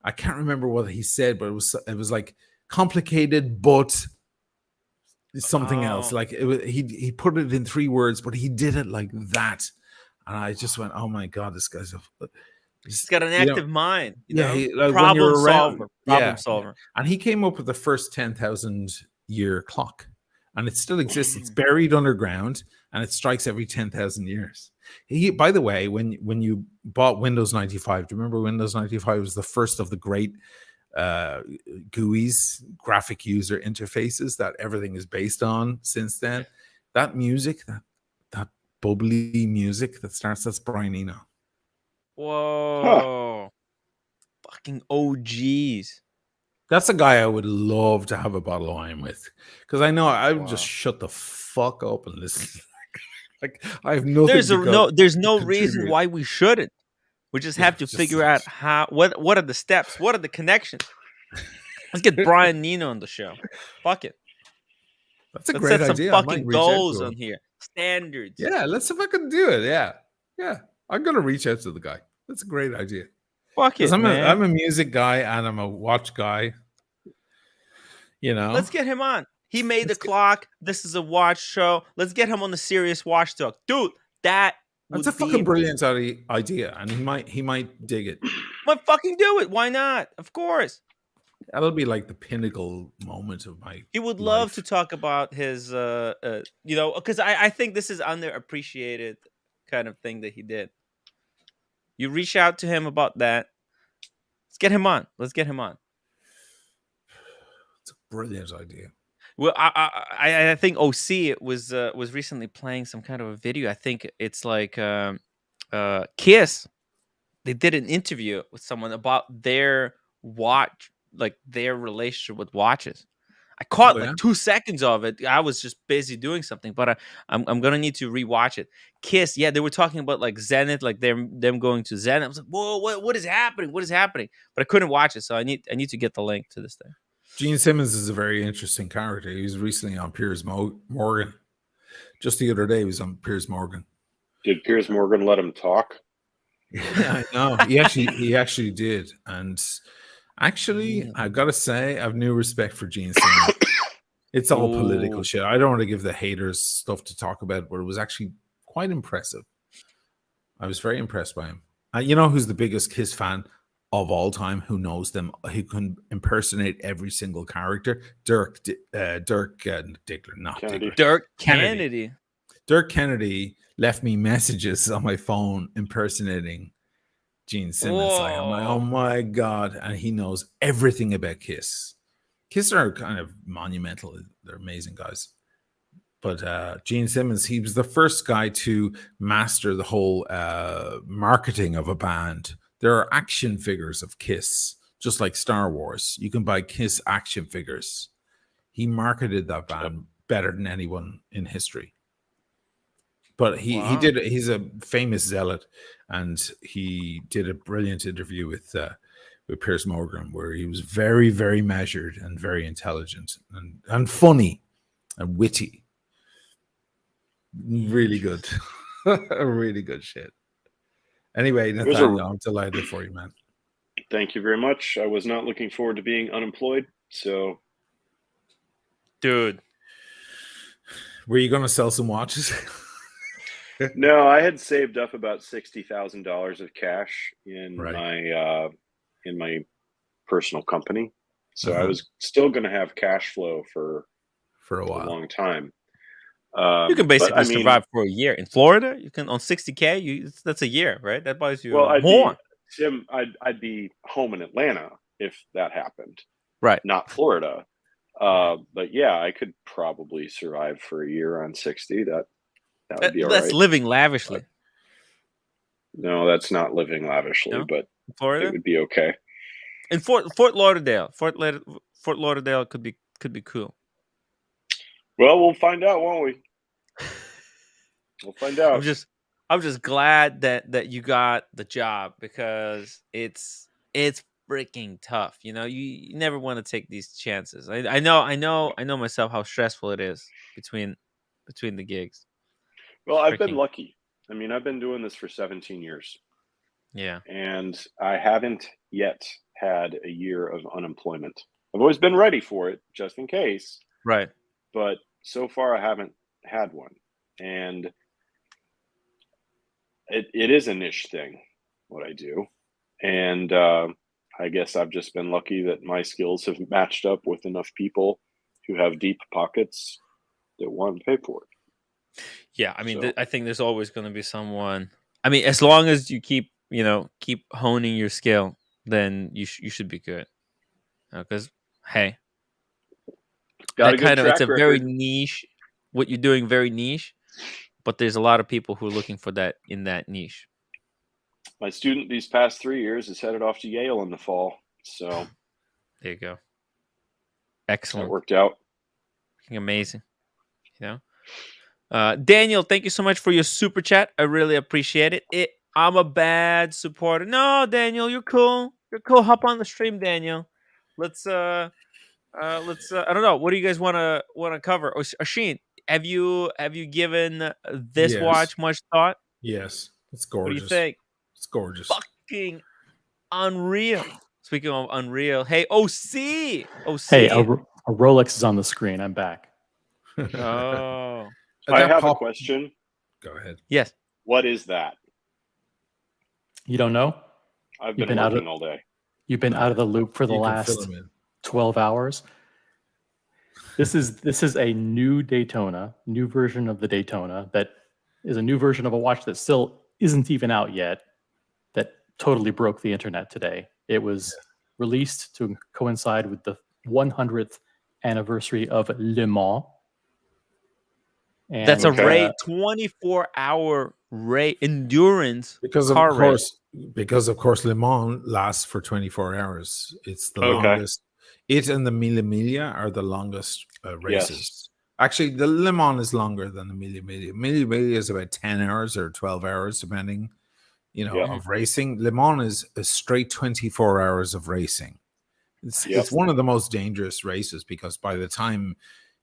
I can't remember what he said, but it was like complicated, but something else. Like he put it in 3 words, but he did it like that. And I just went, oh my God, this guy's he's got an active mind. Problem solver. Yeah. And he came up with the first 10,000 year clock, and it still exists. It's buried underground, and it strikes every 10,000 years. By the way, when you bought Windows 95, do you remember Windows 95 was the first of the great GUIs, graphic user interfaces, that everything is based on since then? That music, that bubbly music that starts, that's Brian Eno. Whoa. Fucking OGs. That's a guy I would love to have a bottle of wine with, because I know I would just shut the fuck up and listen. Like, I have nothing. There's no reason why we shouldn't. We just have to figure out what are the steps, what are the connections. Let's get Brian Eno on the show. Fuck it. Let's set great some idea. fucking goals on here, standards. Yeah, let's fucking do it. Yeah. I'm gonna reach out to the guy. That's a great idea. Fuck it, man. I'm a music guy and I'm a watch guy. Let's get him on. He made the clock. This is a watch show. Let's get him on the serious watch talk, dude. That's a fucking brilliant idea, and he might dig it. Might fucking do it. Why not? Of course. That'll be like the pinnacle moment of my. He would love to talk about his, because I think this is underappreciated kind of thing that he did. You reach out to him about that. Let's get him on. It's a brilliant idea. Well, I think OC was recently playing some kind of a video. I think it's like Kiss. They did an interview with someone about their watch, like their relationship with watches. I caught 2 seconds of it. I was just busy doing something, but I'm gonna need to rewatch it. Kiss, yeah, they were talking about like Zenith, like them going to Zenith. I was like, whoa, what is happening? What is happening? But I couldn't watch it, so I need to get the link to this thing. Gene Simmons is a very interesting character. He was recently on Piers Morgan. Just the other day, he was on Piers Morgan. Did Piers Morgan let him talk? Yeah, I know. He actually did. And actually, I've got to say, I have new respect for Gene Simmons. It's all political shit. I don't want to give the haters stuff to talk about, but it was actually quite impressive. I was very impressed by him. You know who's the biggest Kiss fan of all time? Who knows them? He can impersonate every single character. Dirk Kennedy. Dirk Kennedy left me messages on my phone impersonating Gene Simmons. Like, I'm like, oh my God. And he knows everything about Kiss. Kiss are kind of monumental. They're amazing guys. But Gene Simmons, he was the first guy to master the whole marketing of a band. There are action figures of Kiss, just like Star Wars. You can buy Kiss action figures. He marketed that band better than anyone in history. But he's a famous zealot, and he did a brilliant interview with Piers Morgan, where he was very, very measured and very intelligent and funny and witty. Really good. Really good shit. Anyway, Nathaniel, I'm delighted for you, man. Thank you very much. I was not looking forward to being unemployed, so... Dude. Were you going to sell some watches? No, I had saved up about $60,000 of cash in my personal company, so I was still going to have cash flow for a while, a long time. You can basically survive for a year in Florida. You can on $60K. That's a year, right? That buys you more. Tim, I'd be home in Atlanta if that happened, right? Not Florida. But yeah, I could probably survive for a year on 60. That would be all right. That's living lavishly. No, that's not living lavishly, but Florida? it would be okay. And Fort Lauderdale could be cool. Well, we'll find out, won't we? We'll find out. I'm just glad that you got the job, because it's freaking tough. You know, you never want to take these chances. I know myself how stressful it is between the gigs. Well, I've been lucky. I mean, I've been doing this for 17 years. Yeah. And I haven't yet had a year of unemployment. I've always been ready for it, just in case. Right. But so far, I haven't had one. And it is a niche thing, what I do. And I guess I've just been lucky that my skills have matched up with enough people who have deep pockets that want to pay for it. Yeah, I mean, I think there's always going to be someone. I mean, as long as you keep honing your skill, then you should be good. Because hey, it's a very niche. What you're doing, very niche, but there's a lot of people who are looking for that in that niche. My student these past 3 years is headed off to Yale in the fall. So there you go. Excellent. That worked out. Amazing. You know, Daniel, thank you so much for your super chat. I really appreciate it. I'm a bad supporter. No, Daniel, you're cool. You're cool. Hop on the stream, Daniel. Let's I don't know. What do you guys want to cover? Oshin, have you given this watch much thought? Yes, it's gorgeous. What do you think? It's gorgeous. Fucking unreal. Speaking of unreal, hey, OC. Hey, a Rolex is on the screen. I'm back. Oh. I have a question. Go ahead. Yes. What is that? You don't know? I've been working all day. You've been out of the loop for the last 12 hours. This is a new Daytona, new version of the Daytona that is a new version of a watch that still isn't even out yet, that totally broke the internet today. It was released to coincide with the 100th anniversary of Le Mans. And that's a 24-hour endurance car race. Because of course Le Mans lasts for 24 hours. It's the longest. It and the Mille Miglia are the longest races. Yes. Actually, the Le Mans is longer than the Mille Miglia. Mille Miglia is about 10 hours or 12 hours, depending, of racing. Le Mans is a straight 24 hours of racing. It's one of the most dangerous races, because by the time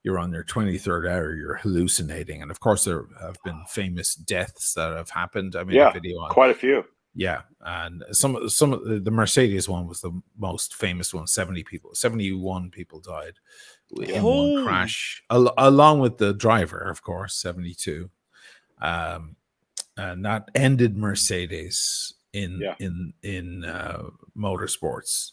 you're on your 23rd hour, you're hallucinating. And of course, there have been famous deaths that have happened. I mean, a video on quite a few. Yeah, and some of the Mercedes one was the most famous one. 71 people died in one crash, along with the driver, of course, 72. And that ended Mercedes in motorsports.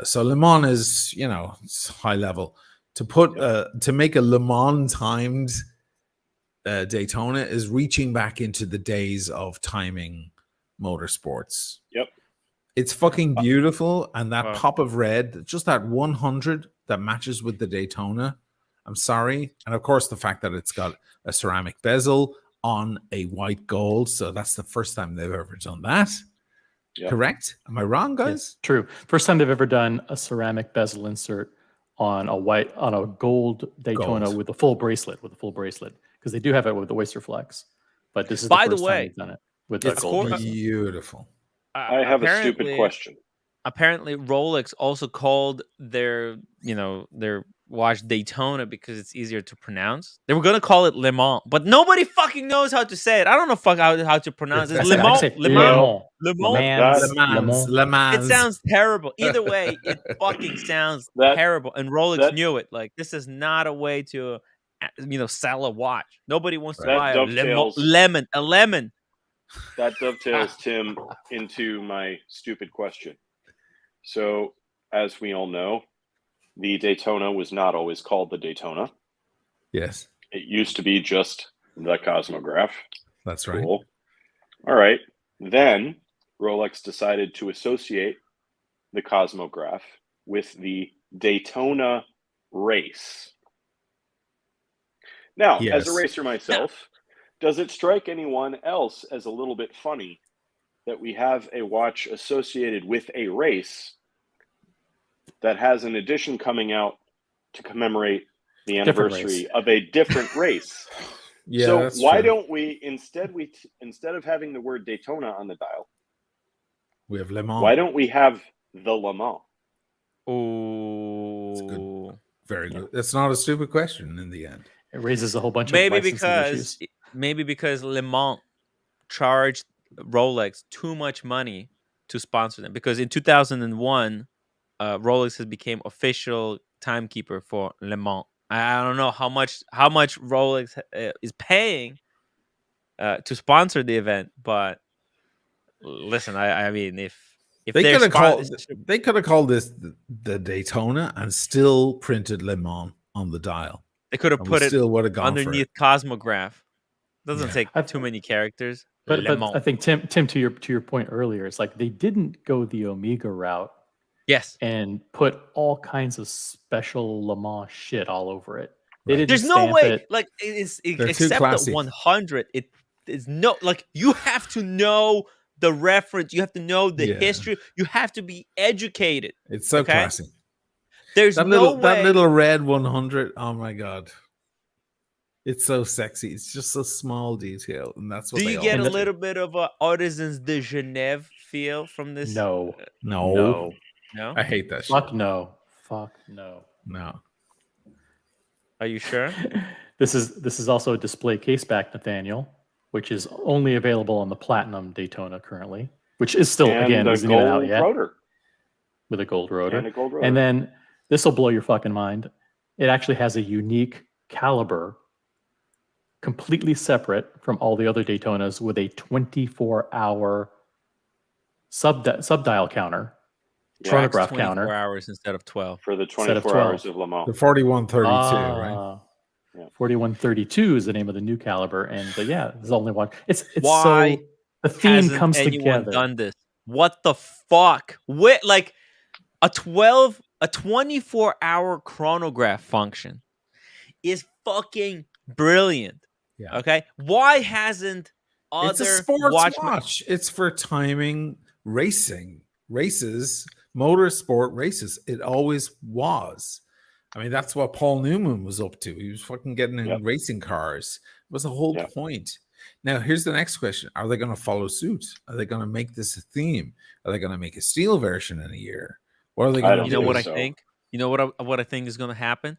So Le Mans is, it's high level. To make a Le Mans timed Daytona is reaching back into the days of timing motorsports. Yep. It's fucking beautiful. And that pop of red, just that 100 that matches with the Daytona. I'm sorry. And of course, the fact that it's got a ceramic bezel on a white gold. So that's the first time they've ever done that. Yep. Correct? Am I wrong, guys? Yes, true. First time they've ever done a ceramic bezel insert on a gold Daytona with a full bracelet, because they do have it with the Oyster Flex. But this is the first time they've done it with the gold. Beautiful. I have a stupid question. Apparently, Rolex also called their watch Daytona because it's easier to pronounce. They were gonna call it Le Mans, but nobody fucking knows how to say it. I don't know how to pronounce it. Le Mans. It sounds terrible. Either way, it fucking sounds terrible. And Rolex knew it. Like, this is not a way to, sell a watch. Nobody wants to buy a lemon. That dovetails, Tim, into my stupid question. So, as we all know, the Daytona was not always called the Daytona. Yes. It used to be just the Cosmograph. That's right. Cool. All right. Then Rolex decided to associate the Cosmograph with the Daytona race. Now, as a racer myself, does it strike anyone else as a little bit funny that we have a watch associated with a race that has an edition coming out to commemorate the Different anniversary race. of a different race. Yeah, so that's why true. don't we instead of having the word Daytona on the dial, we have Le Mans. why don't we have the Le Mans? Oh, it's good. Very good. That's not a stupid question in the end. It raises a whole bunch of licensing issues. Maybe because Le Mans charged Rolex too much money to sponsor them. Because in 2001, Rolex has became official timekeeper for Le Mans. I don't know how much Rolex is paying to sponsor the event, but listen, I mean, if they could have called this the Daytona and still printed Le Mans on the dial. They could have put it still would have gone underneath Cosmograph. Doesn't take too many characters. But I think Tim, to your point earlier, it's like they didn't go the Omega route. Yes. And put all kinds of special Le Mans shit all over it. They didn't There's no way. it. Like except the 100. It is no like you have to know the reference. You have to know the history. You have to be educated. It's so classy. There's that little red 100. Oh my god. It's so sexy. It's just a small detail, and that's what. Do you get a little bit of a Artisans de Genève feel from this? No. I hate that Fuck shit. No. Fuck no. No. Are you sure? This is also a display case back, Nathaniel, which is only available on the Platinum Daytona currently, which is still again isn't even out yet. Rotor. With a gold rotor. And a gold rotor. And then this will blow your fucking mind. It actually has a unique caliber, completely separate from all the other Daytonas, with a 24-hour subdial counter, chronograph 24 counter. hours instead of 12. For the 24 hours of Le Mans. The 4132, right? Yeah. 4132 is the name of the new caliber, and there's only one. It's Why so the theme comes anyone together. Done this? What the fuck? Like a 24-hour chronograph function is fucking brilliant. Yeah. Okay. Why hasn't other it's a sports watch? It's for timing races, motorsport races. It always was. I mean, that's what Paul Newman was up to. He was fucking getting in racing cars. It was the whole point. Now, here's the next question. Are they going to follow suit? Are they going to make this a theme? Are they going to make a steel version in a year? What are they going to do? You know what I think? You know what I think is going to happen?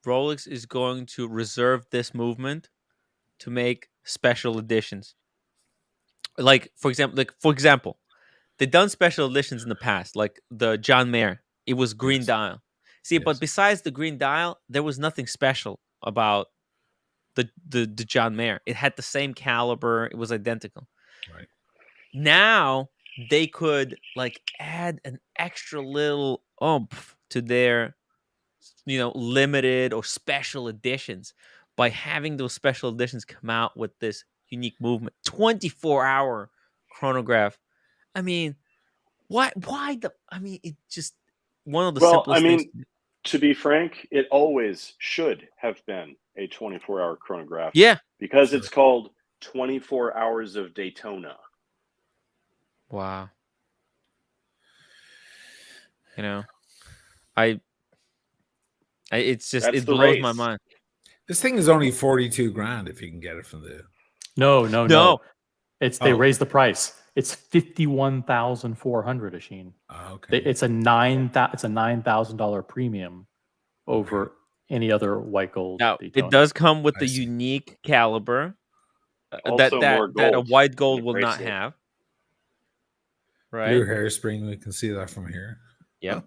Rolex is going to reserve this movement to make special editions. For example, they've done special editions in the past, like the John Mayer. It was green dial. See, but besides the green dial, there was nothing special about the John Mayer. It had the same caliber. It was identical. Right. Now they could add an extra little oomph to their limited or special editions by having those special editions come out with this unique movement. 24-hour chronograph. I mean, why it just one of the simplest things. To be frank, it always should have been a 24-hour chronograph. Yeah. Because it's called 24 Hours of Daytona. Wow. It blows my mind. This thing is only $42,000 if you can get it from the. No. They raised the price. It's $51,400, Asheen. Okay. It's a $9,000 premium over any other white gold. Now Daytona. it does come with the unique caliber that a white gold will not have. Right. Blue hairspring. We can see that from here. Yeah.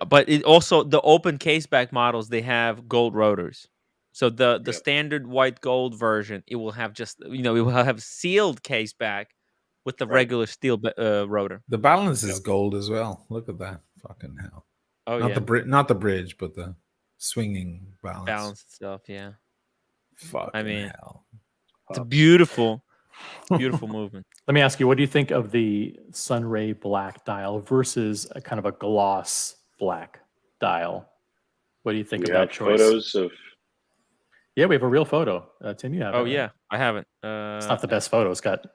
But it also the open caseback models, they have gold rotors. So the standard white gold version, it will have it will have sealed caseback with the regular steel rotor. The balance is gold as well. Look at that. Fucking hell. Oh, not the bridge, but the swinging balance. Balance itself, yeah. Fucking hell. It's a beautiful movement. Let me ask you, what do you think of the Sunray black dial versus a kind of a gloss black dial? What do you think of that choice? Photos of. Yeah, we have a real photo. Tim, you have it. Oh, yeah. I haven't. It's not the best photo. It's got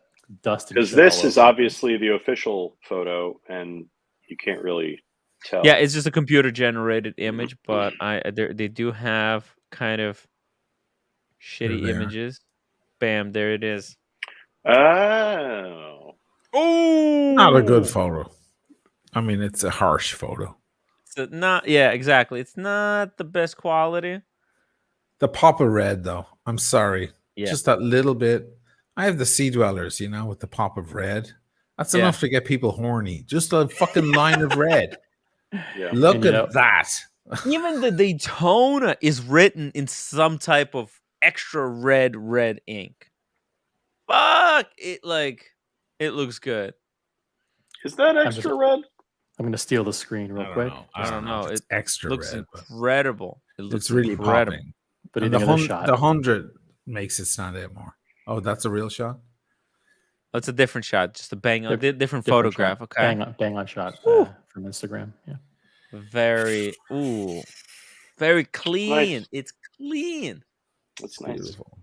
dust. Because this is obviously the official photo, and you can't really tell. Yeah, it's just a computer generated image, but they do have kind of shitty there. images. Bam, there it is. Oh. Not a good photo. I mean, it's a harsh photo. It's not. Yeah, exactly. It's not the best quality. The pop of red, though. I'm sorry. Yeah. Just that little bit. I have the Sea Dwellers, with the pop of red. That's Yeah. enough to get people horny. Just a fucking line of red. Yeah. Look at that. Even the Daytona is written in some type of extra red ink. Fuck it! It looks good. Is that extra red? I'm going to steal the screen real quick. I don't know. It's extra looks red. Incredible. It looks it's really incredible. popping. But and the 100 makes it stand out more. Oh, that's a real shot? That's a different shot. Just a different photograph. Shot. Okay. Bang on shot from Instagram. Yeah. Very clean. Nice. It's clean. It's nice. Beautiful.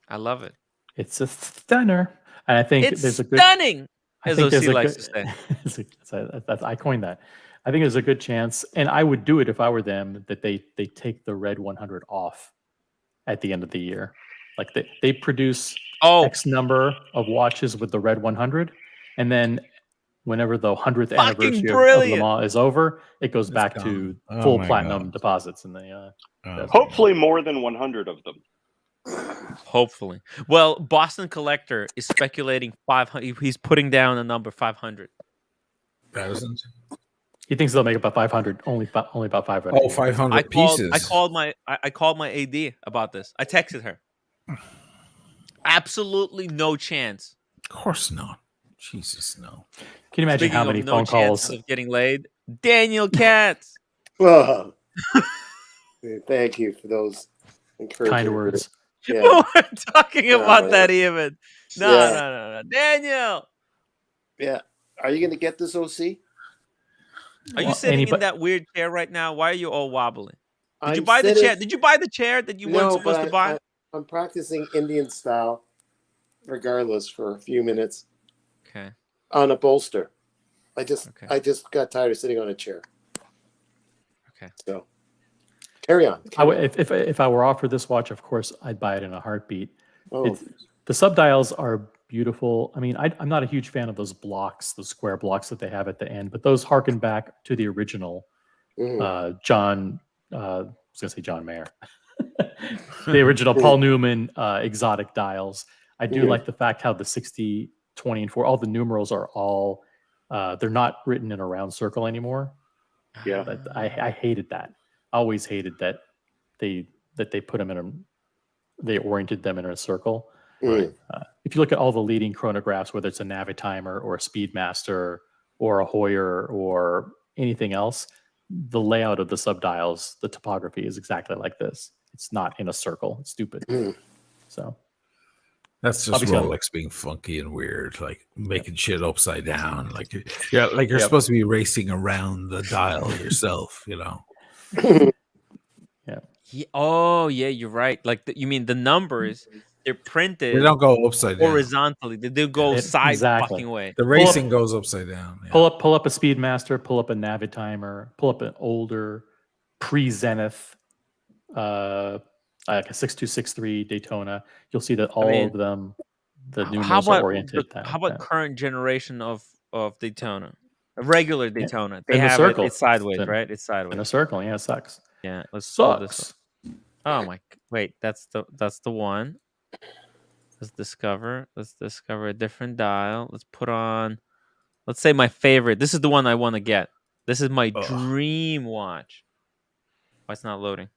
I love it. It's a stunner. And I think it's there's a good stunning. As OC likes to say. I coined that. I think there's a good chance, and I would do it if I were them, that they take the red 100 off at the end of the year. Like they produce X number of watches with the red 100, and then whenever the 100th anniversary of Le Mans is over, it goes back to full platinum deposits in the. Hopefully, more than 100 of them. Hopefully. Well, Boston Collector is speculating 500. He's putting down a number 500. Thousands. He thinks they'll make about 500. Only about 500. Oh, 500 pieces. I called my AD about this. I texted her. Absolutely no chance. Of course not. Jesus, no. Can you imagine Speaking how many phone calls of getting laid? Daniel Katz. Well, thank you for those kind words. Yeah. We're talking about that even. No. Daniel. Yeah. Are you going to get this OC? Are you sitting in that weird chair right now? Why are you all wobbling? Did you buy the chair? Did you buy the chair that you weren't supposed to buy? I'm practicing Indian style, regardless, for a few minutes. Okay. On a bolster. I just got tired of sitting on a chair. Okay. So carry on. If I were offered this watch, of course, I'd buy it in a heartbeat. Oh. The subdials are beautiful. I mean, I'm not a huge fan of those blocks, those square blocks that they have at the end, but those harken back to the original John. I was gonna say John Mayer, the original Paul Newman exotic dials. I do like the fact how the 60, 20, and 4, all the numerals are all they're not written in a round circle anymore. Yeah, I hated that. I always hated that they put them they oriented them in a circle. Right. If you look at all the leading chronographs, whether it's a Navitimer or a Speedmaster or a Hoyer or anything else, the layout of the subdials, the topography is exactly like this. It's not in a circle. It's stupid. So that's just Rolex being funky and weird, like making shit upside down. Like you're supposed to be racing around the dial yourself, Yeah. Oh, yeah, you're right. Like you mean the numbers? They're printed. They don't go upside down horizontally. They do go side fucking way. The racing goes upside down. Yeah. Pull up a Speedmaster. Pull up a Navitimer. Pull up an older pre-Zenith, like a 6263 Daytona. You'll see that all of them, the numerals are oriented. How about current generation of Daytona? A regular Daytona. They in have circle. It's sideways, right? It's sideways. In a circle. Yeah, it sucks. Yeah, let's pull this one. Oh my! Wait, that's the one. Let's discover a different dial. Let's put on. Let's say my favorite. This is the one I want to get. This is my dream watch. Why it's not loading?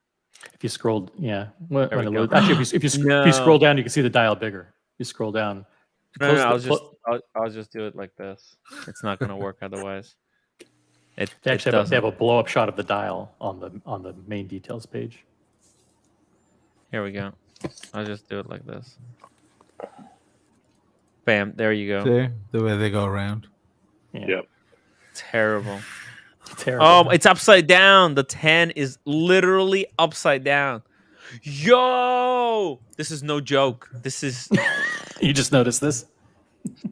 If you scroll, actually, if you scroll down, you can see the dial bigger. You scroll down. No, I'll just do it like this. It's not going to work otherwise. They have a blow up shot of the dial on the main details page. Here we go. I'll just do it like this. Bam! There you go. There, the way they go around. Yeah. Yep. Terrible. Oh, it's upside down. The 10 is literally upside down. Yo, this is no joke. This is. You just noticed this?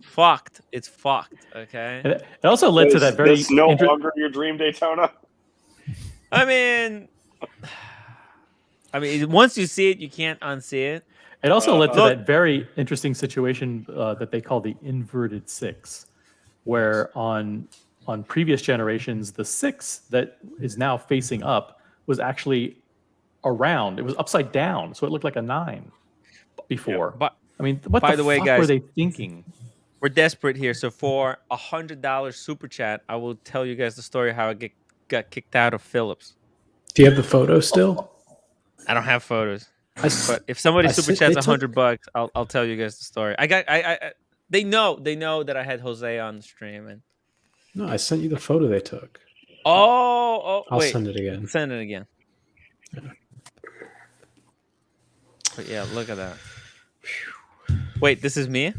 fucked. It's fucked. Okay. It also led to that very. This no longer your dream Daytona. I mean, once you see it, you can't unsee it. It also led to that very interesting situation that they call the inverted six, where on previous generations, the six that is now facing up was actually around. It was upside down, so it looked like a 9 before. Yeah, but I mean, what by the the way, fuck guys, were they thinking? We're desperate here. So for $100 super chat, I will tell you guys the story how I got kicked out of Phillips. Do you have the photo still? I don't have photos. But if somebody super chats $100, I'll tell you guys the story. They know that I had Jose on the stream, and no, I sent you the photo they took. I'll wait, send it again. Send it again. Yeah. But yeah, look at that. Wait, this is me?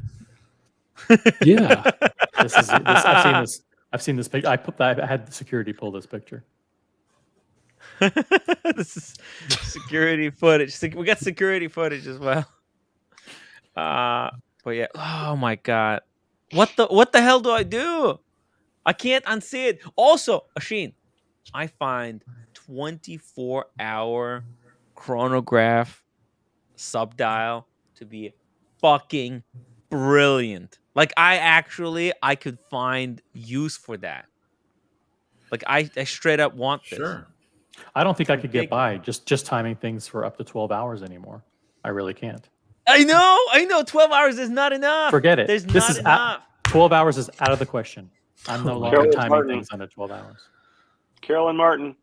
Yeah. I've seen this picture. I had the security pull this picture. This is security footage. We got security footage as well. But yeah. Oh my god. What the hell do I do? I can't unsee it. Also, Asheen, I find 24-hour chronograph subdial to be fucking brilliant. Like I could find use for that. Like I straight up want this. Sure. I don't think I could get by just timing things for up to 12 hours anymore. I really can't. I know. 12 hours is not enough. Forget it. There's not enough. 12 hours is out of the question. I'm no longer timing things under 12 hours. Carolyn Martin.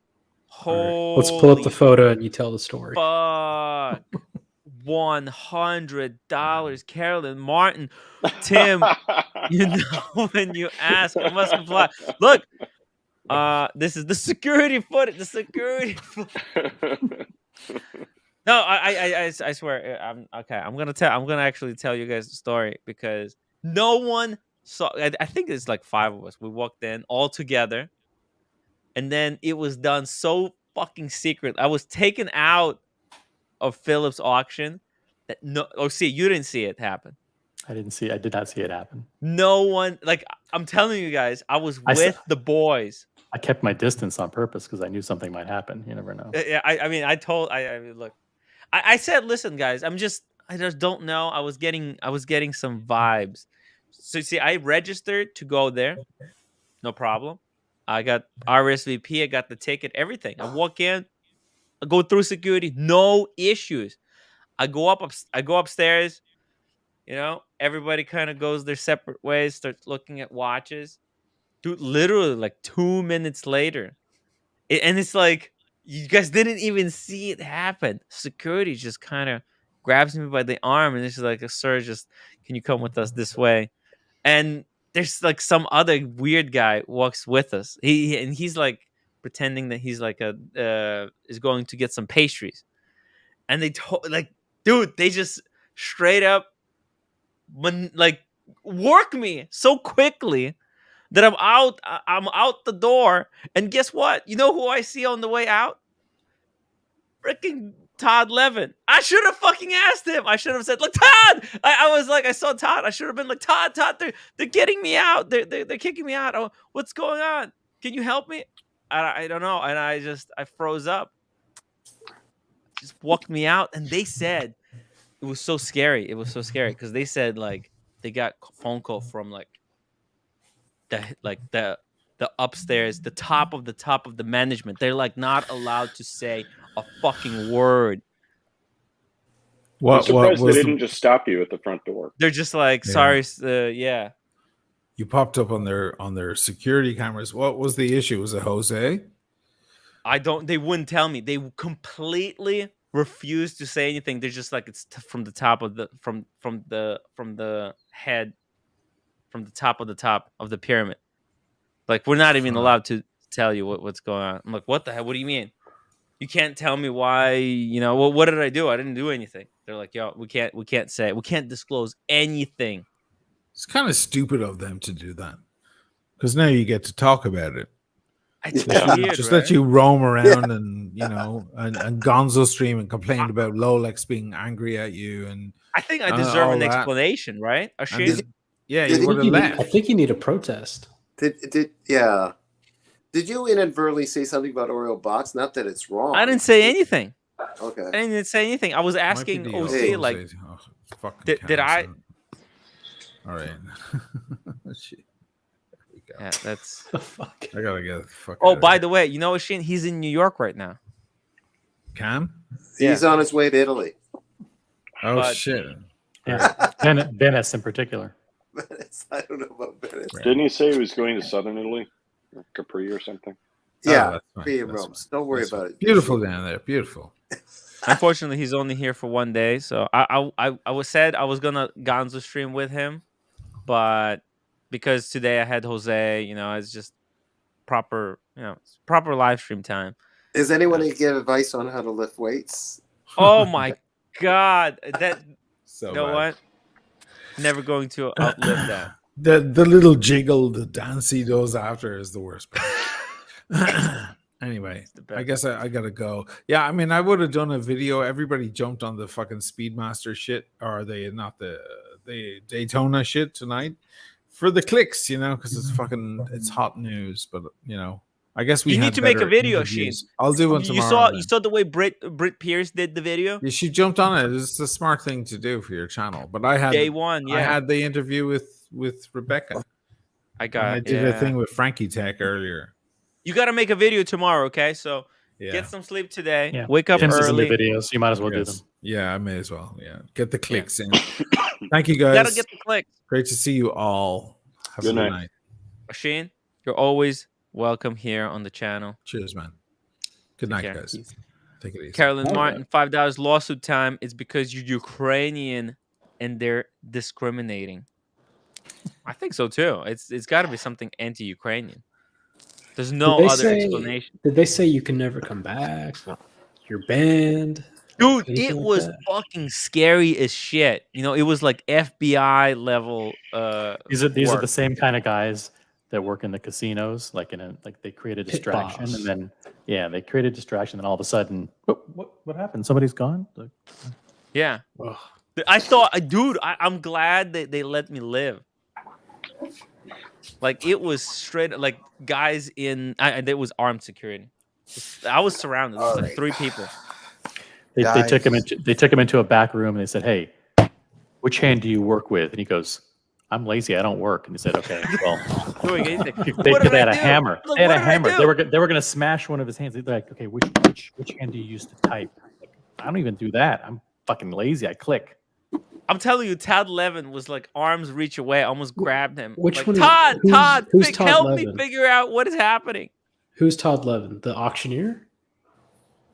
Let's pull up the photo and you tell the story. Fuck. $100, Carolyn Martin. Tim, you know when you ask, I must comply. Look, this is the security footage. The security footage. No, I swear. I'm gonna actually tell you guys the story because no one saw. I think it's like 5 of us. We walked in all together, and then it was done so fucking secret. I was taken out of Phillips auction. You didn't see it happen. I did not see it happen. No one, like I'm telling you guys, I was with the boys. I kept my distance on purpose because I knew something might happen. You never know. Yeah, I mean, look, I said, listen, guys, I just don't know. I was getting some vibes. So see, I registered to go there, no problem. I got RSVP, I got the ticket, everything. I walk in, I go through security, no issues. I go upstairs. You know, everybody kind of goes their separate ways, starts looking at watches. Dude, literally like 2 minutes later. And it's like, you guys didn't even see it happen. Security just kind of grabs me by the arm and it's like, sir, can you come with us this way? And there's like some other weird guy walks with us. He's like pretending that he's like is going to get some pastries. And they just straight up work me so quickly that I'm out the door, and guess what? You know who I see on the way out? Freaking Todd Levin. I should have fucking asked him. I should have said, "Look, Todd." I was like, I saw Todd. I should have been like, Todd, they're getting me out. They're kicking me out. Oh, what's going on? Can you help me? I don't know. And I froze up. Just walked me out, and they said it was so scary. It was so scary because they said like they got a phone call from the upstairs, the top of the management. They're like not allowed to say a fucking word. I'm surprised they didn't just stop you at the front door. They're just like, sorry, yeah. You popped up on their security cameras. What was the issue? Was it Jose? They wouldn't tell me. They completely refused to say anything. They're just like, it's from the top of the from the head, from the top of the pyramid. Like, we're not even allowed to tell you what's going on. I'm like, what the hell? What do you mean? You can't tell me why, well, what did I do? I didn't do anything. They're like, yo, we can't disclose anything. It's kind of stupid of them to do that. Because now you get to talk about it. It's weird, just right? let you roam around and and Gonzo stream and complain about Rolex being angry at you, and I think I deserve an explanation, right? Yeah, Did you would have I left. think you need a protest. Did you inadvertently say something about Oreo box? Not that it's wrong. I didn't say anything. Okay. I didn't say anything. I was asking OC like, did I? All right. Shit. Yeah, that's. Fuck. I gotta get the fuck. Oh, by the way, you know what, Shane? He's in New York right now. Cam? He's on his way to Italy. Oh shit. Yeah, Venice in particular. Venice. I don't know about Venice. Didn't he say he was going to southern Italy, or Capri or something? Yeah, that's fine, be in that's Rome. Don't worry about it. Beautiful down there. Beautiful. Unfortunately, he's only here for one day, so I was said I was gonna Gonzo stream with him, but because today I had Jose, it's just proper live stream time. Is anyone going to give advice on how to lift weights? Oh my god, that so you know bad. what? Never going to outlive that. The little jiggle, the dance he does after is the worst part. Anyway, I guess I gotta go. Yeah, I mean, I would have done a video. Everybody jumped on the fucking Speedmaster shit, or the Daytona shit tonight for the clicks, because it's hot news. But I guess we You had need to make a better video, Sheen. interviews. I'll do one tomorrow. You saw the way Britt Pierce did the video. Yeah, she jumped on it. It's the smart thing to do for your channel. But I had Day one. Yeah, I had the interview with Rebecca. I did a thing with Frankie Tech earlier. You got to make a video tomorrow, okay? So get some sleep today. Yeah. Wake up early. Videos, you might as well do them. Yeah, I may as well. Yeah, get the clicks in. Thank you guys. You got to get the clicks. Great to see you all. Have a good night. Shane, you're always welcome here on the channel. Cheers, man. Good night, guys. Take it easy. Carolyn Martin, $5 lawsuit time. It's because you're Ukrainian and they're discriminating. I think so too. It's got to be something anti-Ukrainian. There's no other explanation. Did they say you can never come back? You're banned? Dude, it was fucking scary as shit. It was like FBI level. These are the same kind of guys that work in the casinos, like they create a distraction, and then they create a distraction, and all of a sudden, what happened? Somebody's gone. Yeah, I thought, dude, I'm glad that they let me live. Like it was straight, like guys in. There was armed security. I was surrounded. There was like 3 people. They took him into a back room and they said, "Hey, which hand do you work with?" And he goes, "I'm lazy. I don't work." And they said, "Okay, well." They had a hammer. They had a hammer. They were going to smash one of his hands. They're like, "Okay, which hand do you use to type?" Like, I don't even do that. I'm fucking lazy. I click. I'm telling you, Todd Levin was like arms reach away. I almost grabbed him. Which like, one? Todd, Who's Todd help Levin? me figure out what is happening. Who's Todd Levin? The auctioneer?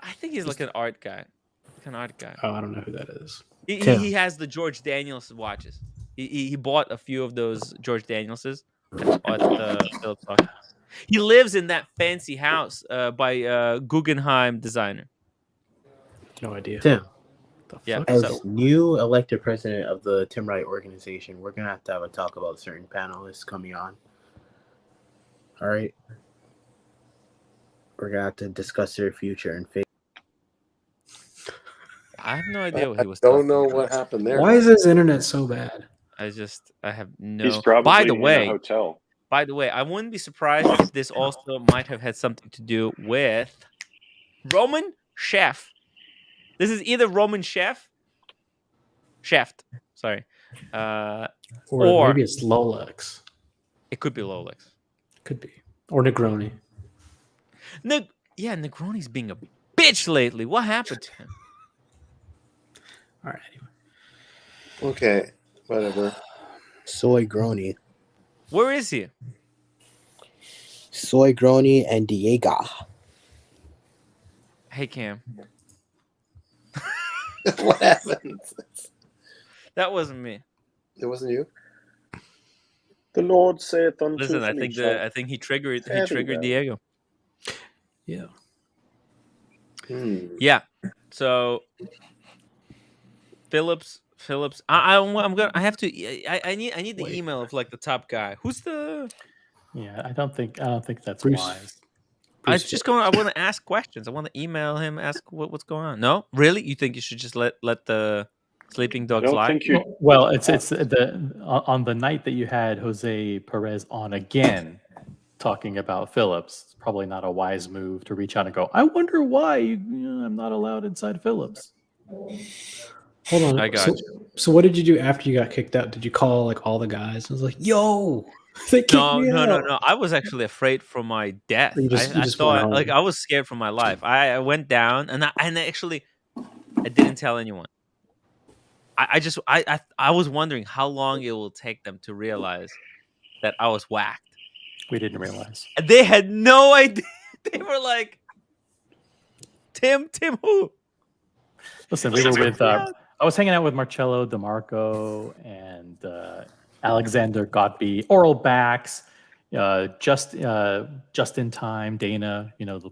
I think he's like an art guy. Oh, I don't know who that is. He has the George Daniels watches. He bought a few of those George Danielses at the Phillips auction. He lives in that fancy house by Guggenheim designer. No idea. Tim. Yeah. As new elected president of the Tim Wright organization, we're gonna have to have a talk about certain panelists coming on. All right. We're gonna have to discuss their future and fate. I have no idea what he was. I don't know what happened there. Why is this internet so bad? I have no. He's probably by the in way, a hotel. By the way, I wouldn't be surprised if this also might have had something to do with Roman Chef. This is either Roman Chef, sorry, or maybe it's Rolex. It could be Rolex. Could be. Or Negroni. Negroni's being a bitch lately. What happened to him? All right. Anyway. Okay. Whatever. Soy Grony. Where is he? Soy Grony and Diego. Hey, Cam. What happened? That wasn't me. It wasn't you? The Lord saith unto Listen, I think he triggered Diego. Yeah. Yeah. So Phillips. I need the email of like the top guy. Who's the? Yeah, I don't think that's wise. I want to ask questions. I want to email him, ask what's going on. No, really? You think you should just let the Sleeping I Dogs don't Lie. think you. Well, it's on the night that you had Jose Perez on again, talking about Phillips. It's probably not a wise move to reach out and go, I wonder why I'm not allowed inside Phillips. Hold on. I got you. So what did you do after you got kicked out? Did you call like all the guys? I was like, yo, they kicked me out. No. I was actually afraid for my death. Or you just I went thought home? like I was scared for my life. I went down and I didn't tell anyone. I was wondering how long it will take them to realize that I was whacked. We didn't realize. And they had no idea. They were like, Tim who? Listen, we were with. I was hanging out with Marcello DeMarco and Alexander Godby, Oral Backs, just in time, Dana, the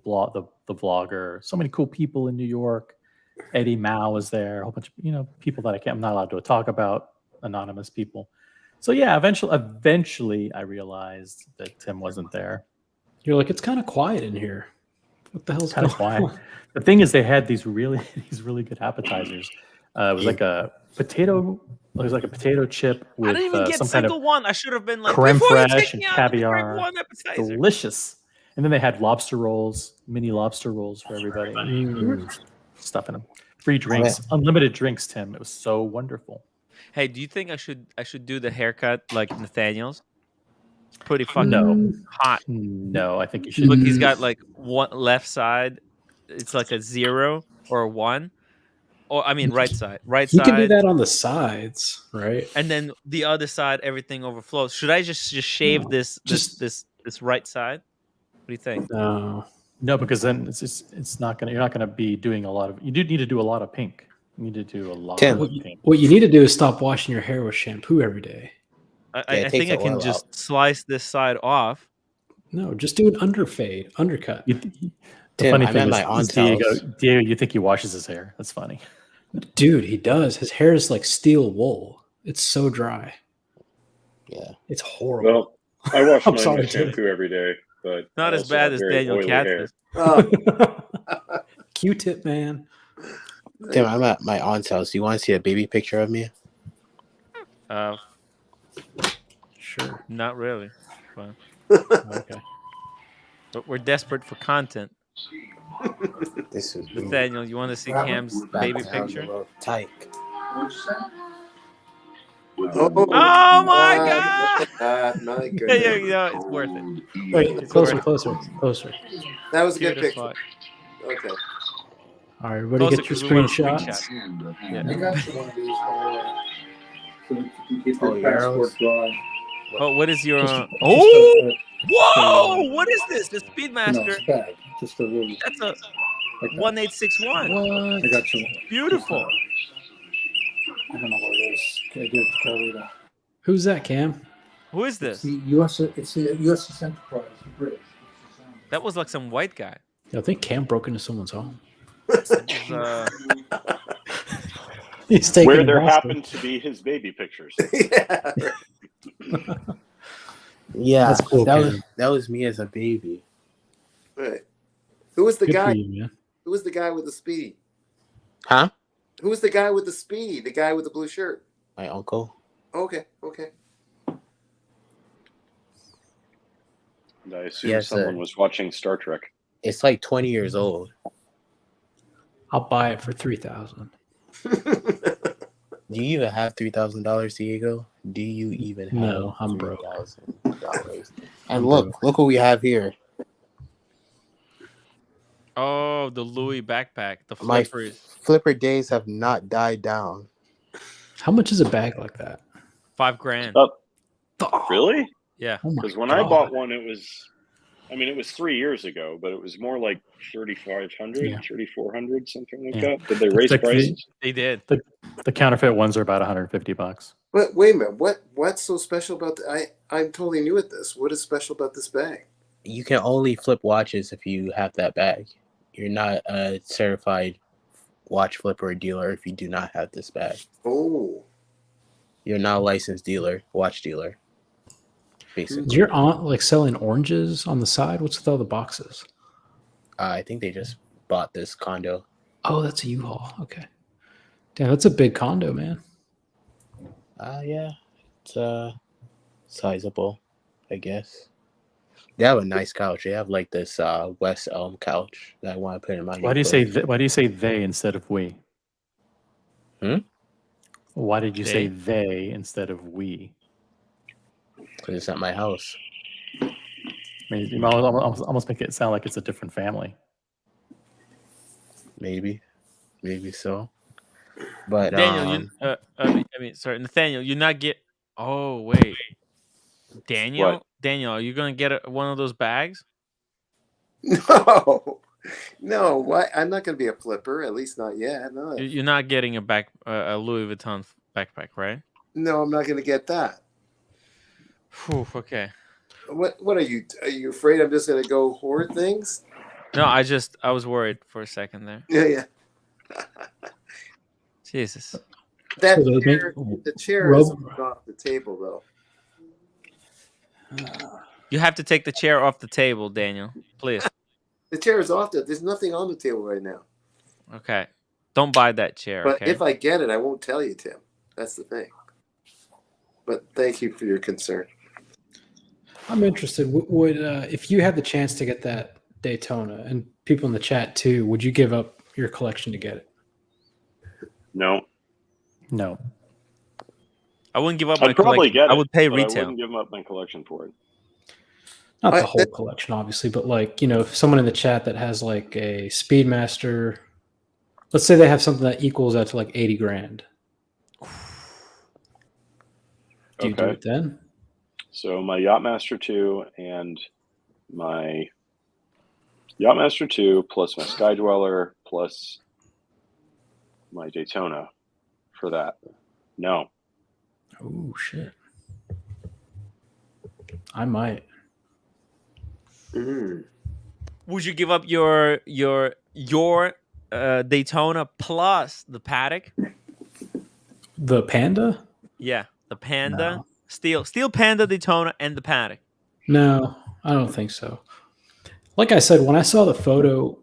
vlogger. So many cool people in New York. Eddie Mao was there. A whole bunch of people that I'm not allowed to talk about, anonymous people. So yeah, eventually I realized that Tim wasn't there. You're like, it's kind of quiet in here. What the hell's kind of quiet? The thing is, they had these really good appetizers. It was like a potato. It was like a potato chip with I didn't even get some single kind of one. I should have been like creme before you fraiche take and me out, caviar. one appetizer. Delicious. And then they had lobster rolls, mini lobster rolls for everybody. Stuff in them. Free drinks, unlimited drinks. Tim, it was so wonderful. Hey, do you think I should do the haircut like Nathaniel's? It's pretty fucking hot. No, I think you should. Look, he's got like one left side. It's like a 0 or a 1. Or I mean right side. Right You side. can do that on the sides, right? And then the other side, everything overflows. Should I just shave this right side? What do you think? No, because then it's not gonna. You're not gonna be doing a lot of. You do need to do a lot of pink. You need to do a lot of pink. What you need to do is stop washing your hair with shampoo every day. I think I can just slice this side off. No, just do an undercut. The funny thing is Diego, you think he washes his hair? That's funny. Dude, he does. His hair is like steel wool. It's so dry. Yeah, it's horrible. Well, I wash I'm mine sorry, with Tim. shampoo every day, but Not I as also bad have as very Daniel oily Katz's. hair. Q-tip man. Tim, I'm at my aunt's house. Do you want to see a baby picture of me? Sure. Not really. But, okay. But we're desperate for content. This is Nathaniel, you want to see Cam's baby picture? Tight. Oh my god! My goodness. Yeah, it's worth it. Wait, It's closer. That was a Cute good as picture. fuck. Okay. All right, everybody get your screenshots. Yeah. I got you one of these so that you can keep Oh, your passport dry. Oh, what is your? Just Whoa! What is this? The No, Speedmaster. it's a bag. Just a little. That's a Like that. 1861. I got you. Beautiful. I don't know what it is. Can I give it to Carlita? Who's that, Cam? Who is this? It's the USS Enterprise, the British. That was like some white guy. I think Cam broke into someone's home. It was, He's taking Where a there hostage. happened to be his baby pictures. Yeah, That's cool, Cam. that was me as a baby. Right. Who was the Good for guy? you, man. Who was the guy with the speedy? Huh? Who was the guy with the speedy? The guy with the blue shirt? My uncle. Okay. And I assume Yes, someone was watching Star Trek. It's like 20 years old. I'll buy it for $3,000. Do you even have $3,000, Diego? Do you even have No, I'm broke. $3,000? And look what we have here. oh, the Louis backpack. The My flippers. flipper days have not died down. How much is a bag like that? $5,000. Really? Yeah. Oh my Because when I God. bought one, it was 3 years ago, but it was more like 3,500, Yeah. 3,400, something like Yeah. that. Did they raise prices? They did. The counterfeit ones are about $150. But wait a minute. What's so special about I'm totally new at this. What is special about this bag? You can only flip watches if you have that bag. You're not a certified watch flipper or dealer if you do not have this bag. Oh. You're not a licensed dealer, watch dealer. Basically. Is your aunt like selling oranges on the side? What's with all the boxes? I think they just bought this condo. Oh, that's a U-Haul. Okay. Damn, that's a big condo, man. Yeah, it's sizable, I guess. They have a nice couch. They have like this West Elm couch that I want to put in my new Why do you say place. why do you say they instead of we? Why did you say they instead of we? Because it's at my house. I mean, you almost make it sound like it's a different family. Maybe so. But Daniel, sorry, Nathaniel, you're not get. Oh wait, Daniel, What? Daniel, are you gonna get one of those bags? No. Why? I'm not going to be a flipper. At least not yet. No. You're not getting a Louis Vuitton backpack, right? No, I'm not going to get that. Whew, okay. What are you? Are you afraid I'm just going to go hoard things? No, I was worried for a second there. Yeah. Jesus. That chair, the chair is off the table, though. You have to take the chair off the table, Daniel. Please. The chair is off. There's nothing on the table right now. Okay. Don't buy that chair. But okay? if I get it, I won't tell you, Tim. That's the thing. But thank you for your concern. I'm interested. Would if you had the chance to get that Daytona, and people in the chat too, would you give up your collection to get it? No. I wouldn't give up my I'd probably collection. get it. I would pay but retail. I wouldn't give up my collection for it. Not the whole collection, obviously, but like, you know, if someone in the chat that has like a Speedmaster, let's say they have something that equals that to like 80 grand. Do you do it then? So my Yachtmaster 2 and my Yachtmaster 2 plus my Sky Dweller plus my Daytona for that. No. Oh shit. I might. Would you give up your Daytona plus the Patek? The Panda? Yeah, the Panda. No. Steel Panda Daytona and the Patek. No, I don't think so. Like I said, when I saw the photo,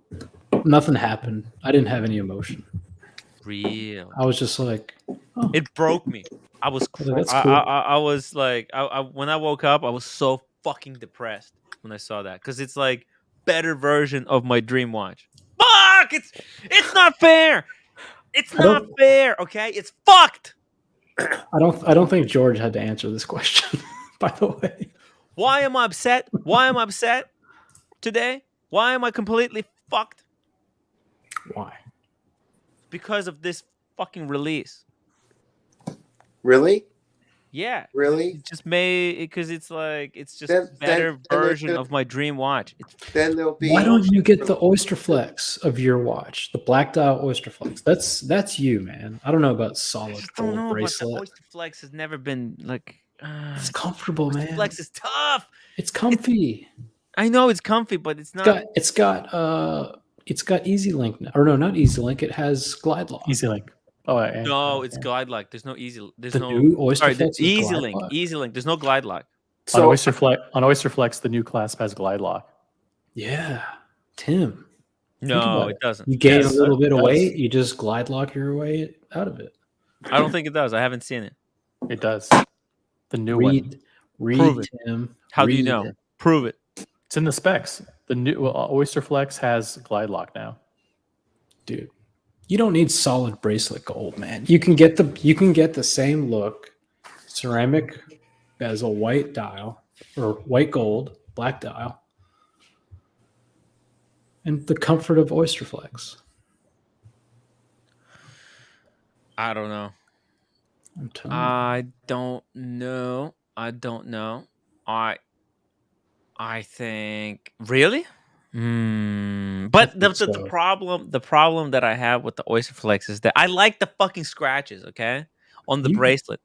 nothing happened. I didn't have any emotion. Real. I was just like, oh. It broke me. I was That's cool. I was like, when I woke up, I was so fucking depressed when I saw that, because it's like better version of my dream watch. Fuck! It's not fair. It's not fair. Okay, it's fucked. I don't think George had to answer this question. By the way, why am I upset? Why am I upset today? Why am I completely fucked? Why? Because of this fucking release. Really? Yeah. Really? It just made it, because it's like it's just better version of my dream watch. Then there'll be. Why don't you get the Oyster Flex of your watch, the black dial Oyster Flex? That's you, man. I don't know about solid gold bracelet. But the Oyster Flex has never been like. It's comfortable, Oyster man. Flex is tough. It's comfy. I know it's comfy, but it's not. It's got Easy Link now. Or no, not Easy Link. It has Glide Lock. Easy Link. Oh, no, it's Glide Lock. There's no Easy. There's the no new Oyster Flex is Easy Glide Link. Lock. Easy Link. There's no Glide Lock. So on Oyster Flex, the new clasp has Glide Lock. Yeah, Tim. No, it doesn't. You gain a little bit of weight, you just Glide Lock your way out of it. I don't think it does. I haven't seen it. It does. The new one. Read, Tim. How do you know? Prove it. It's in the specs. The new Oyster Flex has Glide Lock now. Dude, you don't need solid bracelet gold, man. You can get the same look, ceramic bezel, white dial, or white gold, black dial, and the comfort of Oyster Flex. I don't know. I don't know. I think really. But the problem that I have with the Oyster Flex is that I like the fucking scratches, okay, on the bracelet.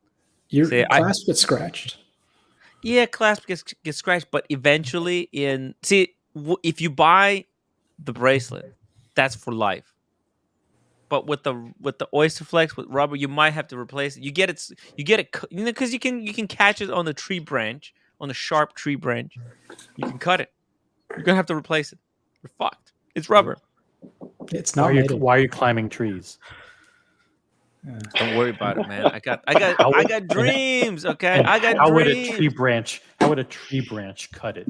Your clasp gets scratched. Yeah, clasp gets scratched, but eventually if you buy the bracelet, that's for life. But with the Oyster Flex with rubber, you might have to replace it. You get it, because you can catch it on the tree branch, on the sharp tree branch. You can cut it. You're gonna have to replace it. You're fucked. It's rubber. It's not. Why are you climbing trees? Don't worry about it, man. I got dreams. Okay, I got How would dreams. a tree branch? How would a tree branch cut it?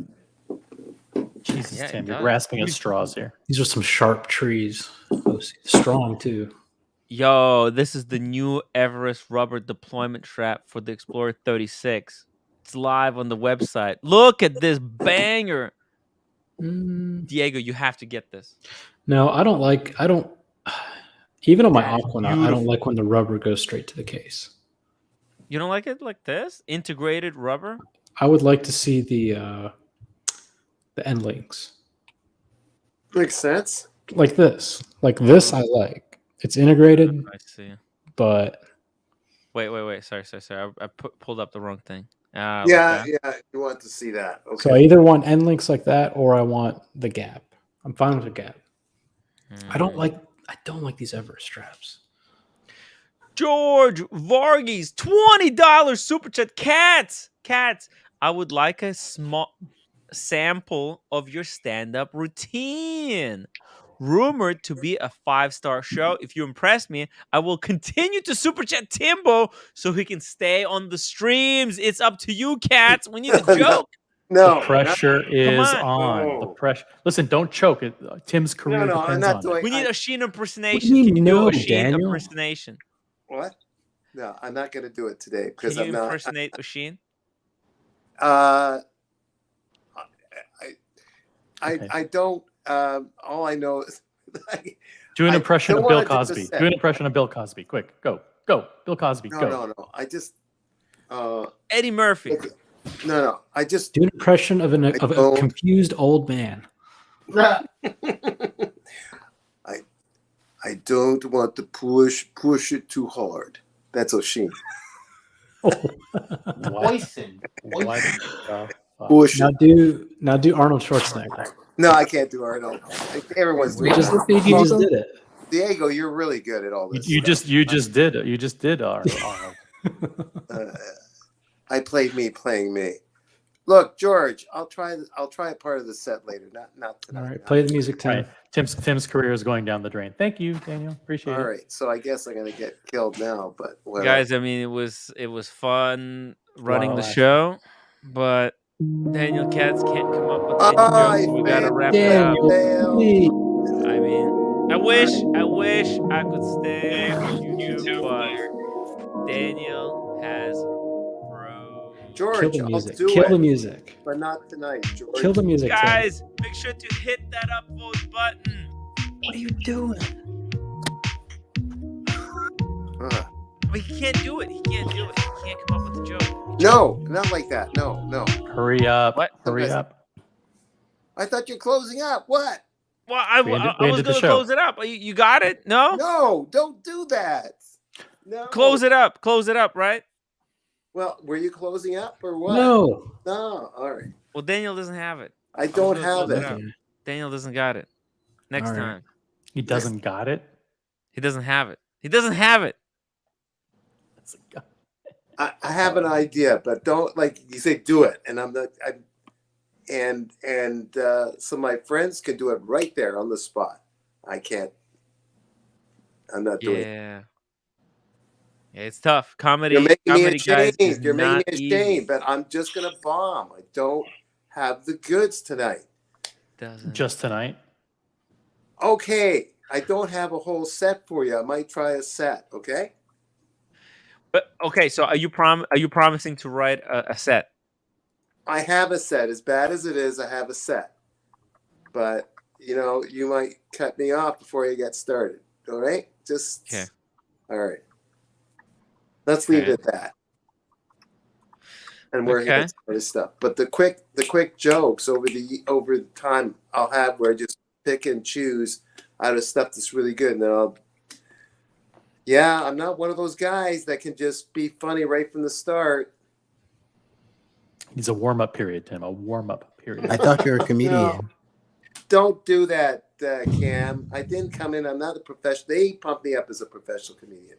Jesus, Yeah, it Tim, you're does. grasping at straws here. These are some sharp trees. Strong too. Yo, this is the new Everest rubber deployment strap for the Explorer 36. It's live on the website. Look at this banger. Diego, you have to get this. No, I don't. Even on my That is Aquanaut, I don't beautiful. like when the rubber goes straight to the case. You don't like it like this? Integrated rubber? I would like to see the end links. Makes sense. Like this. Like this I like. It's integrated. I see. But Wait. Sorry. I pulled up the wrong thing. Like Yeah, that. yeah. You want to see that? Okay. so I either want end links like that or I want the gap. I'm fine with the gap. I don't like these Everest straps. George Varghese, $20 super chat. Cats. I would like a small sample of your stand-up routine. Rumored to be a 5-star show. If you impress me, I will continue to super chat Timbo so he can stay on the streams. It's up to you, Cats. We need a joke. No, the pressure is Come on. The pressure. Listen, don't choke. Tim's career No, I'm depends not on doing. it. We need I- a Sheen impersonation. What do you Can you know, do a Sheen Daniel? impersonation? What? No, I'm not going to do it today Can because you I'm not. impersonate Oshin? I don't. All I know is. Do an impression of Bill wanna do the Cosby. set. Do an impression of Bill Cosby. Quick, go. Bill Cosby, go. No. I just. Eddie Murphy. No. I just. Do an impression of a don't- confused old man. I don't want to push it too hard. That's Oshin. Poison. What the fuck? Push Now it. do Arnold Schwarzenegger. No, I can't do Arnold. Everyone's doing You just that. did it. Diego, you're really good at all this. You just did Arnold. I played me playing me. Look, George, I'll try a part of the set later. Not tonight. All right, play the music, Tim. Right. Tim's career is going down the drain. Thank you, Daniel. Appreciate it. All right, so I guess I'm gonna get killed now, but whatever. Guys, I mean, it was fun running Wow. the show, but Daniel Katz can't come up with any jokes. We gotta wrap it up. I mean, I wish I could stay on YouTube, but Daniel has George, Kill the I'll music. do Kill it, the music. but not tonight, George. Kill the music, Tim. Guys, make sure to hit that upvote button. What are you doing? But he can't do it. He can't come up with a joke. No, not like that. No. Hurry up. What? Hurry up. I thought you're closing up. What? Well, I We was ended the going to show. close it up. You got it? No? No, don't do that. No. Close it up. Close it up, right? Well, were you closing up or what? No. No. All right. Well, Daniel doesn't have it. I don't have Close it. up. Daniel doesn't got it. Next All right. time. He doesn't got it. He doesn't have it. He doesn't have it. I have an idea, but don't like you say do it, and I'm not. So my friends can do it right there on the spot. I can't. I'm not doing it. Yeah, it's tough. You're making me comedy, guys, is ashamed. You're making not me easy. ashamed, but I'm just gonna bomb. I don't have the goods tonight. Just tonight. Okay, I don't have a whole set for you. I might try a set. Okay. But okay, so are you promising to write a set? I have a set. As bad as it is, I have a set. But you might cut me off before you get started. All right? Just okay. All right. Let's leave it at that. And we're here for this stuff. But the quick jokes over the time I'll have where I just pick and choose out of stuff that's really good, and then I'm not one of those guys that can just be funny right from the start. Needs a warm-up period, Tim. A warm-up period. I thought you were a comedian. No, don't do that, Cam. I didn't come in. I'm not a professional. They pumped me up as a professional comedian.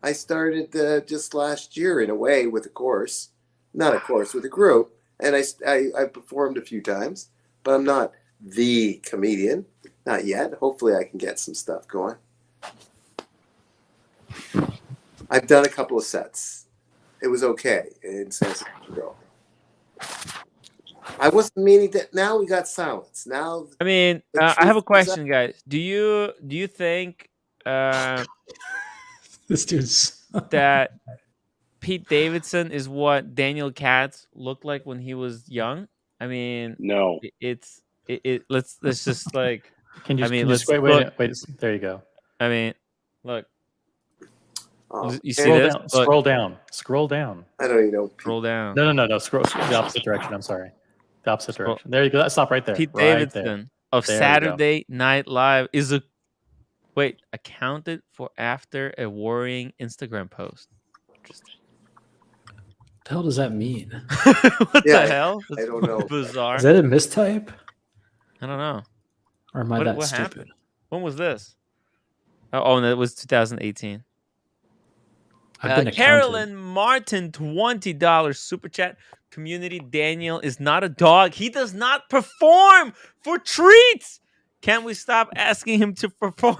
I started just last year in a way with a course. Not a course, with a group. And I performed a few times. But I'm not the comedian. Not yet. Hopefully I can get some stuff going. I've done a couple of sets. It was okay in San Francisco. I wasn't meaning that. Now we got silence. Now, I mean, I have a question, guys. Do you think this dude's that Pete Davidson is what Daniel Katz looked like when he was young? I mean, no. Let's just like. Can you? I mean, Just let's wait. There you go. I mean, look. Oh, You see this? Down, scroll down. Scroll down. I don't even know. Scroll down. No. Scroll the opposite direction. I'm sorry. The opposite direction. There you go. Stop right there. Pete right Davidson there. of There Saturday Night Live is accounted for after a worrying Instagram post. Interesting. What the hell does that mean? What the hell? That's I don't know. Bizarre. Is that a mistype? I don't know. Or am I that what stupid? happened? When was this? Oh, and it was 2018. I've been Carolyn Martin, $20 super chat. Community Daniel is not a dog. He does not perform for treats. Can't we stop asking him to perform?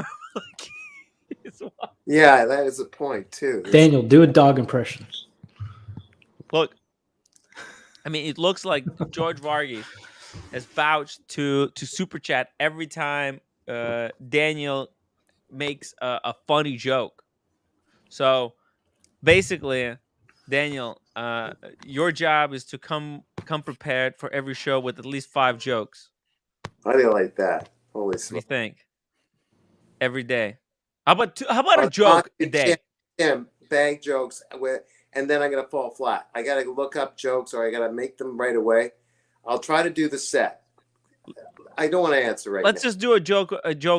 Yeah, that is a point too. Daniel, do a dog impression. Look, I mean, it looks like George Varghese has vouched to super chat every time Daniel makes a funny joke. So basically, Daniel, your job is to come prepared for every show with at least 5 jokes. I didn't like that. Holy What do you smokes. think? Every day. How about a joke a day? Tim, bag jokes, and then I'm gonna fall flat. I gotta look up jokes, or I gotta make them right away. I'll try to do the set. I don't want to answer right Let's now. just do a joke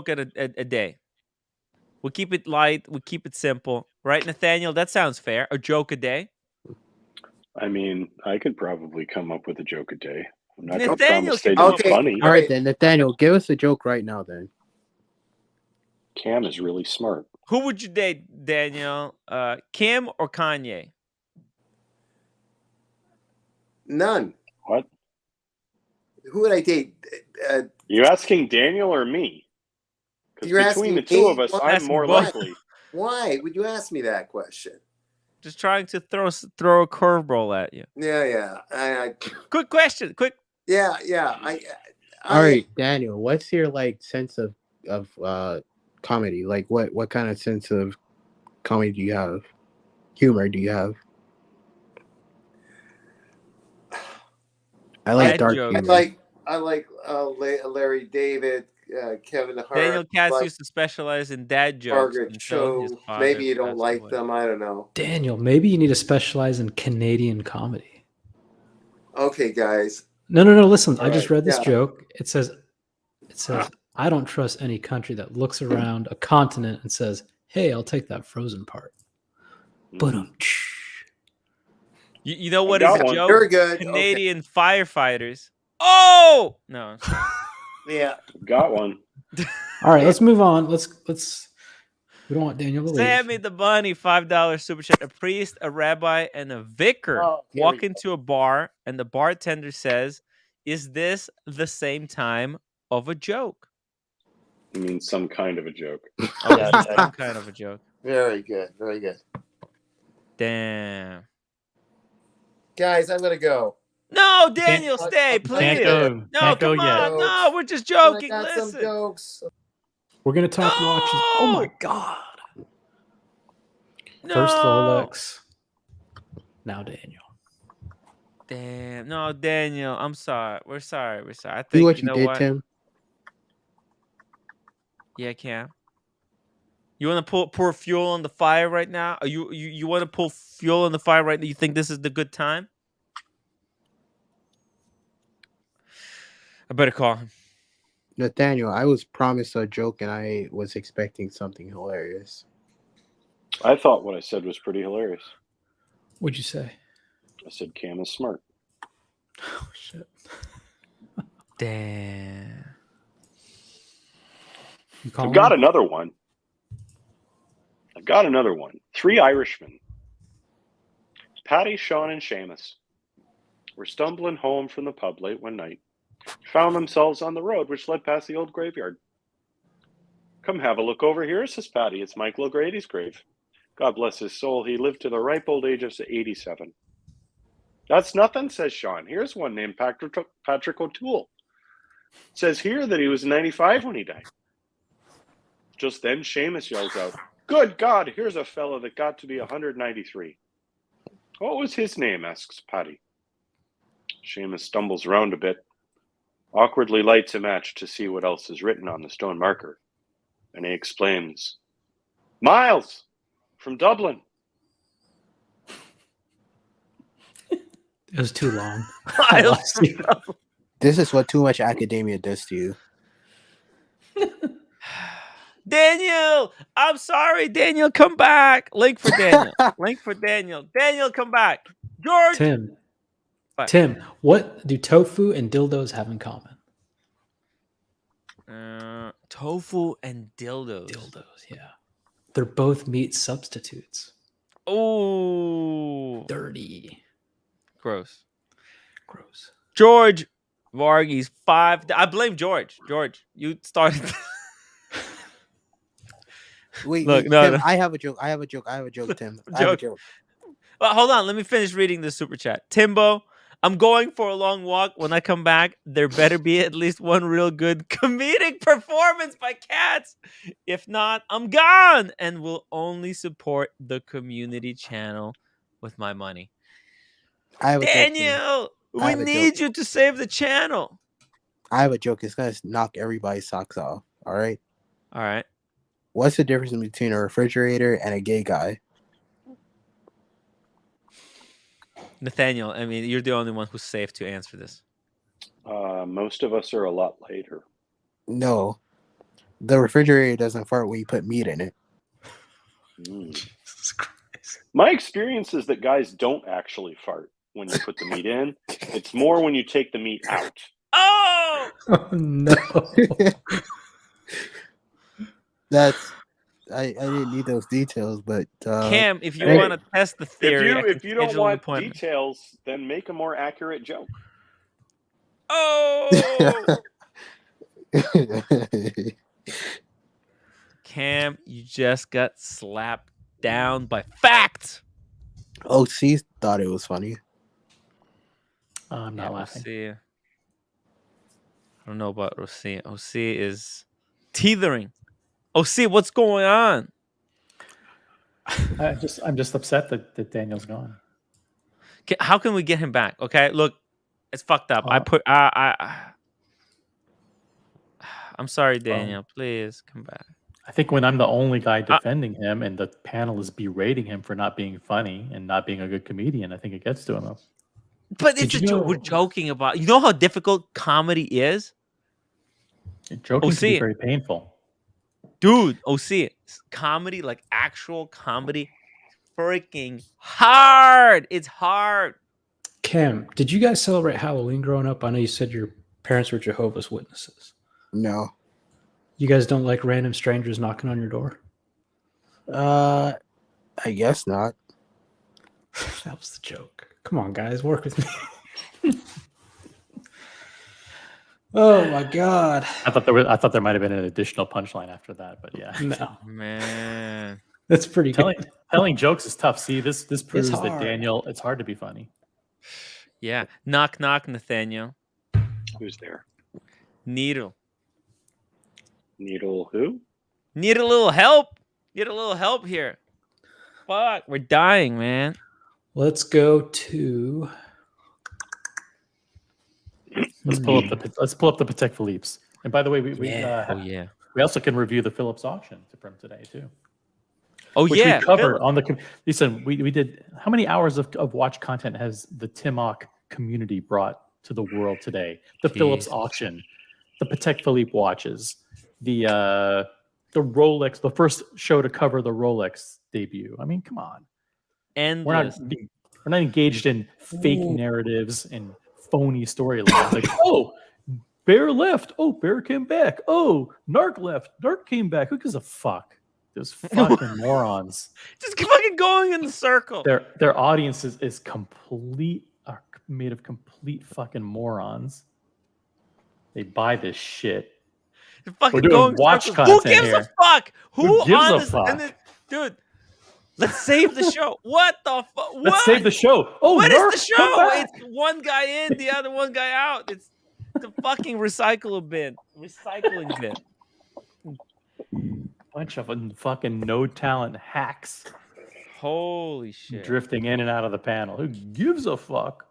at a day. We'll keep it light. We'll keep it simple, right, Nathaniel? That sounds fair. A joke a day. I mean, I could probably come up with a joke a day. I'm not going to Nathaniel promise they can be funny. All right, then, Nathaniel, give us a joke right now, then. Cam is really smart. Who would you date, Daniel? Kim or Kanye? None. What? Who would I date? You asking Daniel or me? Because You're between asking the two me? of us, Why? I'm more both. likely. Why would you ask me that question? Just trying to throw a curveball at you. Yeah. Quick question. Quick. Yeah. All right, Daniel, what's your sense of comedy? Like what kind of sense of comedy do you have? Humor do you have? I like dark humor. I like Larry David, Kevin Hart. Daniel Katz used to specialize in dad jokes. Margaret Cho. Maybe you don't like them. I don't know. Daniel, maybe you need to specialize in Canadian comedy. Okay, guys. No. Listen, I just right, read this yeah. joke. It says, I don't trust any country that looks around a continent and says, "Hey, I'll take that frozen part." But You know what is a joke? Very good. Canadian firefighters. Oh no. Yeah. Got one. All right, let's move on. Let's. We don't want Daniel to leave. Sammy the Bunny, $5 super chat. A priest, a rabbi, and a vicar walk into a bar, and the bartender says, "Is this the same time of a joke?" I mean, some kind of a joke. Some kind of a joke. Very good. Very good. Damn. Guys, I'm gonna go. No, Daniel, stay, please. Can't go. No, Can't go come yet. on. No, we're just joking. I got some Listen. jokes. We're gonna talk watches. Oh my god. No. First Rolex. Now Daniel. Damn. No, Daniel. I'm sorry. We're sorry. I think Do what you know did, what? Tim. Yeah, Cam. You want to pour fuel on the fire right now? Are you want to pull fuel on the fire right now? You think this is the good time? I better call him. Nathaniel, I was promised a joke and I was expecting something hilarious. I thought what I said was pretty hilarious. What'd you say? I said Cam is smart. Oh shit. Damn. I've got another one. 3 Irishmen. Patty, Sean, and Seamus were stumbling home from the pub late one night. Found themselves on the road which led past the old graveyard. "Come have a look over here," says Patty. "It's Michael O'Grady's grave." God bless his soul. He lived to the ripe old age of 87. That's nothing, says Sean. Here's one named Patrick O'Toole. It says here that he was 95 when he died. Just then, Seamus yells out, "Good God, here's a fella that got to be 193. What was his name?" asks Paddy. Seamus stumbles around a bit, awkwardly lights a match to see what else is written on the stone marker, and he exclaims, "Miles, from Dublin." It was too long. This is what too much academia does to you. Daniel, I'm sorry. Daniel, come back. Link for Daniel. Link for Daniel. Daniel, come back. George. Tim, what do tofu and dildos have in common? Tofu and dildos. Dildos, yeah. They're both meat substitutes. Oh, dirty. Gross. George Varghese 5. I blame George. George, you started. Wait, Look, Tim, no. I have a joke, Tim. I have a joke. Well, hold on. Let me finish reading the super chat. Timbo, I'm going for a long walk. When I come back, there better be at least one real good comedic performance by Cats. If not, I'm gone and will only support the community channel with my money. Daniel, we need you to save the channel. I have a joke. It's gonna knock everybody's socks off. All right. All right. What's the difference between a refrigerator and a gay guy? Nathaniel, I mean, you're the only one who's safe to answer this. Most of us are a lot later. No, the refrigerator doesn't fart when you put meat in it. My experience is that guys don't actually fart when you put the meat in. It's more when you take the meat out. Oh, no. I didn't need those details, but Cam, if you want to test the theory, if you don't want details, then make a more accurate joke. Oh, Cam, you just got slapped down by fact. OC thought it was funny. I'm not laughing. OC. I don't know about OC. OC is teethering. OC, what's going on? I'm just upset that Daniel's gone. How can we get him back? Okay, look, it's fucked up. I'm sorry, Daniel. Please come back. I think when I'm the only guy defending him and the panel is berating him for not being funny and not being a good comedian, I think it gets to him. But it's we're joking about. You know how difficult comedy is? Joking can be very painful. Dude, OC, comedy, like actual comedy, freaking hard. It's hard. Cam, did you guys celebrate Halloween growing up? I know you said your parents were Jehovah's Witnesses. No. You guys don't like random strangers knocking on your door? I guess not. That was the joke. Come on, guys, work with me. Oh my God! I thought there might have been an additional punchline after that, but yeah. No, man, that's pretty good. Telling jokes is tough. See, this proves that Daniel. It's hard to be funny. Yeah, knock knock, Nathaniel. Who's there? Needle. Needle who? Need a little help. Need a little help here. Fuck, we're dying, man. Let's go to. Let's pull up the Patek Philippe's. And by the way, we also can review the Phillips auction from today too. Oh, which yeah. we cover on the. Listen, we did. How many hours of watch content has the Timok community brought to the world today? The Phillips auction, the Patek Philippe watches, the Rolex, the first show to cover the Rolex debut. I mean, come on. And we're not engaged in fake narratives and phony storylines. Like, oh, Bear left. Oh, Bear came back. Oh, Narc left. Narc came back. Who gives a fuck? Those fucking morons. Just fucking going in the circle. Their audience is made of complete fucking morons. They buy this shit. They're fucking We're doing watch content. Who gives a fuck? Who gives a fuck? Dude, Let's save the show. What the fuck? Let's save the show. Oh, what is Nurk, the come show? back. It's one guy in, the other one guy out. It's the fucking recycling bin. Bunch of fucking no talent hacks. Holy shit. Drifting in and out of the panel. Who gives a fuck?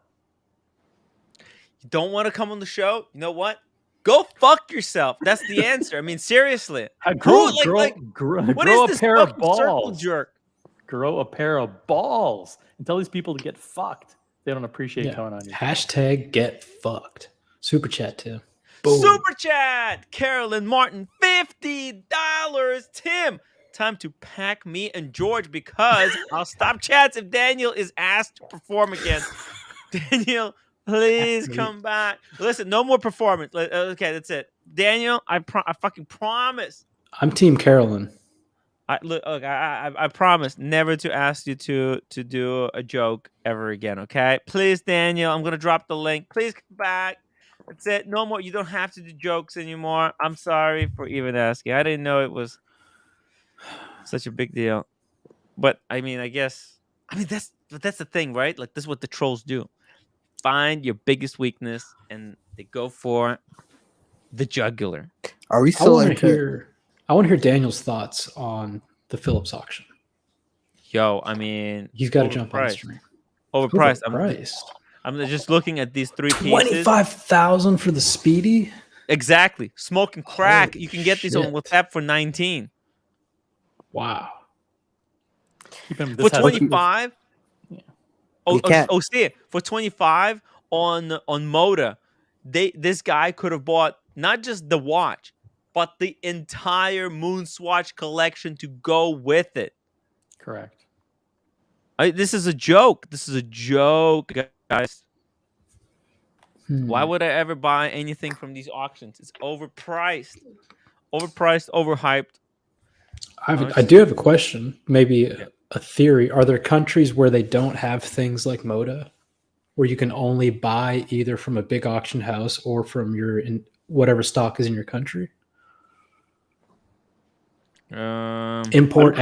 You don't want to come on the show? You know what? Go fuck yourself. That's the answer. I mean, seriously. Grow what a is this pair of fucking circle balls. jerk? Grow a pair of balls and tell these people to get fucked. They don't appreciate coming on your Hashtag get fucked. Super chat too. Boom. Super chat. Carolyn Martin, $50. Tim, time to pack me and George because I'll stop chats if Daniel is asked to perform again. Daniel, please come back. Listen, no more performance. Okay, that's it. Daniel, I fucking promise. I'm Team Carolyn. I promise never to ask you to do a joke ever again, okay? Please, Daniel, I'm gonna drop the link. Please come back. That's it. No more. You don't have to do jokes anymore. I'm sorry for even asking. I didn't know it was such a big deal. But I mean, that's the thing, right? Like, this is what the trolls do. Find your biggest weakness and they go for the jugular. Are we still into? I want to hear Daniel's thoughts on the Phillips auction. Yo, I mean, he's got to jump on the stream. Overpriced. I'm just looking at these three pieces. 25,000 for the Speedy. Exactly. Smoking crack. You can get these on WhatsApp for 19. Wow. For 25. See it. For 25 on Moda, this guy could have bought not just the watch, but the entire Moon Swatch collection to go with it. Correct. This is a joke. Guys. Why would I ever buy anything from these auctions? It's overpriced, overhyped. I do have a question, maybe a theory. Are there countries where they don't have things like Moda, where you can only buy either from a big auction house or from whatever stock is in your country? Import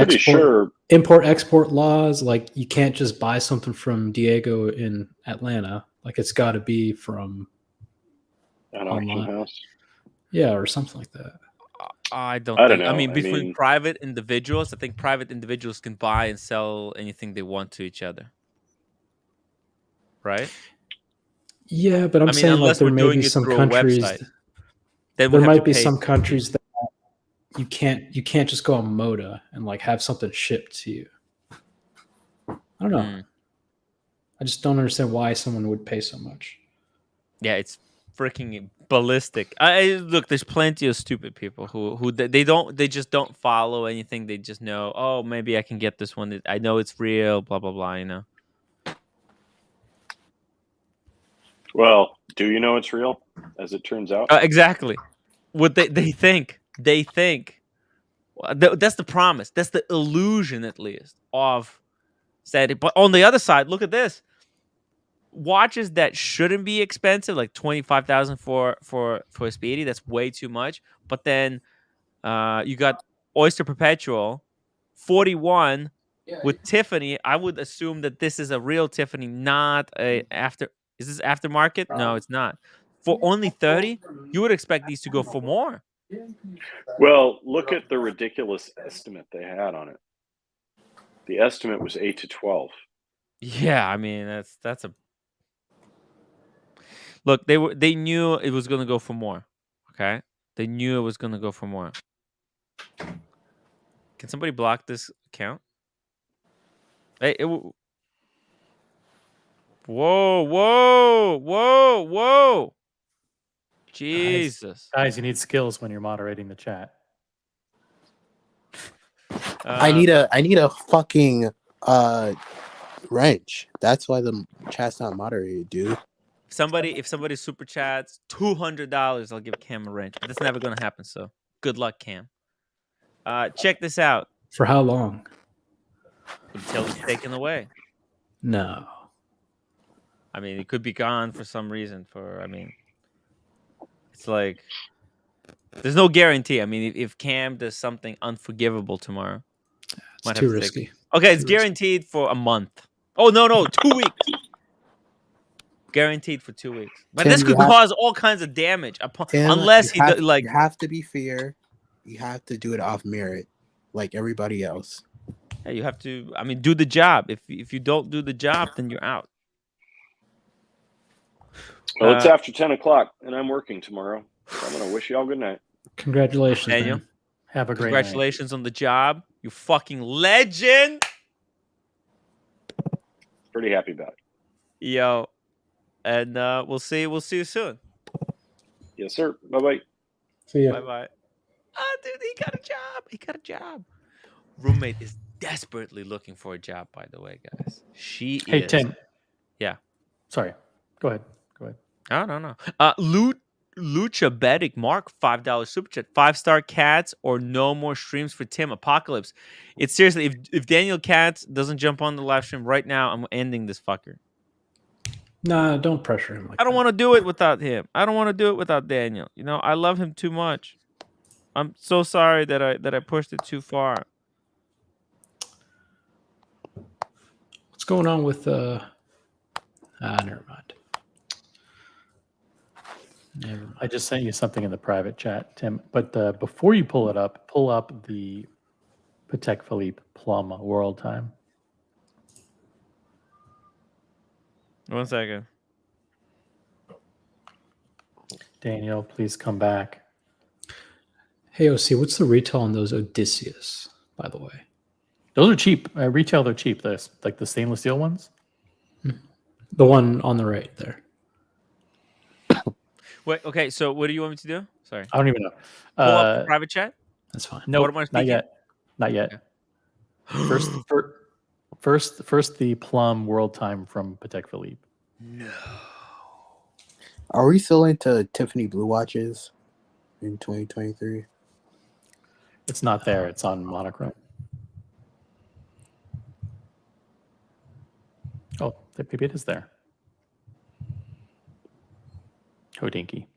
export laws, like you can't just buy something from Diego in Atlanta. Like it's got to be from an auction house. Yeah, or something like that. I don't know. I mean, between private individuals, I think private individuals can buy and sell anything they want to each other. Right? Yeah, but I'm saying like there may be some countries. There might be some countries that you can't just go on Moda and like have something shipped to you. I don't know. I just don't understand why someone would pay so much. Yeah, it's freaking ballistic. Look, there's plenty of stupid people who they just don't follow anything. They just know, oh, maybe I can get this one. I know it's real. Blah blah blah. You know. Well, do you know it's real? As it turns out, exactly. What they think. They think. That's the promise. That's the illusion, at least, of said. But on the other side, look at this. Watches that shouldn't be expensive, like 25,000 for a Speedy, that's way too much. But then you got Oyster Perpetual, 41 with Tiffany. I would assume that this is a real Tiffany, not a after. Is this aftermarket? No, it's not. For only 30, you would expect these to go for more. Well, look at the ridiculous estimate they had on it. The estimate was 8 to 12. Yeah, I mean that's a. Look, they knew it was gonna go for more. Okay, they knew it was gonna go for more. Can somebody block this account? Hey, whoa! Jesus, guys, you need skills when you're moderating the chat. I need a fucking wrench. That's why the chat's not moderated, dude. If somebody super chats $200, I'll give Cam a wrench, but that's never gonna happen. So good luck, Cam. Check this out. For how long? Until it's taken away. No. I mean, it could be gone for some reason. It's like there's no guarantee. I mean, if Cam does something unforgivable tomorrow, Might too have to take risky. it. Okay, it's guaranteed for a month. Oh no, 2 weeks. Guaranteed for 2 weeks. But Tim, this could cause all kinds of damage unless you have to be fair. You have to do it off merit, like everybody else. Yeah, you have to. I mean, do the job. If you don't do the job, then you're out. Well, it's after 10 o'clock, and I'm working tomorrow. So I'm gonna wish you all good night. Congratulations, Daniel. man. Have a great Congratulations on the job. You fucking legend. Pretty happy about it. Yo. And we'll see you soon. Yes, sir. Bye-bye. See ya. Bye-bye. Ah, dude, he got a job. Roommate is desperately looking for a job, by the way, guys. She Hey, is. Tim. Yeah. Sorry. Go ahead. Oh, no. Lucha Bedic Mark, $5 super chat. 5-star Cats or no more streams for Tim Apocalypse. It's seriously, if Daniel Katz doesn't jump on the live stream right now, I'm ending this fucker. Nah, don't pressure him. I don't want to do it without him. I don't want to do it without Daniel. You know, I love him too much. I'm so sorry that I pushed it too far. What's going on with never mind. I just sent you something in the private chat, Tim. But before you pull up the Patek Philippe Plum World Time. 1 second. Daniel, please come back. Hey, OC, what's the retail on those Odysseus, by the way? Those are cheap. Retail, they're cheap. Like the stainless steel ones. The one on the right there. Wait, okay, so what do you want me to do? Sorry. I don't even know. Pull up the private chat? That's fine. No, What am I not speaking? yet. Not yet. First, the Plum World Time from Patek Philippe. No. Are we still into Tiffany blue watches in 2023? It's not there. It's on monochrome. Oh, maybe it is there. Hodinky.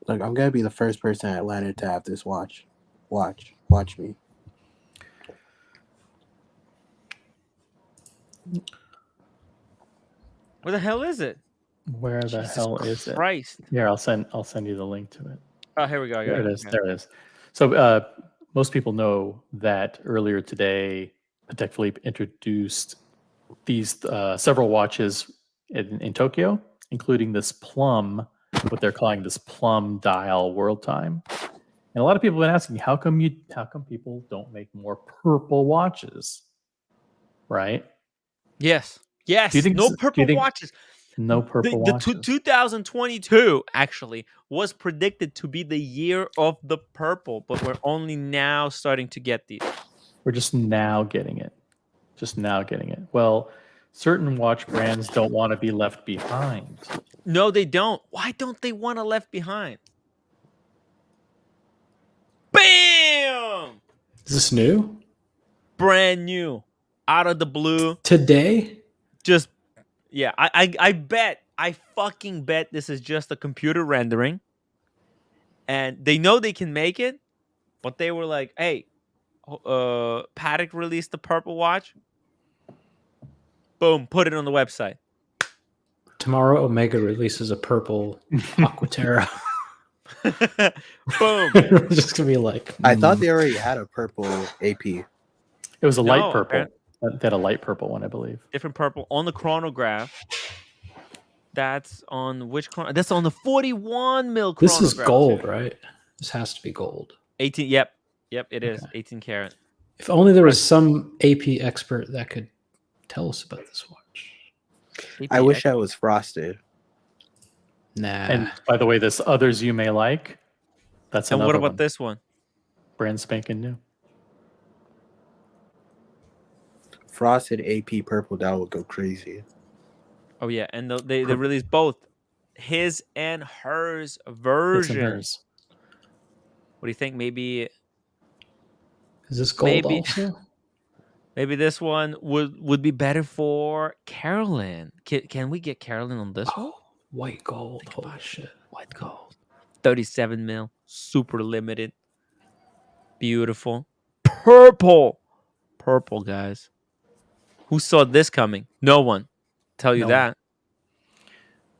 Look, I'm gonna be the first person in Atlanta to have this watch. Watch me. Where the hell is it? Where the Jesus hell is it? Christ. Here, I'll send you the link to it. Oh, here we go. I got There it is. There it is. So most people know that earlier today, Patek Philippe introduced these several watches in Tokyo, including this Plum, what they're calling this Plum Dial World Time. And a lot of people have been asking, how come people don't make more purple watches? Right? Yes. Yes. Do you think No this- purple watches. No purple watches. 2022 actually was predicted to be the year of the purple, but we're only now starting to get these. We're just now getting it. Well, certain watch brands don't want to be left behind. No, they don't. Why don't they want to left behind? Bam! Is this new? Brand new. Out of the blue. Today? Just, yeah. I fucking bet this is just a computer rendering. And they know they can make it, but they were like, hey, Patek released the purple watch. Boom, put it on the website. Tomorrow, Omega releases a purple Aquaterra. Boom. We're just gonna be like, I thought they already had a purple AP. It was a No, light purple. apparently- They had a light purple one, I believe. Different purple on the chronograph. That's on which chronograph? That's on the 41 mil chronograph. this is gold, right? This has to be gold. 18. Yep, it is 18 karat. If only there was some AP expert that could tell us about this watch. I wish I was frosted. Nah. And by the way, this others you may like. That's And another what about one. this one? Brand spanking new. Frosted AP purple, that would go crazy. Oh yeah, and they released both his and hers version. hers. What do you think? Maybe Is this gold also? Maybe this one would be better for Carolyn. Can we get Carolyn on this one? White gold. Holy shit. White gold. 37 mil. Super limited. Beautiful. Purple. purple, guys. Who saw this coming? No one. Tell you No. that.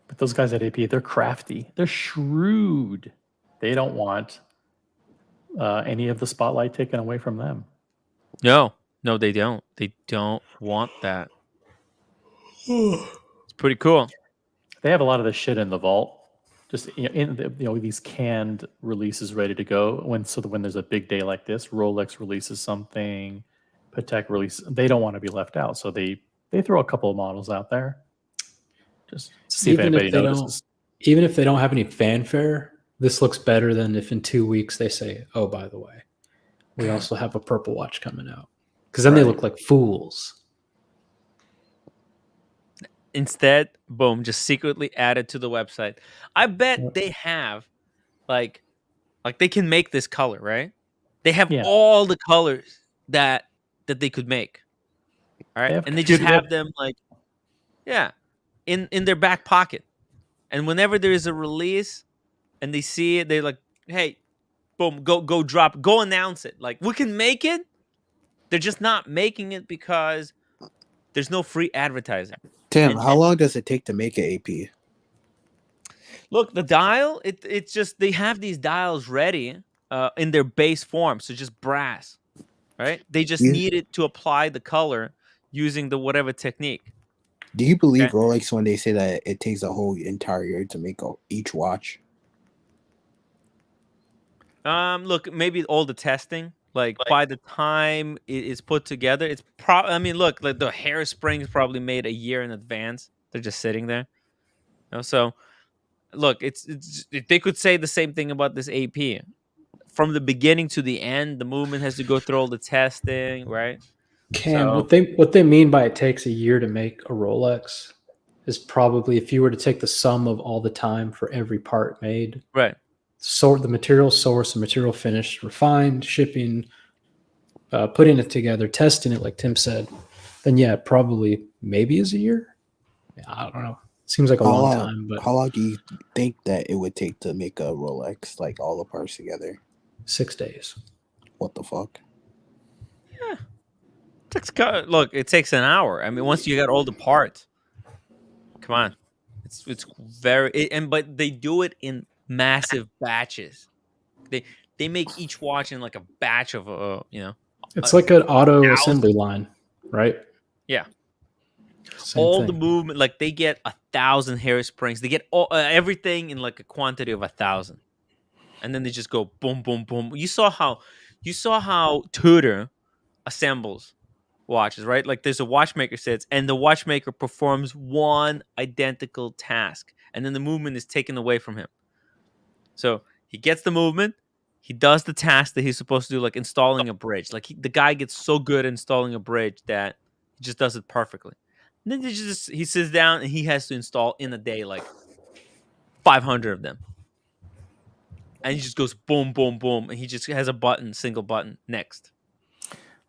But those guys at AP, they're crafty. They're shrewd. They don't want any of the spotlight taken away from them. No, they don't. They don't want that. It's pretty cool. They have a lot of the shit in the vault. Just these canned releases ready to go. When there's a big day like this, Rolex releases something, Patek releases. They don't want to be left out, so they throw a couple of models out there, just to see if anybody notices. Even if they don't have any fanfare, this looks better than if in 2 weeks they say, "Oh, by the way, we also have a purple watch coming out," because then they look like fools. Instead, boom, just secretly added to the website. I bet they have like they can make this color, right? They have all the colors that they could make. All right. And they just have them in their back pocket. And whenever there is a release and they see it, they're like, hey, boom, go drop, go announce it. Like, we can make it. They're just not making it because there's no free advertising. Tim, how long does it take to make an AP? Look, the dial, it's just they have these dials ready in their base form, so just brass, right? They just need it to apply the color using the whatever technique. Do you believe Rolex when they say that it takes a whole entire year to make each watch? Look, maybe all the testing. Like by the time it is put together, it's probably. I mean, look, like the hairsprings probably made a year in advance. They're just sitting there. So, look, it's they could say the same thing about this AP. From the beginning to the end, the movement has to go through all the testing, right? What they mean by it takes a year to make a Rolex is probably if you were to take the sum of all the time for every part made, right? So the material source, the material finished, refined, shipping, putting it together, testing it, like Tim said, then probably maybe is a year. I don't know. Seems like a long time. But how long do you think that it would take to make a Rolex, like all the parts together? 6 days. What the fuck? Yeah. Look, it takes an hour. I mean, once you got all the parts, come on, it's very but they do it in massive batches. They make each watch in like a batch of it's like an auto assembly line, right? Yeah. Same the movement, like they get 1,000 hairsprings. They get everything in like a quantity of 1,000, and then they just go boom, boom, boom. You saw how Tudor assembles watches, right? Like there's a watchmaker sits, and the watchmaker performs one identical task, and then the movement is taken away from him. So he gets the movement, he does the task that he's supposed to do, like installing a bridge. Like the guy gets so good at installing a bridge that he just does it perfectly. And then he sits down and he has to install in a day like 500 of them. And he just goes boom, boom, boom, and he just has a single button, next.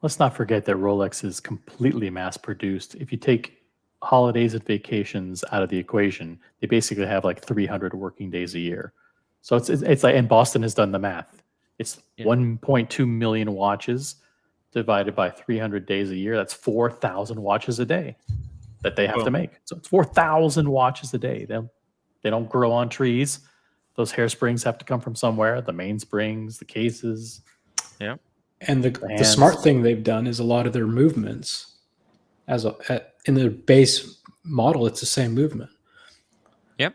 Let's not forget that Rolex is completely mass-produced. If you take holidays and vacations out of the equation, they basically have like 300 working days a year. So it's like, and Boston has done the math. It's 1.2 million watches divided by 300 days a year. That's 4,000 watches a day that they have to make. So it's 4,000 watches a day. They don't grow on trees. Those hairsprings have to come from somewhere. The mainsprings, the cases. Yeah. And the smart thing they've done is a lot of their movements in their base model, it's the same movement. Yep.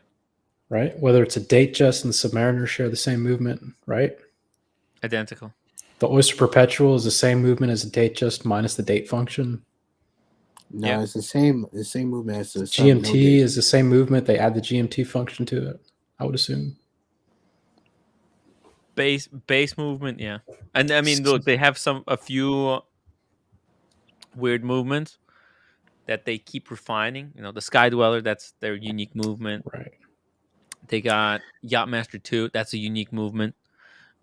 Right? Whether it's a Datejust and the Submariner share the same movement, right? Identical. The Oyster Perpetual is the same movement as a Datejust minus the date function. No, it's the same movement as the GMT is the same movement. They add the GMT function to it, I would assume. Base movement, yeah. And I mean, look, they have a few weird movements that they keep refining. You know, the Sky Dweller, that's their unique movement. Right. They got Yachtmaster 2, that's a unique movement.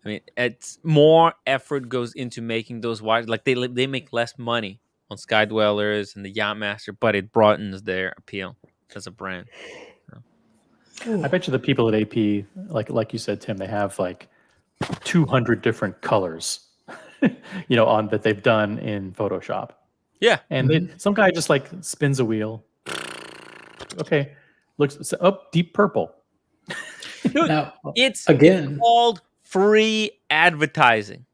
I mean, it's more effort goes into making those watches. Like they make less money on Sky Dwellers and the Yachtmaster, but it broadens their appeal as a brand. I bet you the people at AP, like you said, Tim, they have like 200 different colors on that they've done in Photoshop. Yeah. And some guy just like spins a wheel. Okay, looks deep purple. Dude, Now, it's again, called free advertising,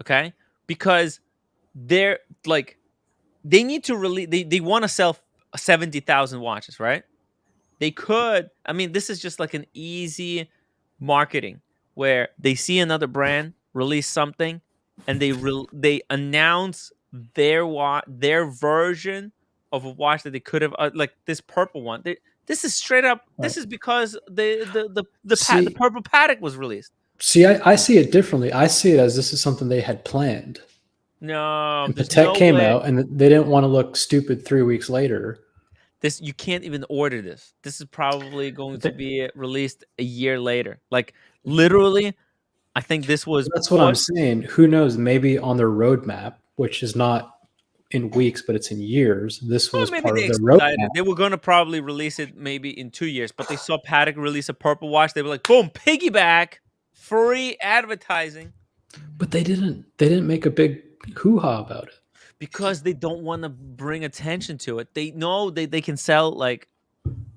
okay? Because they're like, they need to release. They want to sell 70,000 watches, right? They could. I mean, this is just like an easy marketing where they see another brand release something, and they announce their version of a watch that they could have, like this purple one. This is straight up. This is because the purple Patek was released. See, I see it differently. I see it as this is something they had planned. No, And there's Patek no came way. out, and they didn't want to look stupid 3 weeks later. This, you can't even order this. This is probably going to be released a year later. Like literally, I think this was. That's what I'm saying. Who knows? Maybe on their roadmap, which is not in weeks, but it's in years. This was Maybe part they of their expedited. roadmap. They were going to probably release it maybe in 2 years, but they saw Patek release a purple watch. They were like, boom, piggyback, free advertising. But they didn't make a big hoo-ha about it. Because they don't want to bring attention to it. They know they can sell like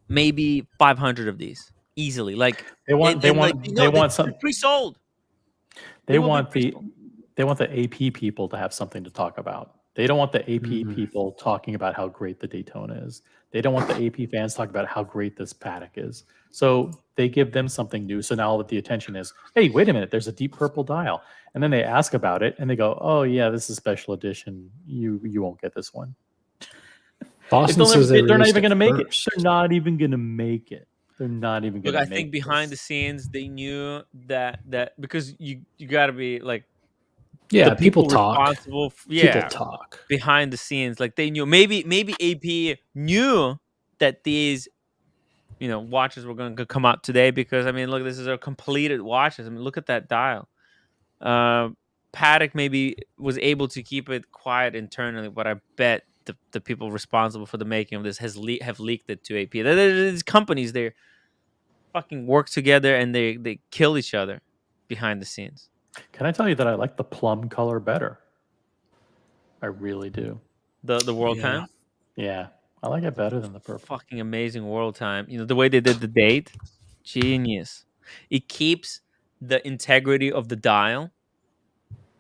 maybe 500 of these easily. Like they want they're pre-sold. They want the AP people to have something to talk about. They don't want the AP people talking about how great the Daytona is. They don't want the AP fans talking about how great this Patek is. So they give them something new. So now that the attention is, hey, wait a minute, there's a deep purple dial. And then they ask about it and they go, oh yeah, this is special edition. You won't get this one. Boston says they're not even going to make it. first. They're not even going to make it. They're not even going to make it. Look, I think behind the scenes they knew that because you got to be like, yeah, the people talk. Responsible people talk behind the scenes. Like they knew, maybe AP knew that these watches were going to come out today, because I mean, look, this is a completed watches. I mean, look at that dial. Patek maybe was able to keep it quiet internally, but I bet the people responsible for the making of this have leaked it to AP. These companies, they fucking work together and they kill each other behind the scenes. Can I tell you that I like the plum color better? I really do. The world time? Yeah. I like it better than the purple. Fucking amazing world time. The way they did the date, genius. It keeps the integrity of the dial.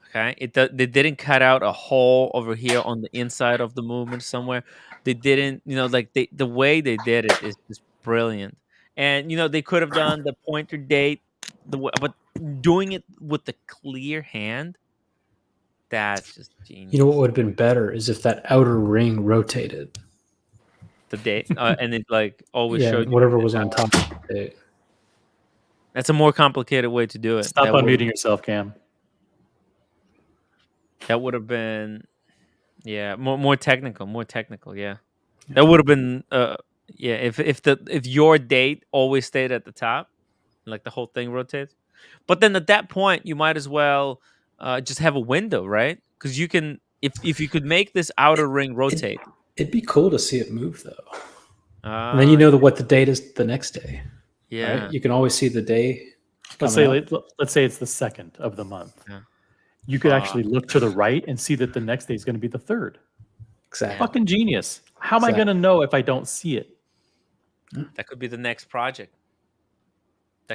Okay, they didn't cut out a hole over here on the inside of the movement somewhere. They didn't, like the way they did it is just brilliant. And they could have done the pointer date, but doing it with the clear hand, that's just genius. You know what would have been better is if that outer ring rotated. The date, and it like always showed you whatever was on top of the date. That's a more complicated way to do it. Stop unmuting yourself, Cam. That would have been, more technical. Yeah, that would have been, if your date always stayed at the top, like the whole thing rotates. But then at that point, you might as well just have a window, right? Because you can, if you could make this outer ring rotate. It'd be cool to see it move though. And then what the date is the next day. Yeah, right? You can always see the day. Let's say it's the 2nd of the month. Yeah. You could actually look to the right and see that the next day is going to be the 3rd. Exactly. Fucking genius. How am I going to know if I don't see it? That could be the next project.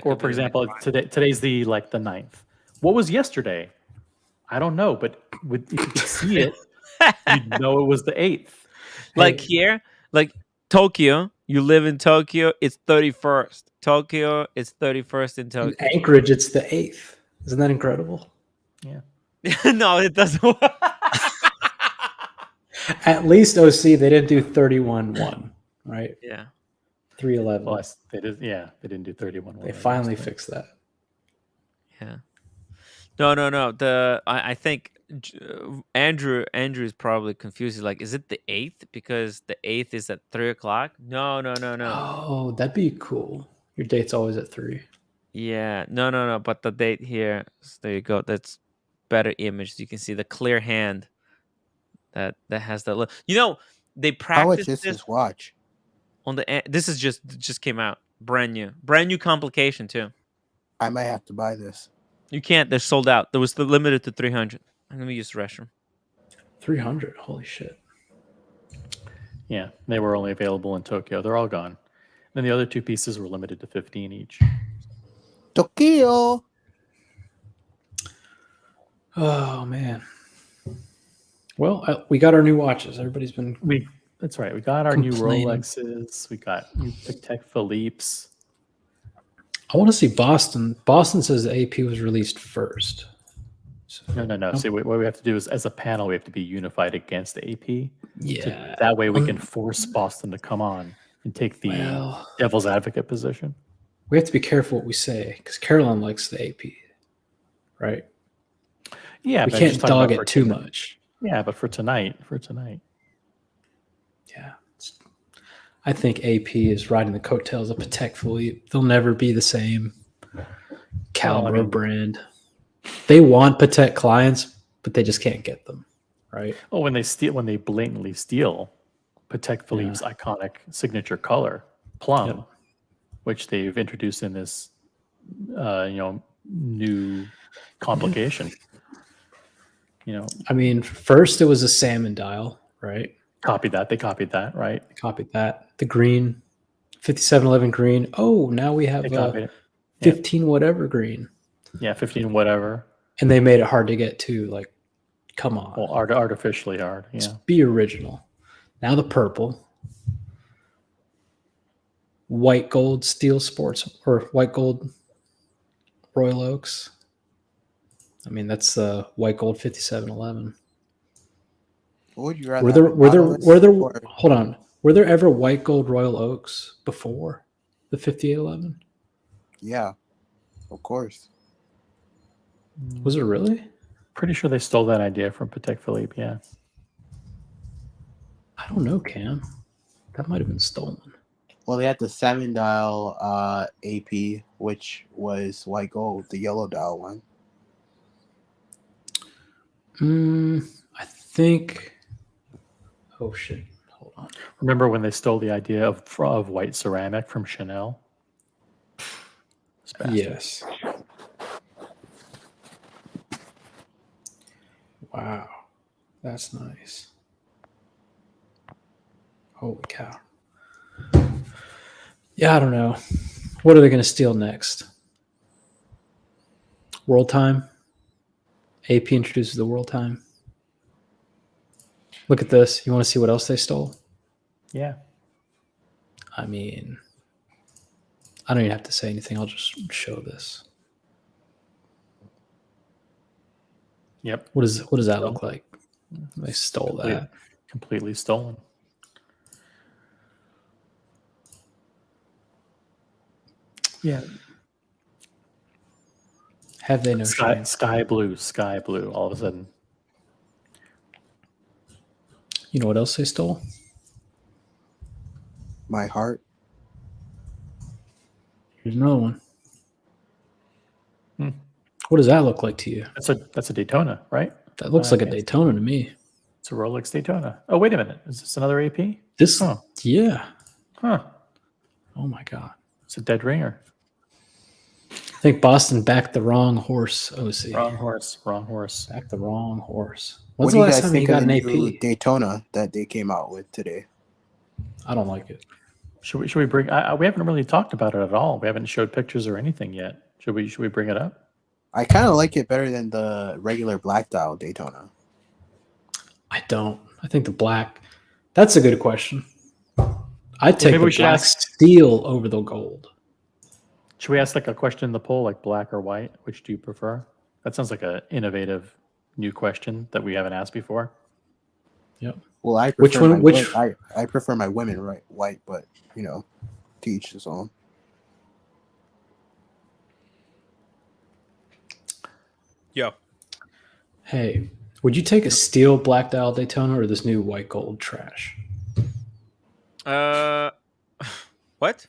Or for example, today's the 9th. What was yesterday? I don't know, but if you could see it, you'd know it was the 8th. Like here, like Tokyo, you live in Tokyo, it's 31st. Tokyo, it's 31st in Tokyo. In Anchorage, it's the 8th. Isn't that incredible? Yeah. No, it doesn't work. At least OC, they didn't do 31-1, right? Yeah. 311. Well, they didn't do 31-1. They finally fixed that. Yeah. No. I think Andrew is probably confused. He's like, is it the 8th? Because the 8th is at 3:00. No. Oh, that'd be cool. Your date's always at 3. Yeah. No. But the date here, there you go. That's better image. You can see the clear hand that has that look. They practice. How much is this watch? On the this is just came out, brand new complication too. I might have to buy this. You can't. They're sold out. There was limited to 300. I'm gonna use the restroom. 300. Holy shit. Yeah, they were only available in Tokyo. They're all gone. And the other two pieces were limited to 15 each. Tokyo. Oh man. Well, we got our new watches. Everybody's been. That's right. We got our new Rolexes. We got new Patek Philippe's. I want to see Boston. Boston says the AP was released first. So, no. See, what we have to do is, as a panel, we have to be unified against the AP. Yeah. That way, we can force Boston to come on and take the devil's advocate position. We have to be careful what we say because Caroline likes the AP, right? Yeah, we can't dog it too much. Yeah, but for tonight. Yeah. I think AP is riding the coattails of Patek Philippe. They'll never be the same caliber brand. They want Patek clients, but they just can't get them, right? Well, when they blatantly steal Patek Philippe's iconic signature color, plum, which they've introduced in this, new complication. I mean, first it was a salmon dial, right? They copied that, right? They copied that. The green, 5711 green. Oh, now we have 15 whatever green. Yeah, 15 whatever. And they made it hard to get to. Like, come on. Well, artificially hard. Yeah. Just be original. Now the purple. White gold steel sports or white gold Royal Oaks. I mean, that's the white gold 5711. What would you rather? Were there hold on. Were there ever white gold Royal Oaks before the 5811? Yeah, of course. Was it really? Pretty sure they stole that idea from Patek Philippe. Yeah. I don't know, Cam. That might have been stolen. Well, they had the 7-dial AP, which was white gold, the yellow dial one. I think. Oh shit! Hold on. Remember when they stole the idea of white ceramic from Chanel? Yes. Wow, that's nice. Holy cow! Yeah, I don't know. What are they going to steal next? World Time. AP introduces the World Time. Look at this. You want to see what else they stole? Yeah. I mean, I don't even have to say anything. I'll just show this. Yep. What does that look like? They stole that. Completely stolen. Yeah. Have they no shame? Sky blue, all of a sudden. You know what else they stole? My heart. Here's another one. What does that look like to you? That's a Daytona, right? That looks like a Daytona to me. It's a Rolex Daytona. Oh, wait a minute. Is this another AP? Yeah. Huh. Oh my God. It's a dead ringer. I think Boston backed the wrong horse, OC. Wrong horse. Backed the wrong horse. What do you guys think of the new Daytona that they came out with today? I don't like it. Should we bring? We haven't really talked about it at all. We haven't showed pictures or anything yet. Should we bring it up? I kind of like it better than the regular black dial Daytona. I don't. I think the black. That's a good question. I'd take the black steel over the gold. Should we ask like a question in the poll, like black or white? Which do you prefer? That sounds like an innovative new question that we haven't asked before. Yep. Well, I prefer I prefer my women white, but to each his own. Yo. Hey, would you take a steel black dial Daytona or this new white gold trash? What?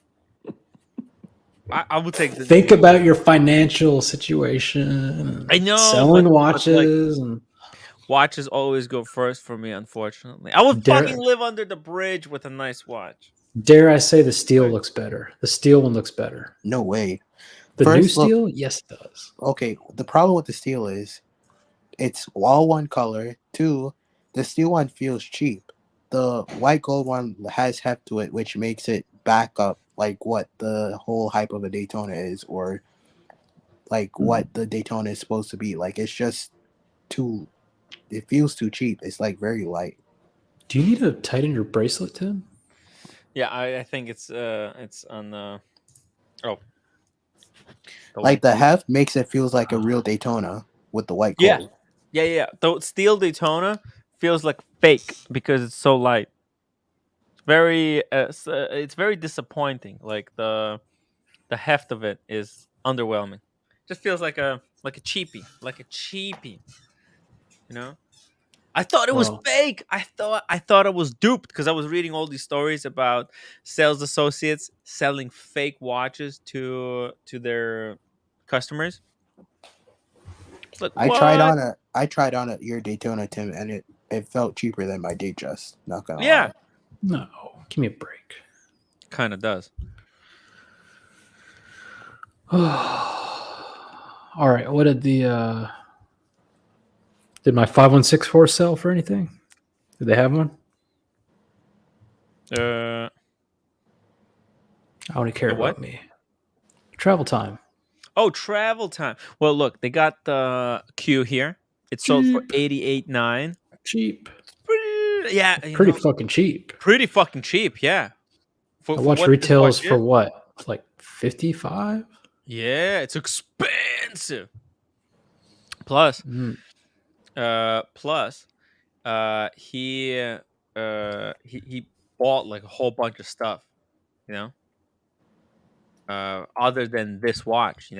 I would take the. Think about your financial situation. I know. Selling watches and watches always go first for me, unfortunately. I would fucking live under the bridge with a nice watch. Dare I say the steel looks better? The steel one looks better. No way. The new steel? Yes, it does. Okay, the problem with the steel is it's all one color. 2, the steel one feels cheap. The white gold one has heft to it, which makes it back up like what the whole hype of a Daytona is, or like what the Daytona is supposed to be. Like, it's just too. It feels too cheap. It's like very light. Do you need to tighten your bracelet, Tim? Yeah, I think it's on the. Oh. Like the heft makes it feels like a real Daytona with the white gold. Yeah. The steel Daytona feels like fake because it's so light. It's very disappointing. Like the heft of it is underwhelming. Just feels like a cheapie, You know, I thought it was fake. I thought it was duped because I was reading all these stories about sales associates selling fake watches to their customers. Like, I tried on a your Daytona, Tim, and it felt cheaper than my Datejust. Not gonna lie. No, give me a break. Kind of does. All right. What did did my 5164 sell for anything? Did they have one? I only care about me. Travel time. Oh, travel time. Well, look, they got the Q here. It's sold for $88,900. Cheap. Pretty fucking cheap. Pretty fucking cheap, yeah. I watch retails for what? Like 55? Yeah, it's expensive. Plus, he bought like a whole bunch of stuff, other than this watch,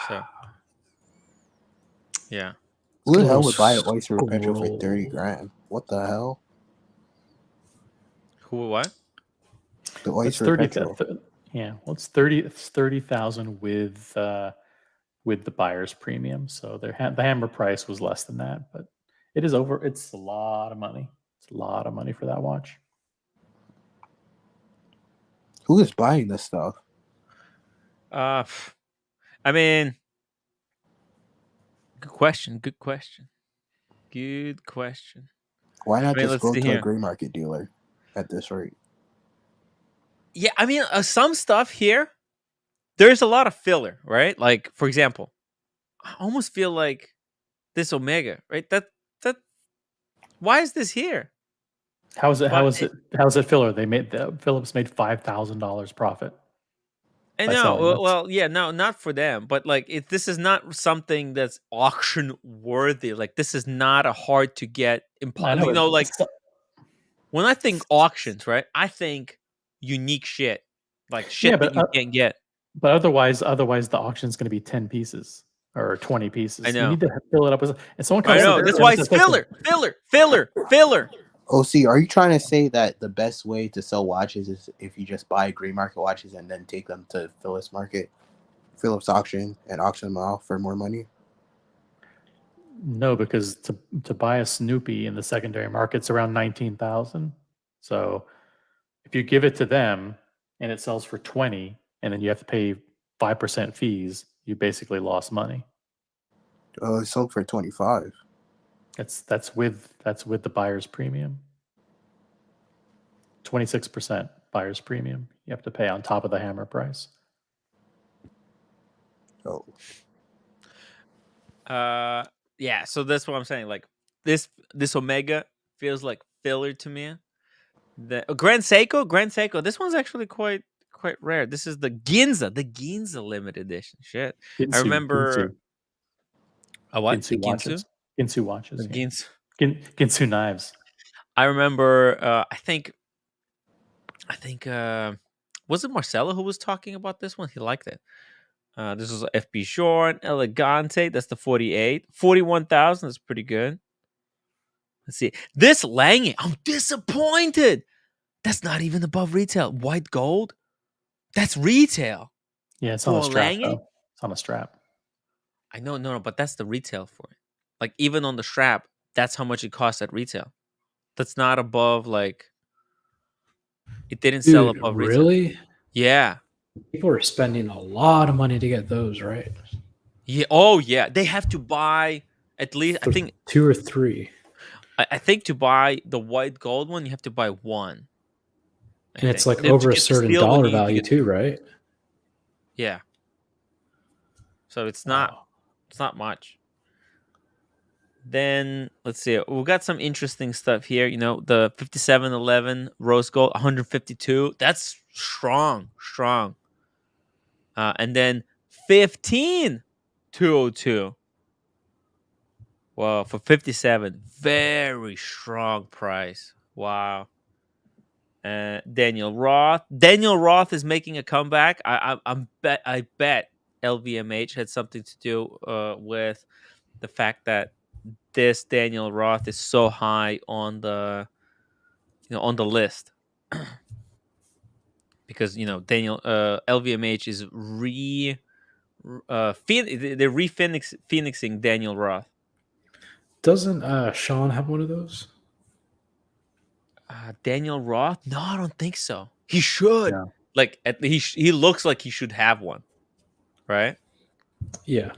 So, yeah. Who the hell would buy an oyster with petrol for 30 grand? What the hell? Who what? The oyster petrol. Yeah, well, it's 30,000 with the buyer's premium. So the hammer price was less than that, but it is over. It's a lot of money. It's a lot of money for that watch. Who is buying this stuff? I mean, good question. Why not just go to a gray market dealer at this rate? Yeah, I mean, some stuff here, there's a lot of filler, right? Like, for example, I almost feel like this Omega, right? That why is this here? How is it filler? Phillips made $5,000 profit. I know. Well, yeah, no, not for them, but like, this is not something that's auction worthy. Like, this is not a hard to get. Like when I think auctions, right? I think unique shit, like shit that you can't get. But otherwise, the auction is going to be 10 pieces or 20 pieces. I know. You need to fill it up with. And someone comes. I know. That's why it's filler. OC, are you trying to say that the best way to sell watches is if you just buy gray market watches and then take them to Phillips auction and auction them off for more money? No, because to buy a Snoopy in the secondary market's around 19,000. So if you give it to them and it sells for 20, and then you have to pay 5% fees, you basically lost money. Oh, it sold for 25. That's with the buyer's premium. 26% buyer's premium you have to pay on top of the hammer price. Oh. Yeah, so that's what I'm saying. Like this Omega feels like filler to me. The Grand Seiko, this one's actually quite rare. This is the Ginza limited edition. Shit. I remember what? Ginsu watches. Ginsu watches. Yeah. Ginsu knives. I remember I think was it Marcelo who was talking about this one? He liked it. This was FB Short Elegante. That's the 48. 41,000 is pretty good. Let's see. This Lange, I'm disappointed. That's not even above retail. White gold? That's retail. Yeah, it's on a strap. It's on a strap. I know, no, but that's the retail for it. Like, even on the strap, that's how much it costs at retail. That's not above, like, it didn't sell above retail. Really? Yeah. People are spending a lot of money to get those, right? Yeah. Oh, yeah. They have to buy at least, I think, 2 or 3. I think to buy the white gold one, you have to buy one. And it's like over a certain dollar value too, right? Yeah. So it's not much. Then let's see. We got some interesting stuff here. You know, the 5711 rose gold, 152. That's strong. And then 15202. Wow, for 57, very strong price. Wow. Daniel Roth. Daniel Roth is making a comeback. I bet LVMH had something to do with the fact that this Daniel Roth is so high on the on the list. Because Daniel LVMH is they're phoenixing Daniel Roth. Doesn't Sean have one of those? Daniel Roth? No, I don't think so. He should. Yeah. Like he looks like he should have one, right? Yeah.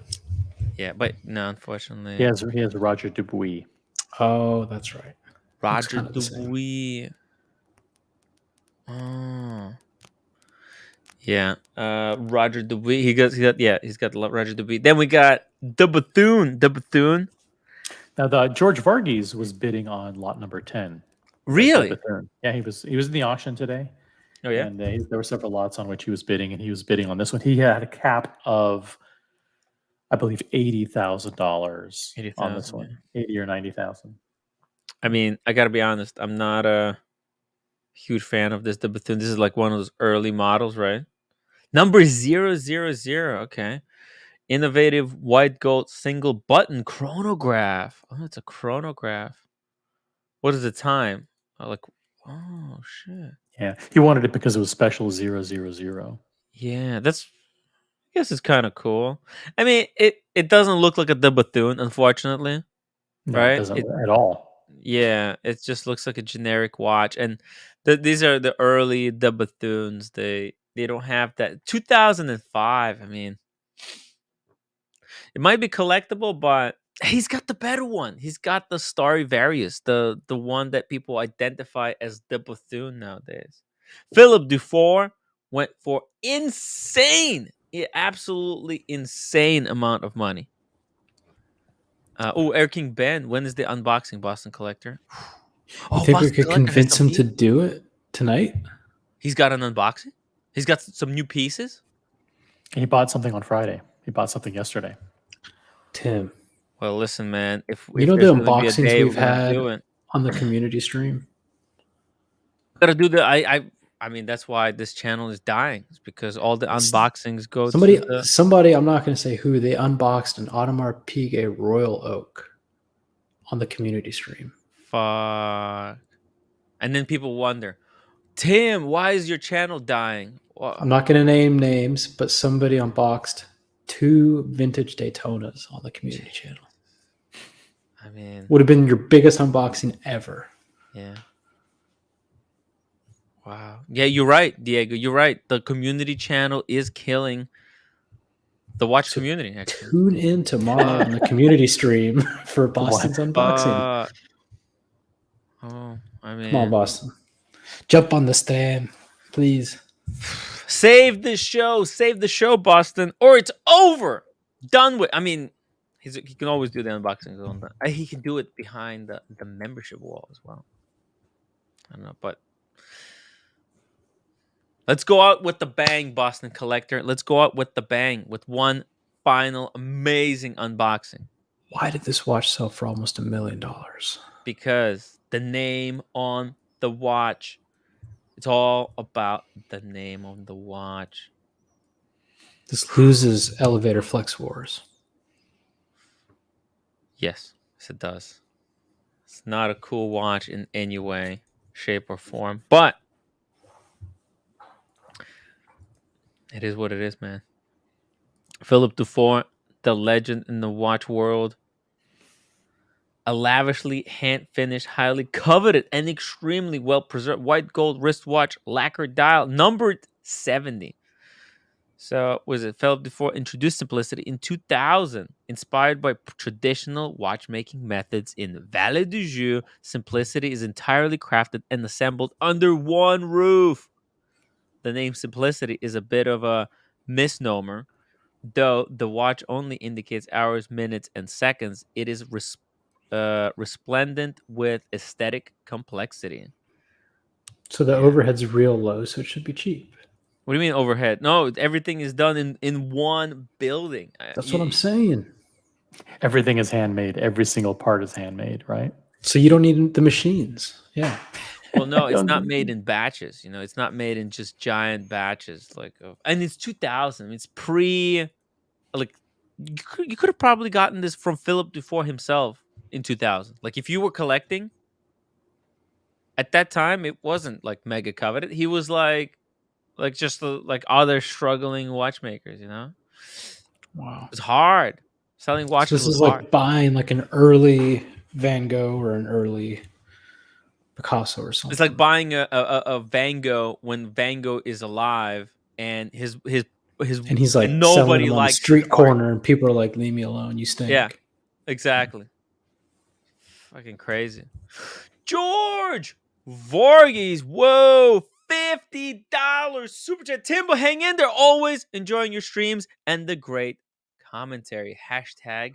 Yeah, but no, unfortunately. He has Roger Dubuis. Oh, that's right. Roger Dubuis. Oh. Yeah, Roger Dubuis. He's got Roger Dubuis. Then we got the Bethune. Now, the George Varghese was bidding on lot number 10. Really? Yeah, he was in the auction today. Oh yeah. And there were several lots on which he was bidding, and he was bidding on this one. He had a cap of, I believe, $80,000 on this one, 80 or 90,000. I mean, I got to be honest. I'm not a huge fan of this. The Bethune. This is like one of those early models, right? Number 000. Okay. Innovative white gold single button chronograph. Oh, it's a chronograph. What is the time? Oh shit. Yeah, he wanted it because it was special 000. Yeah, I guess it's kind of cool. I mean, it doesn't look like a the Bethune, unfortunately. No, right? it doesn't at all. Yeah, it just looks like a generic watch, and these are the early the Bethunes. They don't have that 2005. I mean, it might be collectible, but he's got the better one. He's got the Stradivarius, the one that people identify as the Bethune nowadays. Philip Dufour went for absolutely insane amount of money. Air King Ben, when is the unboxing, Boston Collector? You think we could convince him to do it tonight? He's got an unboxing? He's got some new pieces? He bought something on Friday. He bought something yesterday. Tim. Well, listen, man. If the unboxings we've had on the community stream? Gotta do I mean, that's why this channel is dying. It's because all the unboxings go somebody, I'm not going to say who, they unboxed an Audemars Piguet Royal Oak on the community stream. Fuck. And then people wonder, Tim, why is your channel dying? Well, I'm not going to name names, but somebody unboxed 2 vintage Daytonas on the community channel. I mean, would have been your biggest unboxing ever. Yeah. Wow. Yeah, you're right, Diego. You're right. The community channel is killing the watch community. Actually, tune in tomorrow on the community stream for Boston's unboxing. I mean, come on, Boston, jump on the stand, please. Save the show, Boston, or it's over. Done with. I mean, he can always do the unboxings. He can do it behind the membership wall as well. I don't know, but. Let's go out with the bang, Boston Collector. Let's go out with the bang with one final amazing unboxing. Why did this watch sell for almost $1 million? Because the name on the watch. It's all about the name on the watch. This loses elevator flex wars. Yes, it does. It's not a cool watch in any way, shape, or form, but it is what it is, man. Philip Dufour, the legend in the watch world. A lavishly hand-finished, highly coveted, and extremely well-preserved white gold wristwatch, lacquer dial, numbered 70. So was it Philip before introduced simplicity in 2000, inspired by traditional watchmaking methods in Valet du Jeu. Simplicity is entirely crafted and assembled under one roof. The name simplicity is a bit of a misnomer, though the watch only indicates hours, minutes, and seconds. It is resplendent with aesthetic complexity. So the overhead's real low, so it should be cheap. What do you mean overhead? No, everything is done in one building. That's what I'm saying. Everything is handmade. Every single part is handmade, right? So you don't need the machines. Yeah. Well, no, it's not made in batches. You know, it's not made in just giant batches. And it's 2000. It's pre, like, you could have probably gotten this from Philip before himself in 2000. Like, if you were collecting at that time, it wasn't like mega coveted. He was like just like other struggling watchmakers. You know, Wow, it's hard. Selling watches so this was is hard. like buying like an early Van Gogh or an early Picasso or something. It's like buying a Van Gogh when Van Gogh is alive and his and he's like nobody selling them on the likes street his art. corner, and people are like, "Leave me alone, you stink." Yeah, exactly. Fucking crazy. George Voorhees, whoa, $50 super chat. Timbo, hang in there. Always enjoying your streams and the great commentary. Hashtag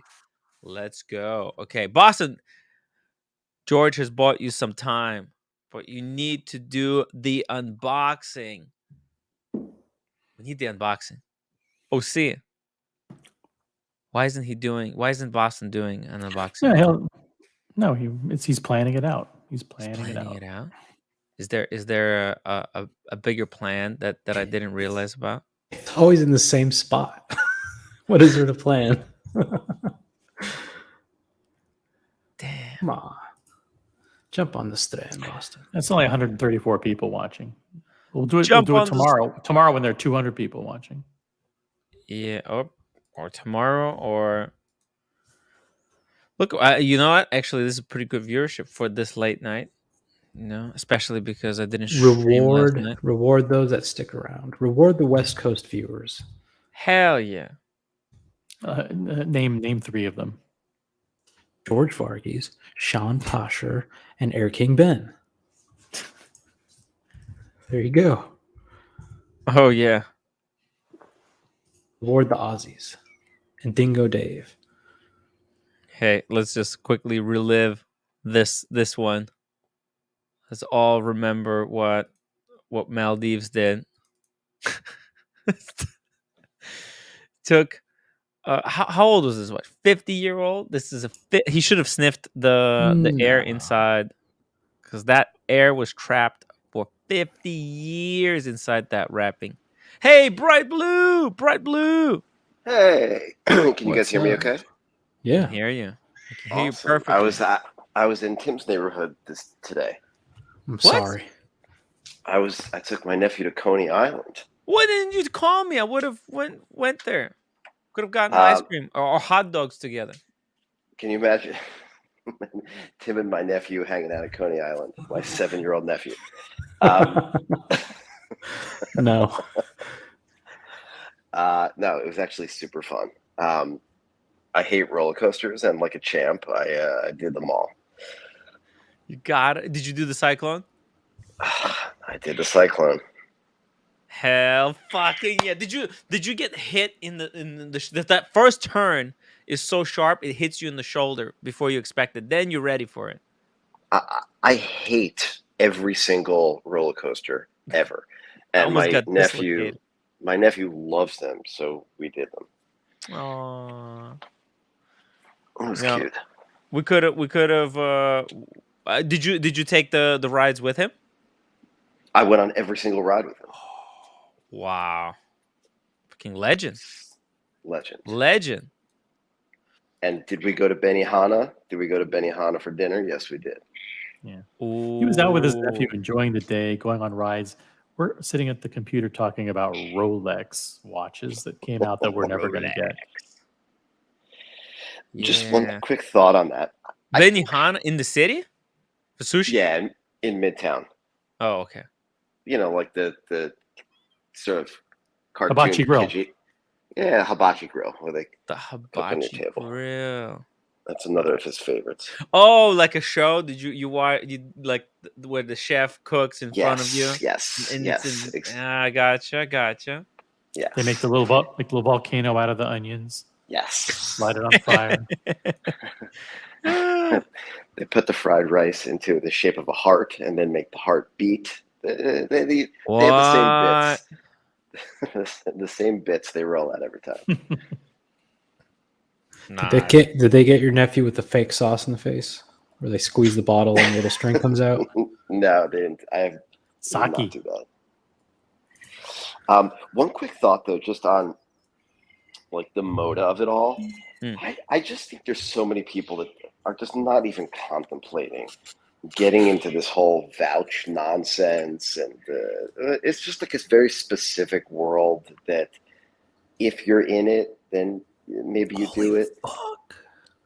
let's go. Okay, Boston. George has bought you some time, but you need to do the unboxing. We need the unboxing. OC. Why isn't Boston doing an unboxing? Yeah, he's planning it out. He's planning it out. Is there a bigger plan that I didn't realize about? It's always in the same spot. What is there to plan? Damn. Come on. Jump on the strand, Boston. That's only 134 people watching. We'll do it tomorrow. Tomorrow when there are 200 people watching. Yeah, or tomorrow, or look. You know what? Actually, this is pretty good viewership for this late night. You know, especially because I didn't stream last night. Reward those that stick around. Reward the West Coast viewers. Hell yeah! Name 3 of them. George Varghese, Sean Pasher, and Air King Ben. There you go. Oh yeah. Reward the Aussies and Dingo Dave. Hey, let's just quickly relive this one. Let's all remember what Maldives did. Took how old was this watch? 50-year-old. This is he should have sniffed the air inside, because that air was trapped for 50 years inside that wrapping. Hey, bright blue. Hey, can you guys hear me okay? Yeah, I can hear you. I can hear you Awesome. perfectly. I was in Tim's neighborhood today. I'm sorry. I took my nephew to Coney Island. Why didn't you call me? I would have went there. Could have gotten ice cream or hot dogs together. Can you imagine Tim and my nephew hanging out at Coney Island? My 7-year-old nephew. No. No, it was actually super fun. I hate roller coasters, and like a champ, I did them all. You got it. Did you do the Cyclone? I did the Cyclone. Hell fucking yeah. Did you get hit in the that first turn is so sharp it hits you in the shoulder before you expect it. Then you're ready for it. I hate every single roller coaster ever. And my nephew loves them, so we did them. Aww. It was cute. We could have did you take the rides with him? I went on every single ride with him. Wow. Fucking legend. And did we go to Benihana? Did we go to Benihana for dinner? Yes, we did. Yeah. He was out with his nephew, enjoying the day, going on rides. We're sitting at the computer talking about Rolex watches that came out that we're never going to get. Just one quick thought on that. Benihana in the city? For sushi? Yeah, in Midtown. Oh, okay. You know, like the sort of cartoon Hibachi grill. Yeah, hibachi grill where they The cook on your hibachi table. grill. That's another of his favorites. Oh, like a show? Did you watch? You like where the chef cooks in front of you? Yes. And Yes. Gotcha. Yes. They make the little volcano out of the onions. Yes. Light it on fire. They put the fried rice into the shape of a heart and then make the heart beat. They have the same bits. The same bits they roll out every time. Did they get your nephew with the fake sauce in the face, where they squeeze the bottle and a little string comes out? No, they didn't. I have Sake. not do that. One quick thought though, just on like the moda of it all. I just think there's so many people that are just not even contemplating getting into this whole vouch nonsense, and it's just like this very specific world that if you're in it, then maybe you do it.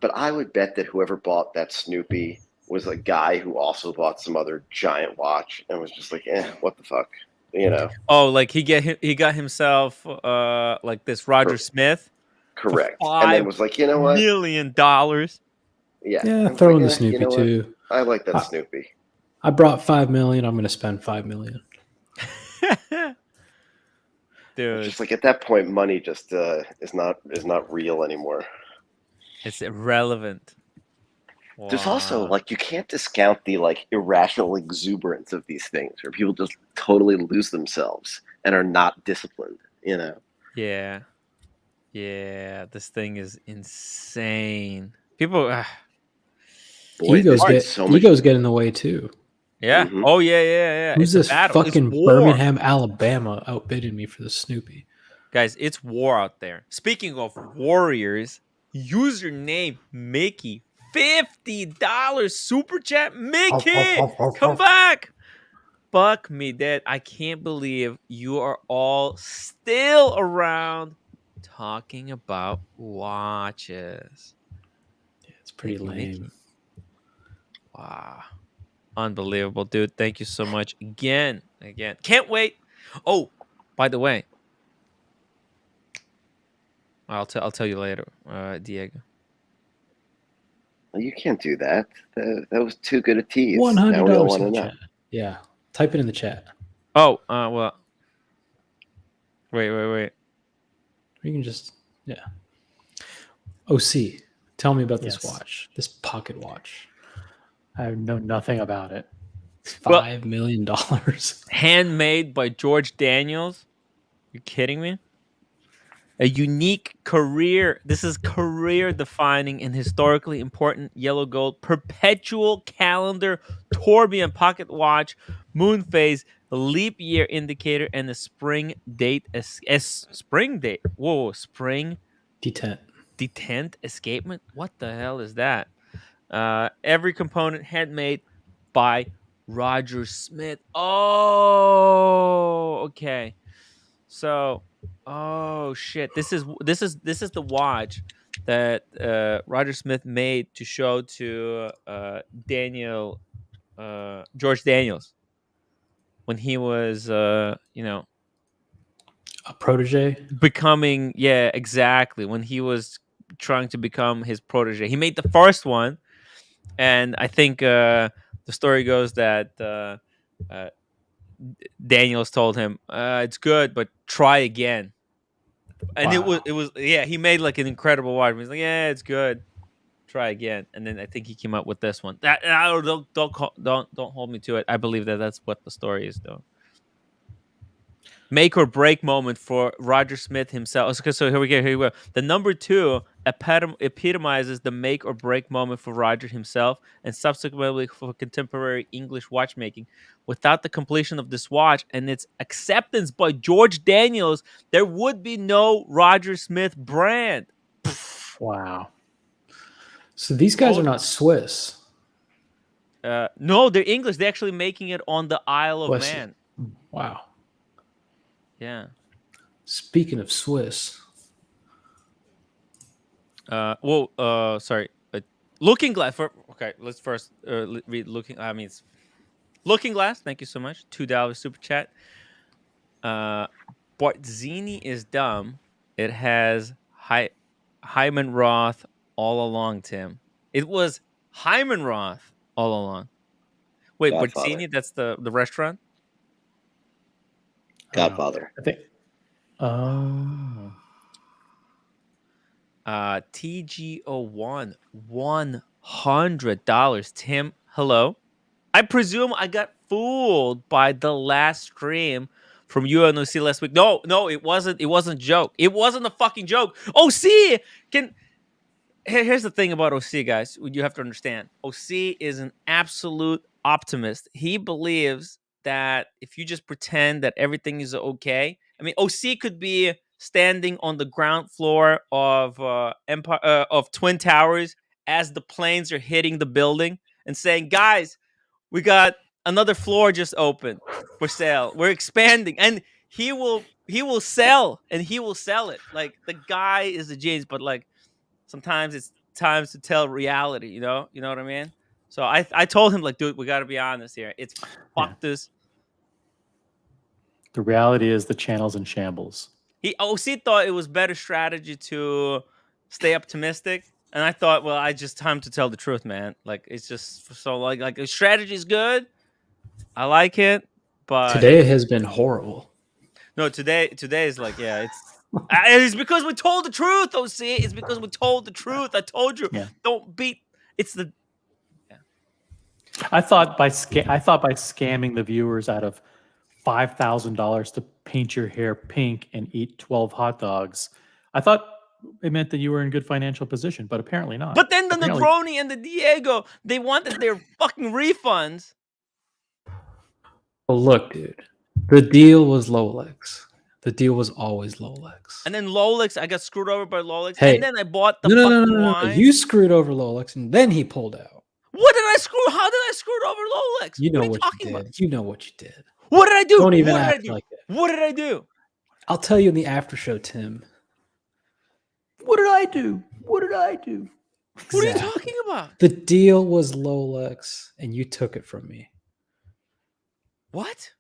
But I would bet that whoever bought that Snoopy was a guy who also bought some other giant watch and was just like, what the fuck, you know? Oh, like he got himself like this Roger Smith. Correct. And then was like, you know what? $1 million. Yeah, throw in the Snoopy too. I like that Snoopy. I brought $5 million. I'm going to spend $5 million. Dude, just like at that point, money just is not real anymore. It's irrelevant. Wow. There's also like you can't discount the like irrational exuberance of these things, where people just totally lose themselves and are not disciplined. You know? Yeah. This thing is insane. People. Egos get in the way too. Yeah. Mm-hmm. Oh yeah. Who's this fucking Birmingham, Alabama outbidding me for the Snoopy? Guys, it's war out there. Speaking of warriors, username Mickey, $50 super chat. Mickey, come back. Fuck me dead. I can't believe you are all still around talking about watches. Yeah, it's pretty lame. Mickey. Wow. Unbelievable, dude. Thank you so much again. Can't wait. Oh, by the way, I'll tell you later, Diego. Well, you can't do that. That was too good a tease. $100 in the chat. Yeah, type it in the chat. Oh, well. Wait. You can just OC, tell me about this watch, this pocket watch. I know nothing about it. It's $5 million. Handmade by George Daniels. You kidding me? A unique career. This is career-defining and historically important yellow gold perpetual calendar tourbillon pocket watch, moon phase, the leap year indicator, and the spring date. Spring date. Whoa, spring detent escapement. What the hell is that? Every component handmade by Roger Smith. Oh, okay. So, oh shit! This is the watch that Roger Smith made to show to George Daniels when he was a protege, becoming exactly when he was trying to become his protege. He made the first one, and I think the story goes that Daniels told him, "It's good, but try again." And it was he made like an incredible watch. He's like, "Yeah, it's good. Try again." And then I think he came up with this one. Don't hold me to it. I believe that's what the story is, though. Make or break moment for Roger Smith himself. So here we go. The number 2 epitomizes the make or break moment for Roger himself and subsequently for contemporary English watchmaking. Without the completion of this watch and its acceptance by George Daniels, there would be no Roger Smith brand. Wow. So these guys are not Swiss. No, they're English. They're actually making it on the Isle of Man. Wow. Yeah. Speaking of Swiss. Sorry. Looking Glass. Let's first read Looking. Looking Glass. Thank you so much. $2 super chat. Bartzini is dumb. It has Hyman Roth all along, Tim. It was Hyman Roth all along. Wait, Godfather. Bartzini, that's the restaurant? Godfather. I think. Oh. TGO1, $100. Tim, hello. I presume I got fooled by the last stream from UNOC last week. No, it wasn't. It wasn't a joke. It wasn't a fucking joke. OC here's the thing about OC, guys. You have to understand. OC is an absolute optimist. He believes that if you just pretend that everything is okay. I mean, OC could be standing on the ground floor of of Twin Towers as the planes are hitting the building and saying, "Guys, we got another floor just open for sale. We're expanding." And he will sell, and he will sell it. Like, the guy is a genius, but like sometimes it's times to tell reality, you know what I mean? So I told him, like, dude, we got to be honest here. It's fuck this. The reality is the channel's in shambles. OC thought it was better strategy to stay optimistic. And I thought, well, I just time to tell the truth, man. Like, it's just so like the strategy is good. I like it, but today has been horrible. No, today is like, yeah, it's because we told the truth, OC. It's because we told the truth. I told you, don't beat. It's the. Yeah. I thought by scamming the viewers out of $5,000 to paint your hair pink and eat 12 hot dogs, I thought it meant that you were in good financial position, but apparently not. But then the Negroni and the Diego, they wanted their fucking refunds. Well, look, dude, the deal was Rolex. The deal was always Rolex. And then Rolex, I got screwed over by Rolex. Hey, and then I bought the no, wine. You screwed over Rolex, and then he pulled out. What did I screw? How did I screw over Rolex? You know what you did. About? You know what you did. What did I do? Don't even what act did I do? like it. What did I do? I'll tell you in the after show, Tim. What did I do? What did I do? Exactly. What are you talking about? The deal was Rolex, and you took it from me. What?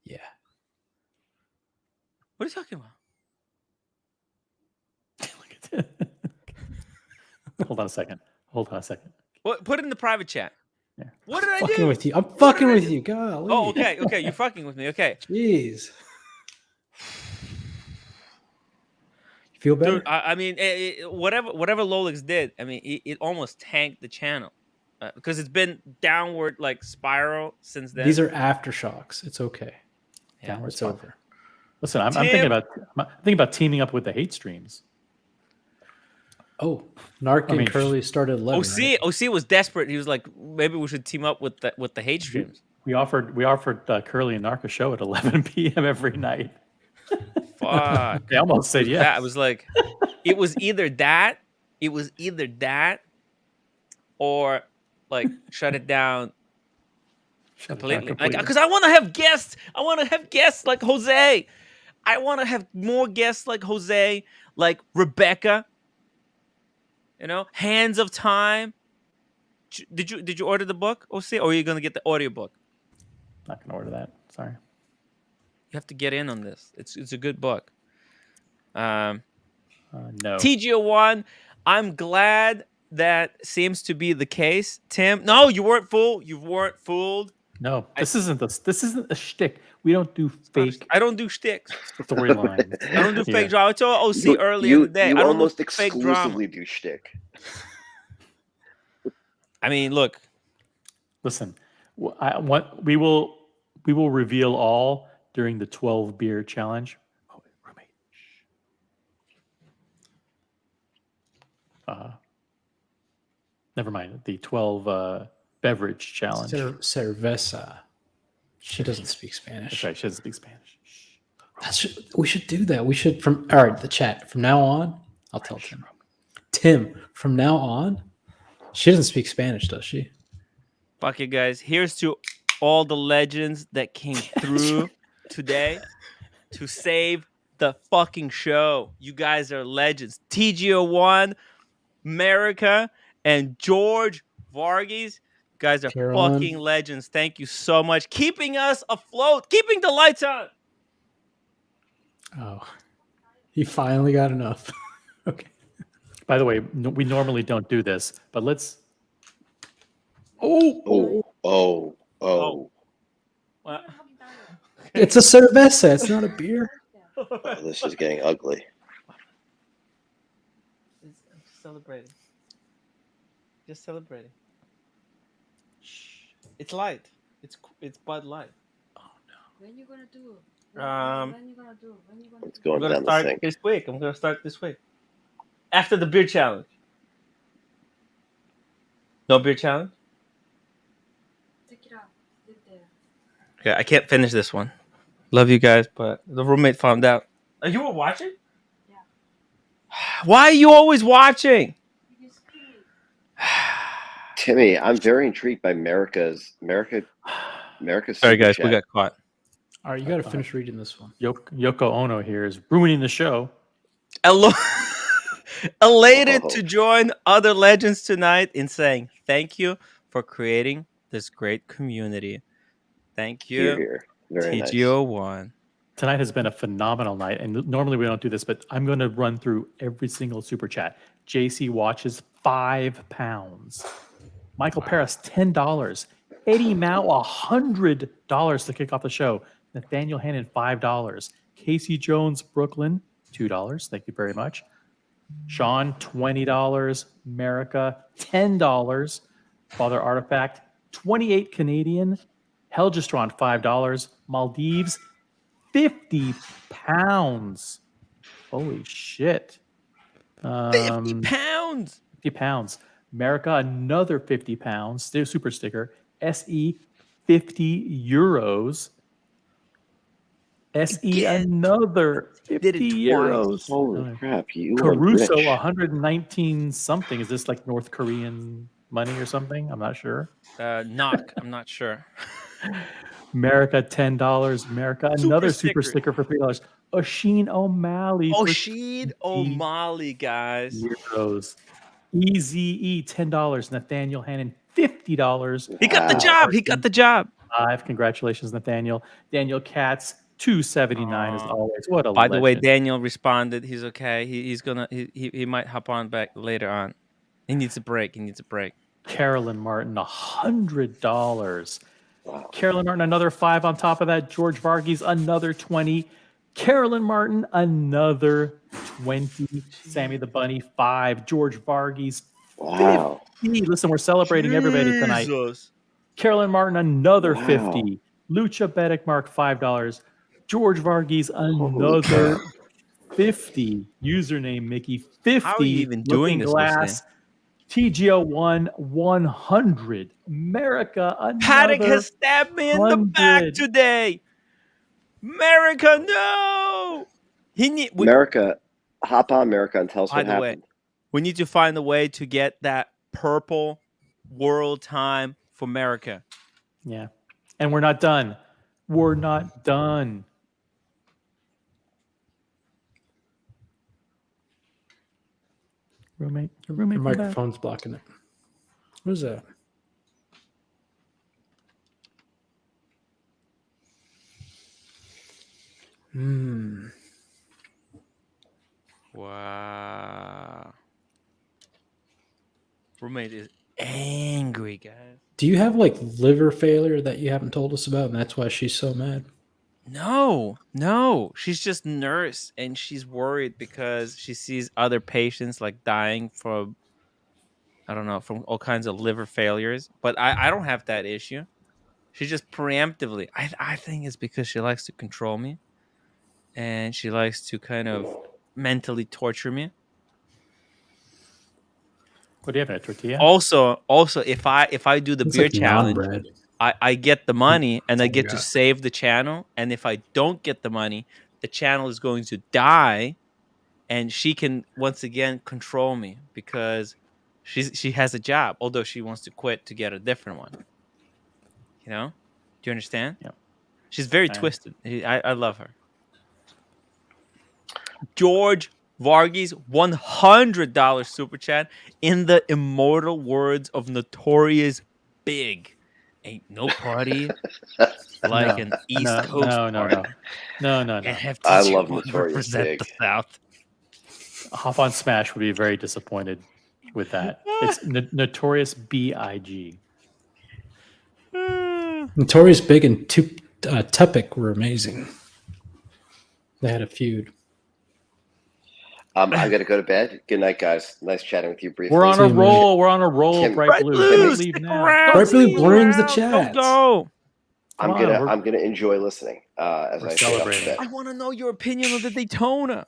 Yeah. What are you talking about? Hold on a second. What? Put it in the private chat. Yeah. What did I fucking do? With you. I'm fucking with you. Golly. Oh, okay. You're fucking with me. Okay. Jeez. You feel better? Dude, I mean, whatever Rolex did, I mean, it almost tanked the channel because it's been downward like spiral since then. These are aftershocks. It's okay. Yeah, downward it's over. Listen, I'm thinking about teaming up with the hate streams. Oh, Narc and Curly started 11. OC was desperate. He was like, maybe we should team up with the hate streams. We offered Curly and Narc a show at 11 p.m. every night. Fuck. They almost said yes. I was like, it was either that, or like shut it down completely. Like, because I want to have guests. I want to have guests like Jose. I want to have more guests like Jose, like Rebecca. You know, Hands of Time. Did you order the book, OC, or are you gonna get the audiobook? Not gonna order that. Sorry. You have to get in on this. It's a good book. No. TGO1. I'm glad that seems to be the case. Tim, no, you weren't fooled. You weren't fooled. No, this isn't a shtick. We don't do fake. I don't do shticks. Storylines. I don't do fake drama. I told OC earlier in the day. You I don't almost do fake drama. exclusively do shtick. I mean, look. Listen, we will reveal all during the 12 beer challenge. Oh, roommate. Never mind. The 12 beverage challenge. Cerveza. She doesn't speak Spanish. That's right. She doesn't speak Spanish. We should do that. We should all right, the chat. From now on, I'll tell Tim. Tim, from now on, she doesn't speak Spanish, does she? Fuck you guys. Here's to all the legends that came through today to save the fucking show. You guys are legends. TGO1, America, and George Varghese. You guys are fucking legends. Thank you so much. Keeping us afloat. Keeping the lights on. Oh, he finally got enough. Okay. By the way, we normally don't do this, but let's. Oh. What? It's a cerveza. It's not a beer. Oh, this is getting ugly. Just celebrating. Just celebrating. Shh. It's light. It's Bud Light. Oh no. When you gonna do? When you gonna do? When you gonna It's do? going I'm down gonna the start sink. this week. I'm gonna start this week. After the beer challenge. No beer challenge? Take it out. Leave it there. Okay, I can't finish this one. Love you guys, but the roommate found out. You were watching? Yeah. Why are you always watching? Timmy, I'm very intrigued by America's Sorry, super guys, chat. we got caught. All right, you got to finish reading this one. Yoko Ono here is ruining the show. Elated to join other legends tonight in saying thank you for creating this great community. Thank you. Here. Very nice. TGO1. Tonight has been a phenomenal night, and normally we don't do this, but I'm going to run through every single super chat. JC watches £5. Michael Paris $10. Eddie Mao $100 to kick off the show. Nathaniel Hannon $5. Casey Jones Brooklyn $2. Thank you very much. Sean $20. America $10. Father Artifact 28 Canadian. Helgestron $5. Maldives £50. Holy shit. 50 pounds. 50 pounds. America, another 50 pounds. Still super sticker. SE, 50 euros. SE, another 50 euros. Holy crap, you Caruso, are rich. 119 something. Is this like North Korean money or something? I'm not sure. Knock. I'm not sure. America, $10. America, another super sticker for $3. Oisin O'Malley. Oisin O'Malley, guys. Euros. EZE, $10. Nathaniel Hannon, $50. He got the job. He got the job. 5. Congratulations, Nathaniel. Daniel Katz, $2.79 as always. What a By legend. the way, Daniel responded. He's okay. He's gonna. He might hop on back later on. He needs a break. Carolyn Martin, $100. Carolyn Martin, another 5 on top of that. George Varghese, another 20. Carolyn Martin, another 20. Sammy the Bunny, 5. George Varghese, 50. Listen, we're celebrating everybody tonight. Jesus. Carolyn Martin, another 50. Lucha Bedek Mark, $5. George Varghese, another 50. Username Mickey, 50. How are you even doing this, Glass, TGO1, 100. America, another Patek has stabbed me in the back today. America, no. America, hop on America and tell us By what the way, happened. we need to find a way to get that purple world time for America. Yeah. And we're not done. We're not done. Roommate. Your microphone's blocking it. What is that? Wow. Roommate is angry, guys. Do you have like liver failure that you haven't told us about, and that's why she's so mad? No. She's just nurse, and she's worried because she sees other patients like dying from, I don't know, from all kinds of liver failures. But I don't have that issue. She just preemptively. I think it's because she likes to control me, and she likes to kind of mentally torture me. What do you have, a tortilla? Also, if I do the It's beer like challenge, non-bread. I get the money and I all we get to got. save the channel. And if I don't get the money, the channel is going to die, and she can once again control me because she has a job, although she wants to quit to get a different one. You know? Do you understand? Yeah. She's very twisted. I love her. George Varghese, $100 super chat. In the immortal words of Notorious Big, ain't no party like an East Coast party. No. And have I TJ love One Notorious represent Big. the South. Hop on Smash would be very disappointed with that. It's Notorious B.I.G. Notorious Big and Tupac were amazing. They had a feud. I got to go to bed. Good night, guys. Nice chatting with you briefly. We're on a roll. We're on a roll. Tim, Bright Blue. Timmy, Don't leave now. Bright Blue brings the chat. Go. I'm gonna enjoy listening as I celebrating. I want to know your opinion of the Daytona.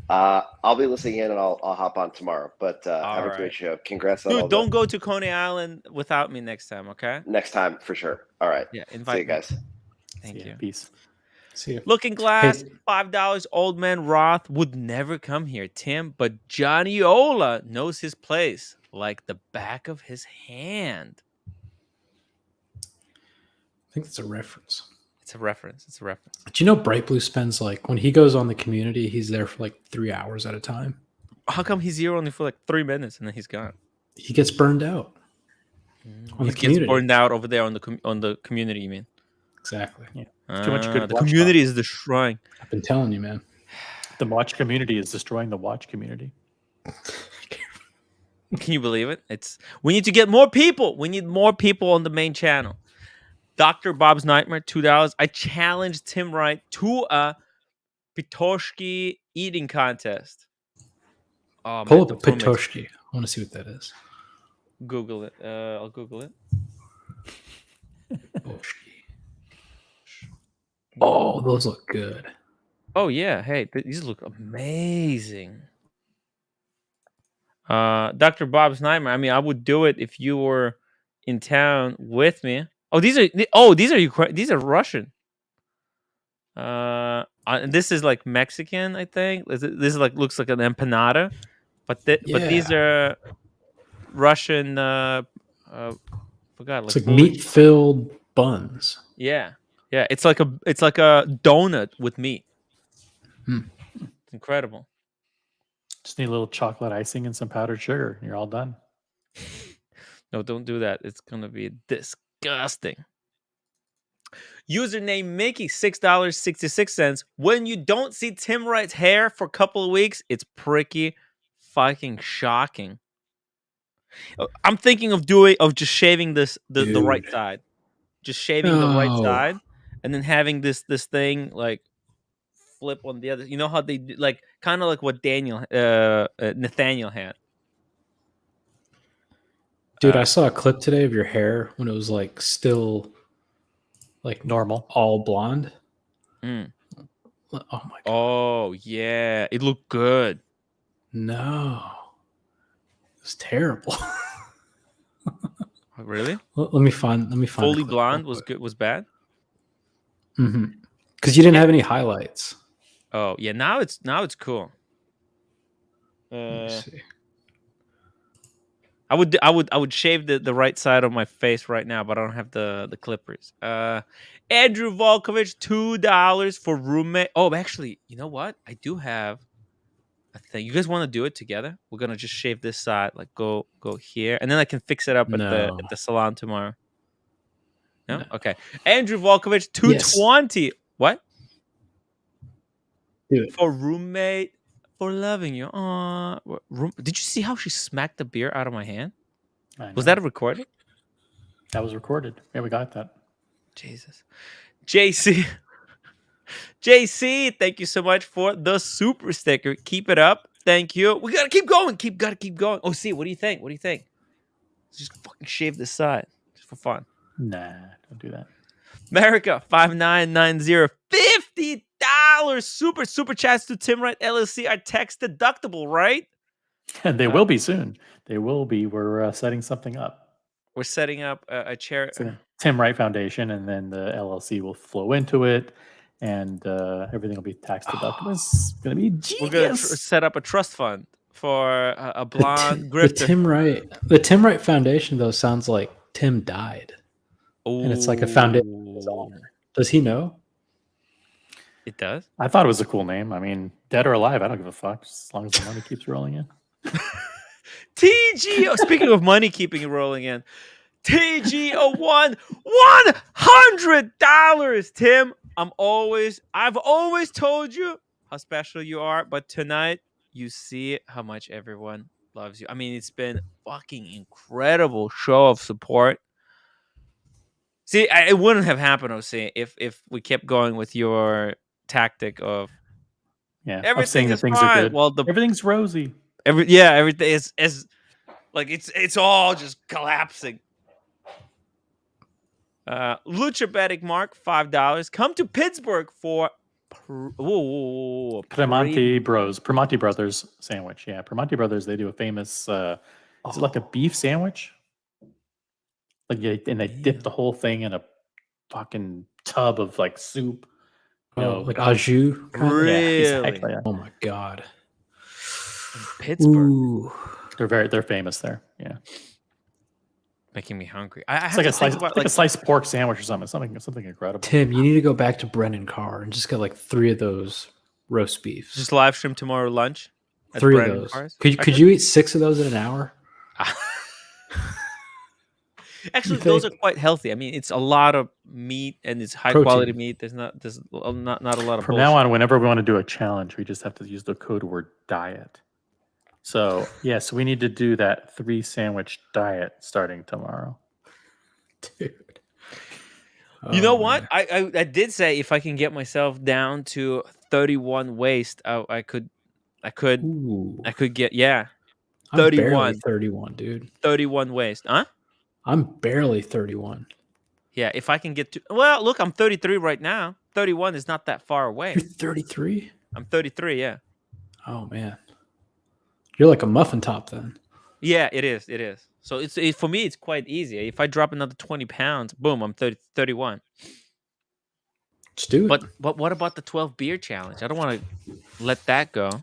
I'll be listening in and I'll hop on tomorrow. But have a great show. Congrats on all Dude, don't go to Coney Island without me next time, okay? Next time for sure. All right. Yeah, See invite you guys. Thank you. Peace. See you. Looking Glass, $5. Old Man Roth would never come here, Tim, but Johnny Ola knows his place like the back of his hand. I think that's a reference. It's a reference. Do you know Bright Blue spends when he goes on the community, he's there for 3 hours at a time. How come he's here only for 3 minutes and then he's gone? He gets burned out on the community. Gets burned out over there on the community, you mean? Exactly. Yeah. Too much good the watch community talk. is destroying. I've been telling you, man. The watch community is destroying the watch community. Can you believe it? We need to get more people. We need more people on the main channel. Dr. Bob's Nightmare, $2. I challenged Tim Wright to a Pitoshki eating contest. Oh, Pull man, up a Pitoshki. I want to see what that is. Google it. I'll Google it. Oh, those look good. Oh, yeah. Hey, these look amazing. Dr. Bob's Nightmare. I mean, I would do it if you were in town with me. Oh, these are Russian. And this is Mexican, I think. This is looks like an empanada, but these are Russian. Forgot. It's meat-filled buns. Yeah. It's like a donut with meat. It's incredible. Just need a little chocolate icing and some powdered sugar. You're all done. No, don't do that. It's gonna be disgusting. Username Mickey, $6.66. When you don't see Tim Wright's hair for a couple of weeks, it's pretty fucking shocking. I'm thinking of just shaving the right side. Just shaving the right side and then having this thing flip on the other. You know how they do, kind of like what Nathaniel had. Dude, I saw a clip today of your hair when it was still normal, all blonde. Mm. Oh my god. Oh yeah, it looked good. No, it was terrible. Really? Let me find. Fully blonde was good. Was bad. Mm-hmm. Because you didn't have any highlights. Oh yeah, now it's cool. Let me see. I would shave the right side of my face right now, but I don't have the clippers. Andrew Volkovich, $2 for roommate. Oh, actually, you know what? I do have a thing. You guys want to do it together? We're gonna just shave this side, go here, and then I can fix it up at the salon tomorrow. No? Okay. Andrew Volkovich, $220. Yes. What? Do it. For roommate. For loving you. Did you see how she smacked the beer out of my hand? Was that recorded? That was recorded. Yeah, we got that. Jesus. JC, thank you so much for the super sticker. Keep it up. Thank you. We gotta keep going. Gotta keep going. Oh, see, what do you think? Just fucking shave this side. Just for fun. Nah, don't do that. America 5990. $50 super chats to Tim Wright LLC are tax deductible, right? And they will be soon. They will be. We're setting something up. We're setting up a chair. Tim Wright Foundation, and then the LLC will flow into it, and everything will be tax deductible. It's going to be genius. We're going to set up a trust fund for a blonde grifter. The Tim Wright Foundation, though, sounds like Tim died. Ooh. And it's like a foundation in his honor. Does he know? It does? I thought it was a cool name. I mean, dead or alive, I don't give a fuck, just as long as the money keeps rolling in. TG! Speaking of money keeping rolling in, TG01, $100, Tim. I've always told you how special you are, but tonight you see how much everyone loves you. I mean, it's been fucking incredible show of support. See, it wouldn't have happened, Jose, if we kept going with your tactic of everything is things fine. are good. Well, everything's rosy. Everything is like it's all just collapsing. Lucha betting Mark, $5. Come to Pittsburgh for Primanti Brothers sandwich. Yeah, Primanti Brothers. They do a famous. Is it like a beef sandwich? Like and they dip the whole thing in a fucking tub of like soup. Like au jus. Really? Yeah, exactly. Oh my god. Pittsburgh. Ooh. They're famous there. Yeah. Making me hungry. I It's have like to a slice, a sliced pork sandwich or something. Something incredible. Tim, you need to go back to Brennan Carr and just get like 3 of those roast beefs. Just live stream tomorrow lunch. 3 of those. Carr's. Could you eat 6 of those in an hour? Actually, those are quite healthy. I mean, it's a lot of meat and it's high quality meat. There's not a lot of From bullshit. now on, whenever we want to do a challenge, we just have to use the code word diet. So yes, we need to do that 3 sandwich diet starting tomorrow. Dude. You know what? I did say if I can get myself down to 31 waist, I could get 31. I'm barely 31, dude. 31 waist, huh? I'm barely 31. Yeah, if I can get to look, I'm 33 right now. 31 is not that far away. You're 33? I'm 33, yeah. Oh man. You're like a muffin top then. Yeah, it is. It is. So for me, it's quite easy. If I drop another 20 pounds, boom, I'm 31. Just do it. But what about the 12 beer challenge? I don't want to let that go.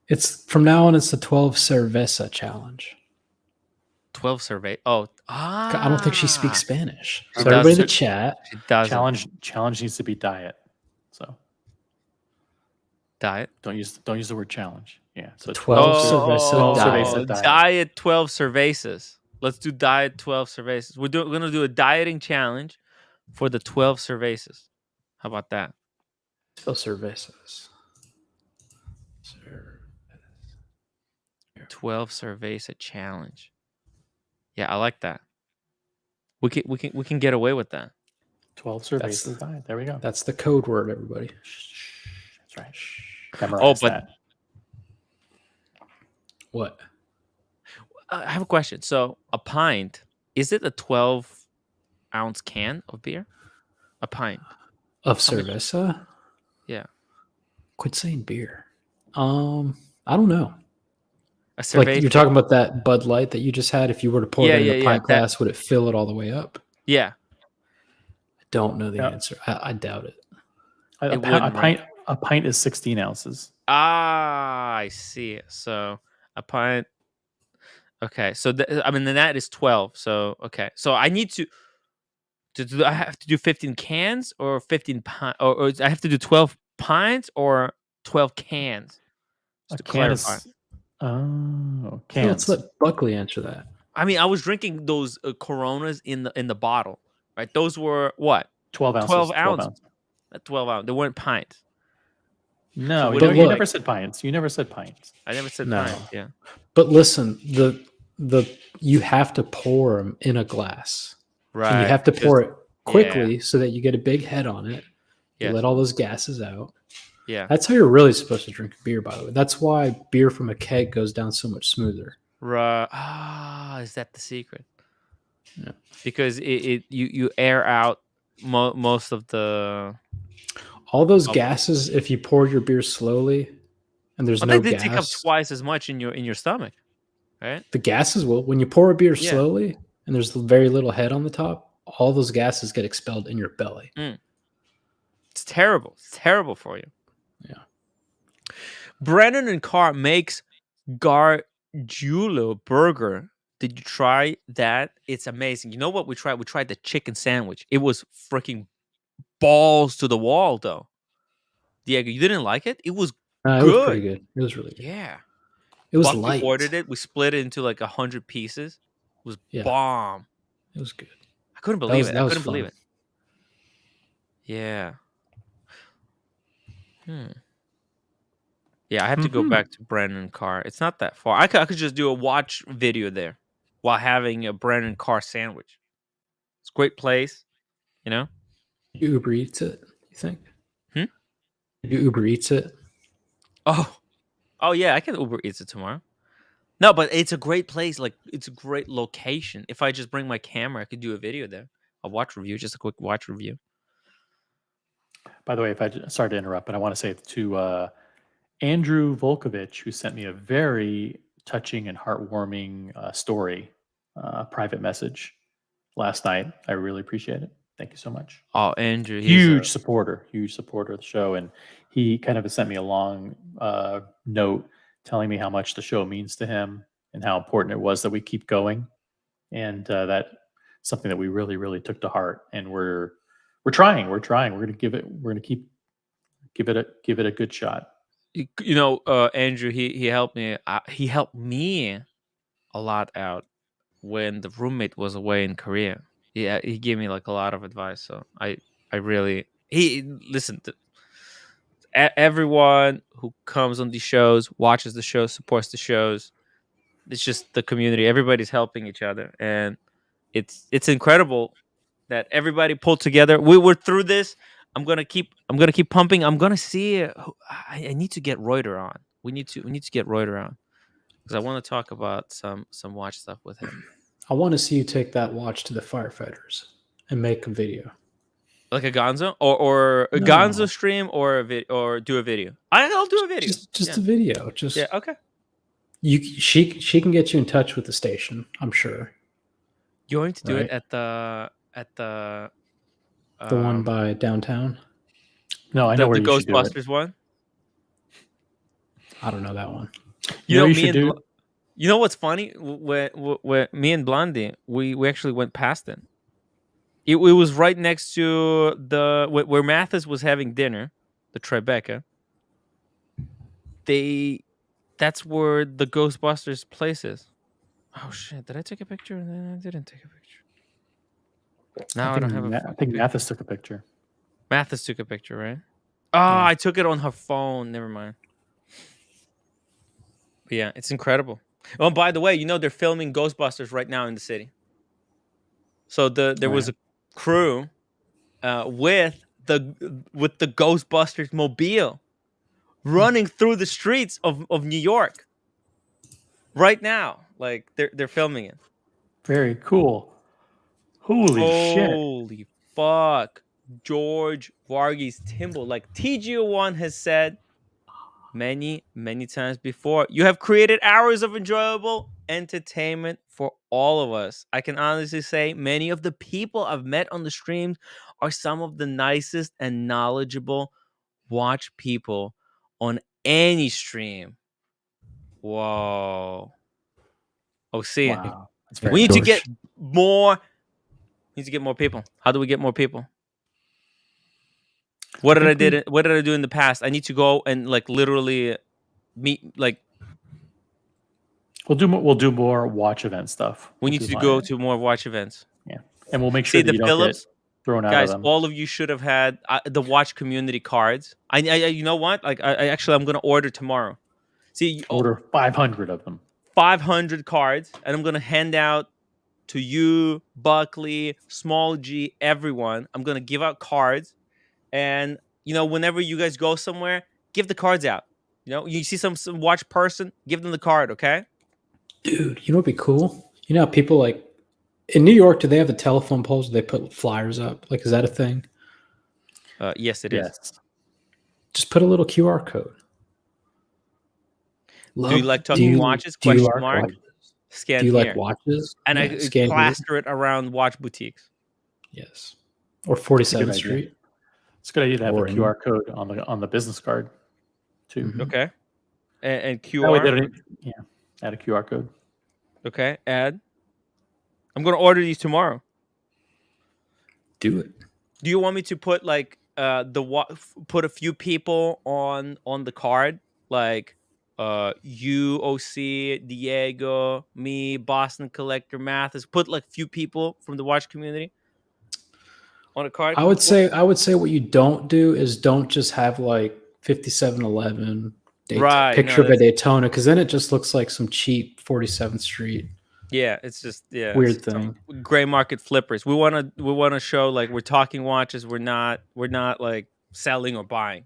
It's from now on. It's the 12 cerveza challenge. 12 survey. I don't think she speaks Spanish. So It does. everybody in the chat. It does. Challenge needs to be diet. So diet. Don't use the word challenge. Yeah. So 12 cerveza diet. Diet 12 cervezas. Let's do diet 12 cervezas. We're going to do a dieting challenge for the 12 cervezas. How about that? 12 cervezas. 12 cerveza challenge. Yeah, I like that. We can get away with that. 12 cervezas diet. There we go. That's the code word, everybody. That's right. Memorize that. What? I have a question. So a pint, is it a 12-ounce can of beer? A pint of cerveza? Yeah. Quit saying beer. I don't know. Like you're talking about that Bud Light that you just had. If you were to pour it in a pint glass, would it fill it all the way up? Yeah. I don't know the answer. I doubt it. A pint is 16 ounces. I see. So a pint. Okay. So then that is 12. So okay. So I need to do I have to do 15 cans or 15 pints, or I have to do 12 pints or 12 cans? Just to clarify. Cans. So let's let Buckley answer that. I mean, I was drinking those Coronas in the bottle, right? Those were what? 12 ounces. 12 ounce. 12 ounce. They weren't pints. No, you never said pints. You never said pints. I never said pints. Yeah. But listen, the you have to pour them in a glass. Right. And you have to pour it quickly so that you get a big head on it. You let all those gases out. Yeah. That's how you're really supposed to drink beer, by the way. That's why beer from a keg goes down so much smoother. Right. Is that the secret? Yeah. Because you air out most of the... All those gases, if you pour your beer slowly and there's no gas... they take up twice as much in your stomach, right? The gases will. When you pour a beer slowly and there's very little head on the top, all those gases get expelled in your belly. It's terrible. It's terrible for you. Yeah. Brennan and Carr makes Gargiulo burger. Did you try that? It's amazing. You know what we tried? We tried the chicken sandwich. It was freaking balls to the wall, though. Diego, you didn't like it? It was good. It was pretty good. It was really good. Yeah. It was Bucky light. ordered it. We split it into like 100 pieces. It was bomb. It was good. I couldn't believe it. That I was couldn't believe fun. it. Yeah. Yeah, I have to go back to Brandon Carr. It's not that far. I could just do a watch video there while having a Brandon Carr sandwich. It's a great place, you know? You Uber Eats it, you think? You Uber Eats it? Oh yeah, I can Uber Eats it tomorrow. No, but it's a great place. Like, it's a great location. If I just bring my camera, I could do a video there. A watch review, just a quick watch review. By the way, sorry to interrupt, but I want to say to Andrew Volkovich, who sent me a very touching and heartwarming story, private message last night. I really appreciate it. Thank you so much. Oh, Andrew, huge supporter of the show, and he kind of sent me a long note telling me how much the show means to him and how important it was that we keep going, and that something that we really, really took to heart. And we're trying. We're going to give it. We're going to give it a good shot. You know, Andrew, he helped me. He helped me a lot out when the roommate was away in Korea. Yeah, he gave me like a lot of advice. So I really listen to everyone who comes on these shows, watches the shows, supports the shows. It's just the community. Everybody's helping each other, and it's incredible that everybody pulled together. We're through this. I'm gonna keep pumping. I'm gonna see. I need to get Reuter on. We need to get Reuter on because I want to talk about some watch stuff with him. I want to see you take that watch to the firefighters and make a video. Like a Gonzo or a Gonzo stream or or do a video. I'll do a video. Just a video. Just yeah. Okay. She can get you in touch with the station. I'm sure. You're going to do it at the one by downtown. No, I know where the you should do it. Ghostbusters one. I don't know that one. You know, you know what's funny? When me and Blondie, we actually went past it. It was right next to where Mathis was having dinner, the Tribeca. That's where the Ghostbusters place is. Oh shit! Did I take a picture? I didn't take a picture. Now I don't have I think Mathis took a picture. Mathis took a picture, right? Oh, I took it on her phone. Never mind. But yeah, it's incredible. Oh, by the way, you know they're filming Ghostbusters right now in the city. So there was a crew with the Ghostbusters mobile running through the streets of New York right now. Like they're filming it. Very cool. Holy fuck. George Varghese Timbo, like TGO1 has said many times before, you have created hours of enjoyable entertainment for all of us. I can honestly say many of the people I've met on the streams are some of the nicest and knowledgeable watch people on any stream. Whoa. Oh, see, wow. We need to get more people. How do we get more people? What did I do in the past? I need to go and like literally meet like. We'll do more watch event stuff. We need to go to more watch events. Yeah, and we'll make sure that you don't get thrown out guys, of them. All of you should have had the watch community cards. I you know what? Like I'm gonna order tomorrow. See, order 500 of them. 500 cards, and I'm gonna hand out to you, Buckley, Small G, everyone. I'm gonna give out cards. And, you know, whenever you guys go somewhere, give the cards out. You know, you see some watch person, give them the card, okay? Dude, you know what'd be cool? You know how people like in New York, do they have the telephone poles where they put flyers up? Like, is that a thing? Yes, it is. Just put a little QR code. Do you like talking watches? Question mark. Scan do you here. Like watches? And I plaster it around watch boutiques. Yes. Or 47th Street. It's a good idea to have a QR code on the business card, too. Mm-hmm. Okay. And QR. Add a QR code. Okay. Add. I'm gonna order these tomorrow. Do it. Do you want me to put like put a few people on the card, like you, OC, Diego, me, Boston Collector, Mathis. Put like few people from the watch community on a card. I would say what you don't do is don't just have like 5711 picture of a Daytona, because then it just looks like some cheap 47th Street. Yeah, it's just weird thing. Gray market flippers. We want to show like we're talking watches. We're not like selling or buying.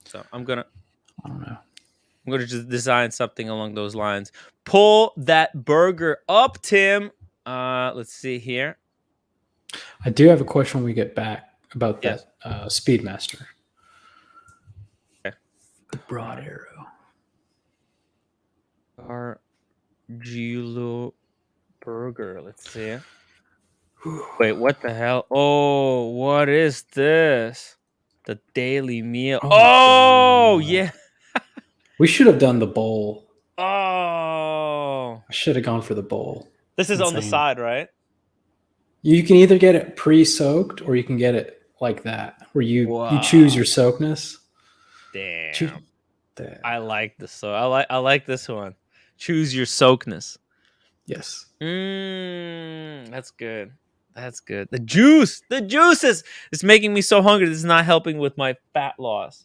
So I don't know. I'm gonna just design something along those lines. Pull that burger up, Tim. Let's see here. I do have a question when we get back about that Speedmaster. Okay. The broad arrow. Argilo burger. Let's see. Wait, what the hell? Oh, what is this? The daily meal. Oh yeah. We should have done the bowl. Oh. I should have gone for the bowl. This is on the side, right? You can either get it pre-soaked or you can get it like that, where you choose your soakness. Damn. I like this. So I like this one. Choose your soakness. Yes. That's good. That's good. The juice is making me so hungry. This is not helping with my fat loss.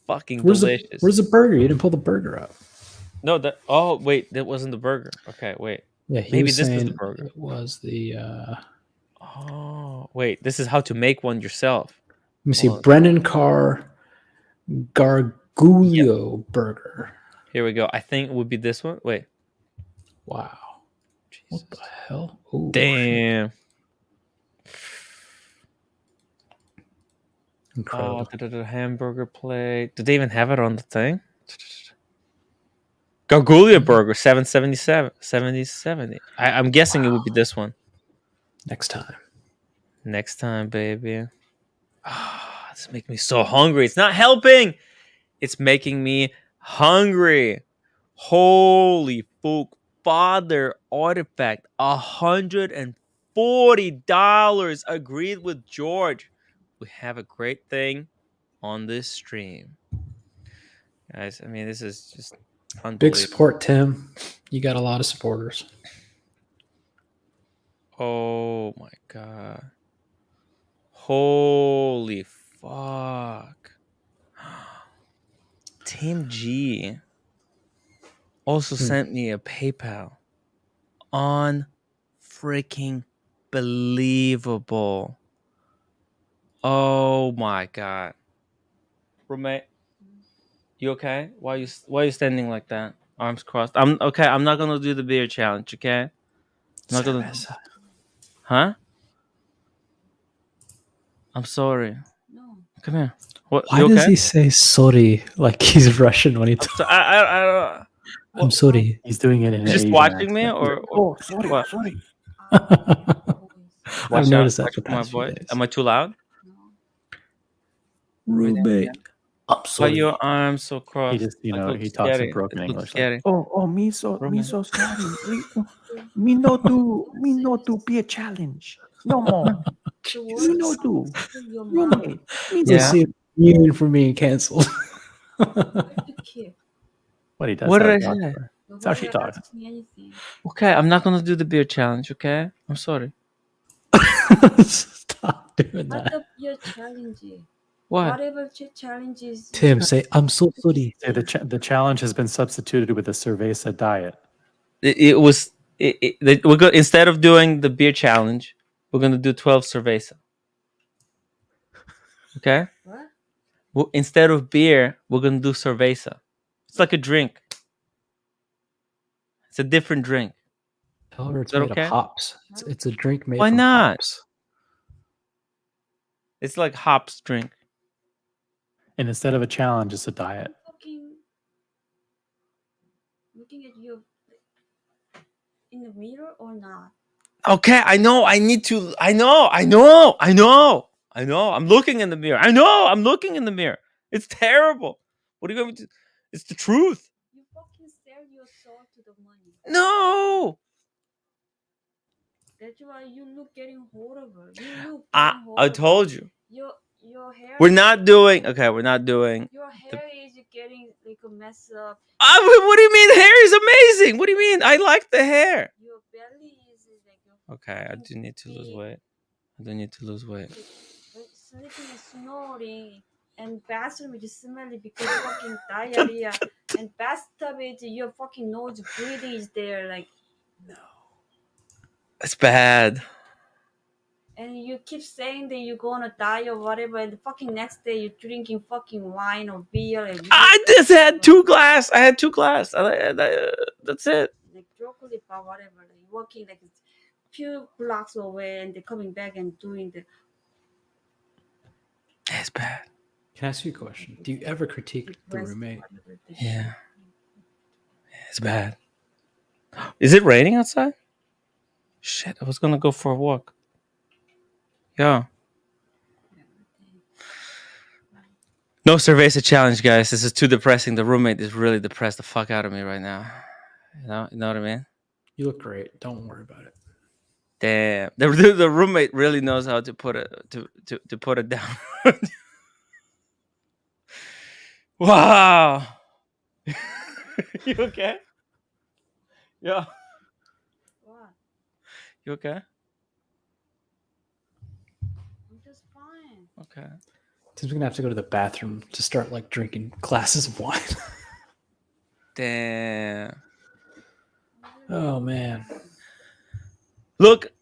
Fucking delicious. Where's the burger? You didn't pull the burger up. No, wait, that wasn't the burger. Okay, wait. Yeah, maybe this is the burger. It was the Oh, wait, this is how to make one yourself. Let me see. Brennan Carr Gargulio burger. Here we go. I think it would be this one. Wait. Wow. Jesus. What the hell? Ooh, damn. Incredible. Hamburger plate. Do they even have it on the thing? Gargulio burger, 777. 70. I'm guessing it would be this one. Next time. Next time, baby. This makes me so hungry. It's not helping. It's making me hungry. Holy fuck. Father artifact. $140. Agreed with George. We have a great thing on this stream. Guys, I mean, this is just unbelievable. Big support, Tim. You got a lot of supporters. Oh my god. Holy fuck. Tim G also sent me a PayPal. Unfreaking believable. Oh my god. Roommate, you okay? Why are you standing like that? Arms crossed. I'm okay. I'm not gonna do the beer challenge, okay? I'm not gonna. Huh? I'm sorry. No. Come here. What? Why does he say sorry like he's Russian when he talks? I I'm sorry. He's doing it in just Asian watching me, accent. or sorry, what? sorry. I've noticed that for the past few voice. days. Am I too loud? Roommate. I'm Why your arms so crossed? He just, he talks in broken English. Like, me so sorry. Me no do be a challenge. No more. Me no do. Roommate. Let's see if union for me canceled. what he does? What did I say? That's how she talks. Okay, I'm not gonna do the beer challenge. Okay, I'm sorry. Stop doing that. Your challenge. What? Whatever challenge is. Tim, say I'm so sorry. Say the challenge has been substituted with a cerveza diet. We're go instead of doing the beer challenge, we're gonna do 12 cerveza. Okay. What? Well, instead of beer, we're gonna do cerveza. It's like a drink. It's a different drink. Tell her it's made of hops. It's a drink made Why from not? hops. It's like hops drink. And instead of a challenge, it's a diet. Looking at you in the mirror or not? Okay, I know. I need to. I know. I'm looking in the mirror. I'm looking in the mirror. It's terrible. What are you going to do? It's the truth. You fucking sell your soul to the money. No. That's why you look getting horrible. I told you. Your hair. We're not doing. Okay, we're not doing. Your hair is getting like a mess up. What do you mean? Hair is amazing. What do you mean? I like the hair. Your belly is like. Okay, I do need to lose weight. I do need to lose weight. Sleeping and snoring, and bathroom is smelly because fucking diarrhea, and bathtub is your fucking nose breathing is there like. It's bad. And you keep saying that you're gonna die or whatever, and the fucking next day you're drinking fucking wine or beer. And I just had 2 glass. I had 2 glass. That's it. Like broccoli bar, whatever. Like walking like a few blocks away, and they're coming back and doing the. It's bad. Can I ask you a question? Do you ever critique the roommate? Yeah. It's bad. Is it raining outside? Shit, I was gonna go for a walk. Yeah. No cerveza challenge, guys. This is too depressing. The roommate is really depressed the fuck out of me right now. You know what I mean? You look great. Don't worry about it. Damn. The roommate really knows how to put it down. Wow. You okay? Yeah. What? You okay? I'm just fine. Okay. Tim's gonna have to go to the bathroom to start like drinking glasses of wine. Damn. Oh man. Look.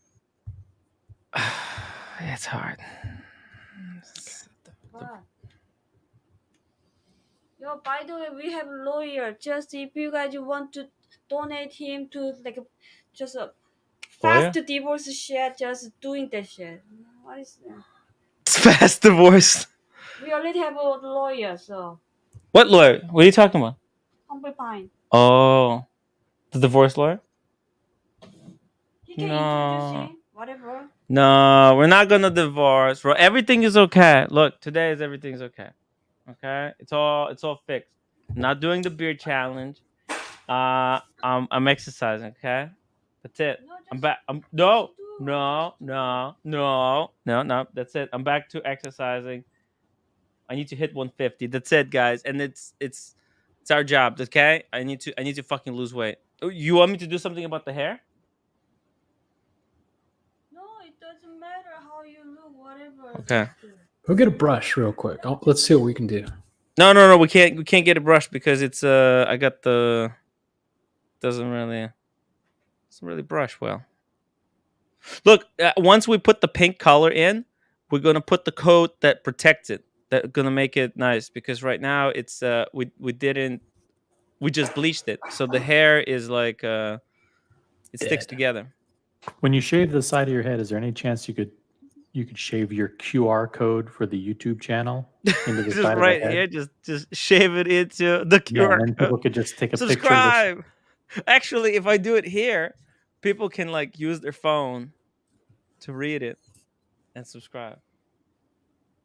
It's hard. What? Yo, by the way, we have a lawyer. Just if you guys want to donate him to like just a fast divorce shit, just doing that shit. What is that? It's fast divorce. We already have a lawyer, so. What lawyer? What are you talking about? Humble Pine. Oh, the divorce lawyer? He can introduce him, whatever. No, we're not gonna divorce. Everything is okay. Look, today is everything's okay. Okay, it's all fixed. I'm not doing the beer challenge. I'm exercising. Okay, that's it. I'm back. No. That's it. I'm back to exercising. I need to hit 150. That's it, guys. And it's our job. Okay, I need to fucking lose weight. You want me to do something about the hair? No, it doesn't matter how you look, whatever. Okay. Go get a brush real quick. Let's see what we can do. No. We can't get a brush because it's I got the doesn't really brush well. Look, once we put the pink color in, we're gonna put the coat that protects it. That's gonna make it nice because right now it's we just bleached it, so the hair is like it sticks together. When you shave the side of your head, is there any chance you could shave your QR code for the YouTube channel into the Just side right of the head? here, just shave it into the QR and then code. people could just take a Subscribe. picture. Actually, if I do it here, people can like use their phone to read it and subscribe.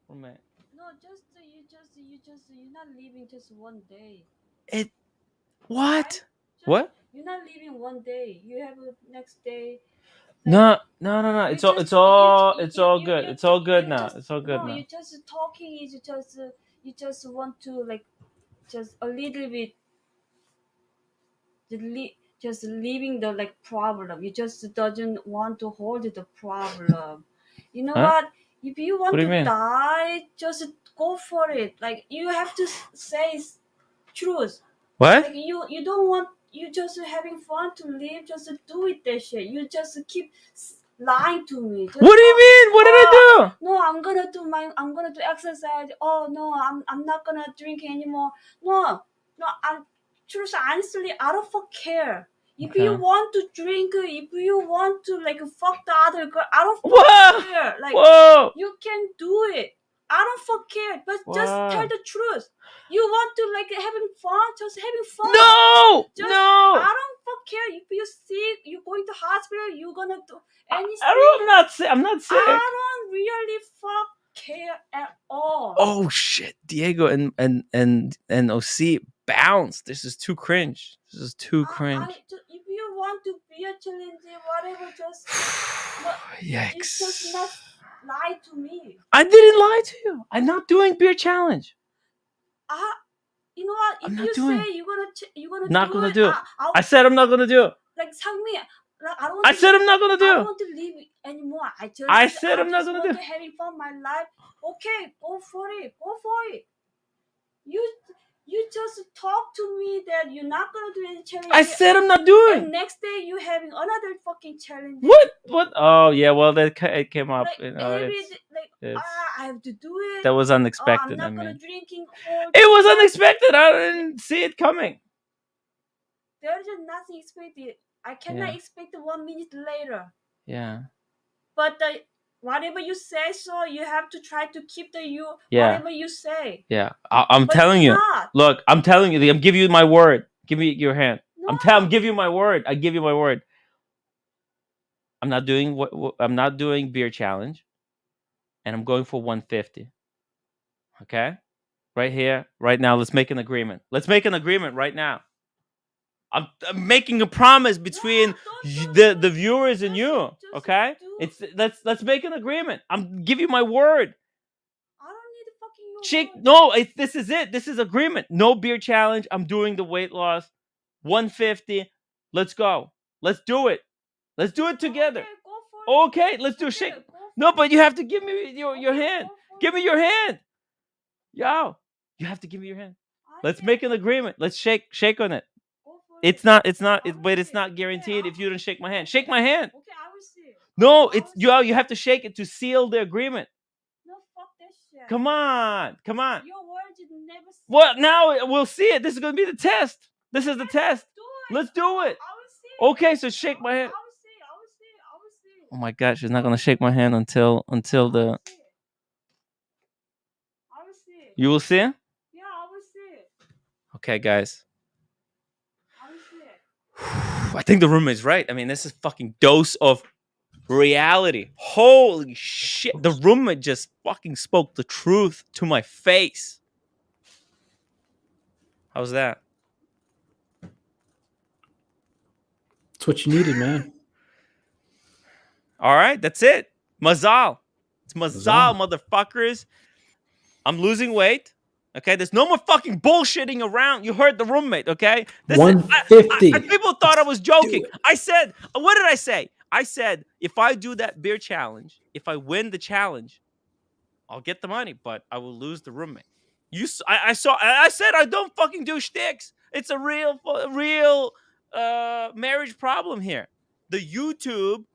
Oh man. No, you're not leaving just one day. What? Right? What? You're not leaving one day. You have a next day. No. It's all good. It's all good now. It's all good No, now. you just talking is you just want to like just a little bit just leaving the like problem. You just doesn't want to hold the problem. You know what? If you want What do to you mean? die, just go for it. Like you have to say truth. What? Like you don't want you just having fun to live. Just do it that shit. You just keep lying to me. Just, What do you mean? What did I do? No, I'm gonna do exercise. Oh no, I'm not gonna drink anymore. No, I'm just honestly I don't fuck care. If you want to drink, if you want to like fuck the other girl, I don't fuck care. Like you can do it. I don't fuck care. But just tell the truth. You want to like having fun, just having fun. No! I don't fuck care. If you're sick, you're going to hospital, you're gonna do anything. I'm not sick. I don't really fuck care at all. Oh shit, Diego and OC bounced. This is too cringe. This is too cringe. If you want to be a challenge, whatever, just Yikes. It's just not lie to me. I didn't lie to you. I'm not doing beer challenge. You know what? If you say you're gonna Not gonna it, do it. I said I'm not gonna do it. Like Sangmi, like, I said I'm not gonna do I it. don't want to live anymore. I said I'm not gonna do want it. to having fun my life. Okay, go for it. Go for it. You just talk to me that you're not gonna do any challenge. I said I'm not doing. And next day you having another fucking challenge. What? Oh yeah. Well, it came up. Like, You know, I have to do it. that was unexpected. I'm not gonna drinking all it was unexpected. I didn't see it coming. There is nothing expected. I cannot expect 1 minute later. Yeah. But whatever you say, so you have to try to keep Yeah. whatever you say. Yeah. I'm But telling you're you. not. Look, I'm telling you. I'm giving you my word. Give me your hand. I'm giving you my word. I give you my word. I'm not doing I'm not doing beer challenge, and I'm going for 150. Okay, right here, right now. Let's make an agreement. Let's make an agreement right now. I'm making a promise between the viewers and you. Okay, let's make an agreement. I'm giving you my word. I don't need fucking your Chick, no, this is it. This is agreement. No beer challenge. I'm doing the weight loss. 150. Let's go. Let's do it. Let's do it together. Okay, let's do a shake. No, but you have to give me your hand. Give me your hand. Yo, you have to give me your hand. Let's make an agreement. Let's shake on it. It's not, but it's not guaranteed if you don't shake my hand. Shake my hand. Okay, I will see. No, you have to shake it to seal the agreement. No, fuck that shit. Come on. Your words you never say. What now? We'll see it. This is gonna be the test. This is the test. Let's do it. Okay, so shake my hand. I will see. Oh my God, she's not gonna shake my hand until the. I will see. You will see? Yeah, I will see. Okay, guys. I will see. I think the roommate's right. I mean, this is fucking dose of reality. Holy shit. The roommate just fucking spoke the truth to my face. How's that? That's what you needed, man. All right, that's it. Mazal. It's mazal, motherfuckers. I'm losing weight. Okay, there's no more fucking bullshitting around. You heard the roommate, okay? 150. People thought I was joking. I said, what did I say? I said, if I do that beer challenge, if I win the challenge, I'll get the money, but I will lose the roommate. I said I don't fucking do shticks. It's a real marriage problem here. The YouTube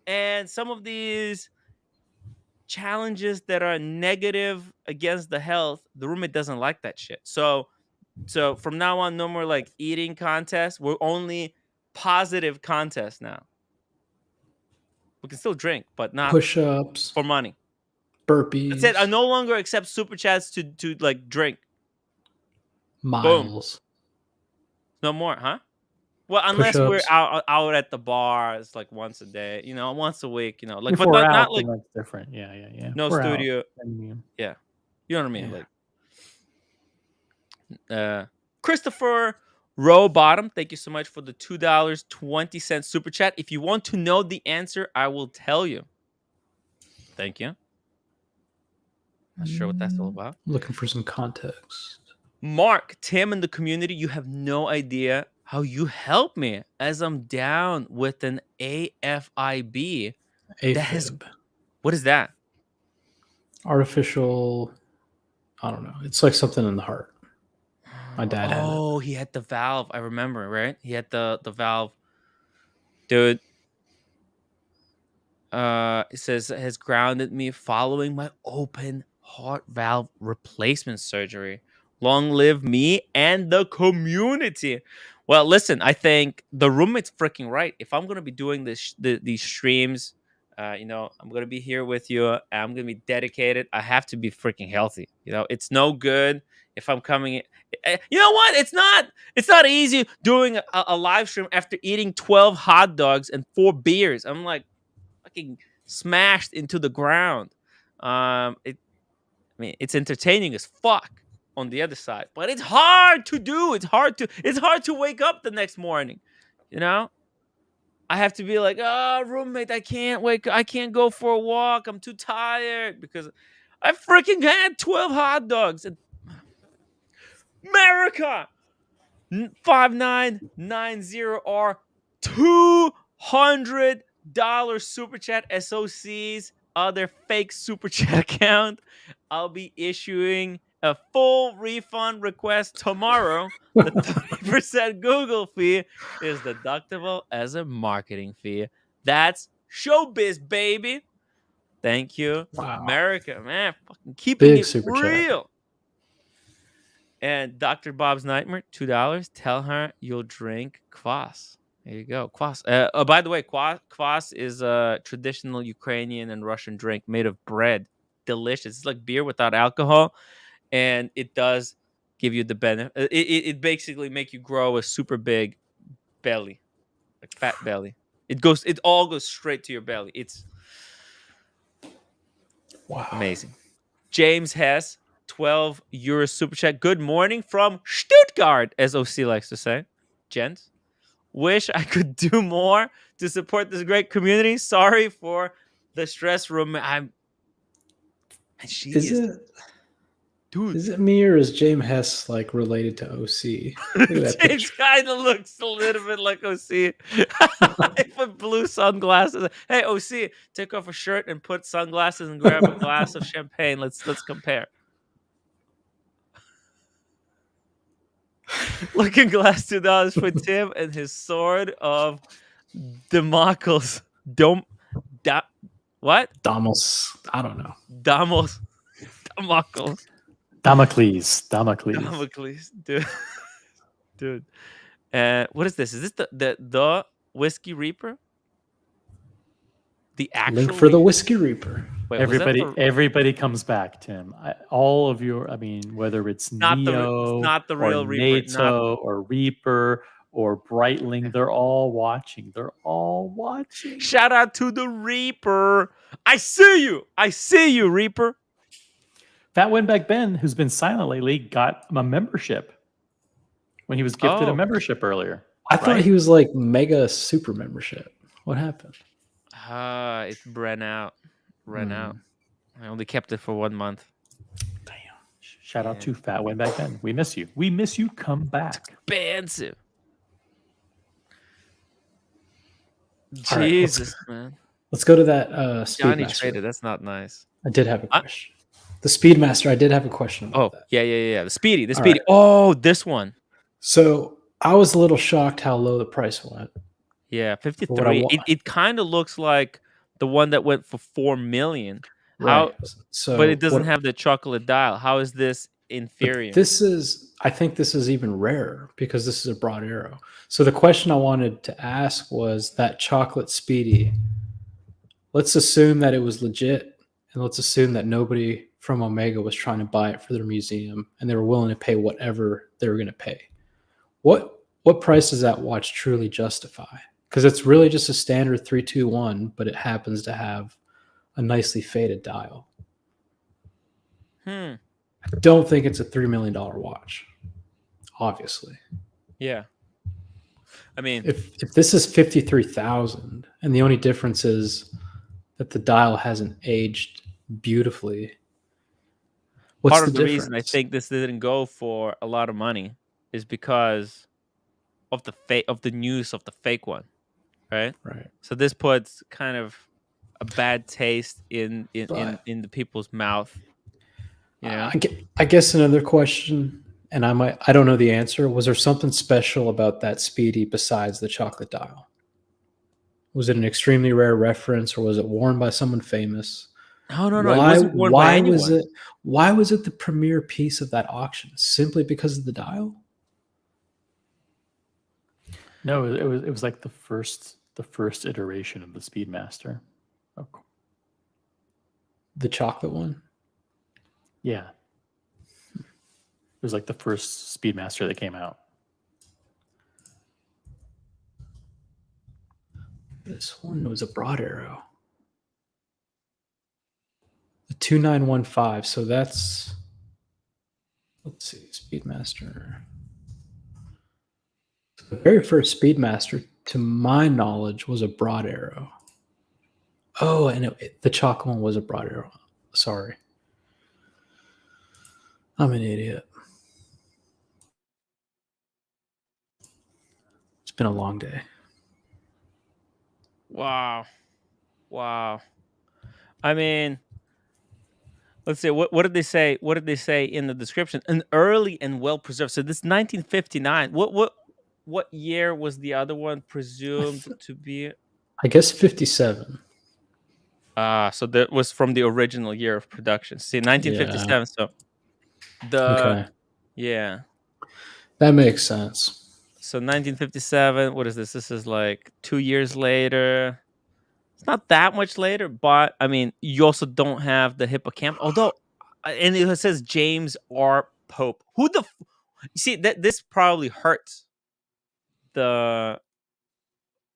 and some of these challenges that are negative against the health, the roommate doesn't like that shit. So from now on, no more like eating contests. We're only positive contests now. We can still drink, but not push-ups for money. Burpees. That's it. I no longer accept super chats to like drink. Miles. Boom. No more, huh? Well, unless we're out at the bar, it's like once a day, once a week, like, but not like that's different. Yeah. No we're studio. Out. Yeah, you know what I mean. Like, Christopher Row Bottom, thank you so much for the $2.20 super chat. If you want to know the answer, I will tell you. Thank you. Not sure what that's all about. Looking for some context. Mark, Tim in the community, you have no idea how you help me as I'm down with an AFIB. AFib. What is that? Artificial, I don't know. It's like something in the heart. My dad had it. Oh, he had the valve. I remember, right? He had the valve. Dude. It says has grounded me following my open heart valve replacement surgery. Long live me and the community. Well, listen, I think the roommate's freaking right. If I'm gonna be doing these streams, I'm gonna be here with you. I'm gonna be dedicated. I have to be freaking healthy. It's no good if I'm coming in. You know what? It's not easy doing a live stream after eating 12 hot dogs and 4 beers. I'm like fucking smashed into the ground. It's entertaining as fuck on the other side, but it's hard to do. It's hard to wake up the next morning, I have to be like, oh, roommate, I can't go for a walk. I'm too tired because I freaking had 12 hot dogs. And America 5990 $200 super chat SOCs, other fake super chat account. I'll be issuing a full refund request tomorrow. The 30% Google fee is deductible as a marketing fee. That's showbiz, baby. Thank you, America, man. Fucking keeping Big it super chat. real. And Dr. Bob's Nightmare, $2. Tell her you'll drink kvass. There you go, kvass. By the way, kvass is a traditional Ukrainian and Russian drink made of bread. Delicious. It's like beer without alcohol, and it does give you the benefit. It basically make you grow a super big belly, like fat belly. It all goes straight to your belly. It's amazing. James Hess, 12 euro super chat. Good morning from Stuttgart, as OC likes to say. Gents, wish I could do more to support this great community. Sorry for the stress room. Is it me or is James Hess like related to OC? Look at that James picture. kind of looks a little bit like OC. With blue sunglasses. Hey, OC, take off a shirt and put sunglasses and grab a glass of champagne. Let's compare. Looking glass $2 for Tim and his sword of Damocles. What? Damos. I don't know. Damocles. Damocles. Dude. What is this? Is this the Whiskey Reaper? The actual Link for the Whiskey Reaper. Wait, everybody comes back, Tim. All of your, whether it's Neo, not the real or Reaper, NATO, or Reaper, or Breitling, they're all watching. Shout out to the Reaper. I see you, Reaper. Fat Windback Ben, who's been silent lately, got a membership when he was gifted a membership earlier. I thought he was like mega super membership. What happened? It ran out. I only kept it for 1 month. Damn. Shout out to Fat Windback Ben. We miss you. We miss you. Come back. Expensive. All right, Jesus, man. Let's go to that Johnny Speedmaster. traded. That's not nice. I did have a question. The Speedmaster, I did have a question about that. Yeah. The Speedy. Right. Oh, this one. So I was a little shocked how low the price went. Yeah, 53. It kind of looks like the one that went for $4 million. Right. So, but it doesn't have the chocolate dial. How is this inferior? I think this is even rarer because this is a broad arrow. So the question I wanted to ask was that chocolate Speedy. Let's assume that it was legit, and let's assume that nobody from Omega was trying to buy it for their museum, and they were willing to pay whatever they were going to pay. What price does that watch truly justify? Because it's really just a standard 321, but it happens to have a nicely faded dial. I don't think it's a $3 million watch, obviously. Yeah. I mean, if this is 53,000 and the only difference is that the dial hasn't aged beautifully, what's part the of the difference? reason I think this didn't go for a lot of money is because of the news of the fake one, right? Right. So this puts kind of a bad taste in the people's mouth. You know? I guess another question, and I don't know the answer. Was there something special about that Speedy besides the chocolate dial? Was it an extremely rare reference, or was it worn by someone famous? No. It wasn't worn by anyone. Why was it the premier piece of that auction? Simply because of the dial? No, it was like the first iteration of the Speedmaster. Oh, cool. The chocolate one? Yeah. It was like the first Speedmaster that came out. This one was a broad arrow. The 2915. So that's, let's see, Speedmaster. The very first Speedmaster, to my knowledge, was a broad arrow. Oh, and the chocolate one was a broad arrow. Sorry. I'm an idiot. It's been a long day. Wow. I mean, let's see. What did they say? What did they say in the description? An early and well preserved. So this 1959. What year was the other one presumed to be? I guess 57. So that was from the original year of production. See, 1957. So Okay. yeah. That makes sense. So 1957. What is this? This is like 2 years later. It's not that much later, but I mean, you also don't have the hippocamp. Although, and it says James R. Pope. Who the? You see that this probably hurts the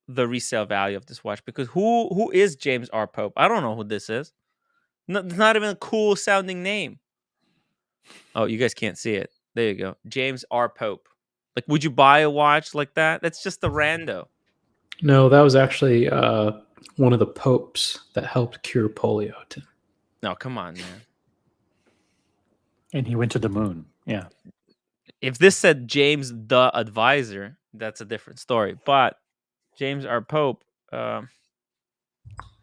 resale value of this watch, because who is James R. Pope? I don't know who this is. No, it's not even a cool sounding name. Oh, you guys can't see it. There you go. James R. Pope. Like, would you buy a watch like that? That's just a rando. No, that was actually one of the popes that helped cure polio. No, come on, man. And he went to the moon. Yeah. If this said James the Advisor, that's a different story. But James R. Pope,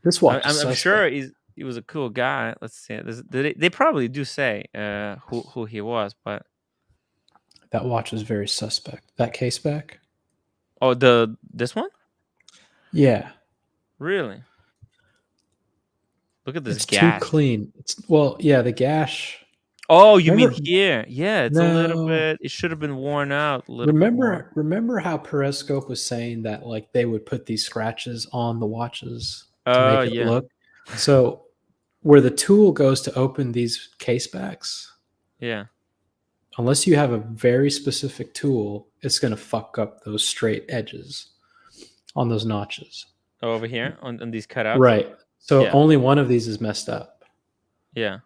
this watch I'm sure he was a cool guy. Let's see. They probably do say who he was, but that watch is very suspect. That case back. Oh, this one? Yeah. Really? Look at this It's gash. too clean. The gash. Oh, you mean here? Yeah, it's a little No. bit. It should have been worn out a little bit more. Remember how Periscope was saying that like they would put these scratches on the watches to Oh, make it yeah. look. So where the tool goes to open these case backs, Yeah. unless you have a very specific tool, it's going to fuck up those straight edges on those notches. Oh, over here on these cutouts? Right. So Yeah. only one of these is messed up. Yeah.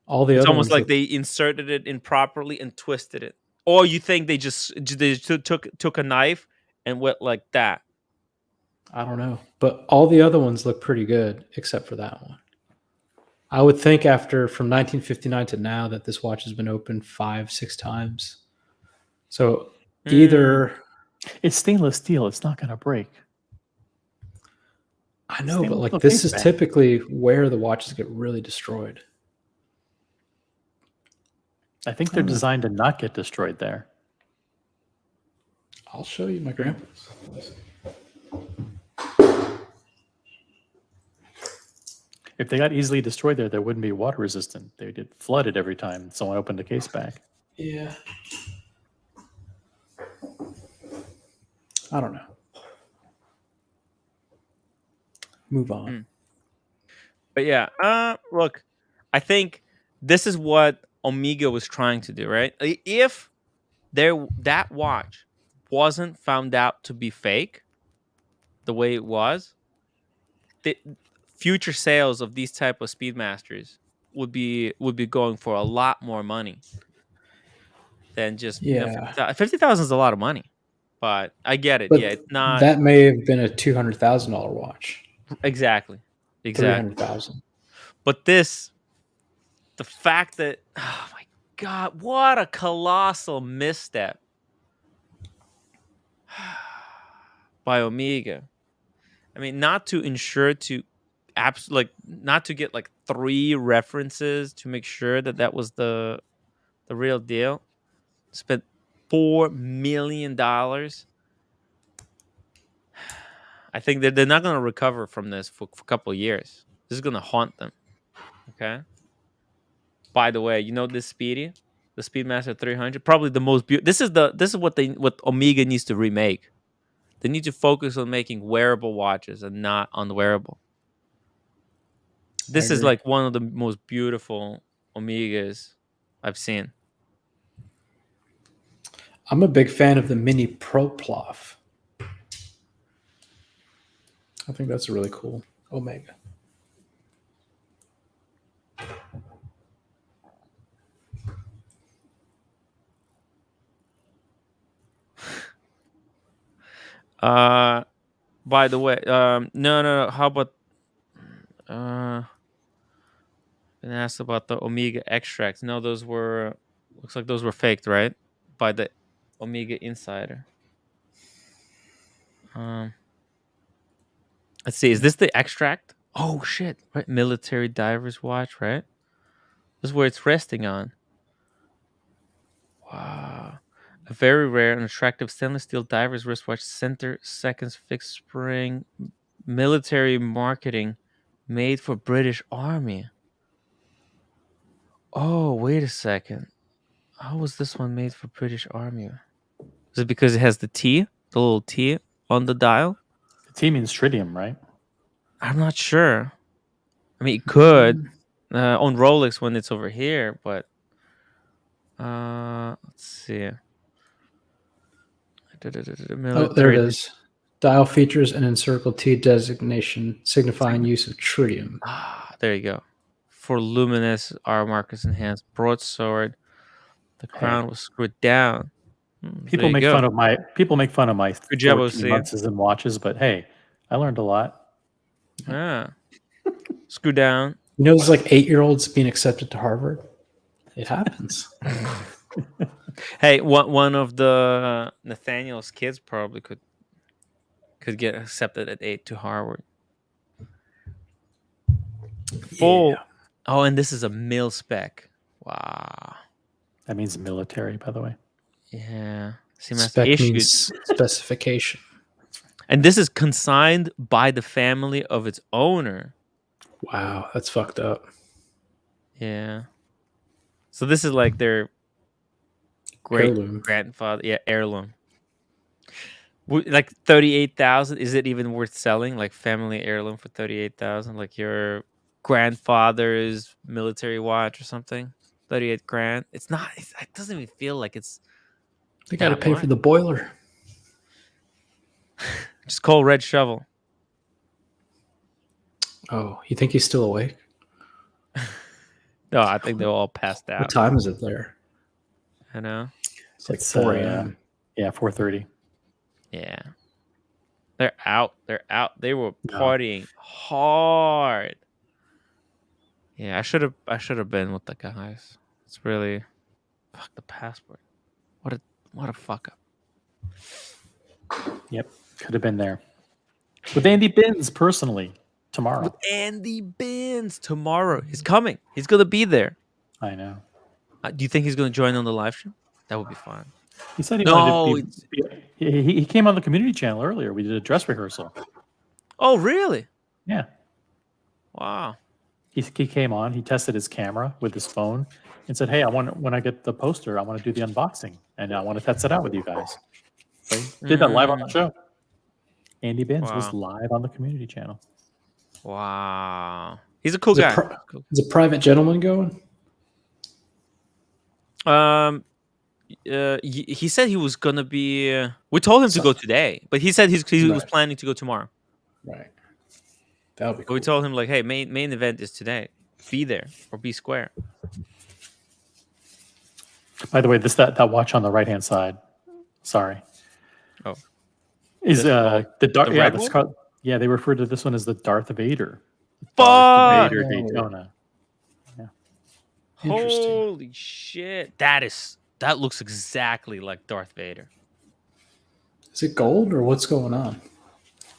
All the It's other almost ones like they inserted it improperly and twisted it. Or you think they took a knife and went like that? I don't know. But all the other ones look pretty good except for that one. I would think from 1959 to now that this watch has been opened 5-6 times. So either it's stainless steel, it's not going to break. I know, but like this is typically where the watches get really destroyed. I think they're designed to not get destroyed there. I'll show you my grandpa's. If they got easily destroyed there, they wouldn't be water resistant. They get flooded every time someone opened a case back. Yeah. I don't know. Move on. But yeah, look, I think this is what Omega was trying to do, right? If that watch wasn't found out to be fake the way it was, the future sales of these type of Speedmasters would be going for a lot more money than just 50,000 is a lot of money. But I get it. But yeah, it's not. That may have been a $200,000 watch. Exactly. 300,000. But the fact that, oh my God, what a colossal misstep by Omega. I mean, not to ensure to not to get like 3 references to make sure that was the real deal. Spent $4 million. I think they're not going to recover from this for a couple of years. This is going to haunt them. Okay. By the way, you know this Speedy, the Speedmaster 300, probably the most beautiful. This is what Omega needs to remake. They need to focus on making wearable watches and not unwearable. This is like one of the most beautiful Omegas I've seen. I'm a big fan of the Mini Proplof. I think that's a really cool Omega. By the way, no. How about been asked about the Omega extracts. No, those were looks like those were faked, right? By the Omega Insider. Let's see. Is this the extract? Oh shit! Right, military diver's watch, right? This is where it's resting on. Wow. A very rare and attractive stainless steel diver's wristwatch, center seconds fixed spring, military marketing, made for British Army. Oh, wait a second. How was this one made for British Army? Is it because it has the T, the little T on the dial? The T means tritium, right? I'm not sure. I mean, it could on Rolex when it's over here, but let's see. Oh, there it is. Dial features an encircled T designation signifying use of tritium. There you go. For luminous R markers enhanced broadsword. The crown was screwed down. People make fun of my 14 OC. months in watches, but hey, I learned a lot. Screw down. You know, there's like 8-year-olds being accepted to Harvard. It happens. Hey, one of the Nathaniel's kids probably could get accepted at 8 to Harvard. Full. Yeah. Oh, and this is a mil spec. Wow. That means military, by the way. Yeah. Spec means specification. And this is consigned by the family of its owner. Wow, that's fucked up. Yeah. So this is like their great grandfather. Yeah, heirloom. Like 38,000. Is it even worth selling? Like family heirloom for 38,000? Like your grandfather's military watch or something? 38 grand. It's not. It doesn't even feel like it's. They got to pay for the boiler. Just call Red Shovel. Oh, you think he's still awake? No, I think they're all passed out. What time is it there? I know. It's like 4 a.m. Yeah, 4:30. Yeah. They're out. They were partying hard. Yeah, I should have been with the guys. It's really fuck the passport. What a fuck up. Yep, could have been there. With Andy Binns personally tomorrow. With Andy Binns tomorrow. He's coming. He's gonna be there. I know. Do you think he's gonna join on the live stream? That would be fun. He said he wanted to be. He came on the community channel earlier. We did a dress rehearsal. Oh, really? Yeah. Wow. He came on. He tested his camera with his phone and said, "Hey, when I get the poster, I want to do the unboxing and I want to test it out with you guys." So he did that live on the show. Andy Binns was live on the community channel. Wow. He's a cool guy. Is a private gentleman going? He said he was gonna be. We told him to go today, but he said he was planning to go tomorrow. Right. That would be cool. We told him like, hey, main event is today. Be there or be square. By the way, that watch on the right hand side. Sorry. Oh. Is the Darth? Yeah, they refer to this one as the Darth Vader. Darth Vader Daytona. Yeah. Holy shit! That looks exactly like Darth Vader. Is it gold or what's going on?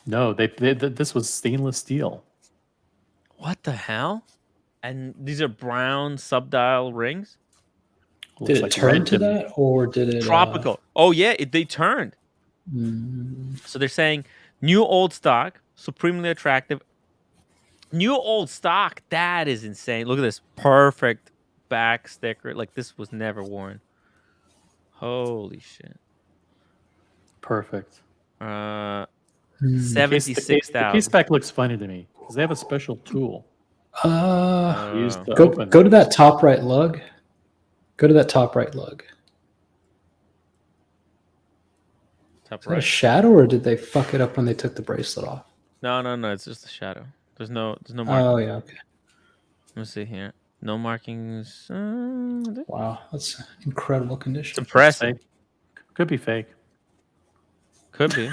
No, this was stainless steel. What the hell? And these are brown subdial rings. Did it turn to that, or did it tropical? Oh yeah, they turned. So they're saying new old stock, supremely attractive. New old stock, that is insane. Look at this perfect back sticker. Like this was never worn. Holy shit! Perfect. 76,000. The case back looks funny to me because they have a special tool. Used to go to that top right lug. Go to that top right lug. Top Is right. that a shadow, or did they fuck it up when they took the bracelet off? No. It's just a shadow. There's no marking. Oh yeah, okay. Let me see here. No markings. Wow, that's incredible condition. It's impressive. Could be fake. Could be.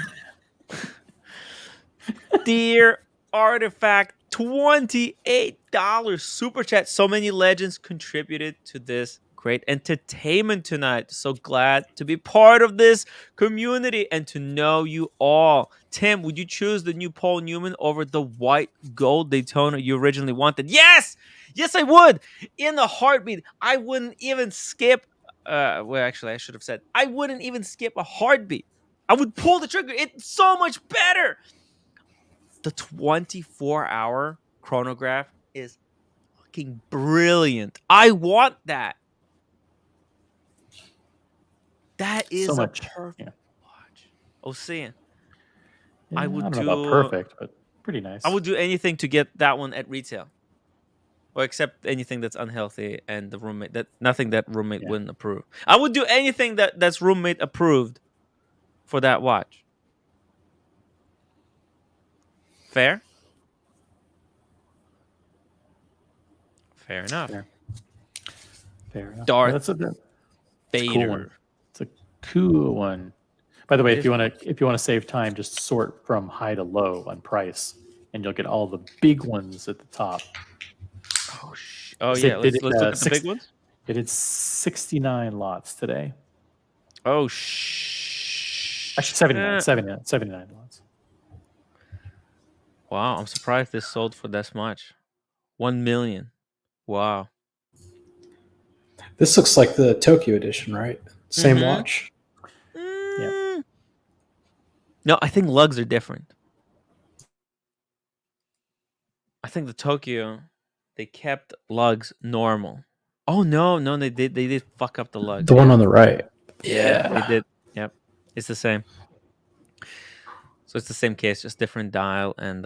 Dear Artifact, $28 super chat. So many legends contributed to this great entertainment tonight. So glad to be part of this community and to know you all. Tim, would you choose the new Paul Newman over the white gold Daytona you originally wanted? Yes! Yes, I would! In a heartbeat. I wouldn't even skip. Well, actually, I should have said I wouldn't even skip a heartbeat. I would pull the trigger. It's so much better. The 24-hour chronograph is fucking brilliant. I want that. That is So a much. perfect watch. Ocean. Yeah, I would don't know do about perfect, but pretty nice. I would do anything to get that one at retail. Or except anything that's unhealthy and the roommate nothing that roommate wouldn't approve. I would do anything that's roommate approved for that watch. Fair? Fair enough. Fair enough. Darth Yeah, that's a Vader. cool one. It's a cool one. By the way, It if you want to save time, just sort from high to low on price, and you'll get all the big ones at the top. Oh yeah, let's look at the big ones. It did 69 lots today. Oh Actually, 79 lots. Wow, I'm surprised this sold for this much. 1 million. Wow. This looks like the Tokyo edition, right? Same watch. Yeah. No, I think lugs are different. I think the Tokyo, they kept lugs normal. Oh no, they did fuck up the lugs. The one on the right. Yeah, they did. Yep, it's the same. So it's the same case, just different dial and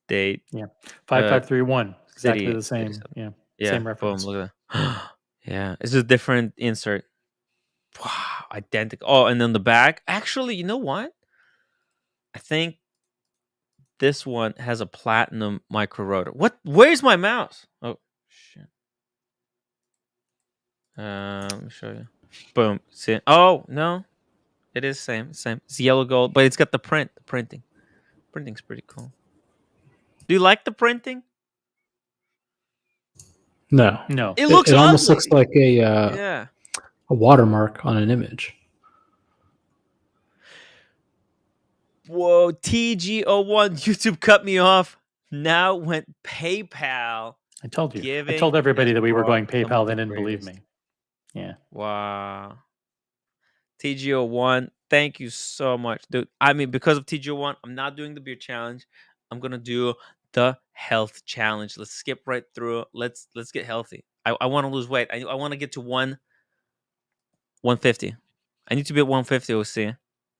date. Yeah, 5531. Exactly the same. Yeah, yeah. Same reference. Boom, look at that. Yeah, it's just different insert. Wow, identical. Oh, and then the back. Actually, you know what? I think this one has a platinum micro rotor. What? Where's my mouse? Oh shit. Let me show you. Boom. See? Oh no, it is same. It's yellow gold, but it's got the print. The printing. Printing's pretty cool. Do you like the printing? No. It looks. It almost looks like a yeah. a watermark on an image. Whoa, TG01 YouTube cut me off. Now went PayPal. I told you. I told everybody that we were going PayPal. They didn't believe me. Yeah. Wow. TG01, thank you so much, dude. I mean, because of TG01, I'm not doing the beer challenge. I'm gonna do the health challenge. Let's skip right through. Let's get healthy. I want to lose weight. I want to get to 150. I need to be at 150. We'll see.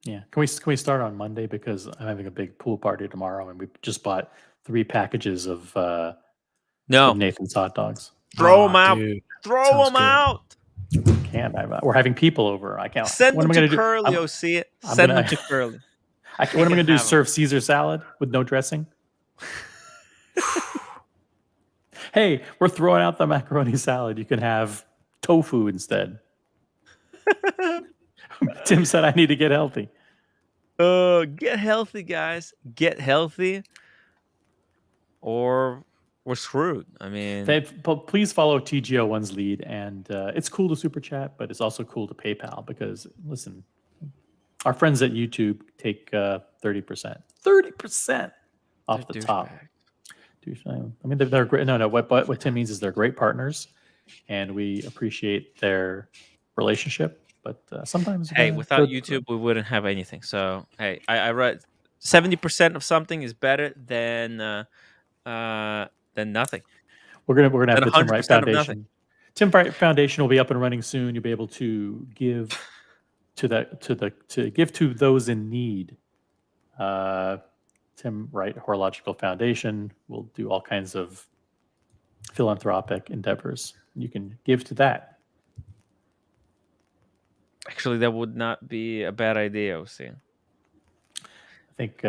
Yeah. Can we start on Monday, because I'm having a big pool party tomorrow, and we just bought 3 packages of Nathan's hot dogs. Throw them out. Dude. Throw them out. Can't. We're having people over. I can't. Send them to Curly. You'll see it. Send them to Curly. What am I going to do? Serve Caesar salad with no dressing? Hey, we're throwing out the macaroni salad. You can have tofu instead. Tim said I need to get healthy. Get healthy, guys. Get healthy, or we're screwed. I mean, please follow TGO1's lead, and it's cool to super chat, but it's also cool to PayPal, because listen, our friends at YouTube take 30%. 30% off the top. I mean, they're great. No. What Tim means is they're great partners, and we appreciate their relationship. But sometimes, hey, without YouTube, we wouldn't have anything. So, hey, I read 70% of something is better than nothing. We're gonna have the Tim Wright Foundation. Tim Wright Foundation will be up and running soon. You'll be able to give to those in need. Tim Wright Horological Foundation will do all kinds of philanthropic endeavors. You can give to that. Actually, that would not be a bad idea, I was saying. I think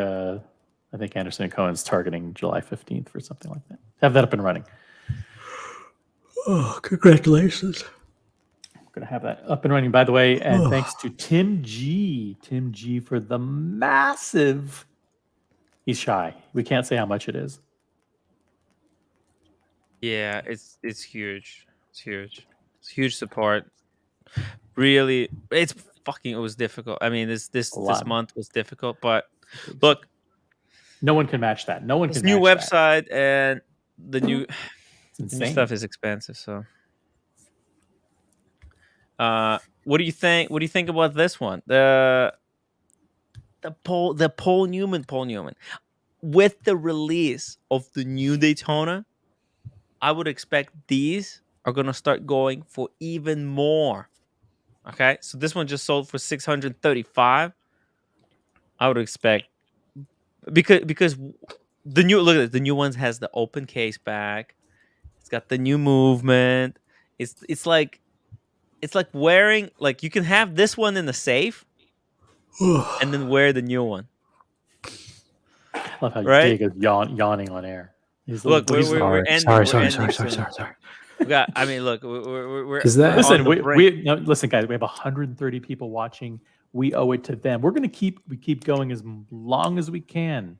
Anderson and Cohen's targeting July 15th for something like that. Have that up and running. Oh, congratulations. I'm going to have that up and running, by the way. And thanks to Tim G for the massive He's shy. We can't say how much it is. Yeah, it's huge. It's huge. It's huge support. Really, it was difficult. I mean, this month was difficult, but look, no one can match that. No one this can new match website and the new insane. stuff is expensive. So, what do you think? What do you think about this one? The Paul Newman. With the release of the new Daytona, I would expect these are gonna start going for even more. Okay, so this one just sold for 635. I would expect because the new look at it, the new ones has the open case back. It's got the new movement. It's like wearing, like, you can have this one in the safe and then wear the new one. I love how Right? Diego's yawning on air. He's Look, we're ending. Sorry. We got. I mean, look, we're Is that listen? on the brink. Listen, guys. We have 130 people watching. We owe it to them. We're gonna keep going as long as we can,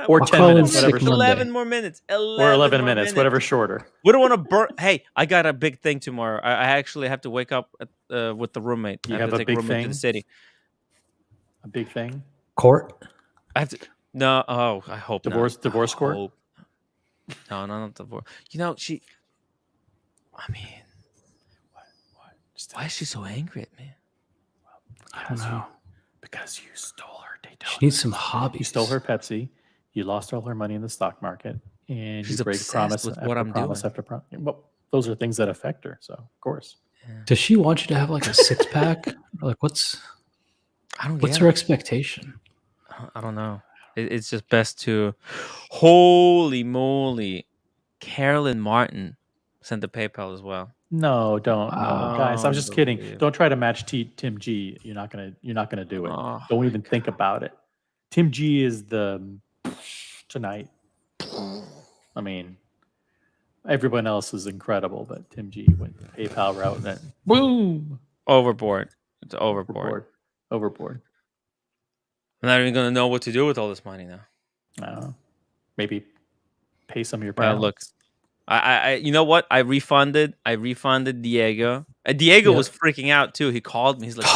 or 10 minutes, whatever. 11 more minutes. Or 11 minutes, whatever shorter. We don't want to burn. Hey, I got a big thing tomorrow. I actually have to wake up with the roommate. You I have to a take big roommate thing. to the city. A big thing. Court. I have to. No. Oh, I hope divorce. Not. Divorce court. Hope. No, not divorce. You know, she. I mean, why is she so angry at me? I don't know. Because you stole her Daytona. She needs some hobbies. You stole her Pepsi. You lost all her money in the stock market, and She's you break obsessed promise with after what I'm promise doing. after promise. Well, those are things that affect her. So of course. Does she want you to have like a 6-pack? Like what's her expectation? I don't know. It's just best to. Holy moly, Carolyn Martin sent the PayPal as well. No, don't. No, guys. I was just kidding. Unbelievable. Don't try to match Tim G. You're not gonna do it. Oh. Don't even think about it. Tim G is the tonight. I mean, everyone else is incredible, but Tim G went the PayPal route and then boom, overboard. It's overboard. Overboard. I'm not even gonna know what to do with all this money now. Maybe pay some of your parents. Look, I you know what? I refunded Diego. Diego was freaking out too. He called me. He's like,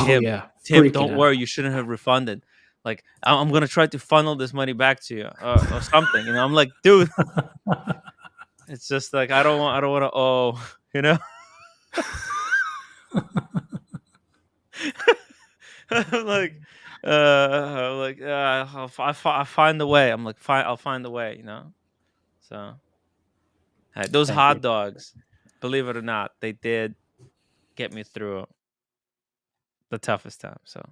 Tim, don't worry. You shouldn't have refunded. Like, I'm gonna try to funnel this money back to you or something. You know, I'm like, dude, it's just like I don't want to owe. You know. I'm like, I'll find the way. I'm like, fine, I'll find the way. You know. So, those hot dogs, believe it or not, they did get me through the toughest time. So,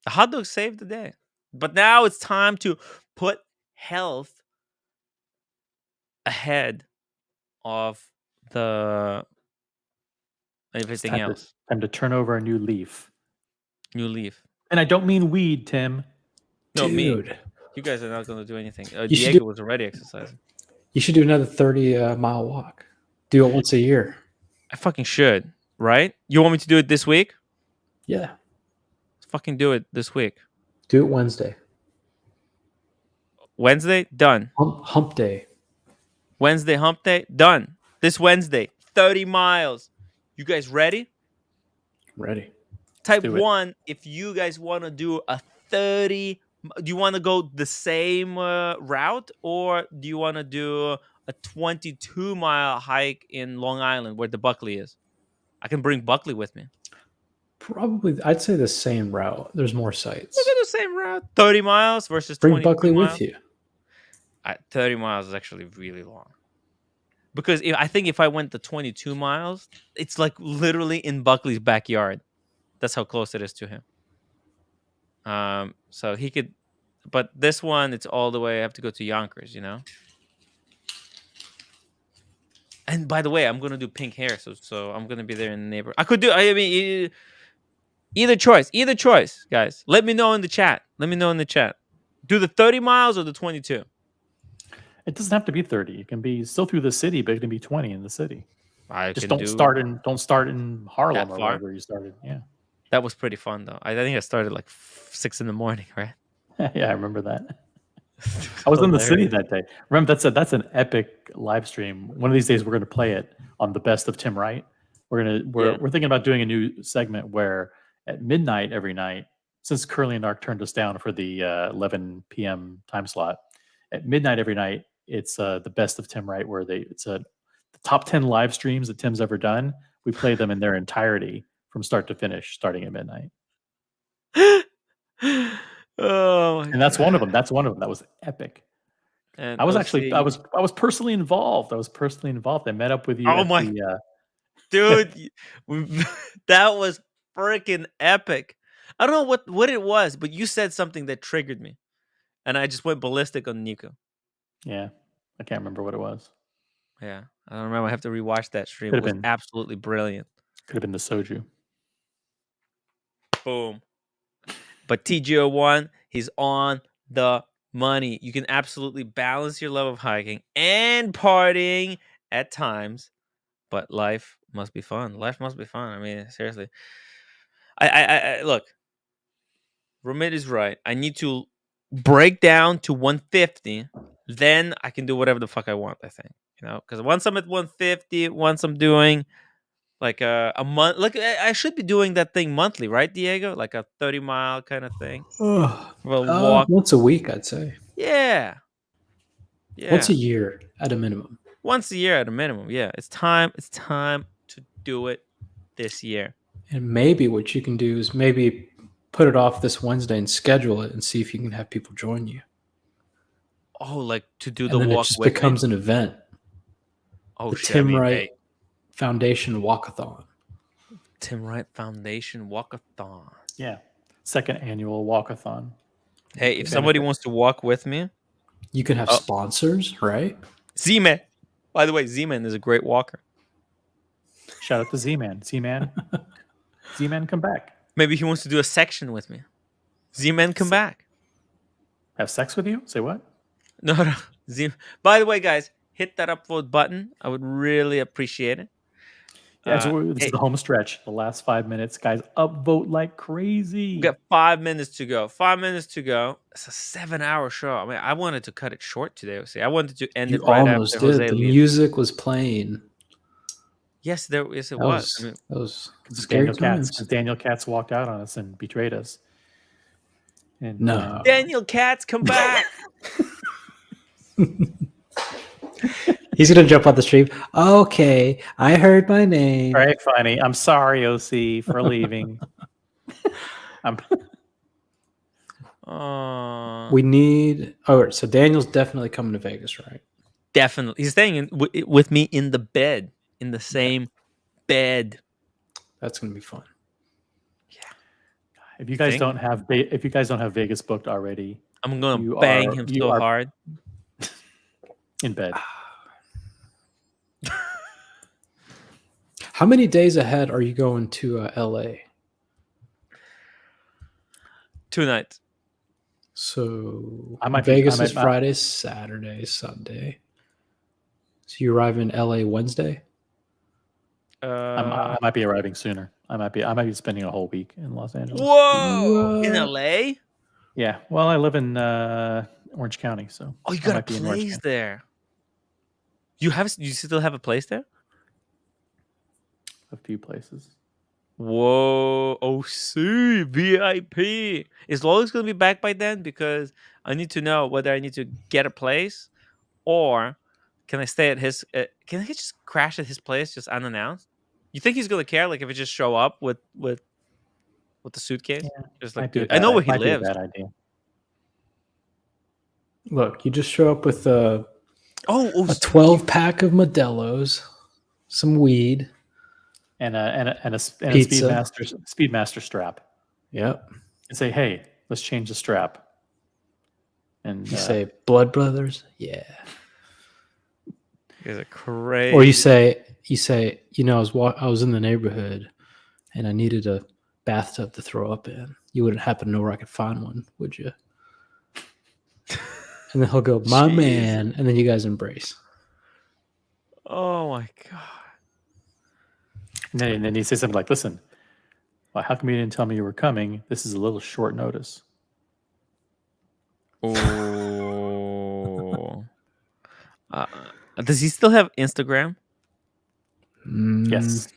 the hot dogs saved the day. But now it's time to put health ahead of the everything else. Time to turn over a new leaf. New leaf. And I don't mean weed, Tim. No, Dude. me. You guys are not going to do anything. You Diego was already exercising. You should do another 30-mile walk. Do it once a year. I fucking should, right? You want me to do it this week? Yeah. Let's fucking do it this week. Do it Wednesday. Wednesday? Done. Hump day. Wednesday, hump day? Done. This Wednesday, 30 miles. You guys ready? Ready. Type 1 if you guys want to do a 30. Do you want to go the same route, or do you want to do a 22-mile hike in Long Island where the Buckley is? I can bring Buckley with me. Probably, I'd say the same route. There's more sites. Look at the same route. 30 miles versus 22 Bring Buckley miles. with you. 30 miles is actually really long. Because I think if I went the 22 miles, it's like literally in Buckley's backyard. That's how close it is to him. So he could, but this one, it's all the way. I have to go to Yonkers, you know. And by the way, I'm gonna do pink hair, so I'm gonna be there in the neighborhood. I could do. I mean, either choice, guys. Let me know in the chat. Do the 30 miles or the 22. It doesn't have to be 30. It can be still through the city, but it can be 20 in the city. Just don't start in Harlem or far? wherever you started. Yeah. That was pretty fun though. I think I started like 6 a.m, right? Yeah, I remember that. I was in the city that day. Remember, that's an epic live stream. One of these days, we're going to play it on the Best of Tim Wright. We're thinking about doing a new segment where at midnight every night, since Curly and Ark turned us down for the 11 p.m. time slot, at midnight every night, it's the Best of Tim Wright, where it's the top 10 live streams that Tim's ever done. We play them in their entirety from start to finish, starting at midnight. And that's one of them. That's one of them. That was epic. And I was actually, I was personally involved. I met up with you. Oh my, dude, that was freaking epic. I don't know what it was, but you said something that triggered me, and I just went ballistic on Nico. Yeah, I can't remember what it was. Yeah, I don't remember. I have to rewatch that stream. It was absolutely brilliant. Could have been the soju. Boom. But TGO1, he's on the money. You can absolutely balance your love of hiking and partying at times, but life must be fun. Life must be fun. I mean, seriously. I look, Romit is right. I need to break down to 150, then I can do whatever the fuck I want, I think. Because once I'm at 150, once I'm doing like a month, like I should be doing that thing monthly, right, Diego? Like a 30-mile kind of thing. Walk once a week, I'd say. Yeah. Once a year at a minimum. Once a year at a minimum. Yeah. It's time to do it this year. And maybe what you can do is maybe put it off this Wednesday and schedule it and see if you can have people join you. Oh, like to do and the then walk it just with becomes me? an event. Oh, the shit. Tim Wright Foundation Walkathon. Tim Wright Foundation Walkathon. Yeah. Second annual walkathon. Hey, if somebody wants to walk with me, you can have sponsors, right? Z-Man. By the way, Z-Man is a great walker. Shout out to Z-Man. Z-Man, come back. Maybe he wants to do a section with me. Z-Man, come back. Have sex with you? Say what? No. By the way, guys, hit that upvote button. I would really appreciate it. Yeah, this is the home stretch. The last 5 minutes, guys, upvote like crazy. We got 5 minutes to go. 5 minutes to go. It's a 7-hour show. I mean, I wanted to cut it short today. See, I wanted to end it right almost after did. Jose The leaves. music was playing. Yes, it was. I mean, that was Daniel Katz walked out on us and betrayed us. And, no, Daniel Katz, come back. He's gonna jump on the stream. Okay, I heard my name. Very funny. I'm sorry, OC, for leaving. We need. Oh, so Daniel's definitely coming to Vegas, right? Definitely, he's staying with me in the bed, in the same bed. That's gonna be fun. Yeah. If you guys don't have Vegas booked already, I'm gonna bang him so hard. In bed. How many days ahead are you going to LA? 2 nights. So Vegas is Friday, Saturday, Sunday. So you arrive in LA Wednesday? I might be arriving sooner. I might be spending a whole week in Los Angeles. Whoa! In LA? Yeah. Well, I live in Orange County, so. Oh, you got a place there. You still have a place there? A few places. Whoa! OC VIP. Is Lois gonna be back by then? Because I need to know whether I need to get a place, or can I stay at his? Can I just crash at his place just unannounced? You think he's gonna care? Like if I just show up with the suitcase? Yeah, just like, dude, I know where he lives. Bad idea. Look, you just show up with a 12-pack of Modelo's, some weed, and a Speedmaster strap. Yep. And say, hey, let's change the strap. And you say, Blood Brothers, yeah. You guys are crazy. Or you say, I was in the neighborhood, and I needed a bathtub to throw up in. You wouldn't happen to know where I could find one, would you? And then he'll go, my man, and then you guys embrace. Oh my god! And then he says something like, "Listen, well, how come you didn't tell me you were coming? This is a little short notice." Oh. Does he still have Instagram? Yes,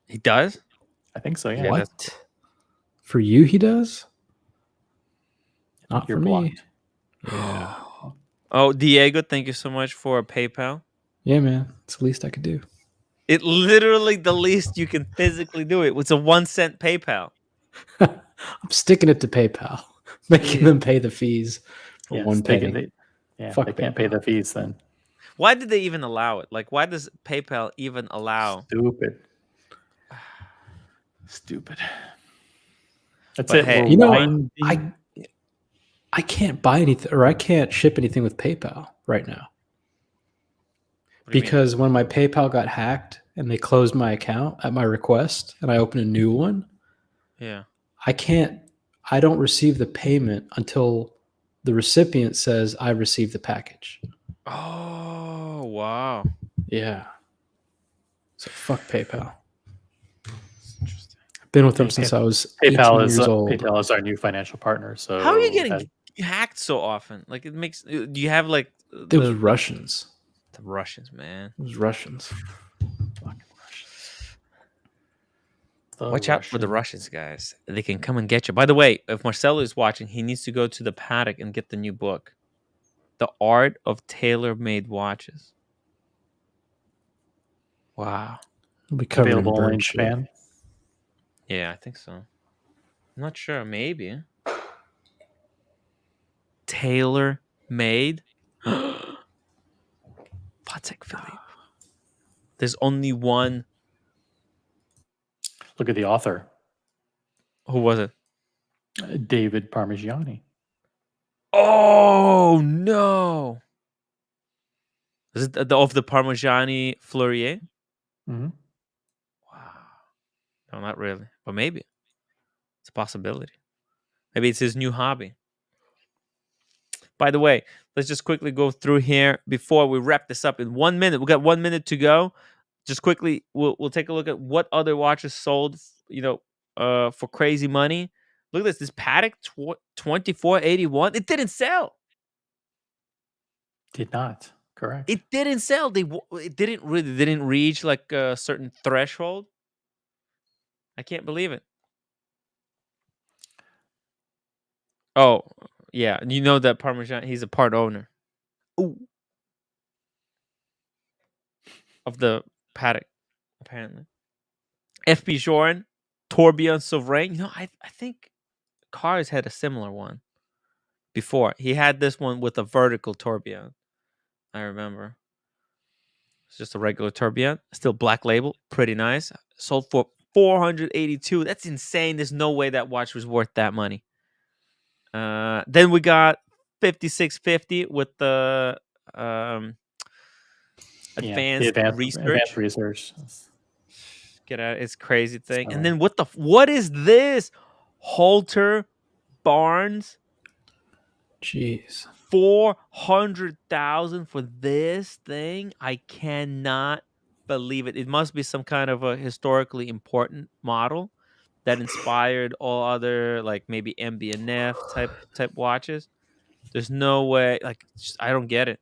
He does. I think so. Yeah. What? For you, he does? I think Not you're for me. blocked. Yeah. Oh, Diego, thank you so much for PayPal. Yeah, man. It's the least I could do. It literally the least you can physically do it. It's a 1 cent PayPal. I'm sticking it to PayPal, making them pay the fees for Yeah, 1 penny. Fuck they can't pay PayPal. the fees then. Why did they even allow it? Like, why does PayPal even allow? Stupid. That's But it. hey, We're You know, winding. I can't buy anything or I can't ship anything with PayPal right now. Because when my PayPal got hacked and they closed my account at my request and I opened a new one, yeah. I don't receive the payment until the recipient says I received the package. Oh, wow. Yeah. So fuck PayPal. I've been with them since I was 18 years old. PayPal is our new financial partner. So How are you getting hacked so often? Like, it makes. Do you have like? It was Russians. The Russians, man. It was Russians. Watch out for the Russians, guys. They can come and get you. By the way, if Marcelo is watching, he needs to go to the Patek and get the new book, The Art of Tailor-Made Watches. Wow. It'll be covered available in only in bird shit. Japan. Yeah, I think so. I'm not sure. Maybe. Tailor-made? Patek Philippe. There's only one. Look at the author. Who was it? David Parmigiani. Oh, no. Is it of the Parmigiani Fleurier? Mm-hmm. Wow. No, not really. But maybe. It's a possibility. Maybe it's his new hobby. By the way, let's just quickly go through here before we wrap this up in 1 minute. We got 1 minute to go. Just quickly, we'll take a look at what other watches sold, for crazy money. Look at this Patek 2481. It didn't sell. Did not. Correct. It didn't sell. It didn't reach like a certain threshold. I can't believe it. Oh, yeah. You know that Parmesan, he's a part owner. Ooh. Of the Patek, apparently. FP Joran, Tourbillon Souverain. I think Cars had a similar one before. He had this one with a vertical tourbillon. I remember. It's just a regular tourbillon. Still black label. Pretty nice. Sold for $482. That's insane. There's no way that watch was worth that money. Then we got 5650 with the advanced research. Get out! It's crazy thing. And then what is this? Halter Barnes. Jeez. 400,000 for this thing. I cannot believe it. It must be some kind of a historically important model that inspired all other, like maybe MB&F type watches. There's no way. Like, I don't get it.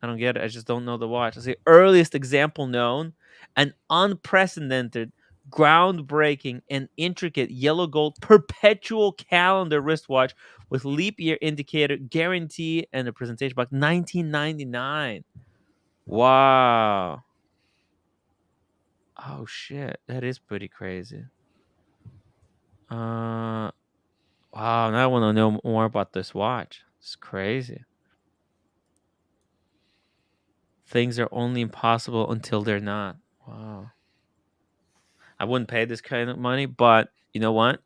I just don't know the watch. It's the earliest example known, an unprecedented, groundbreaking, and intricate yellow gold perpetual calendar wristwatch with leap year indicator, guarantee, and a presentation box. 1999. Wow. Oh shit, that is pretty crazy. Wow. Now I want to know more about this watch. It's crazy. Things are only impossible until they're not. Wow. I wouldn't pay this kind of money, but you know what?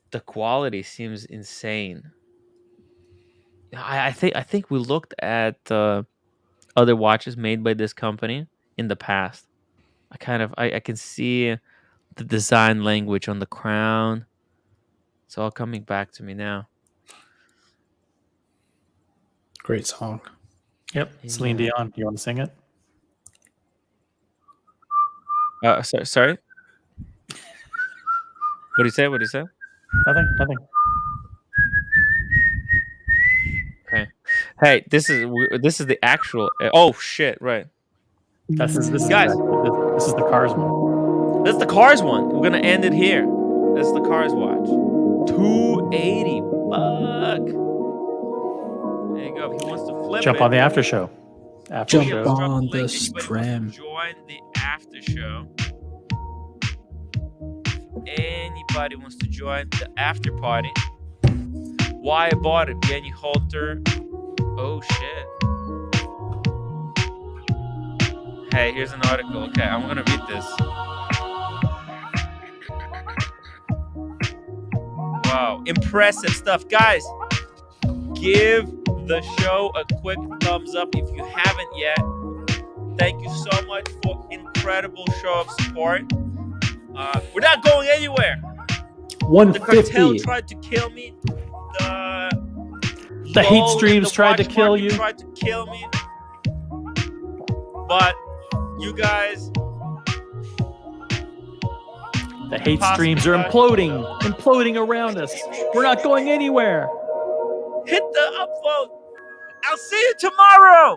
The quality seems insane. I think we looked at other watches made by this company in the past. I can see the design language on the crown. It's all coming back to me now. Great song. Yep. Yeah. Celine Dion. You want to sing it? Sorry. What do you say? Nothing. Hey, this is the actual. Oh shit! Right. This is Guys. this is the Cars one. That's the Cars one. We're gonna end it here. That's the Cars watch. $280. There you go. If he wants to flip Jump it, on the after show. Jump on the tram. join the after show. Anybody wants to join the after party? Why I bought it? Jenny Halter. Oh shit. Hey, here's an article. Okay, I'm gonna read this. Wow, impressive stuff, guys. Give the show a quick thumbs up if you haven't yet. Thank you so much for incredible show of support. We're not going anywhere. 150. The cartel tried to kill me. The hate streams tried to kill you. Tried to kill me. But you guys. The hate streams are imploding around us. We're not going anywhere. Hit the upvote. I'll see you tomorrow.